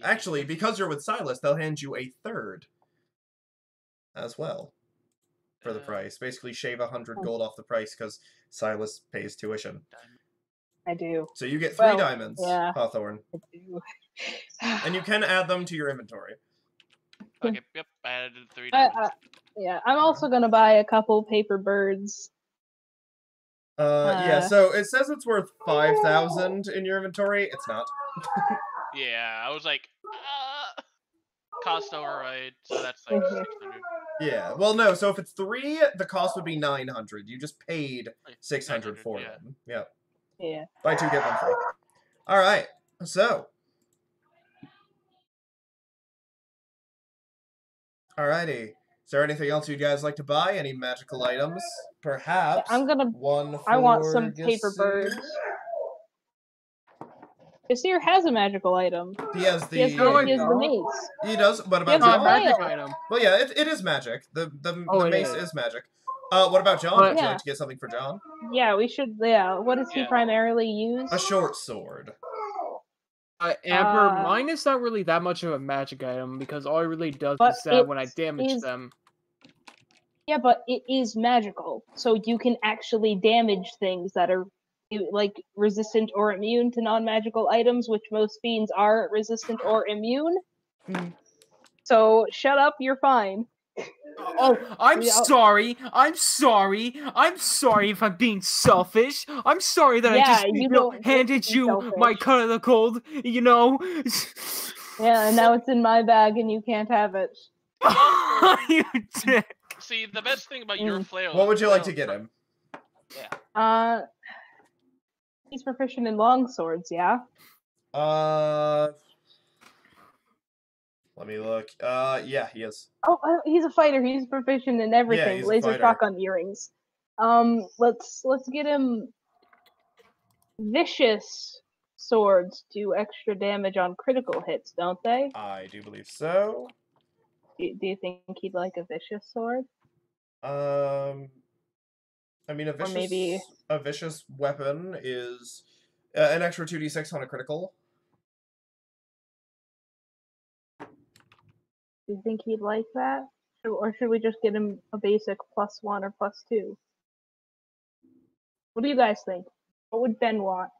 Actually, because you're with Silas, they'll hand you a 3rd as well for the price. Basically, shave 100 gold off the price because Silas pays tuition. I do. So you get 3 diamonds, yeah, Hawthorne. I do. And you can add them to your inventory. Okay, yep, I added 3 diamonds. Yeah, I'm also gonna buy a couple paper birds. Yeah, so it says it's worth 5,000 in your inventory. It's not. Yeah, I was like, cost override, so that's like 600. Yeah, well, no, so if it's 3, the cost would be 900. You just paid 600 for them. Yep. Yeah. Buy 2, get 1 free. Alright, so. Alrighty. Is there anything else you guys like to buy? Any magical items? Perhaps. I'm gonna. One for I want some paper Gisir? birds. Gisir has a magical item. He has the. He has the mace. He does. What He about has John? a magic item. Well, yeah, it is magic. The mace is magic. What about John? Would you like to get something for John? Yeah, we should. Yeah, what does he primarily use? A short sword. Amber, mine is not really that much of a magic item because all it really does is that when I damage them. Yeah, but it is magical, so you can actually damage things that are like resistant or immune to non-magical items, which most fiends are resistant or immune. So shut up, you're fine. Oh, I'm sorry. I'm sorry if I'm being selfish. I'm sorry that I just handed you my cut of the gold, you know. Yeah, and now it's in my bag and you can't have it. You dick. See, the best thing about your flail. What would you like to get him? Yeah. He's proficient in long swords, yeah? Let me look. Yeah, he is. Oh, he's a fighter. He's proficient in everything. Yeah, he's Laser a fighter. shotgun earrings. Let's get him vicious swords do extra damage on critical hits, don't they? I do believe so. Do you think he'd like a vicious sword? I mean, a vicious weapon is an extra 2d6 on a critical. Do you think he'd like that? Or should we just get him a basic +1 or +2? What do you guys think? What would Ben want?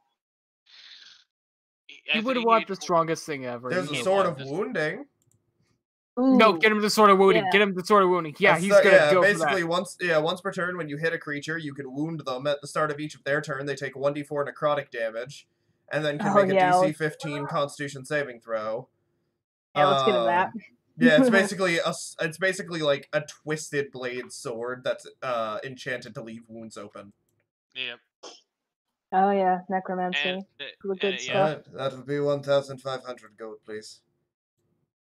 He would want the strongest thing ever. There's a sword of wounding. Ooh. No, get him the sword of wounding. Yeah. Get him the sword of wounding. Yeah, he's gonna go basically for that. Once per turn, when you hit a creature, you can wound them. At the start of each of their turn, they take 1d4 necrotic damage, and then can make a DC 15 Constitution saving throw. Yeah, let's get him that. Yeah, it's basically like a twisted blade sword that's enchanted to leave wounds open. Yep. Oh yeah, necromancy. The good stuff. That would be 1,500 gold, please.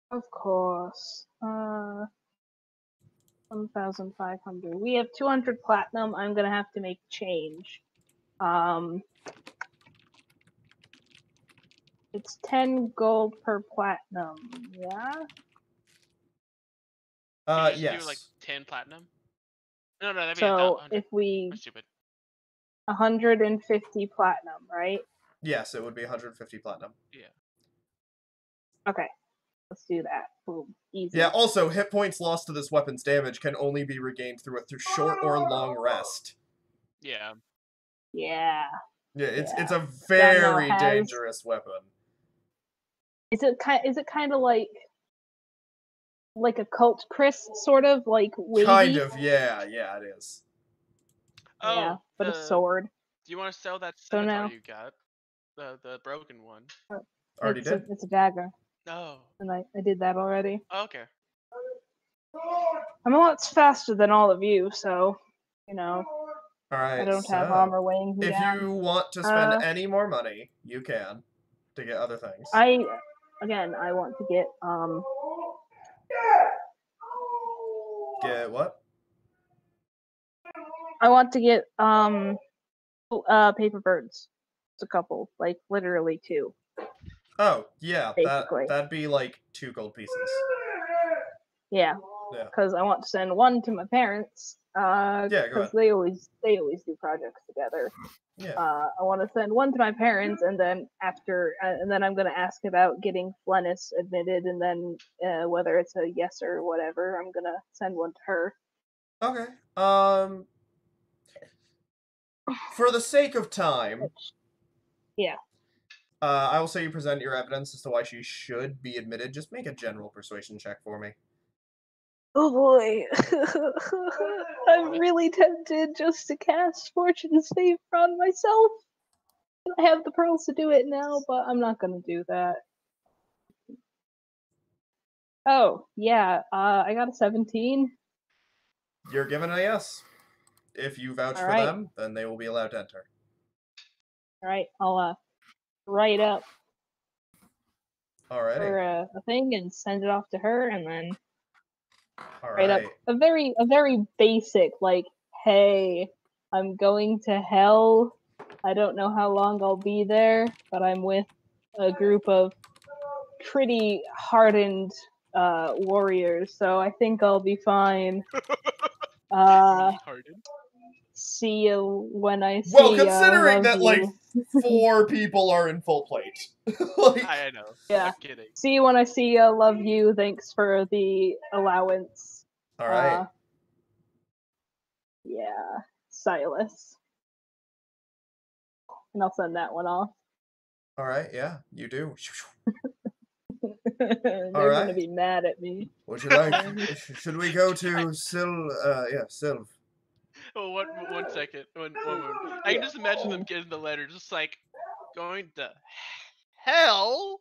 Of course. 1,500. We have 200 platinum. I'm gonna have to make change. It's 10 gold per platinum. Yeah. Yes. Do like 10 platinum. No, that'd be so if we. I'm stupid. 150 platinum, right? Yes, it would be 150 platinum. Yeah. Okay. Let's do that. Boom. Easy. Yeah, also, hit points lost to this weapon's damage can only be regained through a short or long rest. Yeah. Yeah. Yeah, it's a very dangerous weapon. Is it kind of like a cult Chris, sort of like wavy? Kind of, yeah, it is. Yeah, but a sword. Do you want to sell that So scimitar now- you got? The broken one. Already did. It's a dagger, No. and I did that already. Oh, okay. I'm a lot faster than all of you, so you know All right. I don't have so, armor weighing me if down. you want to spend any more money, you can to get other things. I want to get Get what? I want to get paper birds. It's a couple, like literally 2. Oh yeah, Basically. that'd be like 2 gold pieces. Yeah. Yeah. Because I want to send one to my parents. Yeah, go Because ahead. they always do projects together. Yeah. I want to send one to my parents, and then I'm gonna ask about getting Flennis admitted, and then whether it's a yes or whatever, I'm gonna send one to her. Okay. For the sake of time. Yeah. I will say you present your evidence as to why she should be admitted. Just make a general persuasion check for me. Oh boy. I'm really tempted just to cast Fortune's Favor on myself. I have the pearls to do it now, but I'm not gonna do that. Oh, yeah, I got a 17. You're given a yes. If you vouch for Alright. them, then they will be allowed to enter. Alright, I'll write up Alrighty. for a thing and send it off to her, and then Alright. write up a very basic, like, hey, I'm going to hell. I don't know how long I'll be there, but I'm with a group of pretty hardened warriors, so I think I'll be fine. Hardened. See you when I see Well, considering love that, you. like, 4 people are in full plate. Like, I know. Yeah. I'm kidding. See you when I see you, love you, thanks for the allowance. alright. Yeah, Silas. And I'll send that one off. Alright, yeah, you do. They're Alright. gonna be mad at me. Would you like... should we go to Sylv? Oh, one second. One moment. I can just imagine them getting the letter, just like going to hell.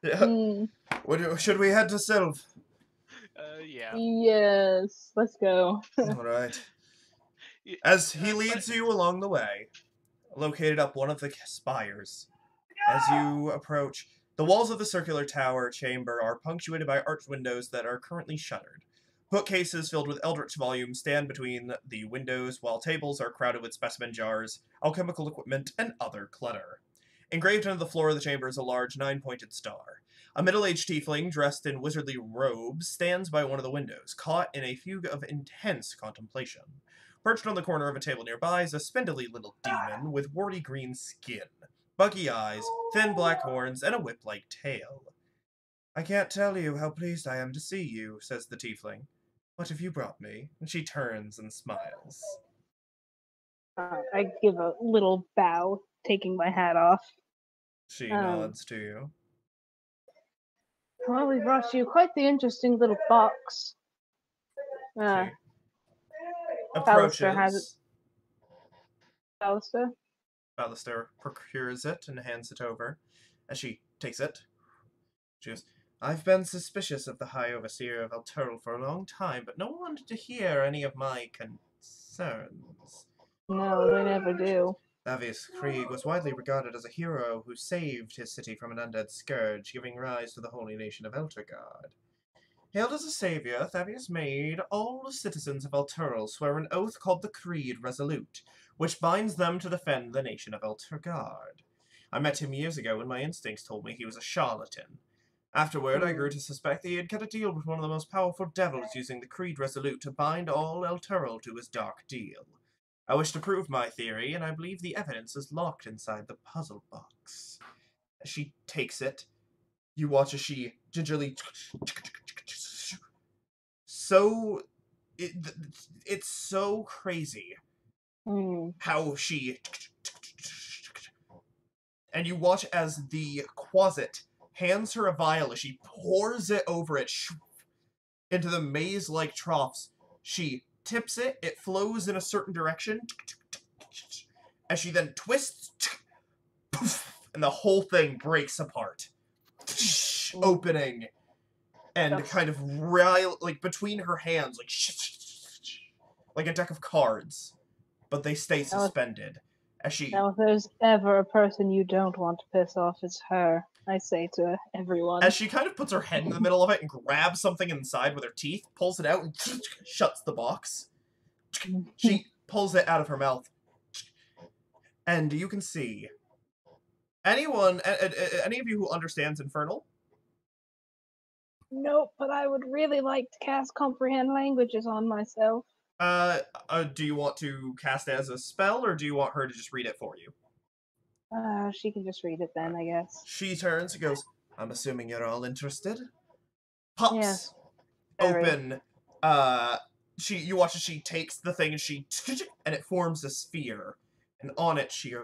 Yeah. Should we head to Sylv? Yeah. Yes, let's go. Alright. As he leads you along the way, located up one of the spires, as you approach, the walls of the circular tower chamber are punctuated by arched windows that are currently shuttered. Bookcases filled with eldritch volumes stand between the windows, while tables are crowded with specimen jars, alchemical equipment, and other clutter. Engraved into the floor of the chamber is a large 9-pointed star. A middle-aged tiefling dressed in wizardly robes stands by one of the windows, caught in a fugue of intense contemplation. Perched on the corner of a table nearby is a spindly little demon with warty green skin, buggy eyes, thin black horns, and a whip-like tail. I can't tell you how pleased I am to see you, says the tiefling. What have you brought me? And she turns and smiles. I give a little bow, taking my hat off. She nods to you. Well, we brought you quite the interesting little box. She Ballister has it. approaches. Ballister procures it and hands it over. As she takes it, she goes, I've been suspicious of the High Overseer of Elturel for a long time, but no one wanted to hear any of my concerns. No, they never do. Thaddeus Krieg was widely regarded as a hero who saved his city from an undead scourge, giving rise to the holy nation of Elturgard. Hailed as a savior, Thaddeus made all the citizens of Elturel swear an oath called the Creed Resolute, which binds them to defend the nation of Elturgard. I met him years ago when my instincts told me he was a charlatan. Afterward, I grew to suspect that he had cut a deal with one of the most powerful devils, using the Creed Resolute to bind all Elturel to his dark deal. I wish to prove my theory, and I believe the evidence is locked inside the puzzle box. As she takes it, you watch as she gingerly... It's so crazy how she... And you watch as the Quasit hands her a vial as she pours it over it into the maze-like troughs. She tips it, it flows in a certain direction, as she then twists, and the whole thing breaks apart, opening, and kind of like between her hands, like a deck of cards, but they stay suspended. As she... Now, if there's ever a person you don't want to piss off, it's her. I say to everyone. As she kind of puts her head in the middle of it and grabs something inside with her teeth, pulls it out, and shuts the box. She pulls it out of her mouth. And you can see... any of you who understands Infernal? Nope, but I would really like to cast Comprehend Languages on myself. Do you want to cast it as a spell, or do you want her to just read it for you? She can just read it then, I guess. She turns and goes, I'm assuming you're all interested? Pops yes, open, you watch as she takes the thing and it forms a sphere. And on it she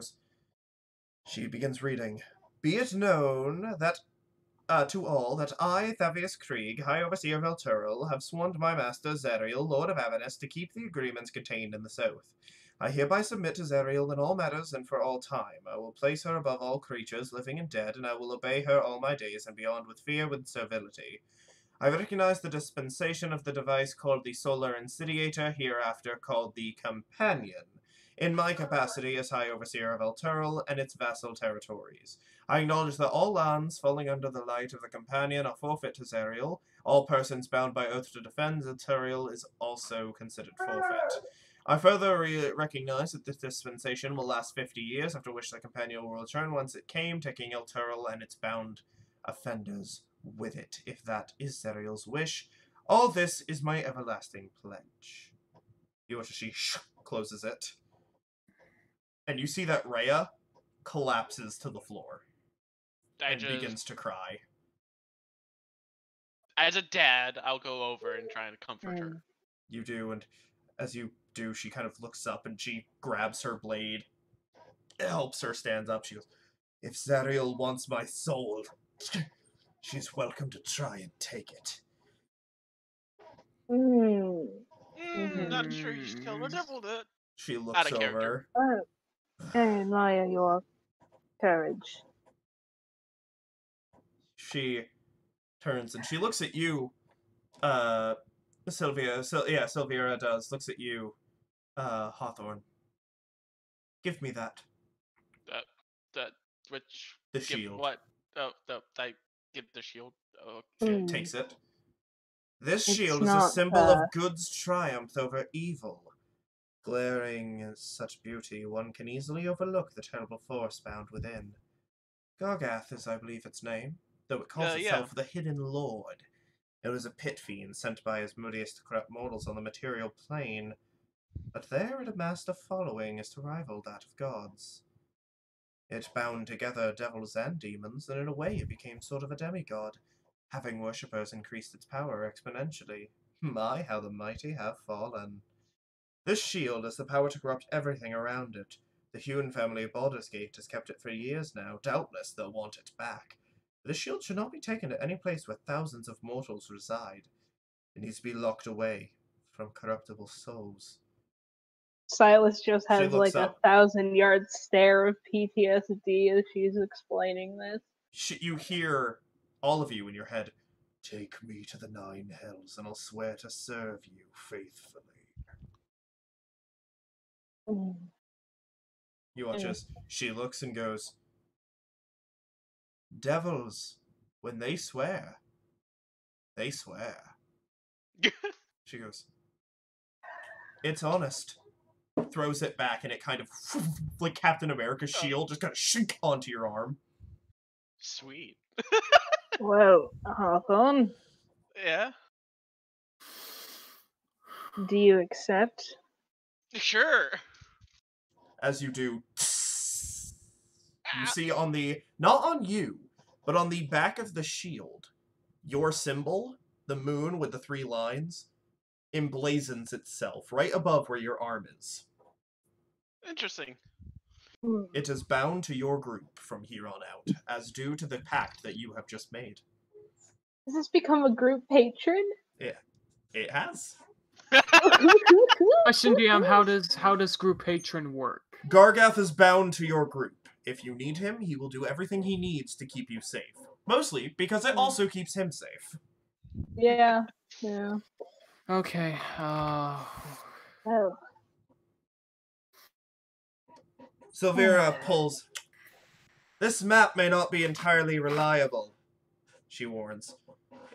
begins reading. Be it known that to all, that I, Thavius Krieg, High Overseer of Elturel, have sworn to my master, Zeriel, Lord of Avernus, to keep the agreements contained in the South. I hereby submit to Zeriel in all matters and for all time. I will place her above all creatures, living and dead, and I will obey her all my days and beyond with fear and servility. I recognize the dispensation of the device called the Solar Insidiator, hereafter called the Companion, in my capacity as High Overseer of Elturel and its vassal territories. I acknowledge that all lands falling under the light of the Companion are forfeit to Zeriel. All persons bound by oath to defend Elturel is also considered forfeit. I further recognize that this dispensation will last 50 years, after which the Companion will return whence it came, taking Elturel and its bound offenders with it, if that is Zeriel's wish. All this is my everlasting pledge. You watch as she closes it. And you see that Rhea collapses to the floor and begins to cry. As a dad, I'll go over and try and comfort her. You do, and as you do, she kind of looks up and she grabs her blade, helps her stand up. She goes, if Zeriel wants my soul, she's welcome to try and take it. Not sure you should tell the devil that. She looks over. I admire your courage. She turns and she looks at you, Sylvia. Sylvia does. Looks at you, Hawthorne. Give me that. Which... the shield. What? I give the shield. She takes it. This shield is a symbol of good's triumph over evil. Glaring in such beauty, one can easily overlook the terrible force bound within. Gargath is, I believe, its name, though it calls itself the Hidden Lord. It was a pit fiend sent by Asmodeus to corrupt mortals on the material plane, but there it amassed a following as to rival that of gods. It bound together devils and demons, and in a way it became sort of a demigod. Having worshippers increased its power exponentially. My, how the mighty have fallen. This shield has the power to corrupt everything around it. The Huon family of Baulder's Gate has kept it for years now. Doubtless they'll want it back. This shield should not be taken to any place where thousands of mortals reside. It needs to be locked away from corruptible souls. Silas just has like a 1,000-yard stare of PTSD as she's explaining this. You hear, all of you in your head, take me to the 9 hells and I'll swear to serve you faithfully. You watch as she looks and goes, devils, when they swear, they swear. She goes, it's honest. Throws it back and it kind of, like Captain America's shield, just kind of shink onto your arm. Sweet. Whoa, Hawthorne. Yeah? Do you accept? Sure. As you do, you see on the, not on you, but on the back of the shield, your symbol, the moon with the 3 lines, emblazons itself right above where your arm is. Interesting. It is bound to your group from here on out, as due to the pact that you have just made. Has this become a group patron? Yeah, it has. Question, DM, how does group patron work? Gargath is bound to your group. If you need him, he will do everything he needs to keep you safe. Mostly because it also keeps him safe. Yeah. Okay. Oh. Silvera pulls. This map may not be entirely reliable, she warns.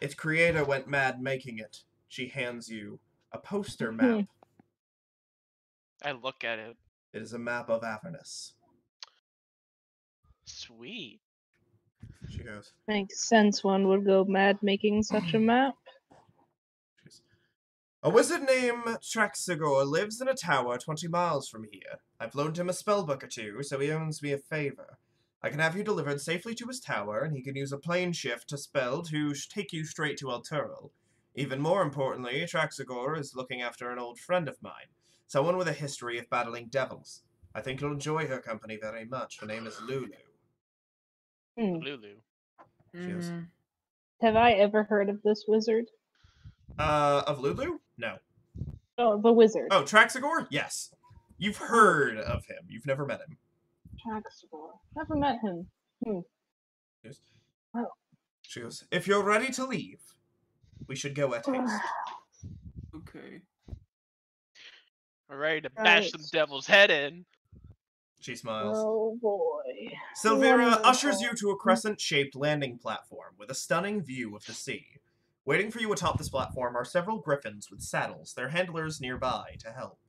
Its creator went mad making it. She hands you a poster map. I look at it. It is a map of Avernus. Sweet. She goes. Makes sense one would go mad making such a map. A wizard named Traxigor lives in a tower 20 miles from here. I've loaned him a spellbook or two, so he owes me a favor. I can have you delivered safely to his tower, and he can use a plane shift to spell to take you straight to Elturel. Even more importantly, Traxigor is looking after an old friend of mine, someone with a history of battling devils. I think you'll enjoy her company very much. Her name is Lulu. Lulu. She goes, Have I ever heard of this wizard? Of Lulu? No. Oh, the wizard. Oh, Traxigor? Yes. You've heard of him. You've never met him. Traxigor. Never met him. Yes. Oh. She goes, if you're ready to leave, we should go at haste. Okay. We're ready to bash some devil's head in. She smiles. Oh boy. Silvera ushers you to a crescent-shaped landing platform with a stunning view of the sea. Waiting for you atop this platform are several griffins with saddles, their handlers nearby to help.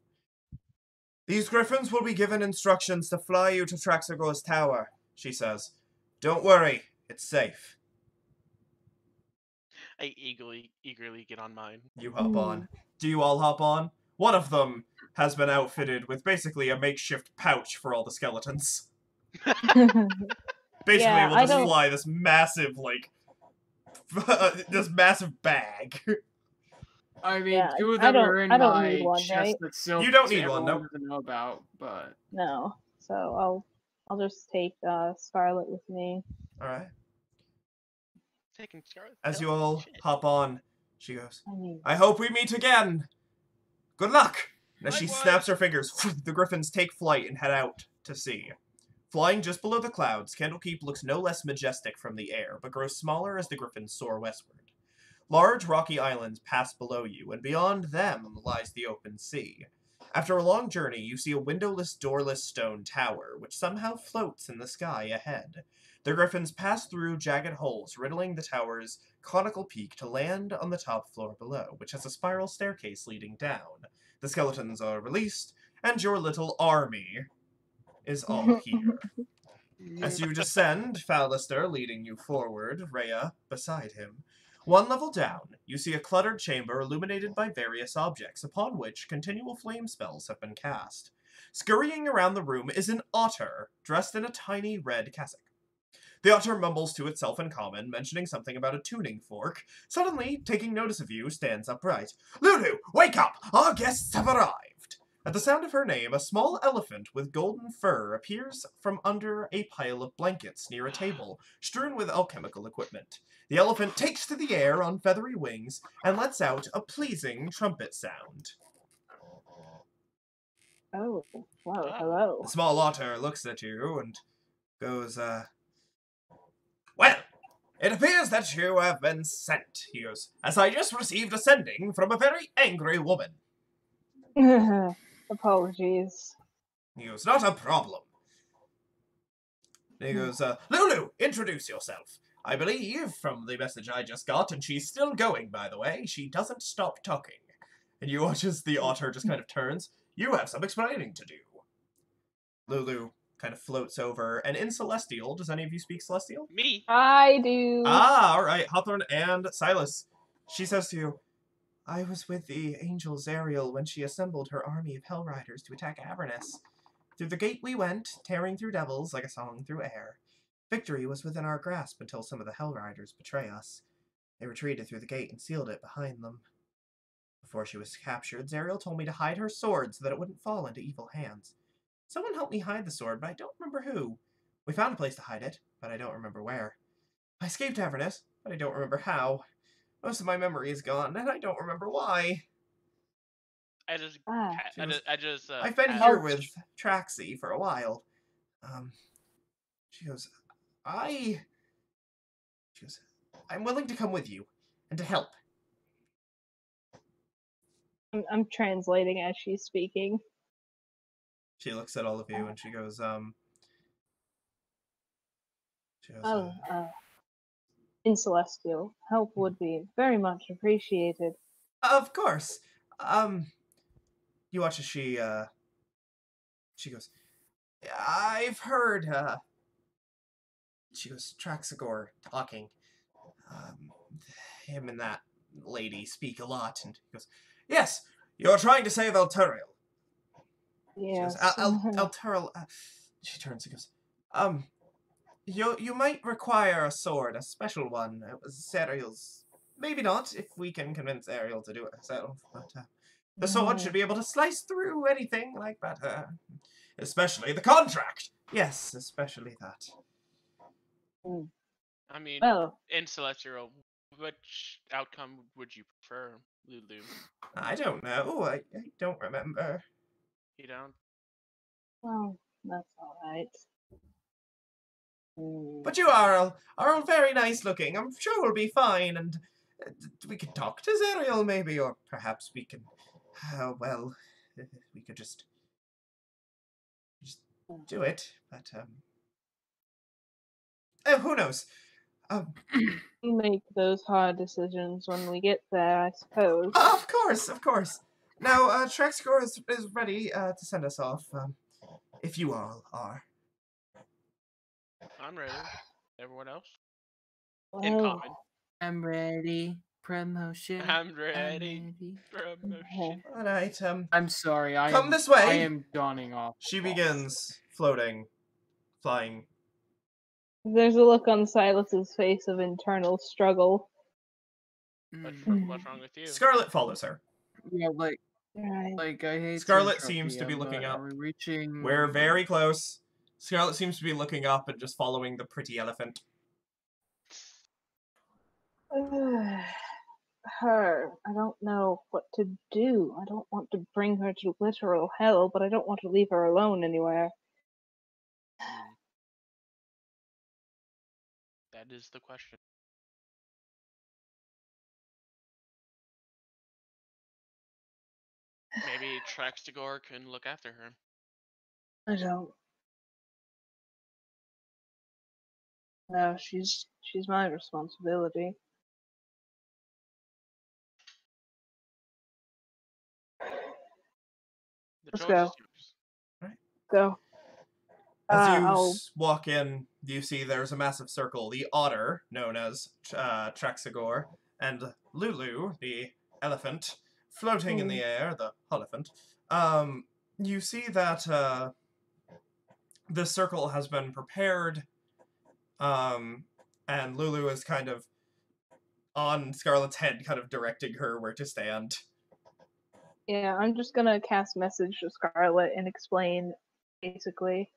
These griffins will be given instructions to fly you to Traxigor's tower, she says. Don't worry, it's safe. I eagerly get on mine. You hop on. Do you all hop on? One of them has been outfitted with basically a makeshift pouch for all the skeletons. Basically, Yeah, we'll just fly this massive, this massive bag. I mean, Yeah, two of them are in my need one, chest right? that still You don't need one, everyone nope. doesn't know about, but... No, so I'll just take Scarlet with me. Alright. Taking Scarlet. As you all hop on, she goes, I I hope we meet again! Good luck! And as she Likewise. snaps her fingers, the griffins take flight and head out to sea. Flying just below the clouds, Candlekeep looks no less majestic from the air, but grows smaller as the griffins soar westward. Large rocky islands pass below you, and beyond them lies the open sea. After a long journey, you see a windowless, doorless stone tower, which somehow floats in the sky ahead. The griffins pass through jagged holes, riddling the tower's conical peak to land on the top floor below, which has a spiral staircase leading down. The skeletons are released, and your little army is all here. As you descend, Fallister leading you forward, Rhea beside him. One level down, you see a cluttered chamber illuminated by various objects, upon which continual flame spells have been cast. Scurrying around the room is an otter, dressed in a tiny red cassock. The otter mumbles to itself in common, mentioning something about a tuning fork. Suddenly, taking notice of you, stands upright. Lulu, wake up! Our guests have arrived! At the sound of her name, a small elephant with golden fur appears from under a pile of blankets near a table, strewn with alchemical equipment. The elephant takes to the air on feathery wings and lets out a pleasing trumpet sound. Oh, wow, hello. The small otter looks at you and goes, Well, it appears that you have been sent, he goes, as I just received a sending from a very angry woman. Apologies. He goes, not a problem. He goes, Lulu, introduce yourself. I believe, from the message I just got, and she's still going, by the way, she doesn't stop talking. And you watch as the otter just kind of turns. You have some explaining to do. Lulu kind of floats over, and in Celestial, does any of you speak Celestial? Me. I do. Ah, alright, Hawthorne and Silas. She says to you, I was with the angel Zariel when she assembled her army of Hell Riders to attack Avernus. Through the gate we went, tearing through devils like a song through air. Victory was within our grasp until some of the Hell Riders betray us. They retreated through the gate and sealed it behind them. Before she was captured, Zariel told me to hide her sword so that it wouldn't fall into evil hands. Someone helped me hide the sword, but I don't remember who. We found a place to hide it, but I don't remember where. I escaped Avernus, but I don't remember how. Most of my memory is gone, and I don't remember why. I've been here with Traxie for a while. She goes, I'm willing to come with you and to help. I'm translating as she's speaking. She looks at all of you and she goes, in Celestial, help would be very much appreciated. Of course. You watch as she goes, I've heard, she goes, Traxagor talking. Him and that lady speak a lot, and he goes, yes, you're trying to save Elturel. Yes. She goes, Elturel, she turns and goes, you might require a sword, a special one. It was Ariel's. Maybe not, if we can convince Ariel to do it herself, but the sword should be able to slice through anything like that. Especially the contract. Yes, especially that. I mean, in Celestial, which outcome would you prefer, Lulu? I don't know. I don't remember. You don't? Well, that's alright. But you are all very nice looking. I'm sure we'll be fine, and we could talk to Zerial maybe, or perhaps we can, we could just do it, but, who knows? We make those hard decisions when we get there, I suppose. Of course. Now, Trexgor is ready to send us off, if you all are. I'm ready. Everyone else? Well, In common. I'm ready. Promotion. I'm ready. Promotion. All right, I'm sorry. Come this way. I am dawning off. She begins floating, flying. There's a look on Silas's face of internal struggle. What's wrong with you? Scarlet follows her. Yeah, like I hate. Scarlet seems to be looking up. Are we reaching? We're very close. Scarlet seems to be looking up and just following the pretty elephant. Her. I don't know what to do. I don't want to bring her to literal hell, but I don't want to leave her alone anywhere. That is the question. Maybe Traxagor can look after her. I don't. No, she's my responsibility. Let's go. Right. Go. As you walk in, you see there's a massive circle. The otter, known as Traxagor, and Lulu, the elephant, floating in the air, the elephant. You see that the circle has been prepared, and Lulu is kind of on Scarlet's head, kind of directing her where to stand. Yeah, I'm just gonna cast message to Scarlet and explain, basically.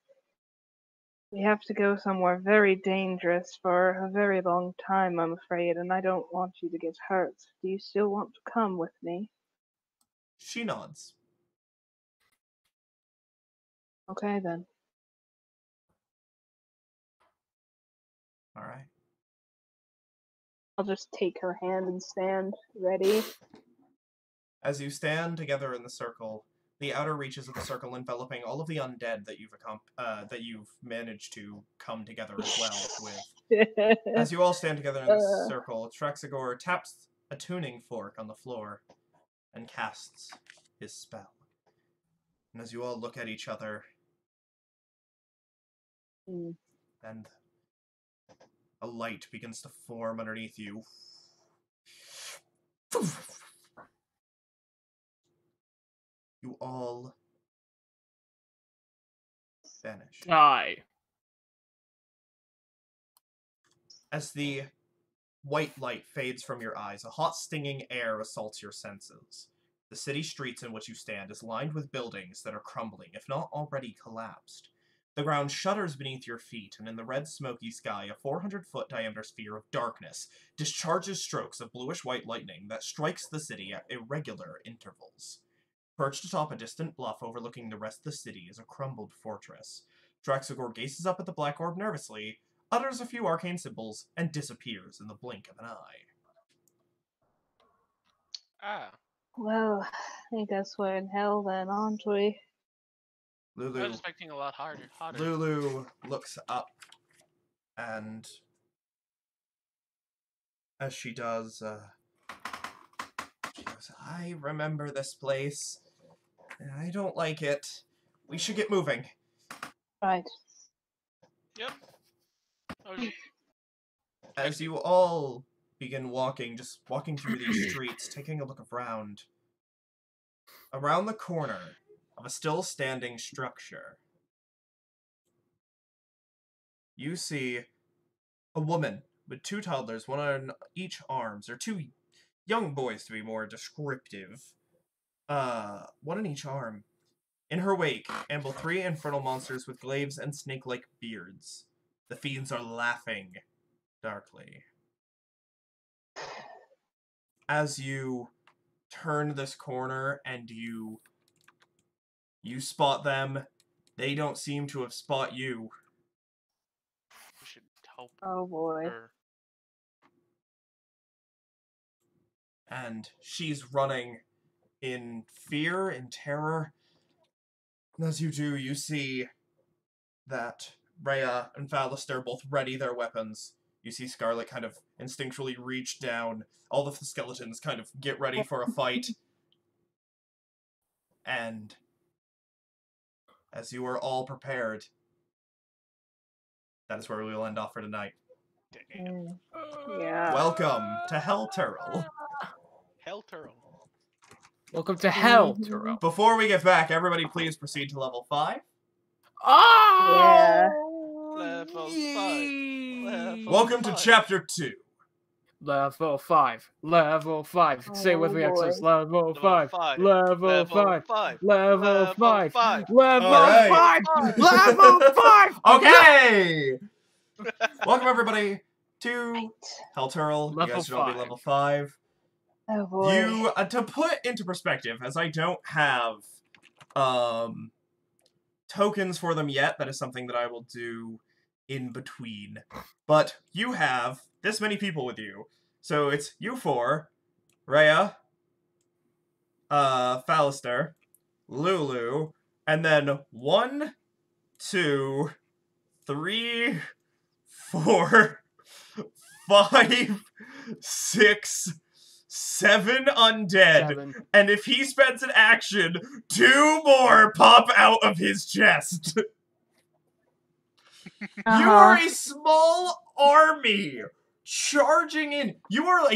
We have to go somewhere very dangerous for a very long time, I'm afraid, and I don't want you to get hurt. Do you still want to come with me? She nods. Okay, then. All right. I'll just take her hand and stand ready. As you stand together in the circle, the outer reaches of the circle enveloping all of the undead that you've managed to come together as well with. As you all stand together in the circle, Traxagor taps a tuning fork on the floor and casts his spell. And as you all look at each other, and a light begins to form underneath you. You all vanish. Die. As the white light fades from your eyes, a hot, stinging air assaults your senses. The city streets in which you stand is lined with buildings that are crumbling, if not already collapsed. The ground shudders beneath your feet, and in the red, smoky sky, a 400-foot diameter sphere of darkness discharges strokes of bluish-white lightning that strikes the city at irregular intervals. Perched atop a distant bluff overlooking the rest of the city is a crumbled fortress. Draxigor gazes up at the black orb nervously, utters a few arcane symbols, and disappears in the blink of an eye. Ah. Well, I guess we're in hell then, aren't we? I was Lulu, expecting a lot hotter. Lulu looks up, and as she does, she goes, I remember this place. I don't like it. We should get moving. Right. Yep. I was As you all begin walking, just walking through these streets, taking a look around the corner of a still standing structure, you see a woman with two toddlers, one on each arms, or two young boys to be more descriptive, one on each arm. In her wake amble three infernal monsters with glaives and snake-like beards. The fiends are laughing darkly. As you turn this corner and you spot them, they don't seem to have spot you. We should help Oh boy. her. And she's running in fear and terror. And as you do, you see that Rhea and Phalister both ready their weapons. You see Scarlet kind of instinctually reach down. All of the skeletons kind of get ready for a fight. And as you are all prepared, that is where we will end off for tonight. Mm. Yeah. Welcome to Elturel. Elturel. Welcome to hell, Turo. Before we get back, everybody please proceed to level 5. Oh! Level 5. Level Welcome to 5. Chapter 2. Level 5. Level 5. Say it with me, Oh, Exos. boy. Level 5. Level 5. 5. Level 5. 5. Level Alright. 5. Level 5. Okay! Welcome everybody to Elturel. You Level guys should all be 5. level 5. Oh boy. You, to put into perspective, as I don't have tokens for them yet, that is something that I will do in between. But you have this many people with you. So it's you four, Rhea, Phalister, Lulu, and then 1, 2, 3, 4, 5, 6, 7 undead. 7. And if he spends an action, 2 more pop out of his chest. You are a small army charging in. You are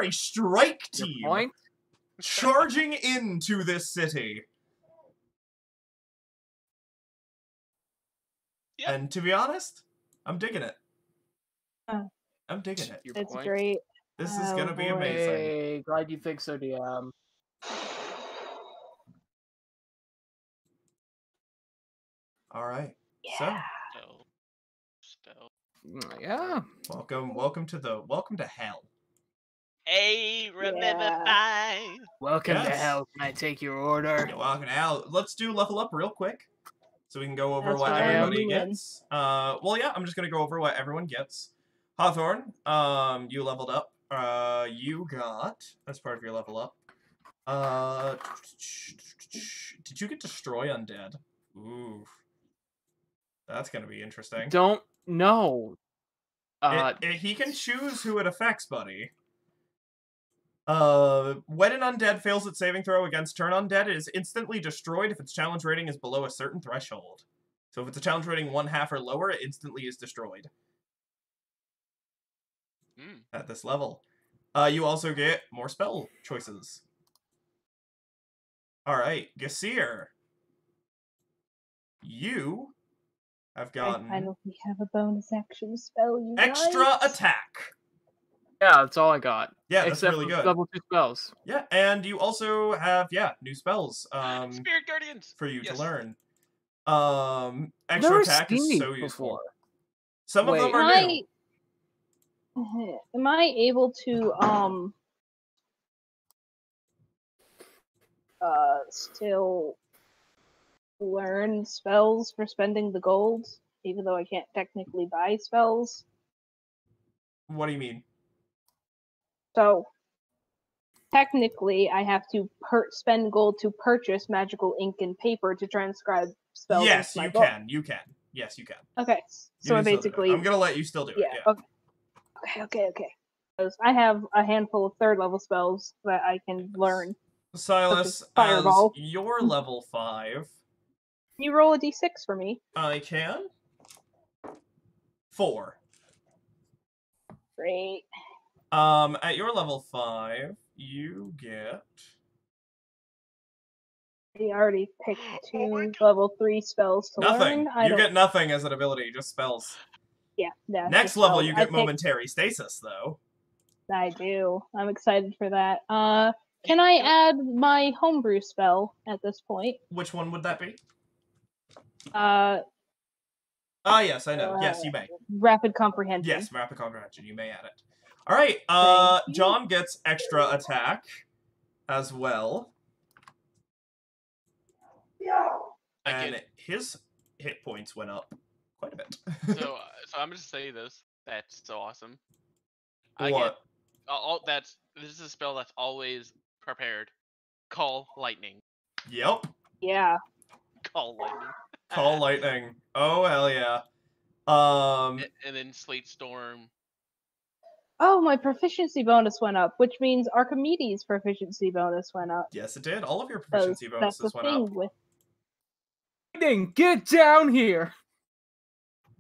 a strike Your team point? charging into this city. Yep. And to be honest, I'm digging it. Oh. I'm digging it. Your It's point? great. This is Oh, gonna be boy. amazing. Hey, glad you think so, DM. All right. Yeah. Still. Yeah. So, welcome to hell. Hey, remember Yeah. 5. Welcome to Yes. hell. Can I take your order? You're walking out. Let's do level up real quick, so we can go over That's what what everybody I'm doing. gets. Well, yeah, I'm just gonna go over what everyone gets. Hawthorne, you leveled up. You got, as part of your level up. Did you get Destroy Undead? Ooh, that's gonna be interesting. Don't know. He can choose who it affects, buddy. When an undead fails its saving throw against turn undead, it is instantly destroyed if its challenge rating is below a certain threshold. So if it's a challenge rating 1/2 or lower, it instantly is destroyed. At this level. You also get more spell choices. Alright, Gasir. You have gotten I finally have a bonus action spell, you extra guys. attack. Yeah, that's all I got. Yeah, that's Except really for good. level 2 spells. Yeah, and you also have, new spells Spirit Guardians. for you Yes. to learn. I've Extra never attack seen is these so useful. before. Some of them Wait. are new. Am I able to still learn spells for spending the gold, even though I can't technically buy spells. What do you mean? So, technically, I have to spend gold to purchase magical ink and paper to transcribe spells Yes, into my you book. can. You can. Yes, you can. Okay, so I basically... I'm gonna let you still do it. Yeah. Okay. Because I have a handful of 3rd level spells that I can learn. Silas, Fireball. as you're level 5. You roll a d6 for me. I can. 4. Great. At your level 5, you get... We already picked 2 level 3 spells to nothing. learn. You get nothing as an ability, just spells. Yeah. Next level, you get momentary stasis, though. I do. I'm excited for that. Can I add my homebrew spell at this point? Which one would that be? Yes, I know. Yes, you may. Rapid comprehension. Yes, rapid comprehension. You may add it. All right. John gets extra attack as well. And his hit points went up quite a bit. so I'm gonna say this. That's so awesome. What? This is a spell that's always prepared. Call lightning. Yep. Yeah. Call lightning. Call lightning. Oh hell yeah. And then Slate Storm. Oh, my proficiency bonus went up, which means Archimedes' proficiency bonus went up. Yes, it did. All of your proficiency bonuses went up. Lightning, get down here!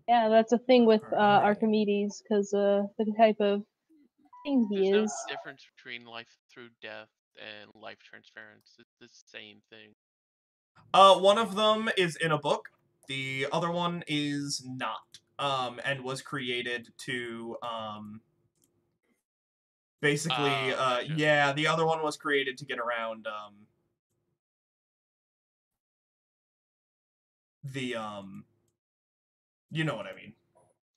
Yeah, that's a thing with Archimedes, because the type of thing he There's is. no difference between life through death and life transference. It's the same thing. One of them is in a book. The other one is not. And was created to, basically, gotcha. yeah, the other one was created to get around, you know what I mean.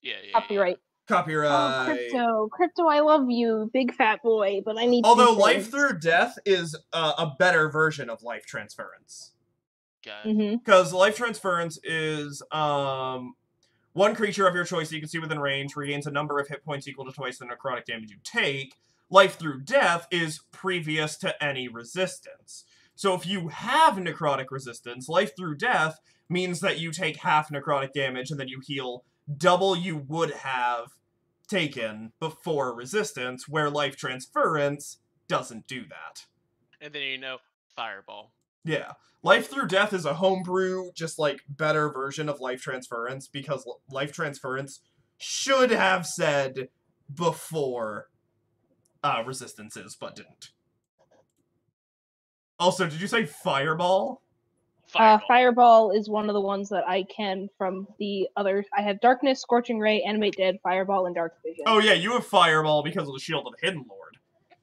Yeah. Copyright. Copyright. Oh, Crypto, I love you, big fat boy, but I need Although life through death is a better version of life transference. Because life transference is, one creature of your choice that you can see within range regains a number of hit points equal to twice the necrotic damage you take. Life through death is previous to any resistance. So if you have necrotic resistance, life through death means that you take half necrotic damage and then you heal double you would have taken before resistance, where life transference doesn't do that. And then Fireball. Yeah. Life through death is a homebrew, just like better version of life transference, because life transference should have said before resistances, but didn't. Also, did you say Fireball? Fireball is one of the ones that I can from the others. I have Darkness, Scorching Ray, Animate Dead, Fireball, and Dark Vision. Oh yeah, you have Fireball because of the Shield of the Hidden Lord.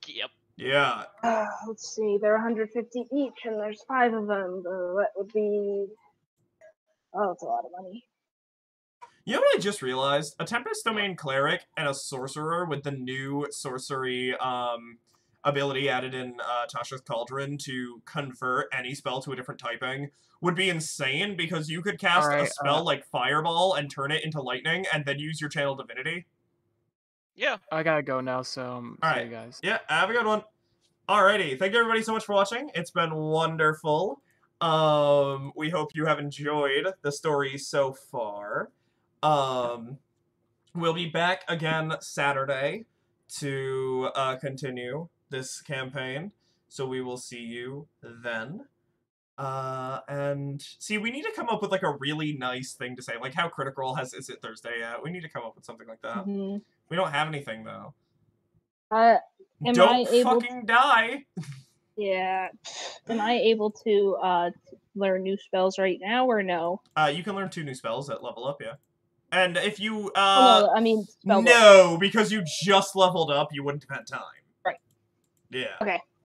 Yep. Yeah. Let's see, they're 150 each, and there's 5 of them. That would be... Oh, it's a lot of money. You know what I just realized? A Tempest Domain Cleric and a Sorcerer with the new sorcery ability added in Tasha's Cauldron to convert any spell to a different typing would be insane, because you could cast a spell like Fireball and turn it into Lightning and then use your Channel Divinity. Yeah. I gotta go now, so see you guys. Yeah, have a good one. Alrighty, thank you everybody so much for watching. It's been wonderful. We hope you have enjoyed the story so far. We'll be back again Saturday to continue this campaign, so we will see you then. And see, we need to come up with like a really nice thing to say, like how Critical Role has Is It Thursday yet? We need to come up with something like that. We don't have anything though. Don't fucking die! Yeah. Am I able to learn new spells right now, or no? You can learn 2 new spells at level up, yeah. And if you, no, I mean... No, because you just leveled up, you wouldn't have had time. Right. Yeah. Okay.